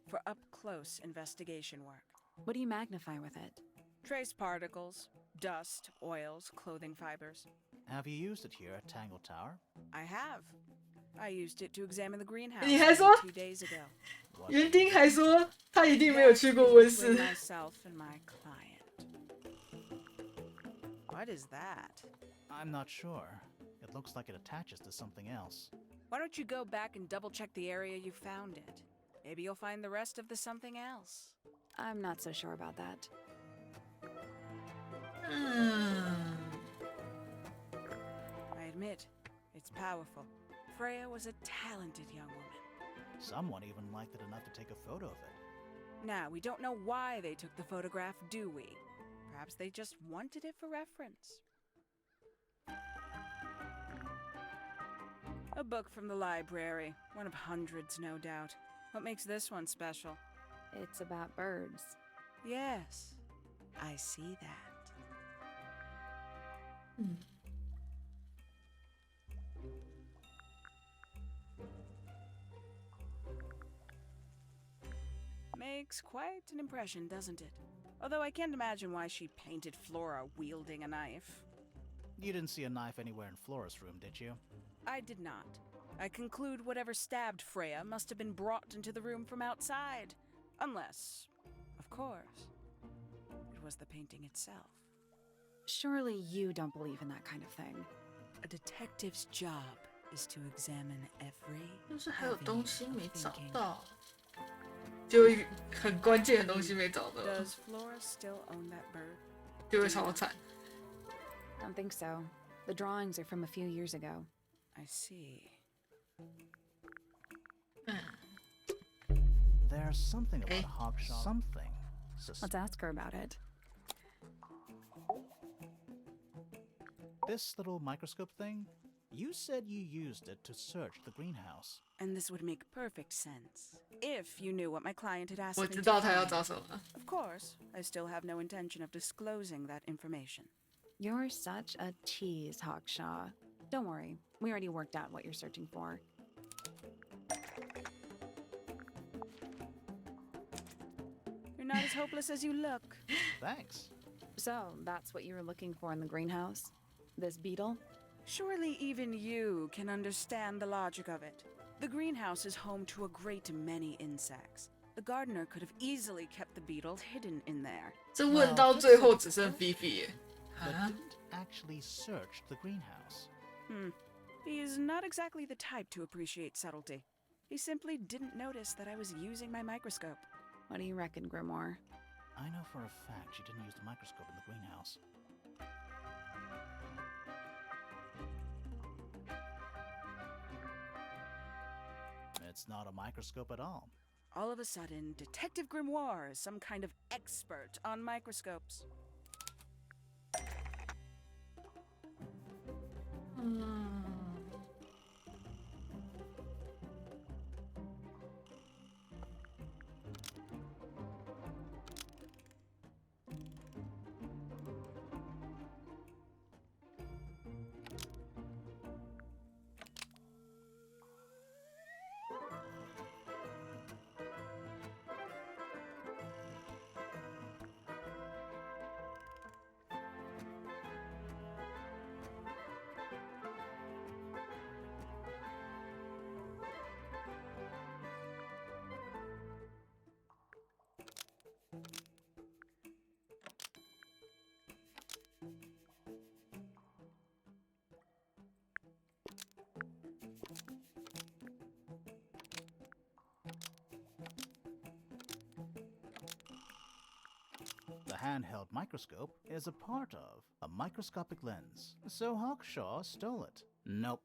for up-close investigation work. What do you magnify with it? Trace particles, dust, oils, clothing fibers. Have you used it here at Tangle Tower? I have. I used it to examine the greenhouse 你还说 2 days ago. 园丁还说他一定没有去过温 Between 室。 myself and my client. What is that? I'm not sure. It looks like it attaches to something else. Why don't you go back and double-check the area you found it? Maybe you'll find the rest of the something else. I'm not so sure about that. 嗯， I admit, it's powerful. Freya was a talented young woman. Someone even liked it enough to take a photo of it. Now, we don't know why they took the photograph, do we? Perhaps they just wanted it for reference. A book from the library. One of hundreds, no doubt. What makes this one special? It's about birds. Yes, I see that. 嗯， Makes quite an impression, doesn't it? Although I can't imagine why she painted Flora wielding a knife. You didn't see a knife anywhere in Flora's room, did you? I did not. I conclude whatever stabbed Freya must have been brought into the room from outside. Unless, of course, it was the painting itself. Surely you don't believe in that kind of thing. A detective's job is to examine every 就是还有 avenue 东西 of 没找 thinking. 到，就会很关键的东西没找到， Does Flora still own that bird? 就会超惨。 Don't think so. The drawings are from a few years ago. I see. 嗯， There's something about Eh? Hawkshaw. Something. Let's ask her about it. This little microscope thing? You said you used it to search the greenhouse. And this would make perfect sense if you knew what my client had asked 我 me 知 to 道他要 find. 找什么。 Of course, I still have no intention of disclosing that information. You're such a tease, Hawkshaw. Don't worry, we already worked out what you're searching for. You're not as hopeless as you look. Thanks. So, that's what you were looking for in the greenhouse? This beetle? Surely even you can understand the logic of it. The greenhouse is home to a great many insects. The gardener could have easily kept the beetle hidden in there. 这问到最后只剩 Fifi 耶。 But 啊， didn't actually search the greenhouse. He is not exactly the type to appreciate subtlety. He simply didn't notice that I was using my microscope. What do you reckon, Grimoire? I know for a fact she didn't use the microscope in the greenhouse. It's not a microscope at all. All of a sudden, Detective Grimoire is some kind of expert on microscopes. The handheld microscope is a part of a microscopic lens, so Hawkshaw stole it. Nope.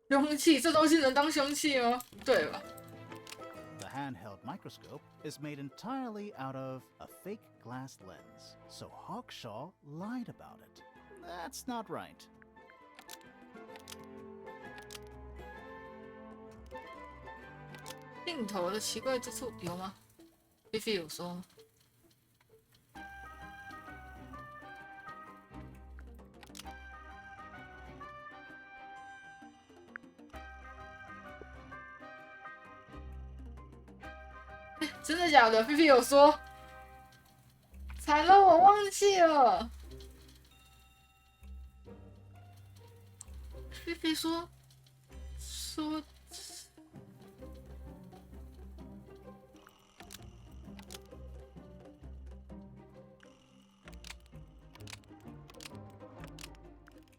凶器，这东西能当凶器吗？对吧？ The handheld microscope is made entirely out of a fake glass lens, so Hawkshaw lied about it. That's not right. 镜头的奇怪之处有吗？菲菲有说吗？真的假的？菲菲有说，惨了，我忘记了。菲菲说。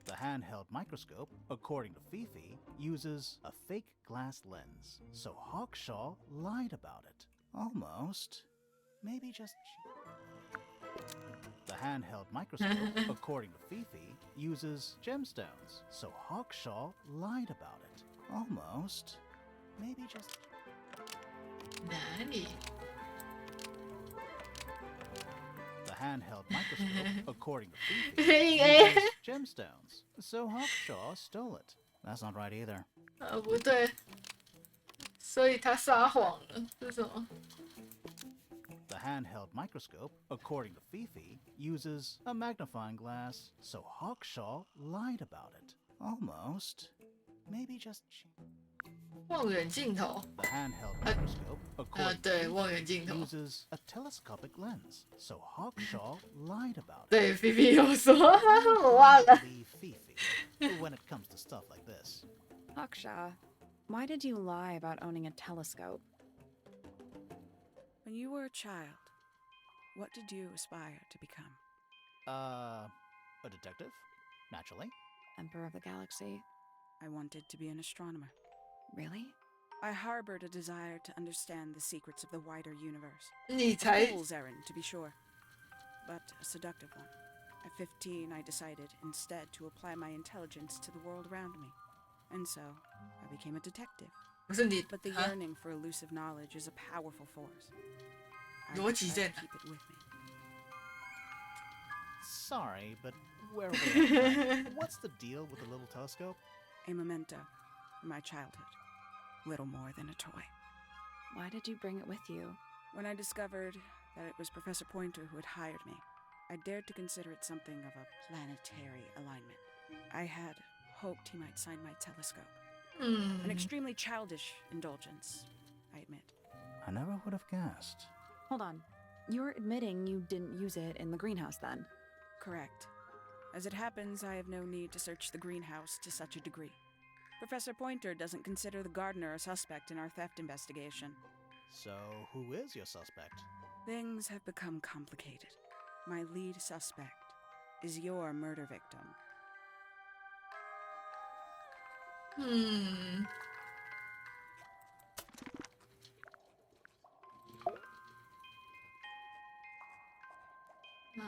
The handheld microscope, according to Fifi, uses a fake glass lens, so Hawkshaw lied about it. Almost. Maybe just... The handheld microscope, according to Fifi, uses gemstones, so Hawkshaw lied about it. Almost. Maybe just... 哪里？ The handheld microscope, according to Fifi, uses gemstones, so Hawkshaw stole it. That's not right either. 不对，所以他撒谎了，是什么？ The handheld microscope, according to Fifi, uses a magnifying glass, so Hawkshaw lied about it. Almost. Maybe just... 望远镜头。 The handheld microscope, according 对， to 望远镜 Fifi, 头。 uses a telescopic lens, so Hawkshaw lied about it. 对，菲菲有说，我忘了。 Believe Fifi when it comes to stuff like this. Hawkshaw, why did you lie about owning a telescope? When you were a child, what did you aspire to become? A detective? Naturally. Emperor of the Galaxy? I wanted to be an astronomer. Really? I harbored a desire to understand the secrets of the wider universe. 你 A 才 fool's errand, to be sure, but a seductive one. At 15, I decided instead to apply my intelligence to the world around me. And so, I became a detective. 不是你 But the 啊？ yearning for elusive knowledge is a powerful force. I 逻辑 try 在 to 哪？ keep it with me. Sorry, but where are we at? What's the deal with the little telescope? A memento from my childhood. Little more than a toy. Why did you bring it with you? When I discovered that it was Professor Pointer who had hired me, I dared to consider it something of a planetary alignment. I had hoped he might sign my telescope. An extremely childish indulgence, I admit. I never would have guessed. Hold on. You're admitting you didn't use it in the greenhouse then? Correct. As it happens, I have no need to search the greenhouse to such a degree. Professor Pointer doesn't consider the gardener a suspect in our theft investigation. So, who is your suspect? Things have become complicated. My lead suspect is your murder victim. 嗯，那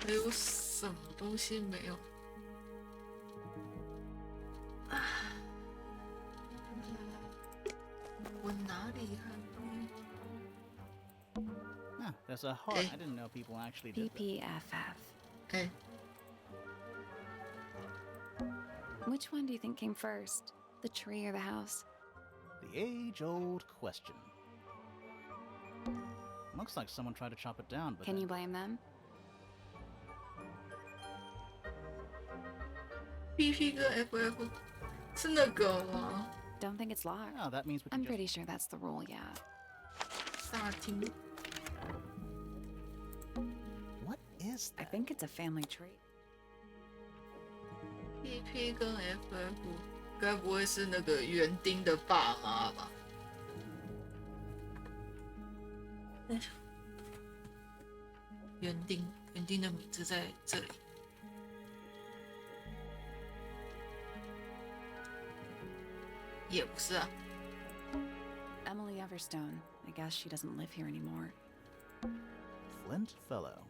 还有什么东西没有？啊，我哪里还没？ Ah, there's a heart. I didn't know people actually did that. PPFF. 哎， Which one do you think came first? The tree or the house? The age-old question. Looks like someone tried to chop it down, but Can then- you blame them? PP 跟 FF 是那个吗？ Don't think it's locked. Oh, that means we can I'm just... pretty sure that's the rule, yeah. 大厅 What is I that? think it's a family tree. PP 跟 FF 该不会是那个园丁的爸妈吧？园丁的名字在这里。也不是啊， Emily Everstone. I guess she doesn't live here anymore. Flint Fellow.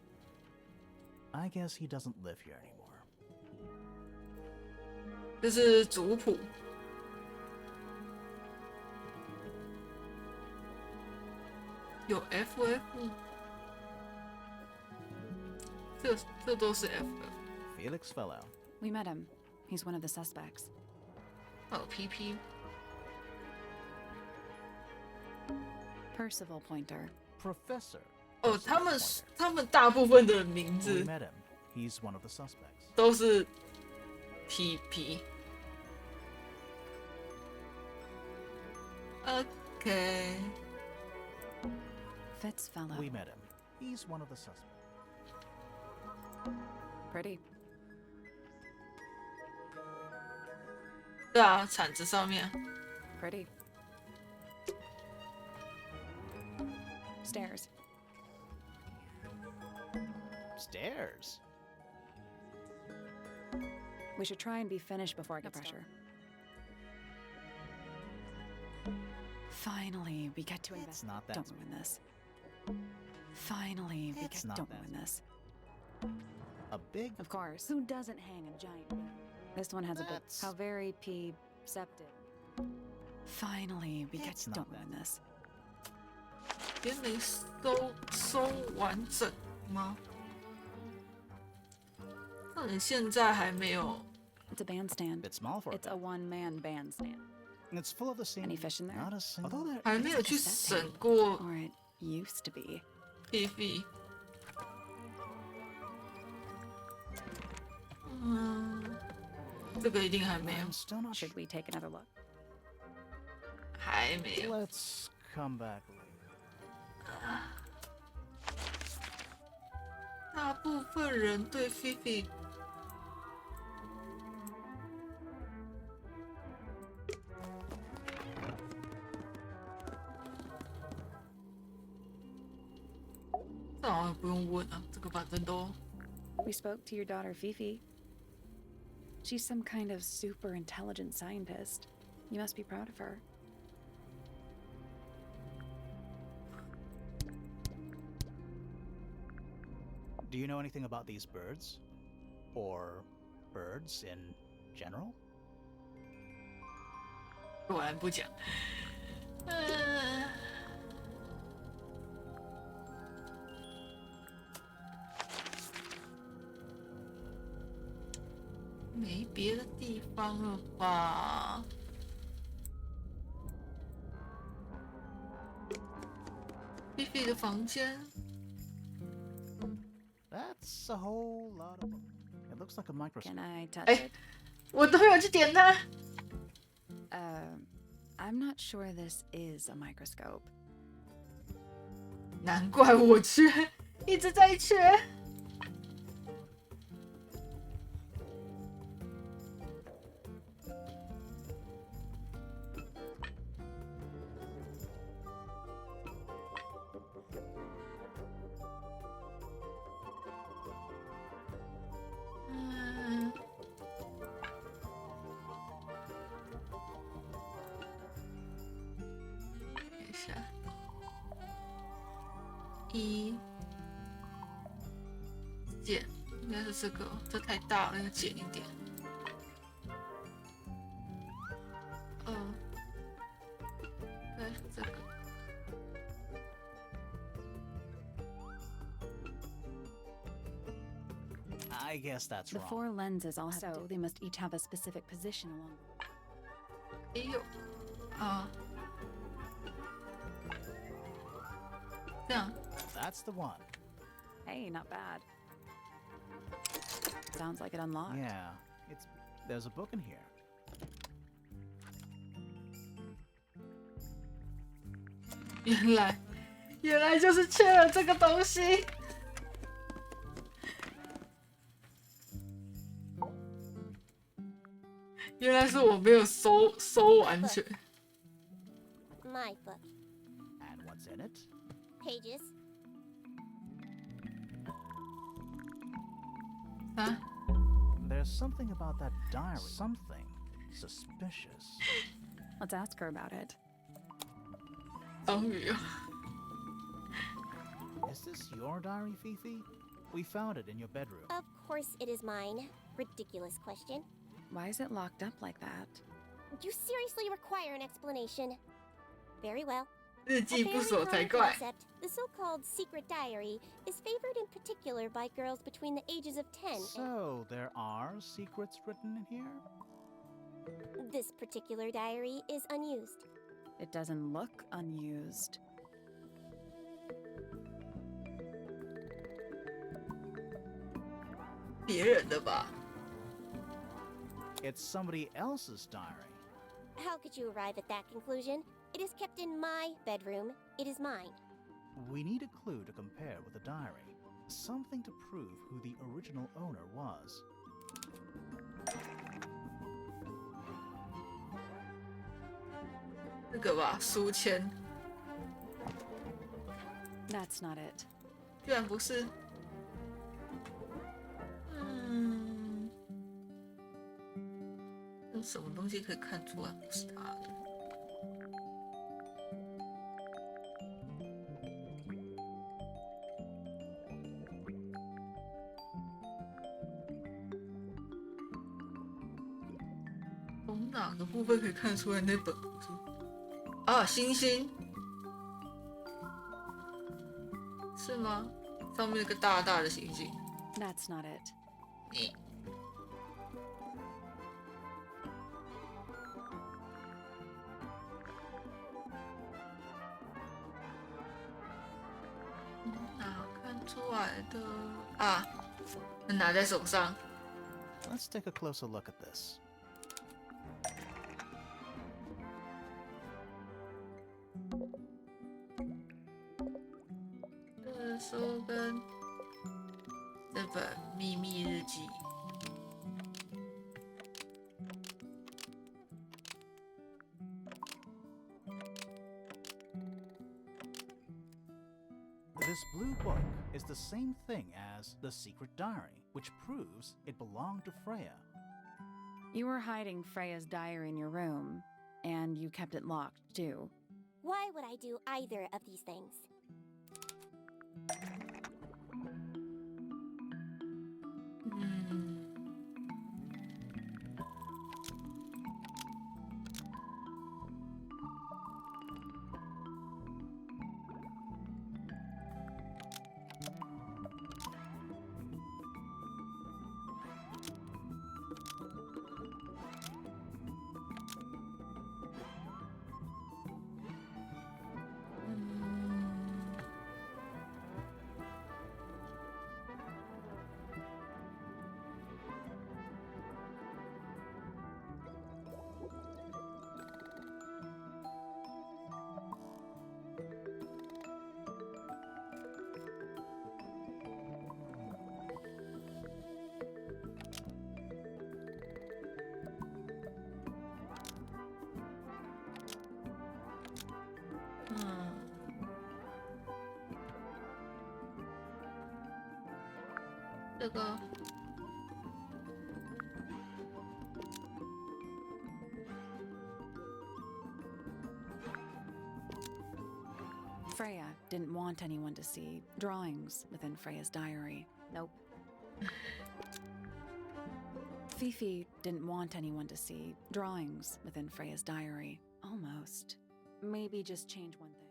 I guess he doesn't live here anymore. 这是族谱。有 FF， 这都是 FF。 Felix Fellow. We met him. He's one of the suspects. 哦 PP， Percival Pointer. Professor. 哦， Percival 他们大部分的名 Pointer. 字 We met him. He's one of the suspects. 都是 PP。OK， Fitzfellow. We met him. He's one of the suspects. Pretty. 对啊，铲子上面 Pretty. Stairs. Stairs. We should try and be finished before I get Let's go. pressure. Finally, we get to It's invest. not that Don't smart. ruin this. Finally, we It's get. not Don't that ruin this. A big... Of course. Who doesn't hang a giant bear? This one has a bit. That's- How very P-septic. Finally, we get. It's not Don't that. ruin this. 也没收完整吗？那你现在还没有 It's a bandstand. Bit small for It's a it. one-man bandstand. It's full of the same... Any fish in there? Not a single... Although there... 还没有 It's 去 like a set 审 tape. 过 Or it used to be. PP。嗯，这个一定还没有 I'm，still not sure. Should we take another look? 还没有。 Let's come back later. 大部分人对菲菲这好像不用问啊，这个反正都 We spoke to your daughter Fifi. She's some kind of super intelligent scientist. You must be proud of her. Do you know anything about these birds? Or birds in general? 果然不讲。没别的地方了吧？菲菲的房间。 That's a whole lot of. It looks like a microscope. Can I touch 哎 it? 我都有去点它。I'm not sure this is a microscope. 难怪我缺，一直在缺。等一下。一减，应该是这个，这太大了，要减一点。对，这个。I guess that's The wrong. 4 lenses all have so they must each have a specific position along. 也有啊，这样。 That's the one. Hey, not bad. Sounds like it unlocked. Yeah, there's a book in here. 原来就是缺了这个东西。原来是我没有收完全。 My book. And what's in it? Pages. 啊， There's something about that diary. Something suspicious. Let's ask her about it. 终于啊， Is this your diary, Fifi? We found it in your bedroom. Of course it is mine. Ridiculous question. Why is it locked up like that? You seriously require an explanation. Very well. 日 A 记不 very 锁才 common 怪。 concept, the so-called secret diary, is favored in particular by girls between the ages of 10 So there are secrets written in here? and this particular diary is unused. It doesn't look unused. 别人的吧？ It's somebody else's diary. How could you arrive at that conclusion? It is kept in my bedroom. It is mine. We need a clue to compare with the diary. Something to prove who the original owner was. 这个吧，书签， That's not it. 居然不是。有什么东西可以看出来不是他的？从哪个部分可以看出来那本不是？啊，星星是吗？上面那个大大的星星。 That's not it. 你哪看出来的啊？拿在手上。 Let's take a closer look at this. 这书跟这本秘密日记。 This blue book is the same thing as the secret diary, which proves it belonged to Freya. You were hiding Freya's diary in your room, and you kept it locked, too. Why would I do either of these things? 嗯，这个。Freya didn't want anyone to see drawings within Freya's diary. Nope. Fifi didn't want anyone to see drawings within Freya's diary. Almost. Maybe just change one thing.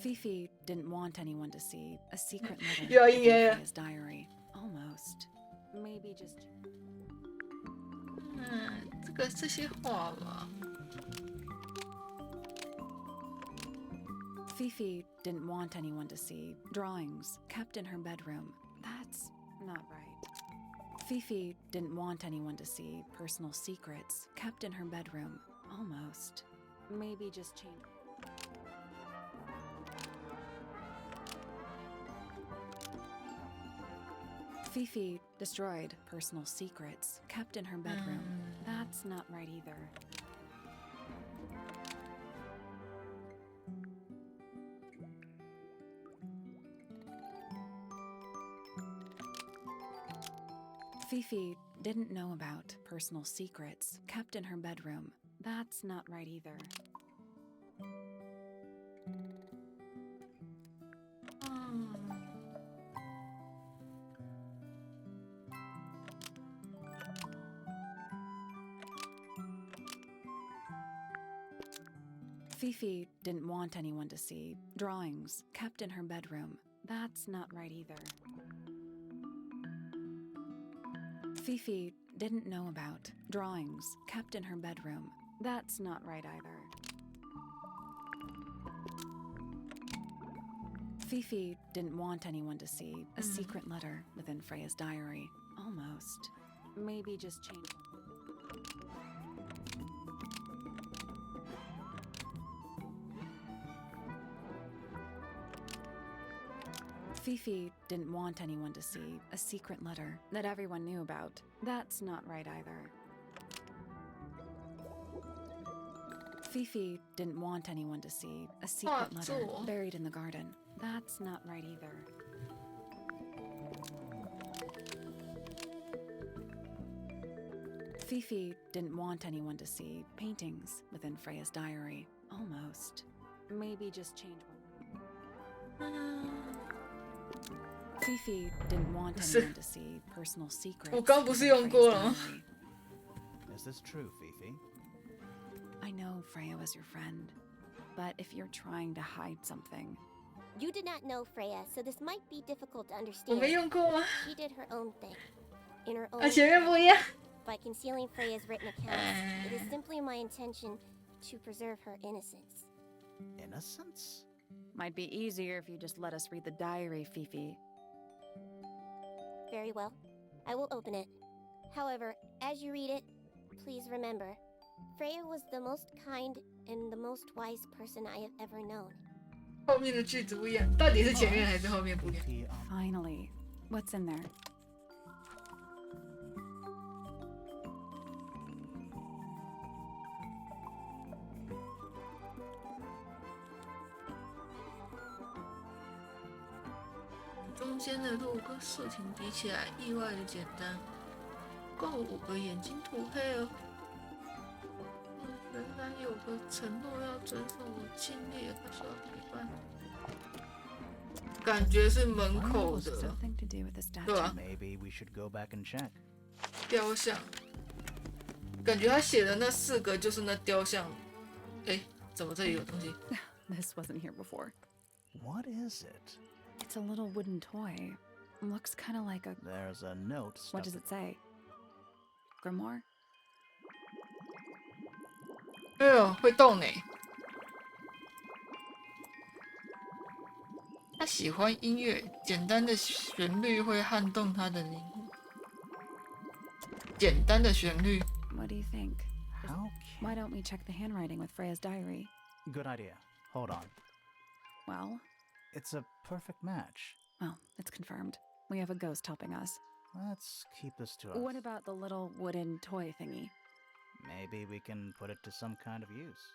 Fifi didn't want anyone to see a secret letter in Freya's diary. Almost. Maybe just... 这些话吧。Fifi didn't want anyone to see drawings kept in her bedroom. That's not right. Fifi didn't want anyone to see personal secrets kept in her bedroom. Almost. Maybe just change. Fifi destroyed personal secrets kept in her bedroom. That's not right either. Fifi didn't know about personal secrets kept in her bedroom. That's not right either. Fifi didn't want anyone to see drawings kept in her bedroom. That's not right either. Fifi didn't know about drawings kept in her bedroom. That's not right either. Fifi didn't want anyone to see a secret letter within Freya's diary. Almost. Maybe just change one. Fifi didn't want anyone to see a secret letter that everyone knew about. That's not right either. Fifi didn't want anyone to see a secret letter buried in the garden. That's not right either. Fifi didn't want anyone to see paintings within Freya's diary. Almost. Maybe just change one. Fifi didn't want anyone to see personal secrets. Is this true, Fifi? I know Freya was your friend, but if you're trying to hide something... You did not know Freya, so this might be difficult to understand. She did her own thing. In her own way. By concealing Freya's written accounts, it is simply my intention to preserve her innocence. Innocence? Might be easier if you just let us read the diary, Fifi. Very well. I will open it. However, as you read it, please remember, Freya was the most kind and the most wise person I have ever known. 后面的句子不一样，到底是前面还是后面不一样？ Finally, what's in there? "中间的路跟事情比起来意外的简单，共5个眼睛涂黑了。仍然有个承诺要遵守，我尽力了，他说要陪伴。感觉是门口的，对吧？ Maybe we should go back and check. 雕像，感觉他写的那4个就是那雕像。哎，怎么这里有东西 This wasn't here before. What is it? It's a little wooden toy. Looks kind of like a... There's a note stuck. What does it say? Grimoire? 哎呦，会动呢。他喜欢音乐，简单的旋律会撼动他的灵魂。简单的旋律。 What do you think? How Why don't we check the handwriting with Freya's diary? Good idea. Hold on. Well, It's a perfect match. well, it's confirmed. We have a ghost helping us. Let's keep this to us. What about the little wooden toy thingy? Maybe we can put it to some kind of use.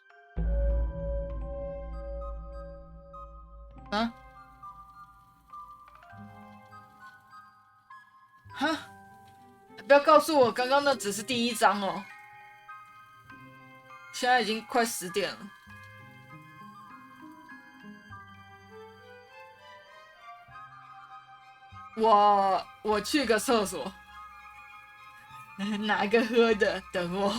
哈，不要告诉我刚刚那只是第一章哦。现在已经快10点了。我去个厕所，拿个喝的，等我。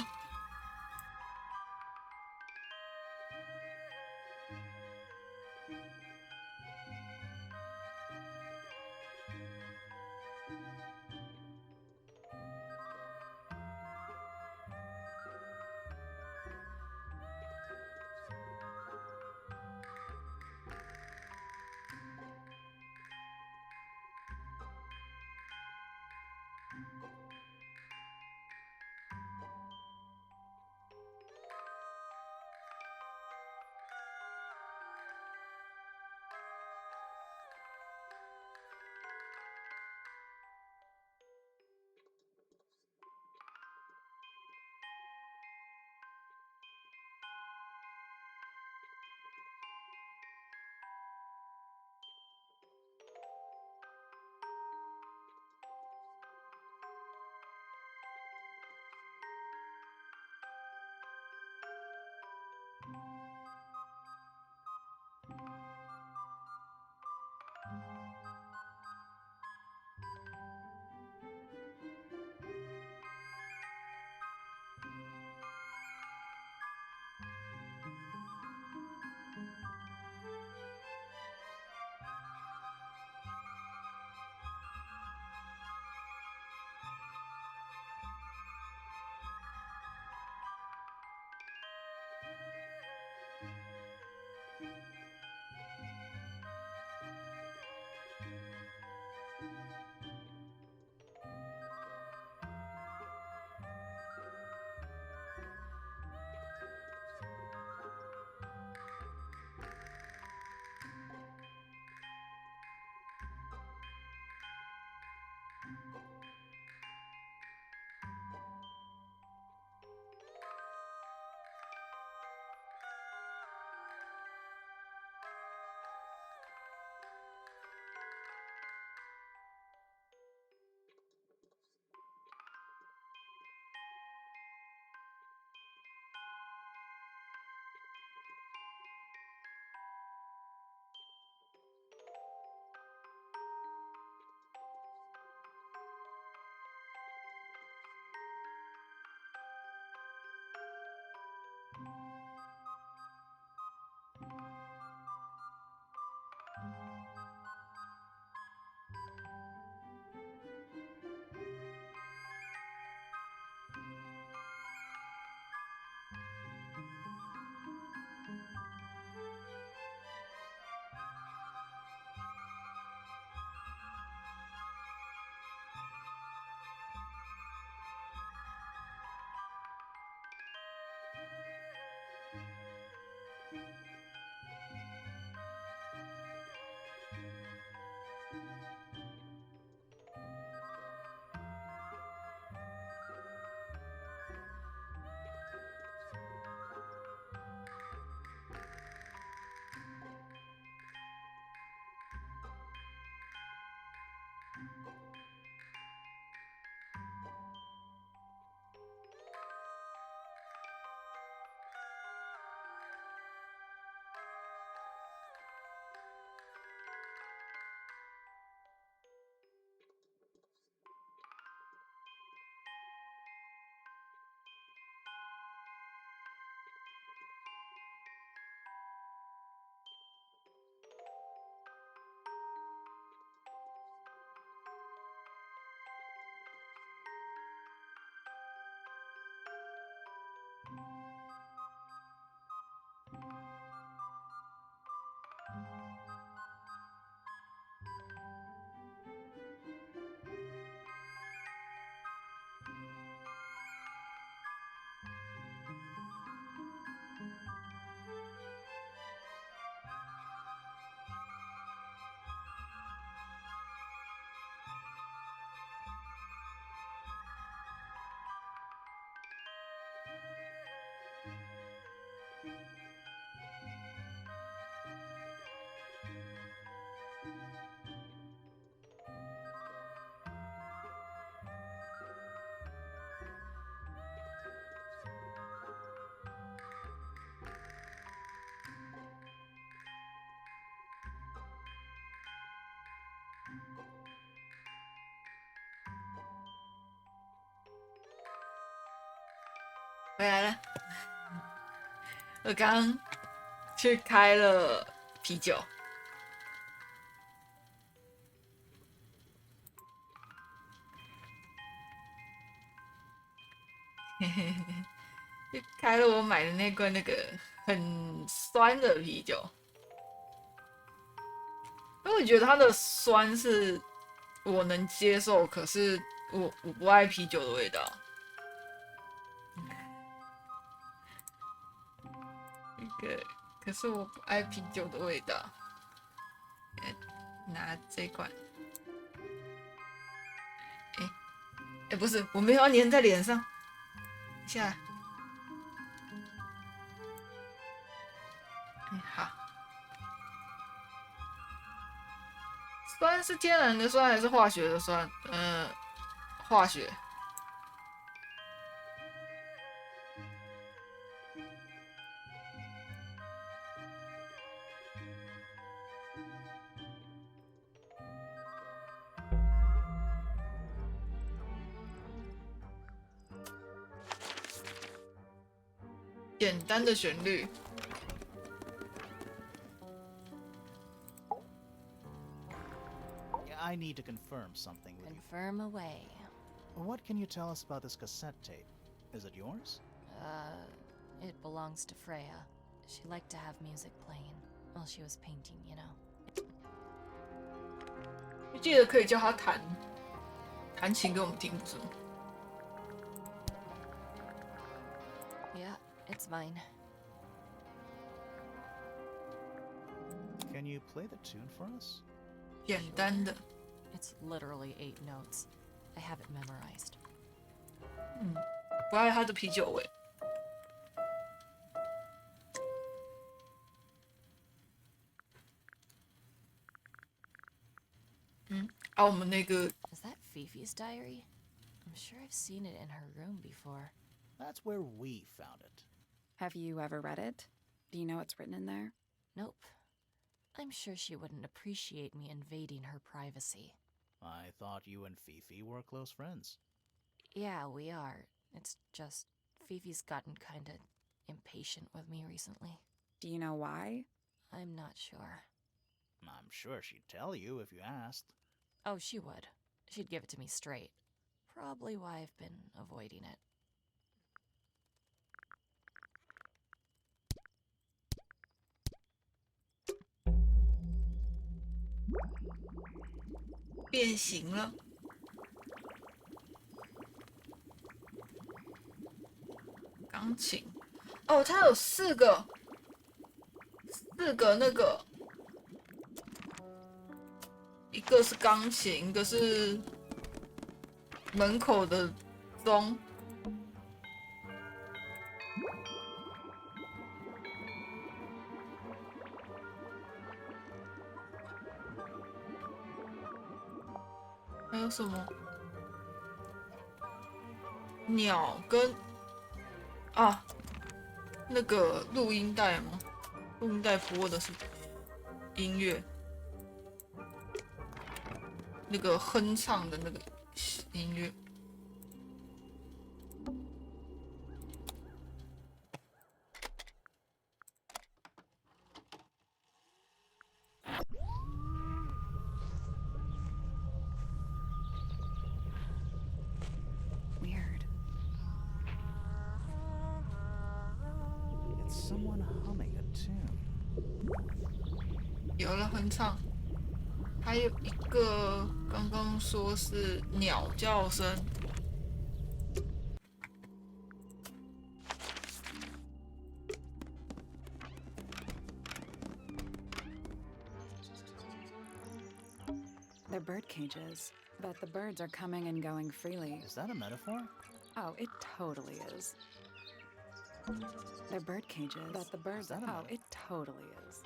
回来了。我刚去开了啤酒。就开了我买的那罐那个很酸的啤酒，因为我觉得它的酸是我能接受，可是我不爱啤酒的味道。可是我不爱啤酒的味道。拿这一罐。不是，我没有要粘在脸上。一下。好。酸是天然的酸还是化学的酸？化学。简单的旋律。I need to confirm something with you. Confirm away. What can you tell us about this cassette tape? Is it yours? It belongs to Freya. She liked to have music playing while she was painting, you know. 我记得可以叫他弹琴给我们听，不是吗？ Yeah, it's mine. Can you play the tune for us? 简单的。 It's literally 8 notes. I have it memorized. 不爱它的啤酒味。我们那个 Is that Fifi's diary? I'm sure I've seen it in her room before. That's where we found it. Have you ever read it? Do you know what's written in there? Nope. I'm sure she wouldn't appreciate me invading her privacy. I thought you and Fifi were close friends. Yeah, we are. It's just Fifi's gotten kinda impatient with me recently. Do you know why? I'm not sure. I'm sure she'd tell you if you asked. Oh, she would. She'd give it to me straight. Probably why I've been avoiding it. 变形了。钢琴，哦，它有4个那个，一个是钢琴，一个是门口的钟。还有什么？鸟跟那个录音带吗？录音带播的是音乐，那个哼唱的那个音乐。Someone humming a tune. 有了哼唱，还有一个刚刚说是鸟叫声。They're bird cages, but the birds are coming and going freely. Is that a metaphor? Oh, it totally is. They're bird cages, but the birds. Oh, it totally is.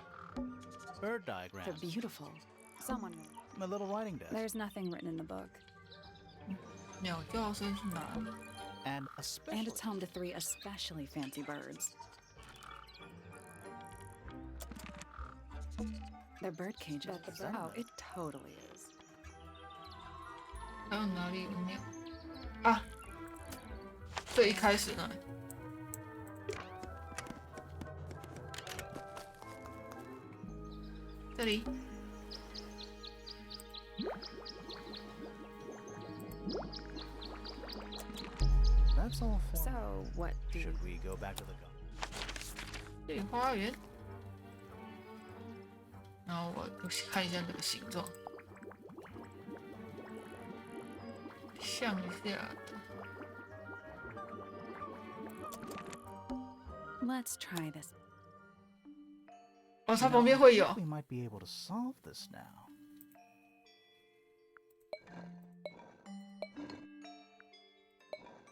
Bird diagrams. They're beautiful. Someone. My little writing desk. There's nothing written in the book. 鸟叫声是哪里？ And it's home to 3 especially fancy birds. They're bird cages. But the bird. Oh, it totally is. 还有哪里有鸟？啊，最一开始那里。这里。That's all for So, now. what do Should we go back to the garden? 这里花园。然后我看一下这个形状，向下的。 Let's try this. 哦，它旁边会有。 We might be able to solve this now.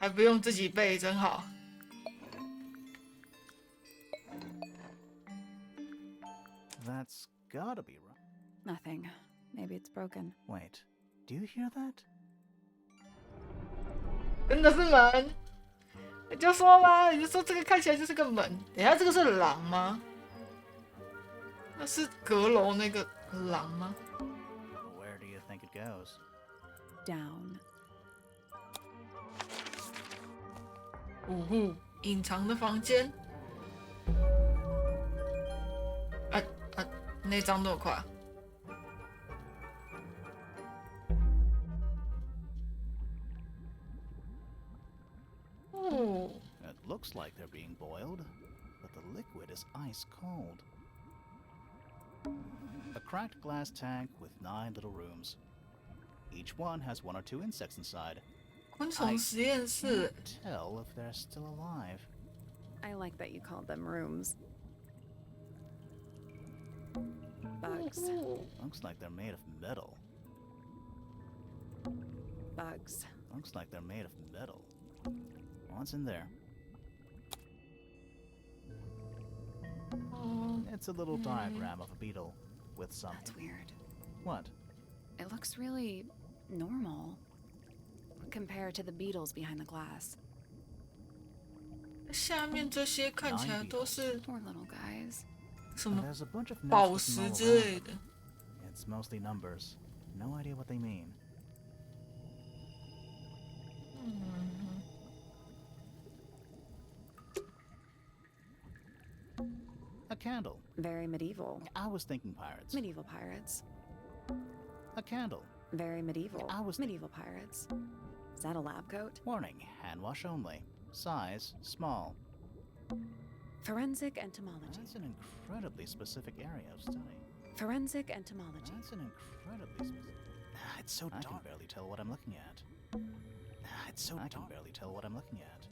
还不用自己背，真好。 That's gotta be right. Nothing. Maybe it's broken. Wait, do you hear that? 真的是门，你就说吧，你就说这个看起来就是个门。等一下，这个是廊吗？那是阁楼那个廊吗？ Where do you think it goes? Down. 呜呼，隐藏的房间。那张那么快。哦， It looks like they're being boiled, but the liquid is ice cold. A cracked glass tank with 9 little rooms. Each one has 1 or 2 insects inside. 昆虫实验室。 Tell if they're still alive. I like that you called them rooms. Bugs. Looks like they're made of metal. Bugs. Looks like they're made of metal. What's in there? It's a little diagram of a beetle with some. That's weird. What? It looks really normal compared to the beetles behind the glass. 下面这些看起来都是 Poor little guys. 什么 There's a bunch of notes 宝 written 石 all 之 around 类 them. 的。 It's mostly numbers. No idea what they mean. A candle. Very medieval. I was thinking pirates. Medieval pirates. A candle. Very medieval. I was medieval pirates. Is that a lab coat? Warning, hand wash only. Size, small. Forensic entomology. That's an incredibly specific area of study. Forensic entomology. That's an incredibly specific... It's so dark. I can barely tell what I'm looking at. It's so I can barely tell what I'm looking at.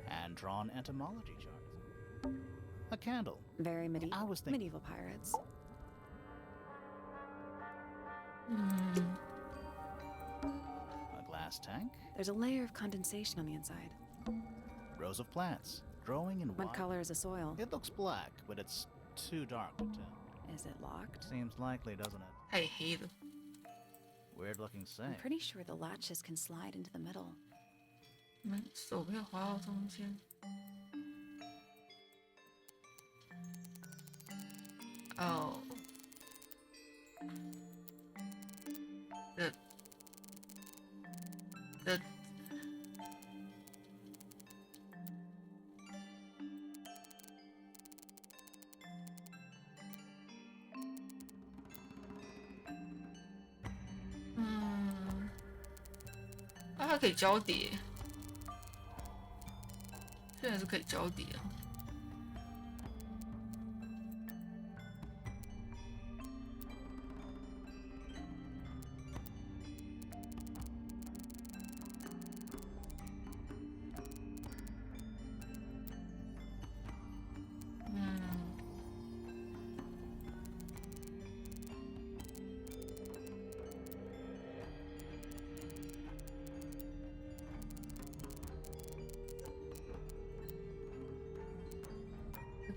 Hand-drawn entomology charts. A candle. Very medieval. I was thinking... Medieval pirates. A glass tank. There's a layer of condensation on the inside. Rows of plants. Growing in What wild... color is the soil? It looks black, but it's too dark to tell. Is it locked? Seems likely, doesn't it? 太黑了。 Weird-looking I'm safe. pretty sure the latches can slide into the middle. 你们手可以滑到中间。哦。的。它可以交叠，现在是可以交叠啊。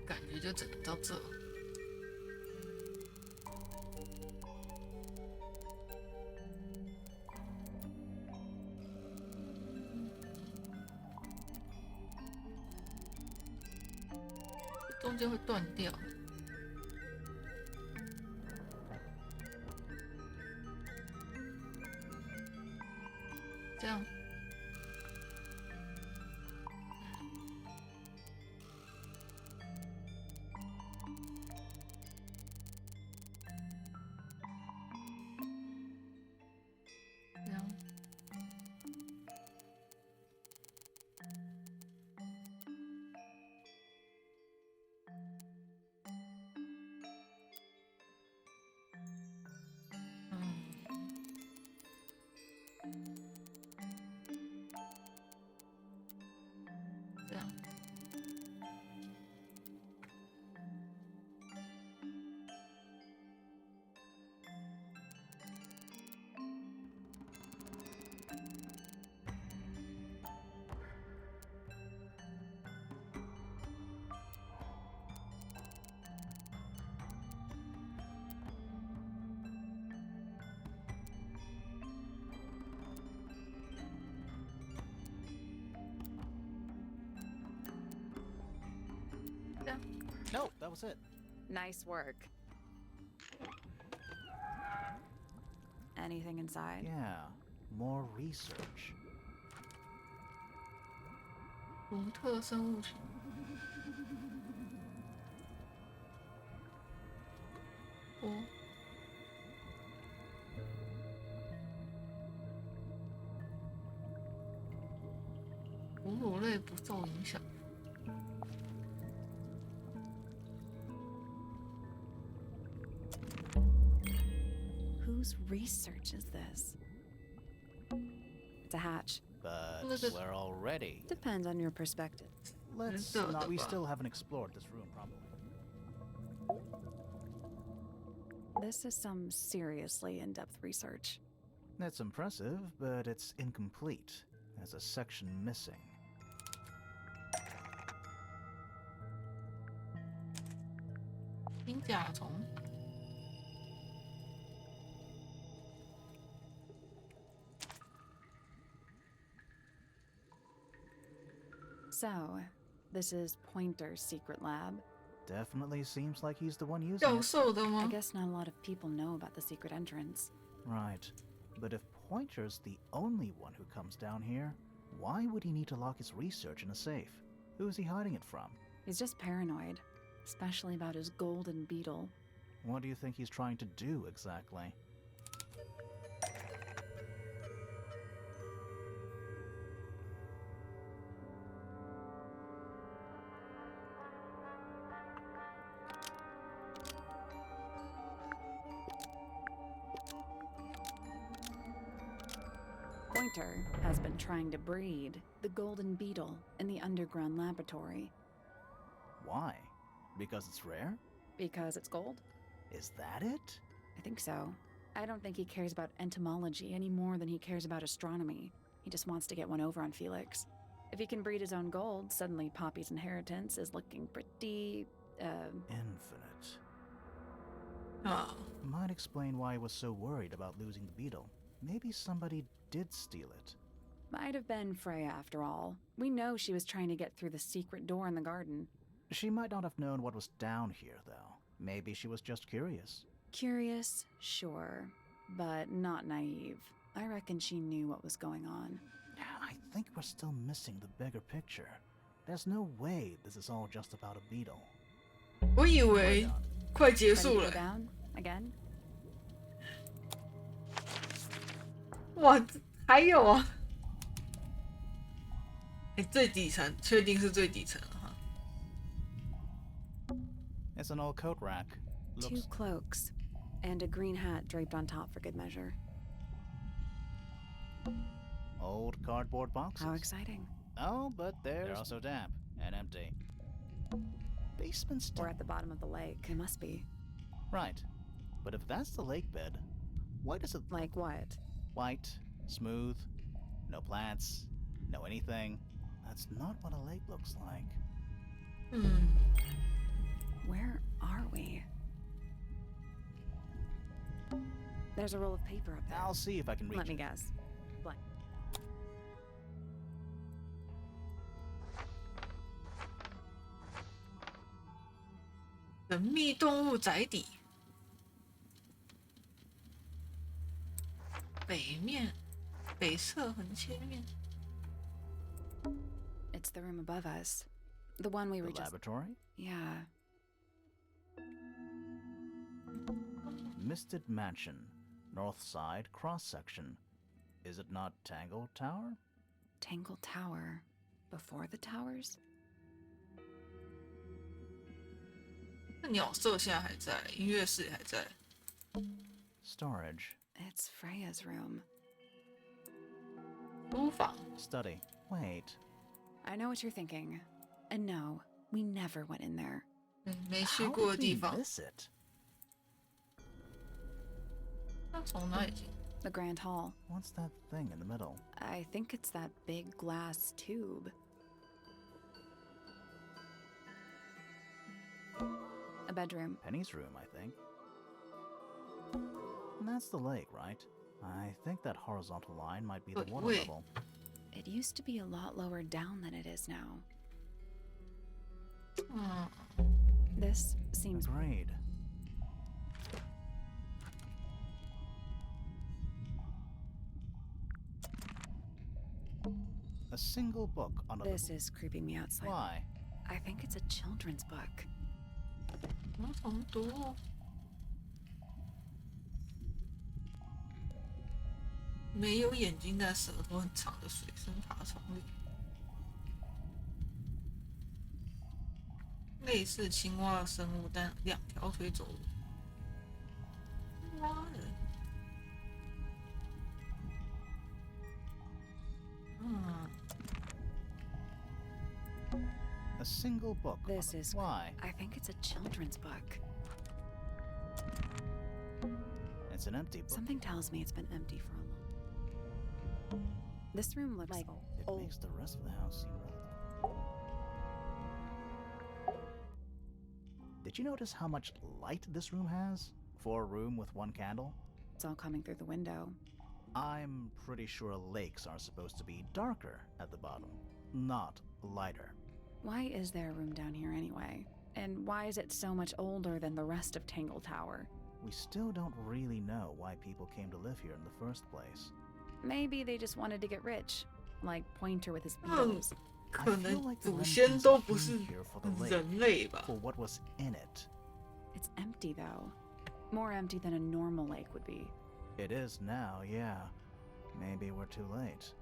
感觉就只能到这。中间会断掉。这样。No, that was it. Nice work. Anything inside? Yeah, more research. 独特生物群。哦。哺乳类不受影响。Whose research is this? It's a hatch. But Look at- we're all ready. Depends on your perspective. Let's Look not. We at- still haven't explored this room properly. This is some seriously in-depth research. That's impressive, but it's incomplete. There's a section missing.《金甲虫》。So, this is Pointer's secret lab. Definitely seems like he's the one using 教 it. 授的 I 吗？ guess not a lot of people know about the secret entrance. Right. But if Pointer's the only one who comes down here, why would he need to lock his research in a safe? Who's he hiding it from? He's just paranoid, especially about his golden beetle. What do you think he's trying to do exactly? Pointer has been trying to breed the golden beetle in the underground laboratory. Why? Because it's rare? Because it's gold? Is that it? I think so. I don't think he cares about entomology any more than he cares about astronomy. He just wants to get one over on Felix. If he can breed his own gold, suddenly Poppy's inheritance is looking pretty, Infinite. 啊， Might explain why he was so worried about losing the beetle. Maybe somebody did steal it. might have been Freya after all. We know she was trying to get through the secret door in the garden. She might not have known what was down here, though. Maybe she was just curious. Curious, sure, but not naive. I reckon she knew what was going on. I think we're still missing the bigger picture. There's no way this is all just about a beetle. 我以为快结 Ready 束 to 了 go。down again? 哇，还有啊！哎，最底层确定是最底层了哈。 It's an old coat rack. Two Looks cloaks, and a green hat draped on top for good measure. old cardboard boxes. How exciting. Oh, but they're also damp and empty. Basement's We're at the bottom of the lake. It must be. Right. But if that's the lake bed, why does it Like what? white, smooth, no plants, no anything? That's not what a lake looks like. 嗯， Where are we? There's a roll of paper up there. I'll see if I can reach Let me it. guess. Blank. 神秘动物宅邸，北面，北侧横切面。 It's the room above us. The one we The were just... laboratory? Yeah. Misted Mansion. North side cross-section. Is it not Tangle Tower? Tangle Tower. Before the towers? 那鸟舍现在还在，音乐室也还在。 Storage. It's Freya's room. 书房， Study. Wait. I know what you're thinking. And no, we never went in there. 没去 How 过的 did 地 we 方。 miss it? 那从哪里进？ The Grand Hall. What's that thing in the middle? I think it's that big glass tube. A bedroom. Penny's room, I think. And that's the lake, right? I think that horizontal line might be the But water wait. level. It used to be a lot lower down than it is now. 嗯， This seems Agreed. A single book on a... This is creeping me out slightly. Why? I think it's a children's book. 我怎么读？没有眼睛但舌头很长的水生爬虫类，类似青蛙的生物，但2条腿走路。妈的！A single book. This is Why? I think it's a children's book. It's an empty book. Something tells me it's been empty for a long. This room looks like It old. makes the rest of the house seem relative. Did you notice how much light this room has? For a room with 1 candle? It's all coming through the window. I'm pretty sure lakes are supposed to be darker at the bottom, not lighter. Why is there a room down here anyway? And why is it so much older than the rest of Tangle Tower? We still don't really know why people came to live here in the first place. Maybe they just wanted to get rich, like Pointer with his beetles. 可 I feel 能 like the 祖先 Remingtons 都不是 came here for the lake, 人类吧？ for what was in it. It's empty though. More empty than a normal lake would be. It is now, yeah. Maybe we're too late.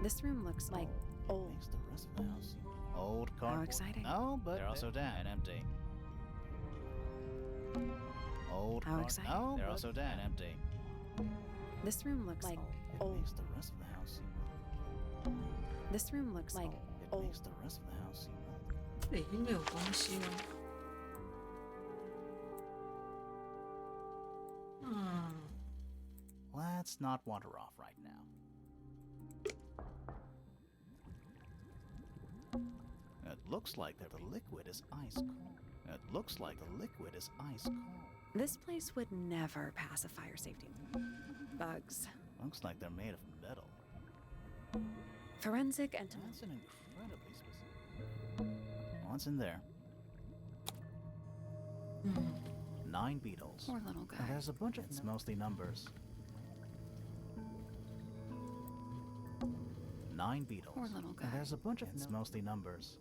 This room looks like old. Makes the rest of the house seem old cardboard. exciting. Oh, but they're also down and empty. Old How card- exciting. Oh, they're also down and empty. This room looks like It old. makes the rest of the house seem This room looks like It old. makes the rest of the house seem 这已经没有东西了。Let's not wander off right now. It looks like that the liquid is ice cold. It looks like the liquid is ice cold. This place would never pass a fire safety. Bugs. Looks like they're made of metal. Forensic and That's an incredibly specific. What's in there? 9 beetles. Poor little guy. And there's a bunch of it's mostly numbers. 9 beetles. Poor little guy. And there's a bunch of it's mostly numbers.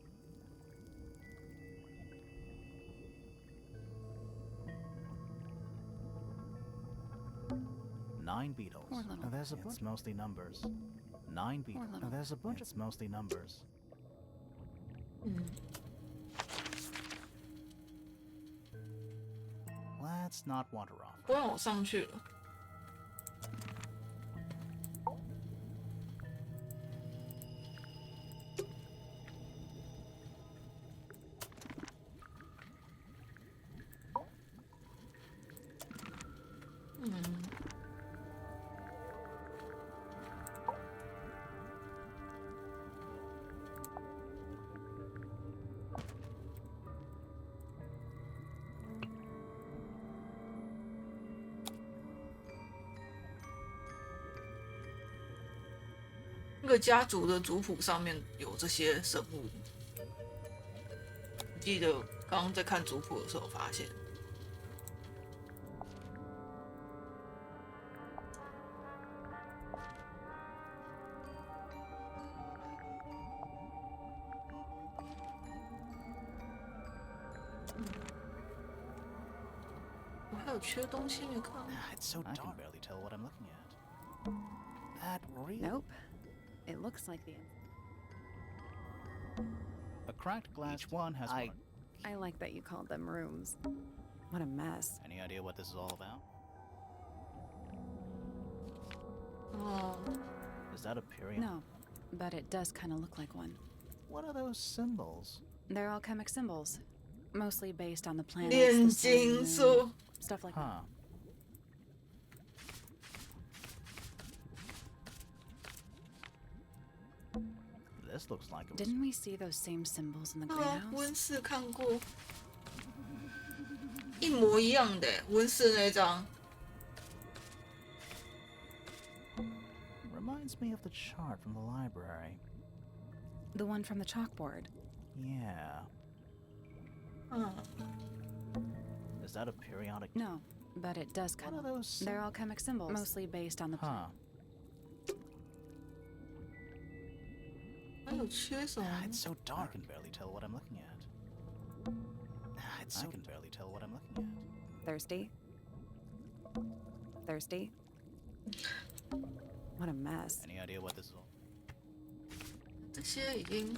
Nine beetles. Poor little And there's a guy. bunch mostly numbers. 9 beetles. little And there's a bunch it's mostly numbers. Let's not wander off. 不让我上去了。那个家族的族谱上面有这些生物，我记得刚刚在看族谱的时候发现。我还有缺东西没看。 It's so dark. I can barely tell what I'm looking at. That really? Nope. It looks like the. A cracked glass. Each one has one. I like that you called them rooms. What a mess. Any idea what this is all about? Oh, Is that a period? No, but it does kind of look like one. What are those symbols? They're alchemic symbols, mostly based on the planets, 炼 the sun, 金 the 术 moon,。stuff like that. Huh. This looks like it was Didn't we see those same symbols in the 啊， greenhouse? 温室看过，一模一样的温室那张。 reminds reminds me of the chart from the library. The one from the chalkboard. Yeah. Is that a periodic? No, but it does What come. are those? They're alchemic symbols, mostly based on the Huh. 还有缺什么？ It's so dark. I can barely tell what I'm looking at. I can barely tell what I'm looking at. Thirsty? Thirsty? What a mess. Any idea what this is all? 这些已经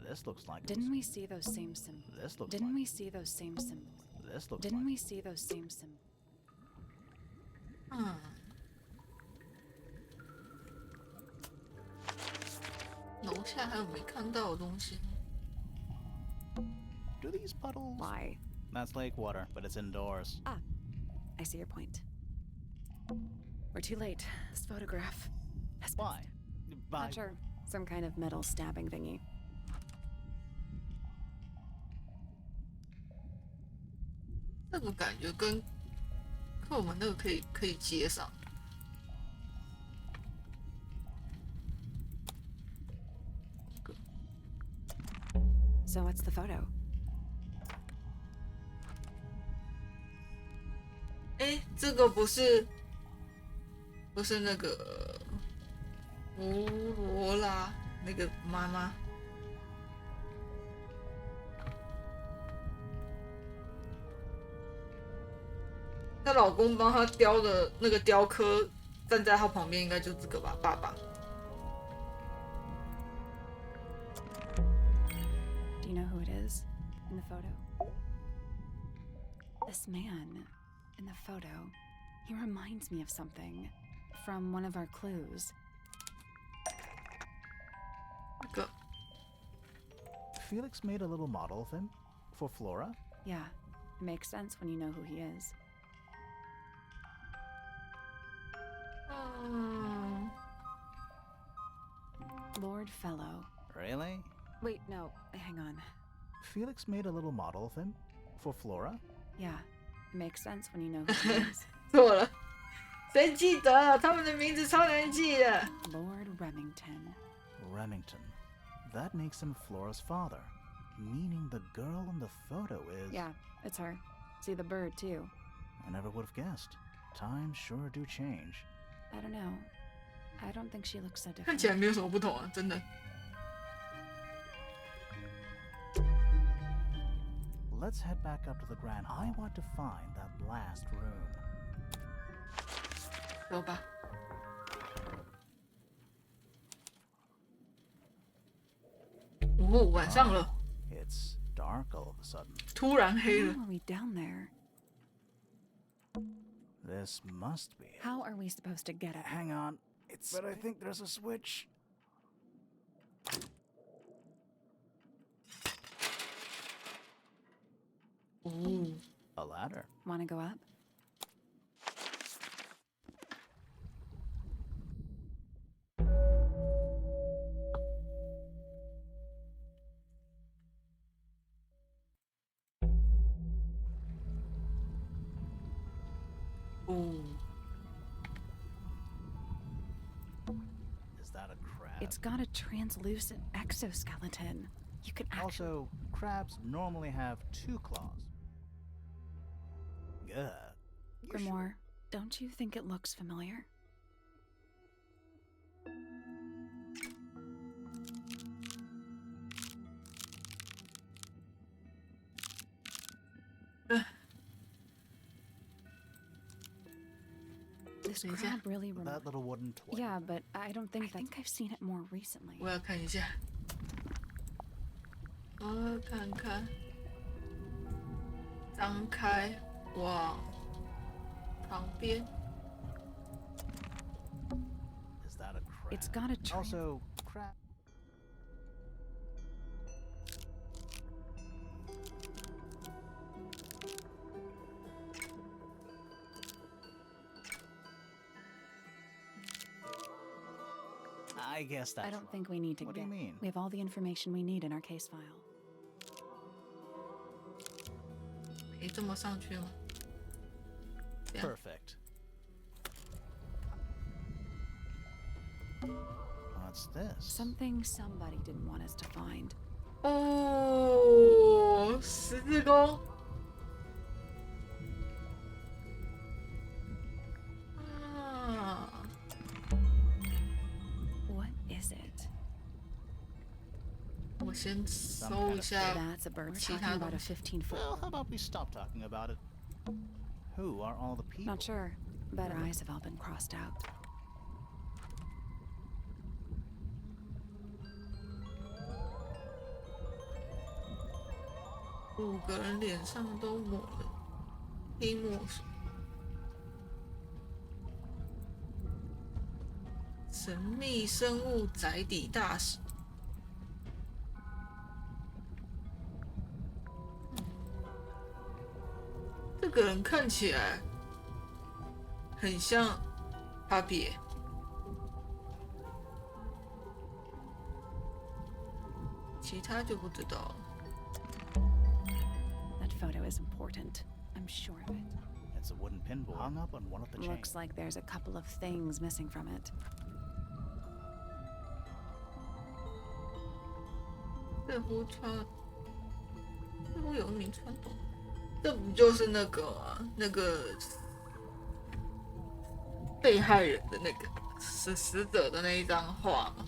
This looks like. Didn't we see those same symbols? This looks Didn't like. we see those same symbols? This looks Didn't like. we see those same symbols? 楼下还有没看到的东西？ Do these puddles? Why? That's lake water, but it's indoors. Ah, I see your point. We're too late. This photograph has been Why? By Not sure. Some kind of metal stabbing thingy. 这个感觉跟我们那个可以接上。 So what's the photo? 哎，这个不是那个乌罗拉那个妈妈。她老公帮她雕的那个雕刻，站在她旁边应该就这个吧，爸爸。 Do you know who it is in the photo? This man in the photo, he reminds me of something from one of our clues. 那个 Felix made a little model of him for Flora. Yeah, it makes sense when you know who he is. 嗯， Lord Fellow. Really? Wait, no, hang on. Felix made a little model of him for Flora. Yeah, it makes sense when you know who he is. 错了，谁记得他们的名字超难记的？ Lord Remington. Remington. That makes him Flora's father, meaning the girl in the photo is. Yeah, it's her. See the bird, too. I never would have guessed. Times sure do change. I don't know. I don't think she looks so 看 different. 起来没有什么不同啊，真的。 Let's head back up to the Grand. I want to find that last room. 走吧。哦，晚上了， It's dark all of a sudden. 突然黑 How 了。 are we down there? This must be it. How are we supposed to get it? Hang on. But I think there's a switch. Ooh. A ladder. Want to go up? Ooh. Is that a crab? It's got a translucent exoskeleton. You could actually... Also, crabs normally have 2 claws. Ugh. Grimoire, don't you think it looks familiar? This crab really reminds... That little wooden toy. Yeah, but I don't think I think I've seen it more recently. 我要看一下。我看看。张开，往旁边。 Is that a crab? It's got a Also, crab. I guess that's I don't think we need to What do get... you mean? We have all the information we need in our case file. 诶，这么上去吗？这样 Perfect. What's this? Something somebody didn't want us to find. 哦，十字弓。啊， What is it? 我先搜一下 That's a bird. We're 其 talking 他 about 东 a 西。 15-foot. Well, how about we stop talking about it? Who are all the people? Not sure, but our eyes have all been crossed out. 5个人脸上都抹了黑墨水。神秘生物宅邸大使。这个人看起来很像哈比，其他就不知道了。 That photo is important. I'm sure of it. It's a wooden pinboard hung up on one of the chains. Looks like there's a couple of things missing from it. 这幅穿，这幅有名传统，这不就是那个吗？那个被害人的那个死者的那一张画吗？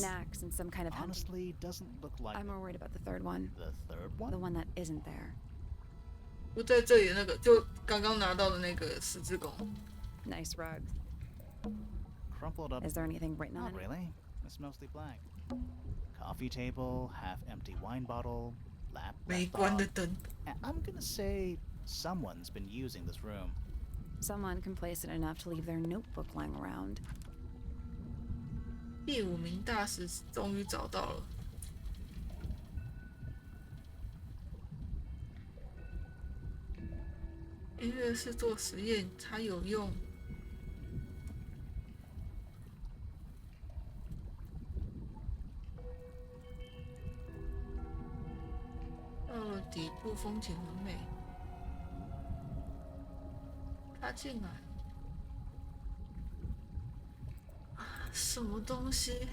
An axe and some kind of hunting. Honestly, doesn't look like I'm more worried about the third one. the third one. The one that isn't there. 不在这里的那个，就刚刚拿到的那个十字弓。 Nice rug. Crumpled up. Is there anything written on Not it? really. It's mostly blank. Coffee table, half-empty wine bottle, lamp. 没 left 关的 on. 灯。 I'm gonna say someone's been using this room. Someone complacent enough to leave their notebook lying around. 第5名大使终于找到了。音乐是做实验才有用。到了底部，风景很美。他进来。 什么东西？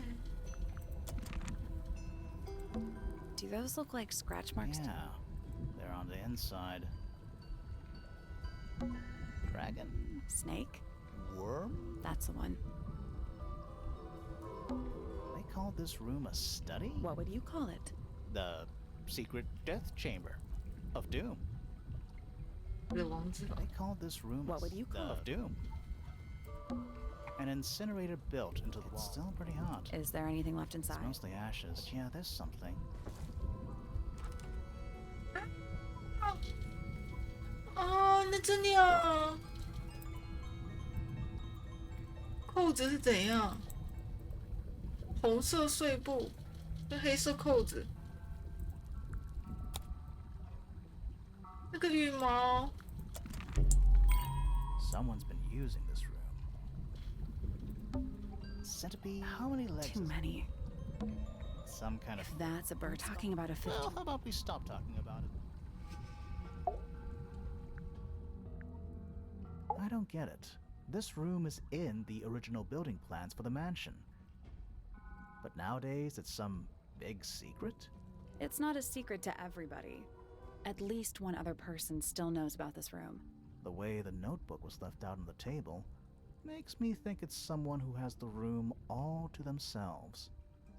Do those look like scratch marks? Yeah, they're on the inside. Dragon? Snake? Worm? That's the one. They call this room a study? What would you call it? The secret death chamber of doom. 死亡之岛。 They call this room What would you call of doom. An incinerator built into the wall. It's still pretty hot. Is there anything left It's inside? mostly ashes. But yeah, there's something. 啊，那只鸟，扣子是怎样？红色碎布，跟黑色扣子，那个羽毛。 Someone's been using this room. Centipede? How many legs? Too many. Some kind of. That's a bird talking about a 15. Well, how about we stop talking about it? I don't get it. This room is in the original building plans for the mansion. But nowadays, it's some big secret? It's not a secret to everybody. At least one other person still knows about this room. The way the notebook was left out on the table makes me think it's someone who has the room all to themselves.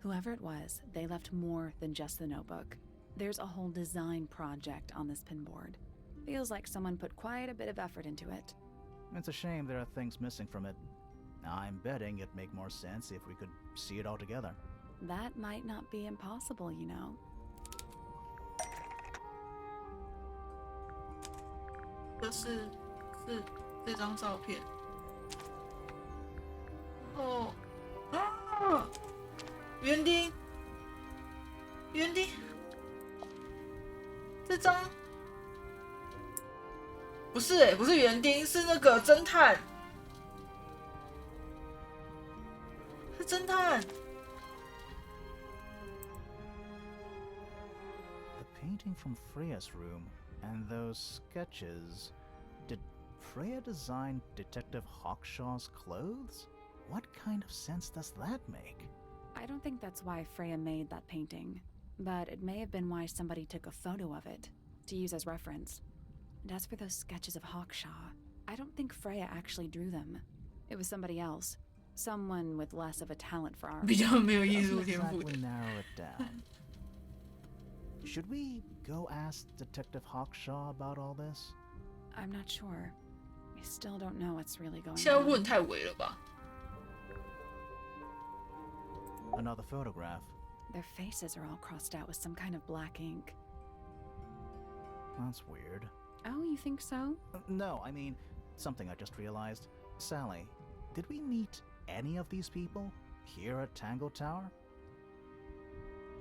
Whoever it was, they left more than just the notebook. There's a whole design project on this pinboard. Feels like someone put quite a bit of effort into it. It's a shame there are things missing from it. I'm betting it'd make more sense if we could see it all together. That might not be impossible, you know. 是这张照片。哦，啊，园丁，园丁，这张不是不是园丁，是那个侦探，是侦探。 The painting from Freya's room and those sketches. Did Freya design Detective Hawkshaw's clothes? What kind of sense does that make? I don't think that's why Freya made that painting, but it may have been why somebody took a photo of it to use as reference. And as for those sketches of Hawkshaw, I don't think Freya actually drew them. It was somebody else. Someone with less of a talent for art. 比较没有艺术 Doesn't 天赋的 exactly narrow it down. Should we go ask Detective Hawkshaw about all this? I'm not sure. I still don't know what's really going 现在 on. 问太伪了吧？ Another photograph. Their faces are all crossed out with some kind of black ink. That's weird. Oh, you think so? No, I mean, something I just realized. Sally, did we meet any of these people here at Tangle Tower?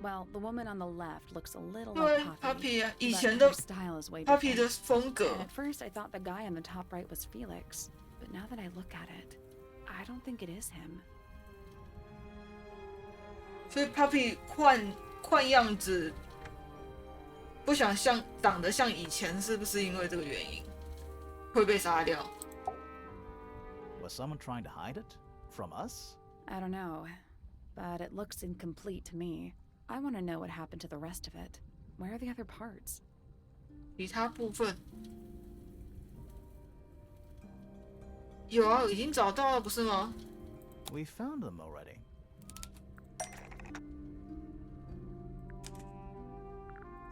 Well, the woman on the left looks a little 对 like Poppy, Poppy 啊，以 but 前 her 的 style is way Poppy different. 的风格 And at first, I thought the guy on the top right was Felix, but now that I look at it, I don't think it is him. 所以 Poppy 换样子，不想长得像以前，是不是因为这个原因会被杀掉？ Was someone trying to hide it? From us? I don't know, but it looks incomplete to me. I want to know what happened to the rest of it. Where are the other parts? 其他部分有啊，已经找到了，不是吗？ We found them already.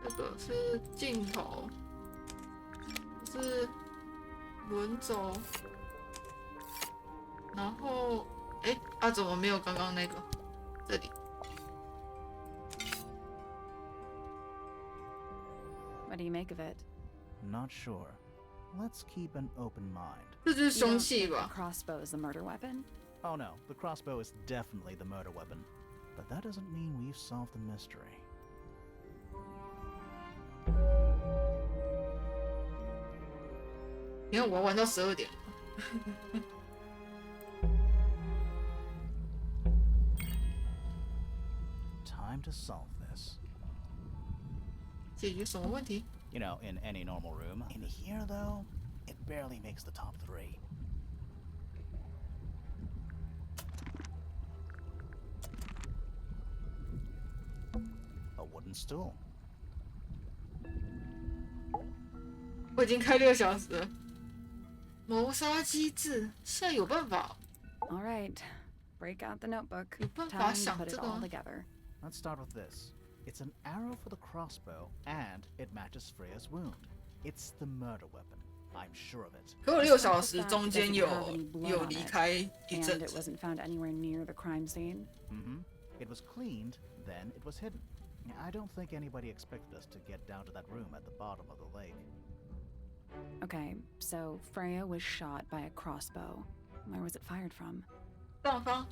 这个是镜头，是轮轴，然后怎么没有刚刚那个？这里 What do you make of it? Not sure. Let's keep an open mind. 这就是 You 凶 don't 器 think the 吧？ crossbow is the murder weapon? Oh no, the crossbow is definitely the murder weapon. But that doesn't mean we've solved the mystery. 你看我玩到12点。Time to solve this. 解决什么问题？ You know, in any normal room. In here, though, it barely makes the top 3. A wooden stool. 我已经开6小时了。谋杀机制，现在有办法？ All right, break out the notebook. 有办法 Time to 想 put 这 it 个 all 吗？ together. Let's start with this. It's an arrow for the crossbow, and it matches Freya's wound. It's the murder weapon. I'm sure of it. 可我6小时中间有离开一 And 阵 it 子。 wasn't found anywhere near the crime scene. Mm-hmm. It was cleaned, then it was hidden. I don't think anybody expected us to get down to that room at the bottom of the lake. Okay, so Freya was shot by a crossbow. Where was it fired from? 上方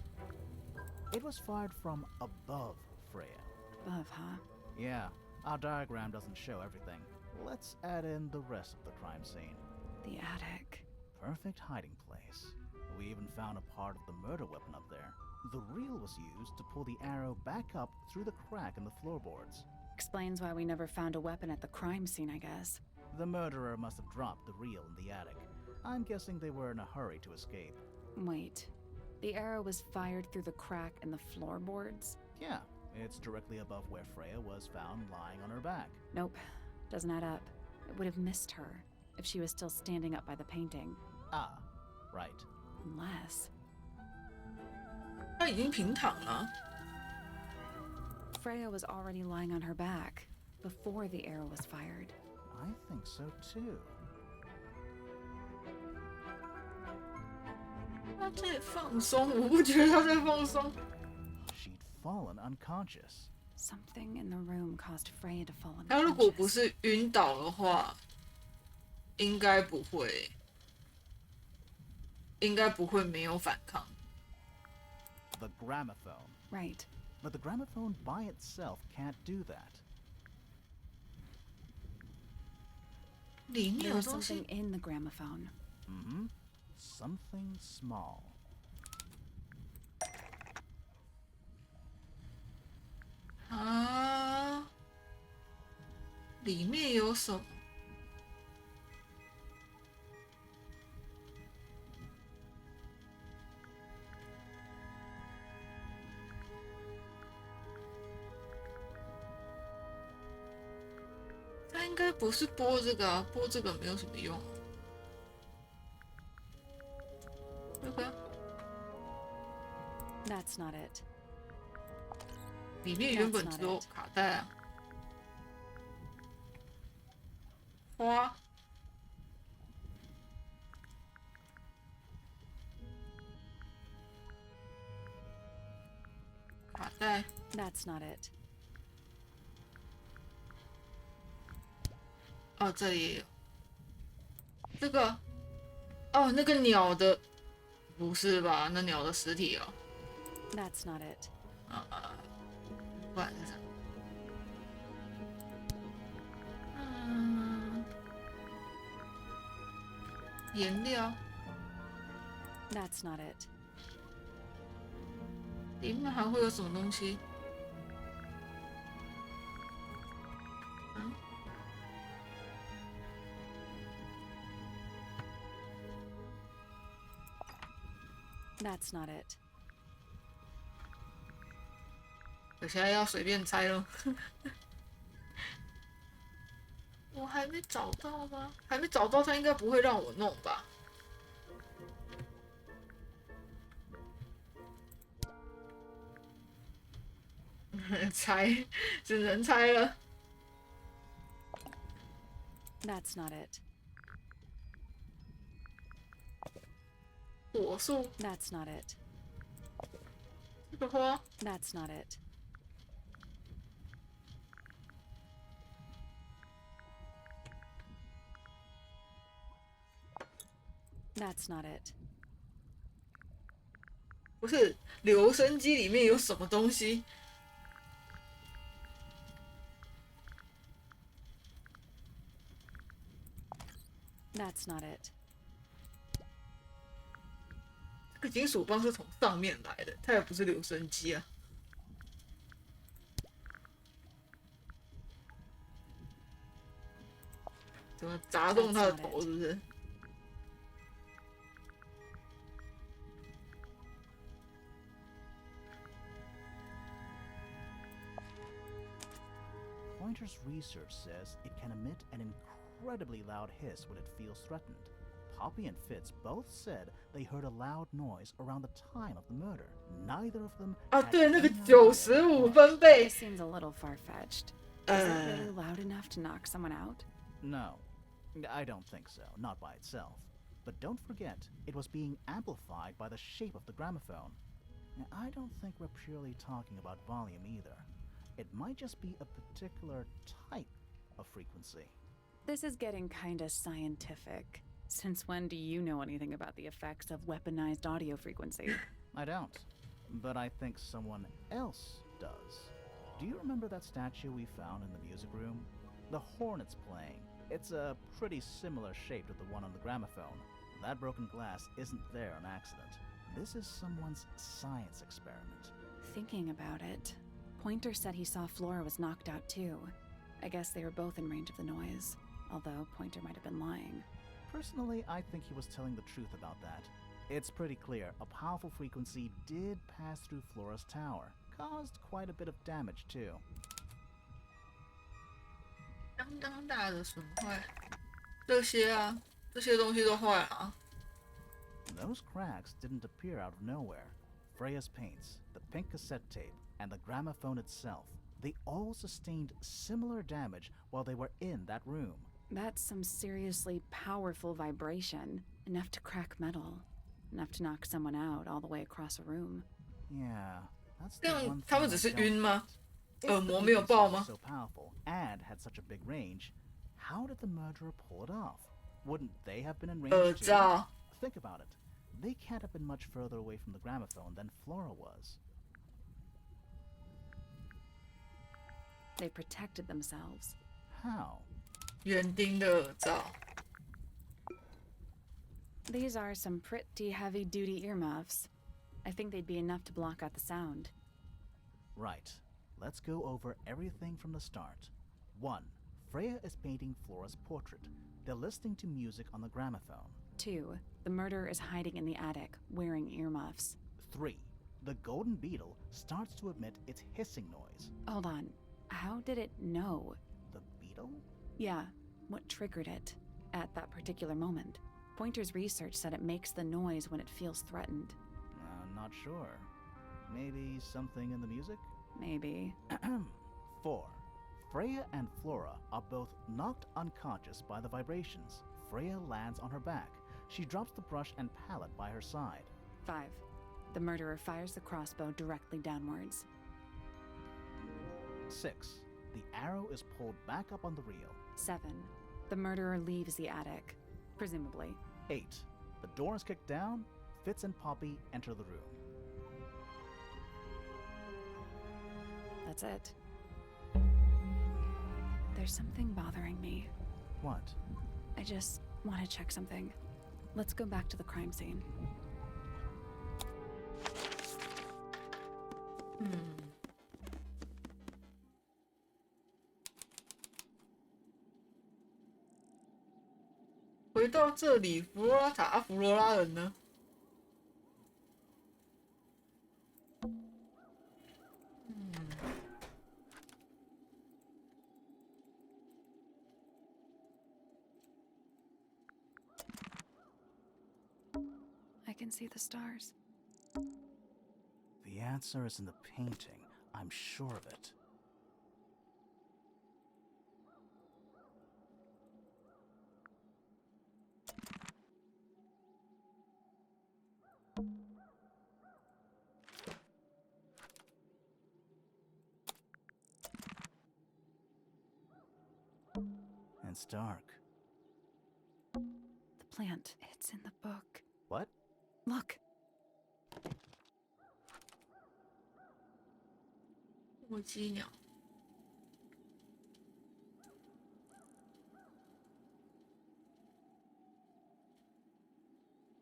It was fired from above Freya. Above, huh? Yeah, our diagram doesn't show everything. Let's add in the rest of the crime scene. The attic. Perfect hiding place. We even found a part of the murder weapon up there. The reel was used to pull the arrow back up through the crack in the floorboards. Explains why we never found a weapon at the crime scene, I guess. The murderer must have dropped the reel in the attic. I'm guessing they were in a hurry to escape. Wait. The arrow was fired through the crack in the floorboards? Yeah, it's directly above where Freya was found lying on her back. Nope. Doesn't add up. It would have missed her if she was still standing up by the painting. Ah, right. Unless... 他已经平躺了。 Freya was already lying on her back before the arrow was fired. I think so too. 他在放松，我不觉得他在放松。 She'd fallen unconscious. Something in the room caused Freya to fall 他如果不 unconscious. 是晕倒的话，应该不会没有反抗。 The gramophone. Right. But the gramophone by itself can't do that. 里面 There 有 was 东 something 西， in the gramophone. Mm-hmm. Something small. 里里面有什么？他应该不是播这个啊，播这个没有什么用。这个 That's not it. 里面原本只有卡带啊，花，卡带， That's not it. 哦，这里也有。这个，哦，那个鸟的，不是吧？那鸟的实体哦。 That's not it. 不然是啥？颜料。That's not it. 里面还会有什么东西？That's not it. 我现在要随便猜了。我还没找到吗？还没找到，他应该不会让我弄吧？猜，只能猜了。That's not it. 果树。That's not it. 这个花。That's not it. That's not it. 不是，留声机里面有什么东西？That's not it. 这个金属棒是从上面来的，它也不是留声机啊。怎么砸中他的头？是不是？ Pointer's research says it can emit an incredibly loud hiss when it feels threatened. Poppy and Fitz both said they heard a loud noise around the time of the murder. Neither of them 啊， had 对，那个 any idea 95分贝。 This seems a little far-fetched. Is it really loud enough to knock someone out? No, I don't think so, not by itself. But don't forget, it was being amplified by the shape of the gramophone. I don't think we're purely talking about volume either. It might just be a particular type of frequency. This is getting kinda scientific. Since when do you know anything about the effects of weaponized audio frequency? I don't, but I think someone else does. Do you remember that statue we found in the music room? The horn it's playing. It's a pretty similar shape to the one on the gramophone. That broken glass isn't there on accident. This is someone's science experiment. Thinking about it, Pointer said he saw Flora was knocked out too. I guess they were both in range of the noise, although Pointer might have been lying. Personally, I think he was telling the truth about that. It's pretty clear a powerful frequency did pass through Flora's tower. Caused quite a bit of damage too. 相当大的损坏，这些啊，这些东西都坏了啊。 Those cracks didn't appear out of nowhere. Freya's paints, the pink cassette tape, and the gramophone itself, they all sustained similar damage while they were in that room. That's some seriously powerful vibration, enough to crack metal, enough to knock someone out all the way across a room. Yeah, that's 这 the 样 one 他 thing 们 I 只是 don't 晕吗？ If 耳 the 膜没有 frequency 爆 was 吗？ so powerful and had such a big range, how did the murderer pull it off? Wouldn't they have been in range 耳 too? 罩。 Think about it. They can't have been much further away from the gramophone than Flora was. They protected themselves. How? 园丁的耳罩。 These are some pretty heavy-duty earmuffs. I think they'd be enough to block out the sound. Right. Let's go over everything from the start. 1. Freya is painting Flora's portrait. They're listening to music on the gramophone. 2. The murderer is hiding in the attic, wearing earmuffs. 3. The golden beetle starts to emit its hissing noise. Hold on. How did it know? The beetle? Yeah, what triggered it at that particular moment? Pointer's research said it makes the noise when it feels threatened. Not sure. Maybe something in the music? Maybe. 4. Freya and Flora are both knocked unconscious by the vibrations. Freya lands on her back. She drops the brush and palette by her side. 5. The murderer fires the crossbow directly downwards. 6. The arrow is pulled back up on the reel. 7. The murderer leaves the attic, presumably. 8. The door is kicked down. Fitz and Poppy enter the room. That's it. There's something bothering me. What? I just want to check something. Let's go back to the crime scene. 回到这里，弗罗拉塔、弗罗拉人呢？ I can see the stars. The answer is in the painting. I'm sure of it. And it's dark. The plant, it's in the book. What? Look. 目击鸟。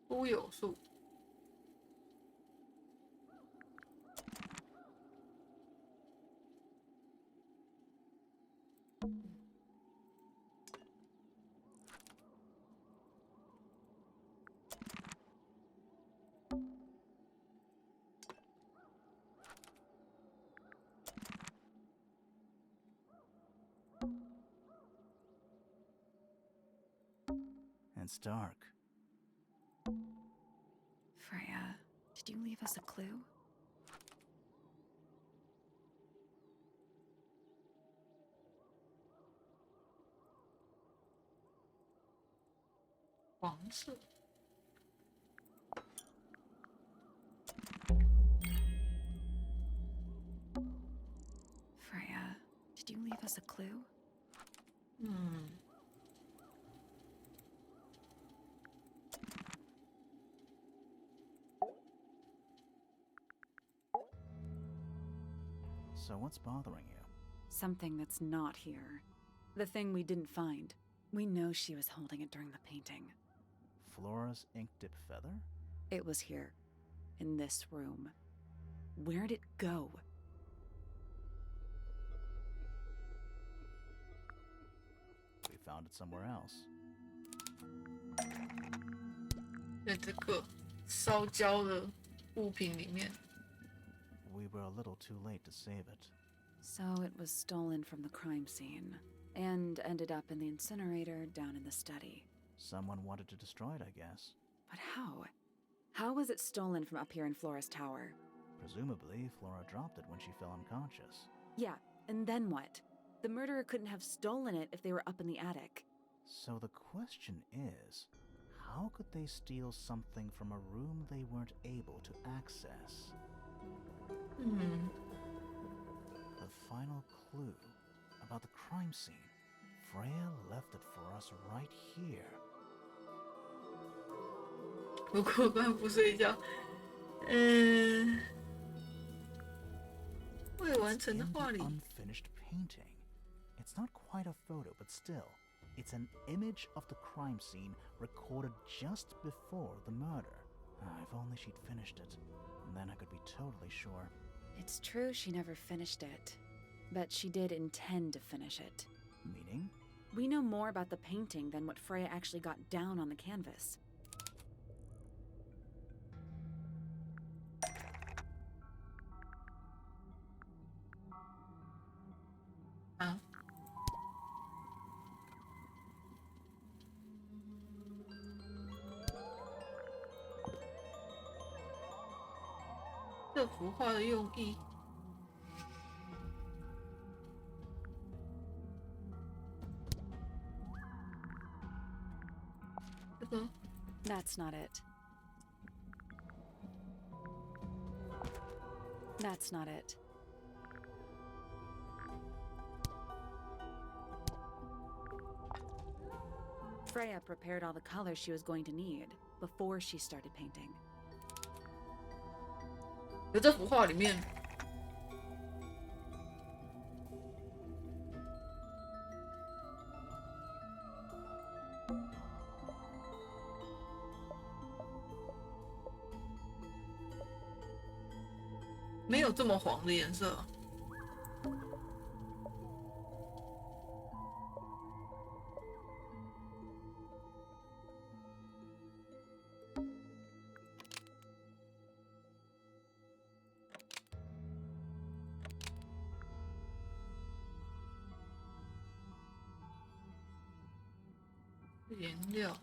乌有树。It's dark. Freya, did you leave us a clue? 黄色。 Freya, did you leave us a clue? So what's bothering you? Something that's not here. The thing we didn't find. We know she was holding it during the painting. Flora's ink-dip feather? It was here. In this room. Where'd it go? We found it somewhere else. 在这个烧焦的物品里面。 We were a little too late to save it. So it was stolen from the crime scene, and ended up in the incinerator down in the study. Someone wanted to destroy it, I guess. But how? How was it stolen from up here in Flora's tower? Presumably, Flora dropped it when she fell unconscious. Yeah, and then what? The murderer couldn't have stolen it if they were up in the attic. So the question is, how could they steal something from a room they weren't able to access? The final clue about the crime scene. Freya left it for us right here. 如果刚才不睡觉，未完成的画 In 里 the unfinished painting. It's not quite a photo, but still, it's an image of the crime scene recorded just before the murder. If only she'd finished it, then I could be totally sure. It's true she never finished it, but she did intend to finish it. Meaning? We know more about the painting than what Freya actually got down on the canvas. Ah. 这幅画的用意。这个 That's not it. That's not it. Freya prepared all the colors she was going to need before she started painting. 有这幅画里面，没有这么黄的颜色。颜料，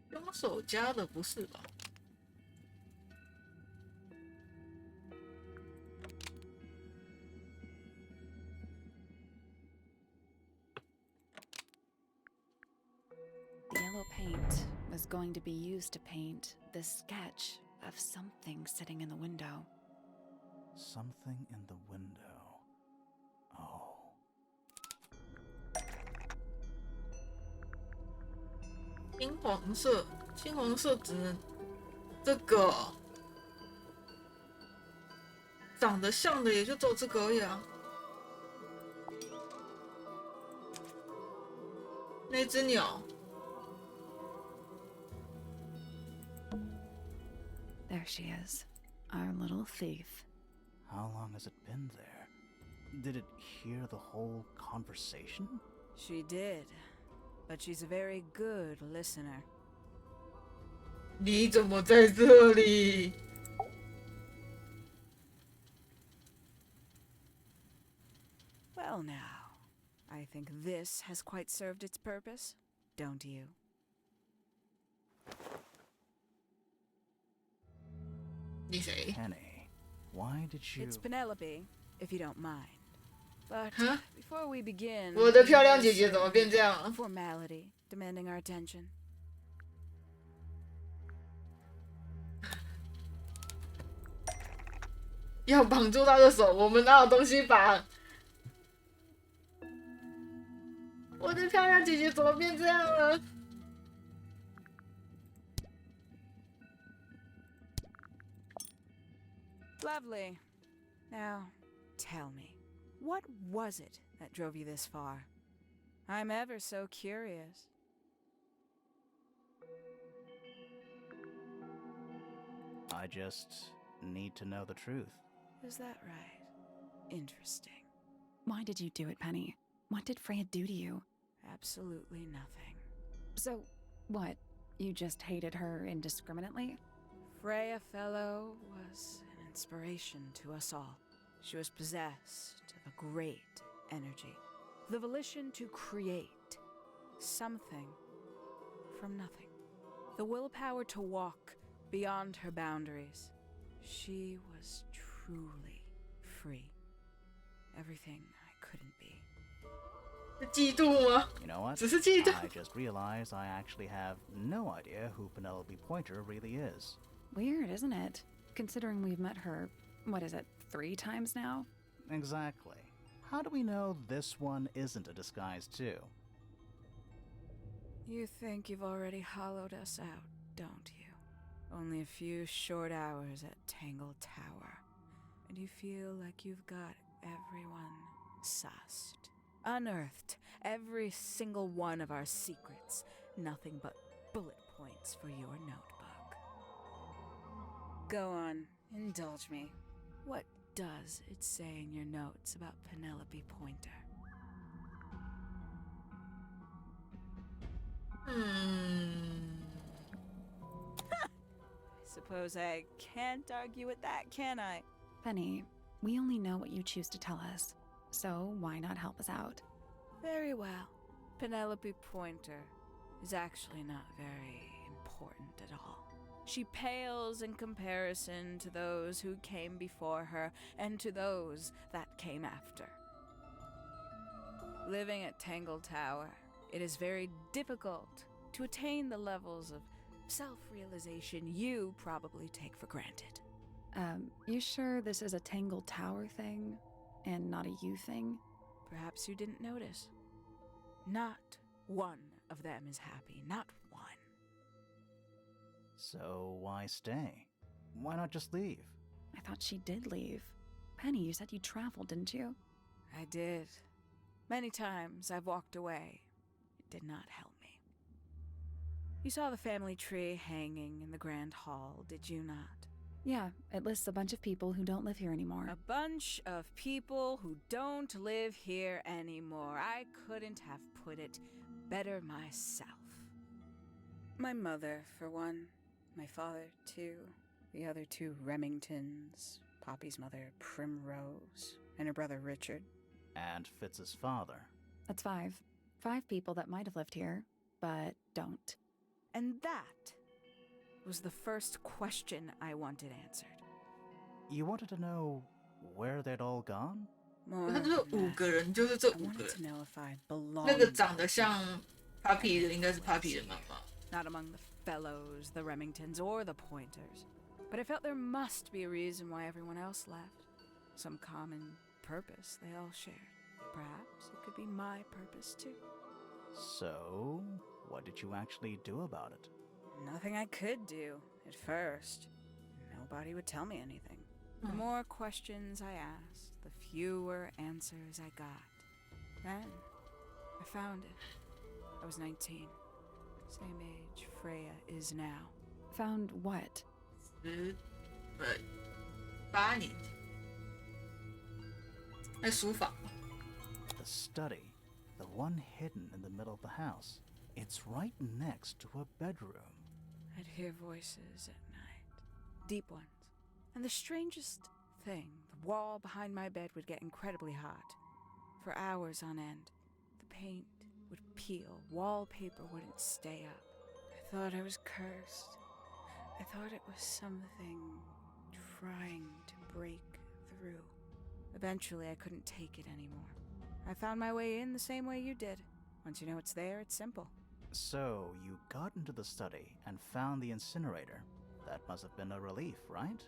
用手加的不是吧？The yellow paint was going to be used to paint this sketch of something sitting in the window. Something in the window. Oh. 金黄色，金黄色只能这个长得像的也就只有这个而已啊。那只鸟。 There she is, our little thief. How long has it been there? Did it hear the whole conversation? She did, but she's a very good listener. 你怎么在这里？ Well now, I think this has quite served its purpose, don't you? 你谁？ Penny, why did you... It's Penelope, if you don't mind. But Huh? before we begin, 我的漂亮姐 there's 姐怎么变这样 a 了？ formality demanding our attention. 要绑住她的手，我们哪有东西绑？我的漂亮姐姐怎么变这样了？ Lovely. Now, tell me, what was it that drove you this far? I'm ever so curious. I just need to know the truth. Is that right? Interesting. Why did you do it, Penny? What did Freya do to you? Absolutely nothing. So, what? You just hated her indiscriminately? Freya Fellow was an inspiration to us all. She was possessed of a great energy, the volition to create something from nothing, the willpower to walk beyond her boundaries. She was truly free. Everything I couldn't be. 是嫉妒吗？ You know what? 只是嫉妒。 I just realized I actually have no idea who Penelope Pointer really is. Weird, isn't it? Considering we've met her, what is it, 3 times now? Exactly. How do we know this one isn't a disguise too? You think you've already hollowed us out, don't you? Only a few short hours at Tangle Tower. and you feel like you've got everyone sussed. Unearthed every single one of our secrets. Nothing but bullet points for your notebook. Go on, indulge me. What does it say in your notes about Penelope Pointer? Suppose I can't argue with that, can I? Penny, we only know what you choose to tell us, so why not help us out? Very well. Penelope Pointer is actually not very important at all. She pales in comparison to those who came before her and to those that came after. Living at Tangle Tower, it is very difficult to attain the levels of self-realization you probably take for granted. You sure this is a Tangle Tower thing and not a you thing? Perhaps you didn't notice. Not one of them is happy, not one. So why stay? Why not just leave? I thought she did leave. Penny, you said you traveled, didn't you? I did. Many times I've walked away. It did not help me. You saw the family tree hanging in the grand hall, did you not? Yeah, it lists a bunch of people who don't live here anymore. A bunch of people who don't live here anymore. I couldn't have put it better myself. My mother, for one. My father, too. The other two Remingtons. Poppy's mother, Primrose. And her brother, Richard. And Fitz's father. That's 5. 5 people that might have lived here, but don't. And that was the first question I wanted answered. You wanted to know where they'd all gone? More 他这 than 5 个 that, 人就是这 I 5个 wanted 人 to。know if I belonged. 那个长得像 Papi 的应该是 Papi 的妈妈。 Not among the Fellows, the Remingtons, or the Pointers. But I felt there must be a reason why everyone else left. Some common purpose they all shared. Perhaps it could be my purpose too. So, what did you actually do about it? Nothing I could do at first. Nobody would tell me anything. The more questions I asked, the fewer answers I got. Then, I found it. I was 19. Same age Freya is now. Found what? 18年，在书房。 The study, the one hidden in the middle of the house. It's right next to a bedroom. I'd hear voices at night. Deep ones. And the strangest thing, the wall behind my bed would get incredibly hot. For hours on end, the paint would peel, wallpaper wouldn't stay up. I thought I was cursed. I thought it was something trying to break through. Eventually, I couldn't take it anymore. I found my way in the same way you did. Once you know it's there, it's simple. So, you got into the study and found the incinerator. That must have been a relief, right?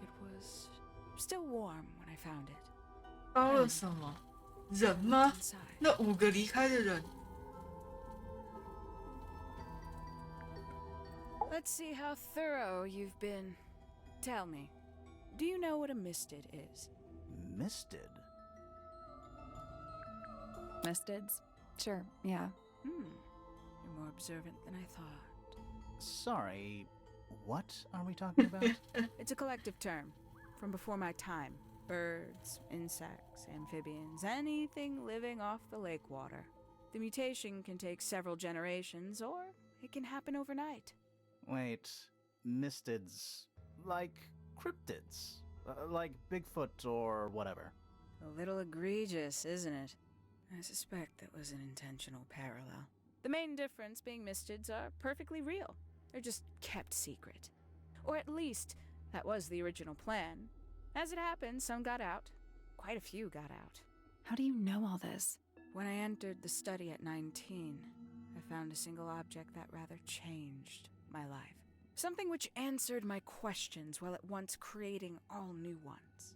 It was still warm when I found it. 包了什么？人吗？ Inside. 那5个离开的人。 Let's see how thorough you've been. Tell me, do you know what a misted is? Misted? Mistids? Sure, yeah. You're more observant than I thought. Sorry, what are we talking about? It's a collective term from before my time. Birds, insects, amphibians, anything living off the lake water. The mutation can take several generations, or it can happen overnight. Wait, mistids, like cryptids, like Bigfoot or whatever. A little egregious, isn't it? I suspect that was an intentional parallel. The main difference being mistids are perfectly real. They're just kept secret. Or at least, that was the original plan. As it happened, some got out. Quite a few got out. How do you know all this? When I entered the study at 19, I found a single object that rather changed my life. Something which answered my questions while at once creating all new ones.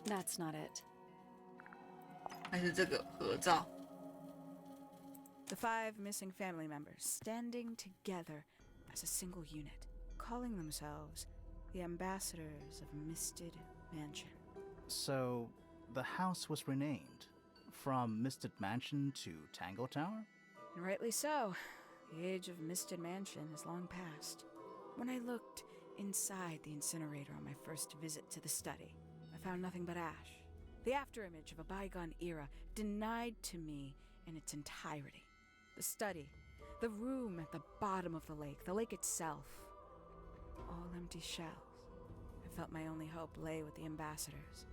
That's not it. 还是这个合照？ The 5 missing family members standing together as a single unit, calling themselves the ambassadors of Misted Mansion. So, the house was renamed from Misted Mansion to Tangle Tower? And rightly so. The age of Misted Mansion is long past. When I looked inside the incinerator on my first visit to the study, I found nothing but ash. The afterimage of a bygone era denied to me in its entirety. The study, the room at the bottom of the lake itself, all empty shells. I felt my only hope lay with the ambassadors.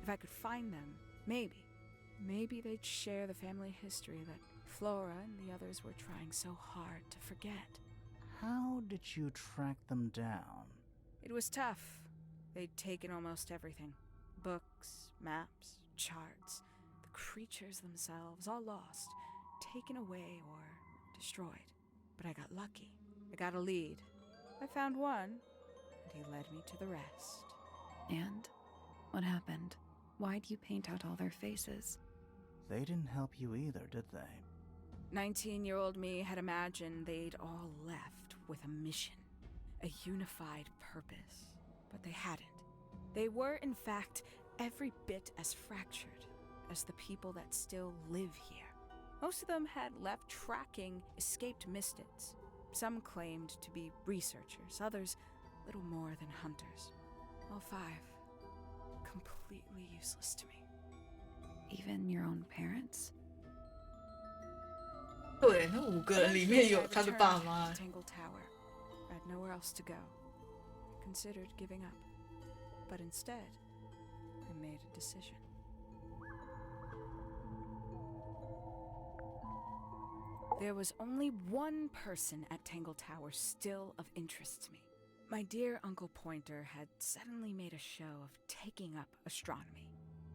If I could find them, maybe they'd share the family history that Flora and the others were trying so hard to forget. How did you track them down? It was tough. They'd taken almost everything. Books, maps, charts, the creatures themselves, all lost, taken away or destroyed. But I got lucky. I got a lead. I found one, and he led me to the rest. And what happened? Why'd you paint out all their faces? They didn't help you either, did they? 19-year-old me had imagined they'd all left with a mission, a unified purpose. But they hadn't. They were, in fact, every bit as fractured as the people that still live here. Most of them had left tracking escaped mystids. Some claimed to be researchers, others little more than hunters. All 5, completely useless to me. Even your own parents? 对，那5个人里面有他的爸 I 妈 returned to。Tangle Tower. I had nowhere else to go. I considered giving up. But instead, I made a decision. There was only one person at Tangle Tower still of interest to me. My dear Uncle Pointer had suddenly made a show of taking up astronomy.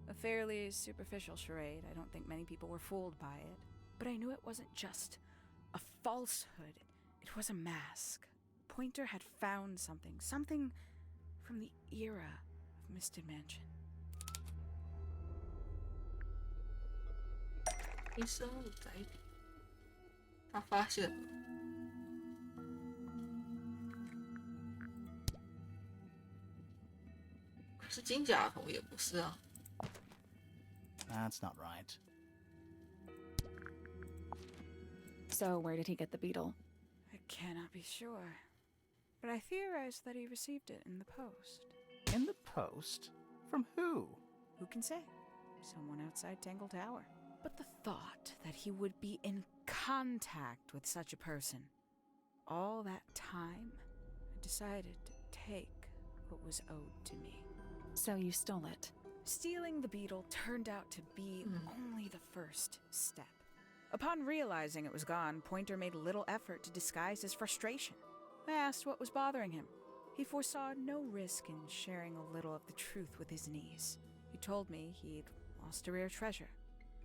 A fairly superficial charade. I don't think many people were fooled by it. But I knew it wasn't just a falsehood. It was a mask. Pointer had found something from the era of Misted Mansion. 医生物载体，他发现了。可是金甲头也不是啊。 That's not right. So where did he get the beetle? I cannot be sure. But I theorize that he received it in the post. In the post? From who? Who can say? Someone outside Tangle Tower. But the thought that he would be in contact with such a person, all that time, I decided to take what was owed to me. So you stole it. Stealing the beetle turned out to be only the first step. Upon realizing it was gone, Pointer made little effort to disguise his frustration. I asked what was bothering him. He foresaw no risk in sharing a little of the truth with his niece. He told me he'd lost a rare treasure,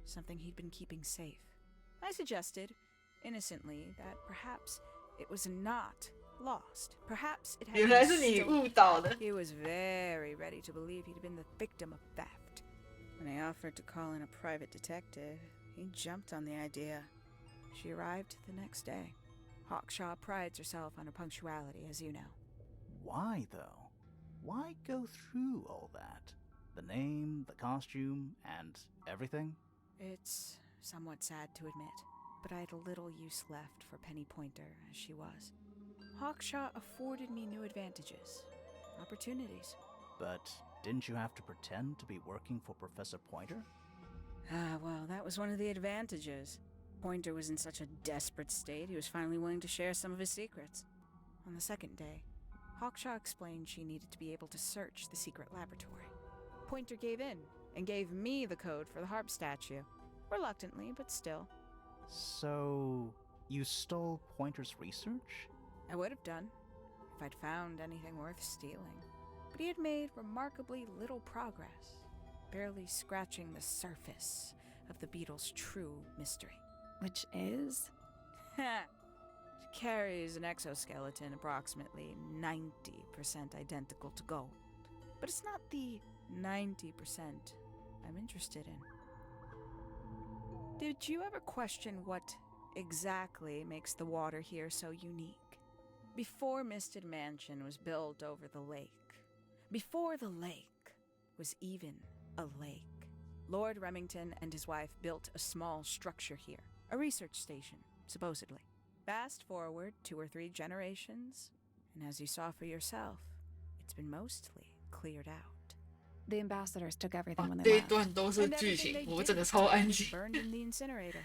something he'd been keeping safe. I suggested, innocently, that perhaps it was not lost. Perhaps it had 原来 been 是你 stolen. 误导的。 He was very ready to believe he'd been the victim of theft. When I offered to call in a private detective, he jumped on the idea. She arrived the next day. Hawkshaw prides herself on her punctuality, as you know. Why, though? Why go through all that? The name, the costume, and everything? It's somewhat sad to admit, but I had little use left for Penny Pointer as she was. Hawkshaw afforded me new advantages, opportunities. But didn't you have to pretend to be working for Professor Pointer? Well, that was one of the advantages. Pointer was in such a desperate state, he was finally willing to share some of his secrets. On the second day, Hawkshaw explained she needed to be able to search the secret laboratory. Pointer gave in and gave me the code for the harp statue. Reluctantly, but still. So, you stole Pointer's research? I would have done, if I'd found anything worth stealing. But he had made remarkably little progress, barely scratching the surface of the beetle's true mystery. Which is? It carries an exoskeleton approximately 90% identical to gold. But it's not the 90% I'm interested in. Did you ever question what exactly makes the water here so unique? Before Misted Mansion was built over the lake, before the lake was even a lake, Lord Remington and his wife built a small structure here, a research station, supposedly. Fast forward 2 or 3 generations, and as you saw for yourself, it's been mostly cleared out. The ambassadors took everything 啊 when 这 they 一 left. 段都是 And 剧 everything 情， they 我整个 did 超安 was 静。 burned in the incinerator.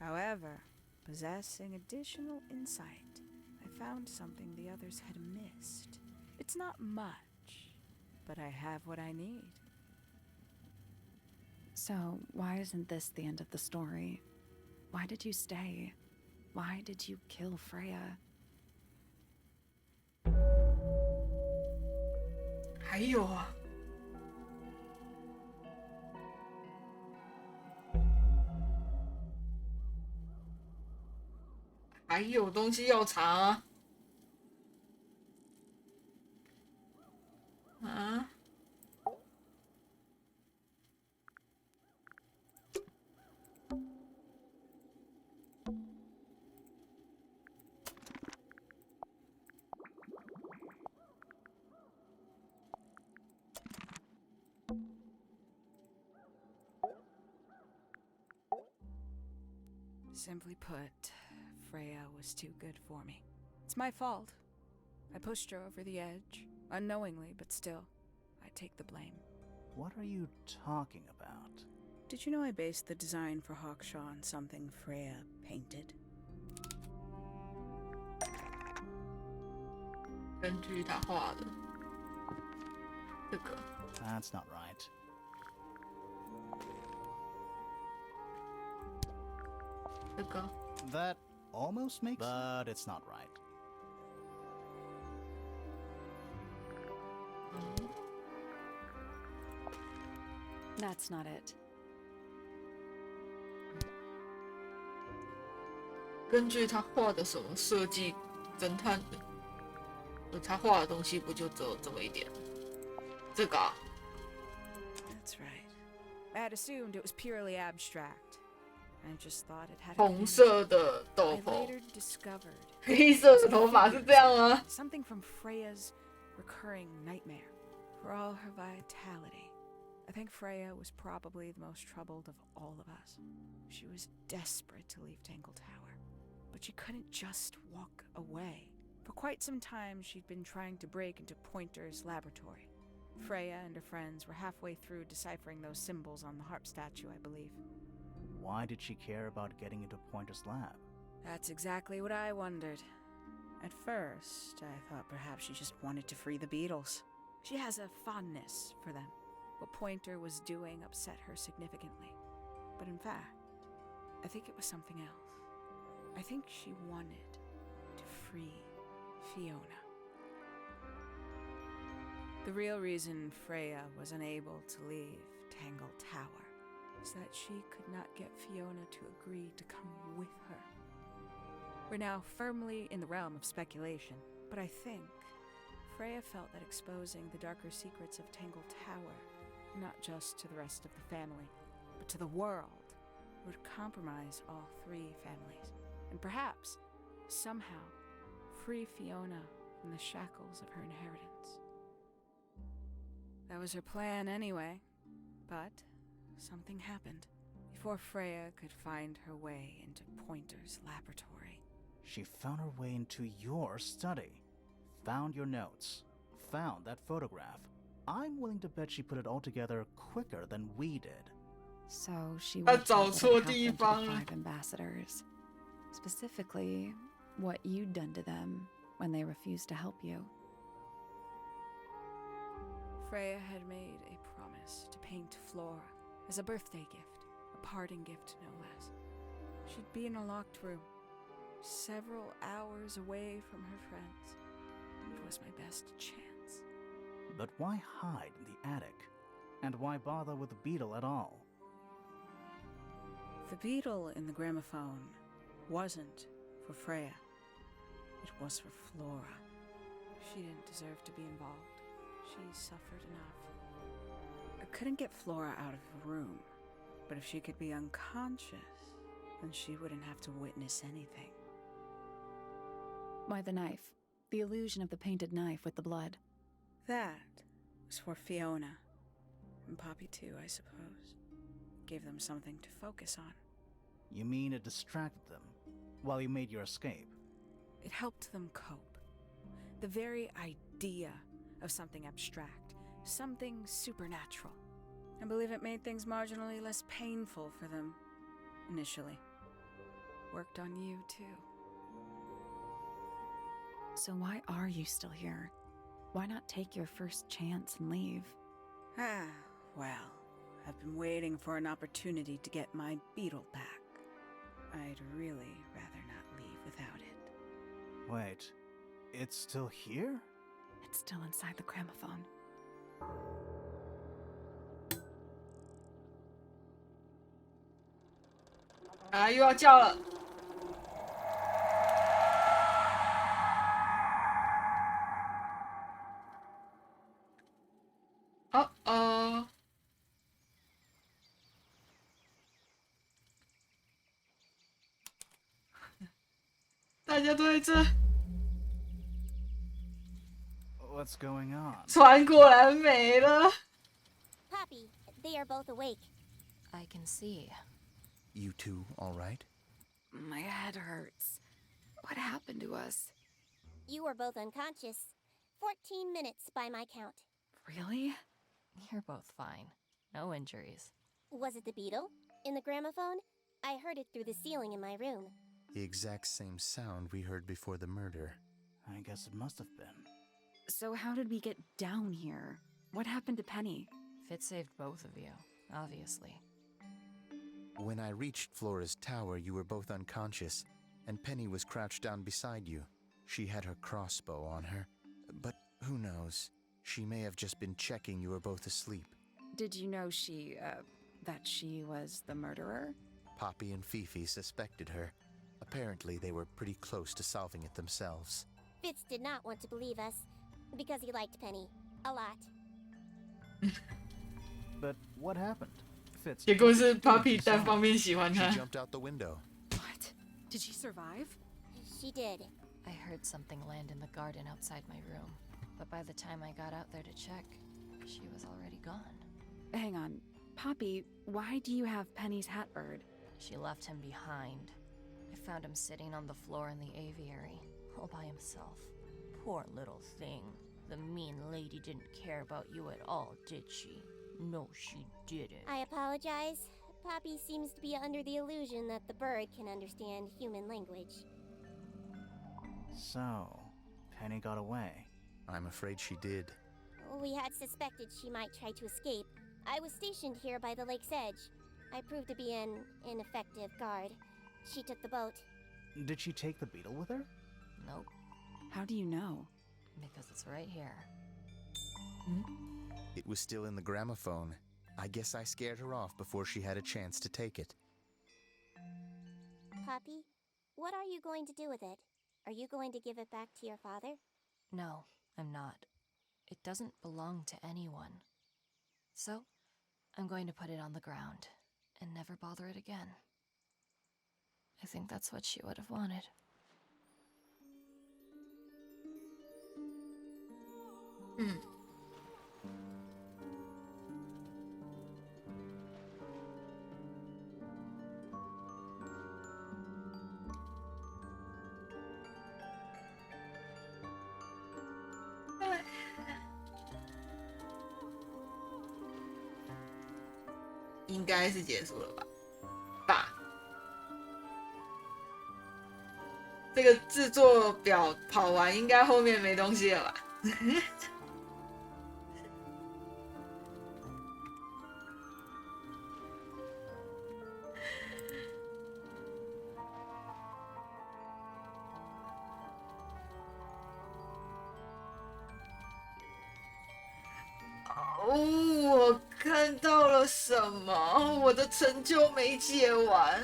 However, possessing additional insight, I found something the others had missed. It's not much, but I have what I need. So, why isn't this the end of the story? Why did you stay? Why did you kill Freya? 还有啊，还有东西要查啊！啊， Simply put, Freya was too good for me. It's my fault. I pushed her over the edge, unknowingly, but still, I take the blame. What are you talking about? Did you know I based the design for Hawkshaw on something Freya painted? 根据他画的这个， That's not right. 这个 That almost makes but it's not right. 嗯 That's not it. 根据他画的什么设计侦探的，他画的东西不就只有这么一点？这个啊， That's right. I had assumed it was purely abstract. I just thought it had 红色的斗 I 篷， later discovered 黑色的头发是这样吗？ something from Freya's recurring nightmare. For all her vitality, I think Freya was probably the most troubled of all of us. She was desperate to leave Tangle Tower, but she couldn't just walk away. For quite some time, she'd been trying to break into Pointer's laboratory. Freya and her friends were halfway through deciphering those symbols on the harp statue, I believe. Why did she care about getting into Pointer's lab? That's exactly what I wondered. At first, I thought perhaps she just wanted to free the Beatles. She has a fondness for them. What Pointer was doing upset her significantly. But in fact, I think it was something else. I think she wanted to free Fiona. The real reason Freya was unable to leave Tangle Tower is that she could not get Fiona to agree to come with her. We're now firmly in the realm of speculation, but I think Freya felt that exposing the darker secrets of Tangle Tower, not just to the rest of the family, but to the world, would compromise all 3 families, and perhaps, somehow, free Fiona from the shackles of her inheritance. That was her plan anyway, but something happened before Freya could find her way into Pointer's laboratory. She found her way into your study, found your notes, found that photograph. I'm willing to bet she put it all together quicker than we did. So she 他 worked 找 out what 错 had 地 happened to 方 the 了。 5 ambassadors. Specifically, what you'd done to them when they refused to help you. Freya had made a promise to paint Flora as a birthday gift, a parting gift no less. She'd be in a locked room, several hours away from her friends. It was my best chance. But why hide in the attic? And why bother with the beetle at all? The beetle in the gramophone wasn't for Freya. It was for Flora. She didn't deserve to be involved. She suffered enough. I couldn't get Flora out of the room, But if she could be unconscious, then she wouldn't have to witness anything. Why the knife? The illusion of the painted knife with the blood. That was for Fiona. And Poppy too, I suppose. Gave them something to focus on. You mean it distracted them while you made your escape? It helped them cope. The very idea of something abstract, something supernatural. I believe it made things marginally less painful for them, initially. Worked on you, too. So why are you still here? Why not take your first chance and leave? Ah, well, I've been waiting for an opportunity to get my beetle back. I'd really rather not leave without it. Wait, it's still here? It's still inside the gramophone. 啊，又要叫了。哦哦，大家都在这， What's going on? 船果然没了。 Poppy, they are both awake. I can see. You two all right? My head hurts. What happened to us? You were both unconscious. 14 minutes by my count. Really? You're both fine. No injuries. Was it the beetle? In the gramophone? I heard it through the ceiling in my room. The exact same sound we heard before the murder. I guess it must have been. So how did we get down here? What happened to Penny? Fitz saved both of you, obviously. When I reached Flora's tower, you were both unconscious, and Penny was crouched down beside you. She had her crossbow on her, but who knows? She may have just been checking you were both asleep. Did you know that she was the murderer? Poppy and Fifi suspected her. Apparently, they were pretty close to solving it themselves. Fitz did not want to believe us, because he liked Penny. A lot. But what happened? Fitz. 结果是 Poppy 单方面喜欢 She 他。 jumped out the window. What? Did she survive? She did. I heard something land in the garden outside my room, but by the time I got out there to check, she was already gone. Hang on. Poppy, why do you have Penny's hat bird? She left him behind. I found him sitting on the floor in the aviary, all by himself. Poor little thing. The mean lady didn't care about you at all, did she? No, she didn't. I apologize. Poppy seems to be under the illusion that the bird can understand human language. So, Penny got away. I'm afraid she did. We had suspected she might try to escape. I was stationed here by the lake's edge. I proved to be an ineffective guard. She took the boat. Did she take the beetle with her? Nope, How do you know? because it's right here. It was still in the gramophone. I guess I scared her off before she had a chance to take it. Poppy, what are you going to do with it? Are you going to give it back to your father? No, I'm not. It doesn't belong to anyone. So, I'm going to put it on the ground and never bother it again. I think that's what she would have wanted. 嗯。应该是结束了吧？这个制作表跑完，应该后面没东西了吧？哦，我看到了什么？我的成就没解完。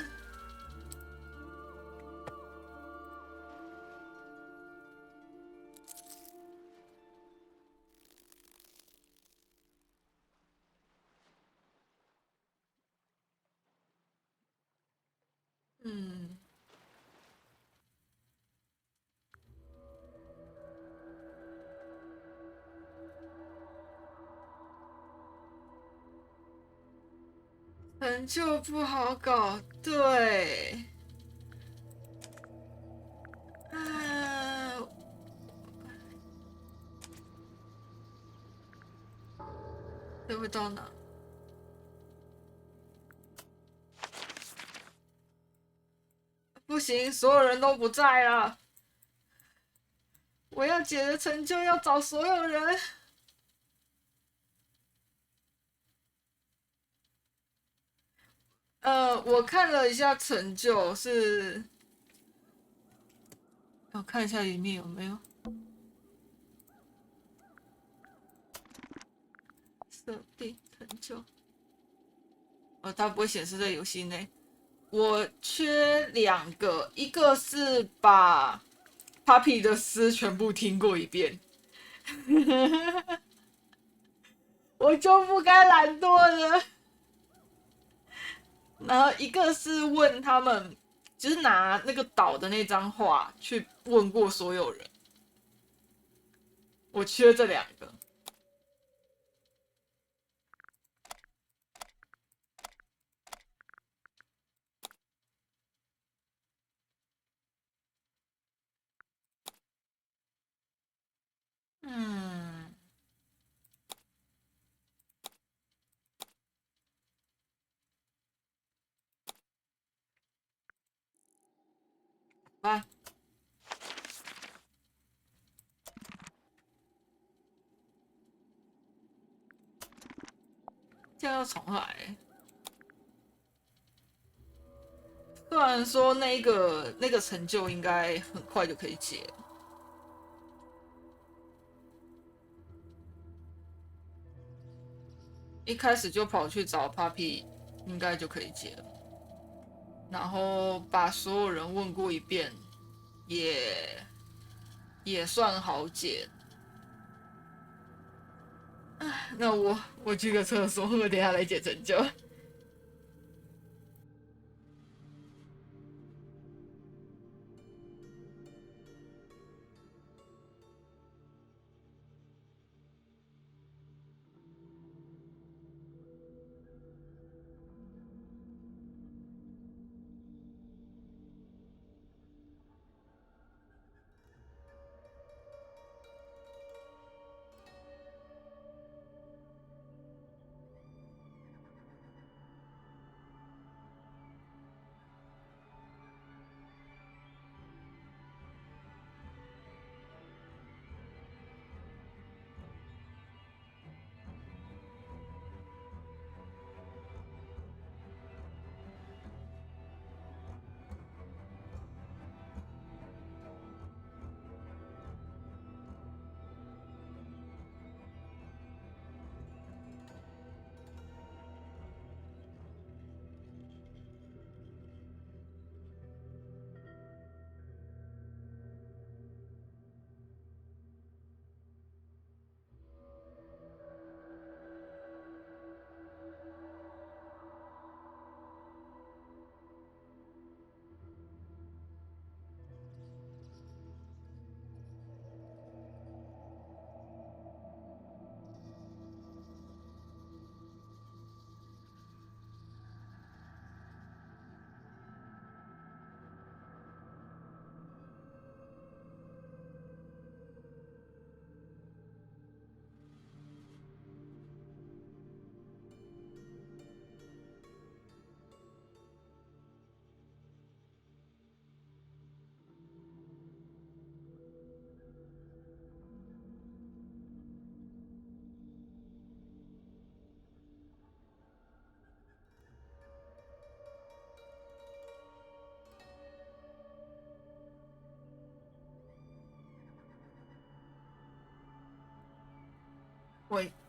嗯，成就不好搞，对。这会到哪？不行，所有人都不在了。我要解的成就要找所有人。我看了一下成就，是，我看一下里面有没有设定成就。它不会显示在游戏内。我缺2个，一个是把 Puppy 的诗全部听过一遍。我就不该懒惰的。然后一个是问他们，就是拿那个岛的那张画去问过所有人。我缺这2个。嗯，来，这样要重来。虽然说那个成就应该很快就可以解了。一开始就跑去找 Puppy， 应该就可以解了。然后把所有人问过一遍，也算好解。那我去个厕所，我等一下来解成就。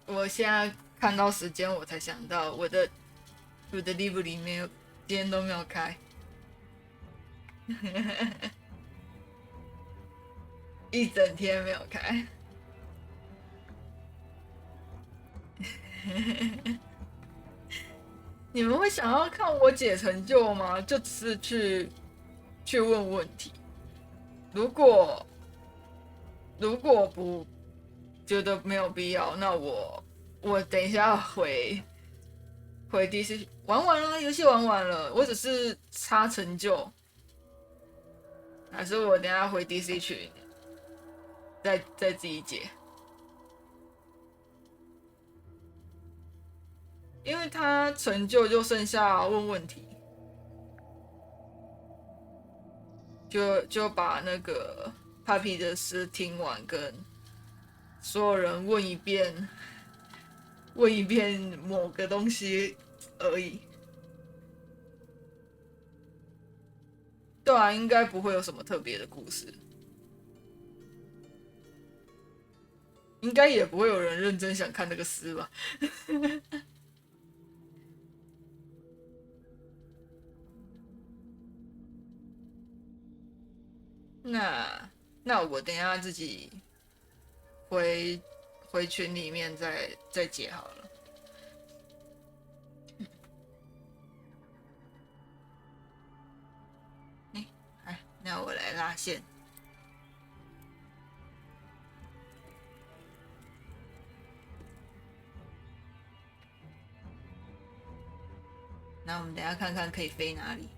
我现在看到时间，我才想到我的 live 里面今天都没有开。一整天没有开。你们会想要看我解成就吗？就只是去问问题。如果不觉得没有必要，那我等一下回 DC 玩完了，游戏玩完了，我只是差成就，还是我等一下回 DC 群再自己解？因为他成就就剩下问问题，就把那个 Papi 的诗听完，跟所有人问一遍某个东西而已。对啊，应该不会有什么特别的故事，应该也不会有人认真想看那个诗吧。那我等一下自己回群里面再解好了。那我来拉线。那我们等一下看看可以飞哪里。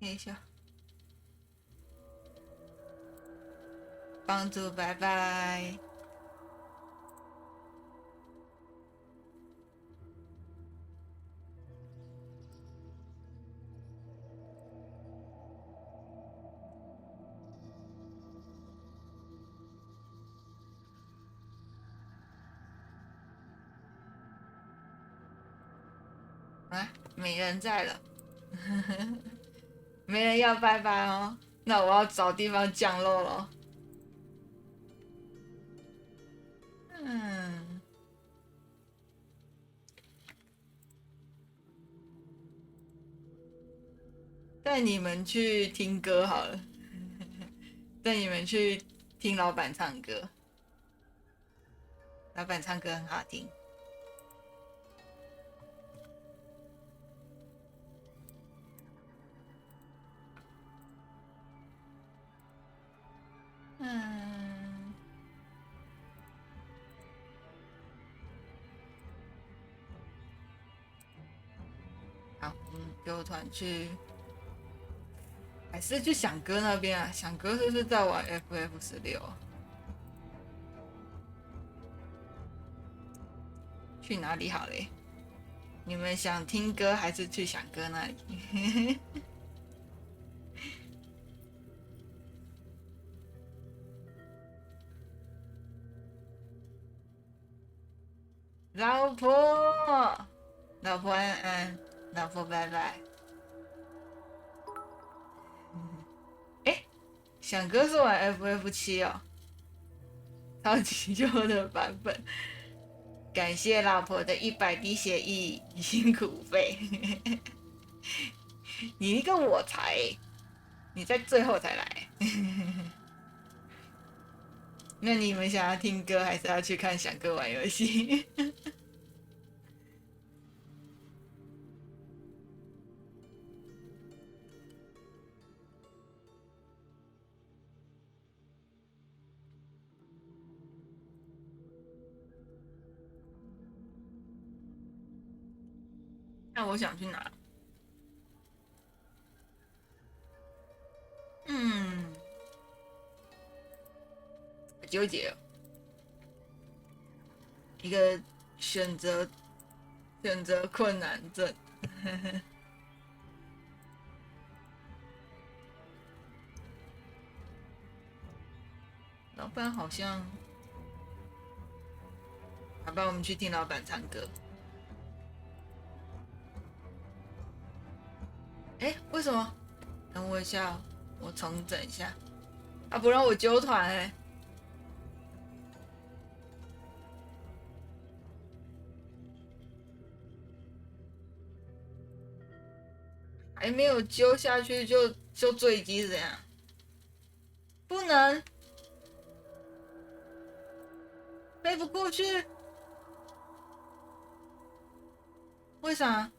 等一下，帮助，拜拜。啊，没人在了。没人要拜拜哦，那我要找地方降落了。带你们去听歌好了，带你们去听老板唱歌，老板唱歌很好听。好，纠团去，还是去响哥那边啊？响哥是不是在玩 FF16？去哪里好嘞？你们想听歌还是去响哥那里？老婆，老婆安安，老婆拜拜。响哥是玩 FF7哦，超级旧的版本。感谢老婆的100滴血液辛苦费。你一个我才，你在最后才来。那你们想要听歌，还是要去看响哥玩游戏？那我想去哪？纠结，一个选择困难症。老板好像，好吧，我们去听老板唱歌。为什么？等我一下，我重整一下。不让我揪团还没有揪下去就坠机怎样？不能，飞不过去，为啥？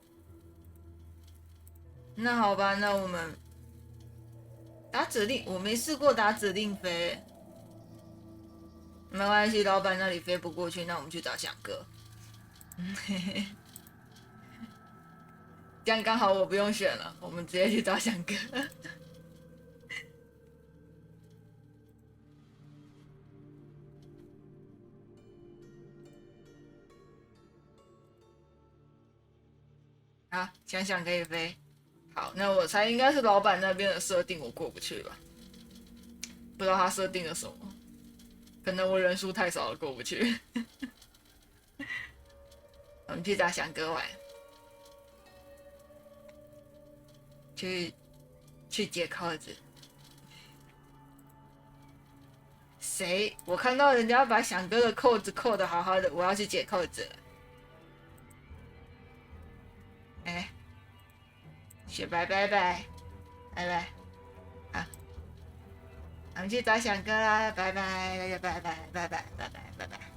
那好吧，那我们打指令，我没试过打指令飞，没关系，老板那里飞不过去，那我们去找翔哥。这样刚好我不用选了，我们直接去找翔哥。好，想想可以飞。好，那我猜应该是老板那边的设定，我过不去吧？不知道他设定了什么，可能我人数太少了，过不去。我们去找翔哥玩，去解扣子。谁？我看到人家把翔哥的扣子扣得好好的，我要去解扣子了。哎，雪白拜拜，拜拜，好，我们去找翔哥啦，拜拜，拜拜，拜拜，拜拜，拜拜。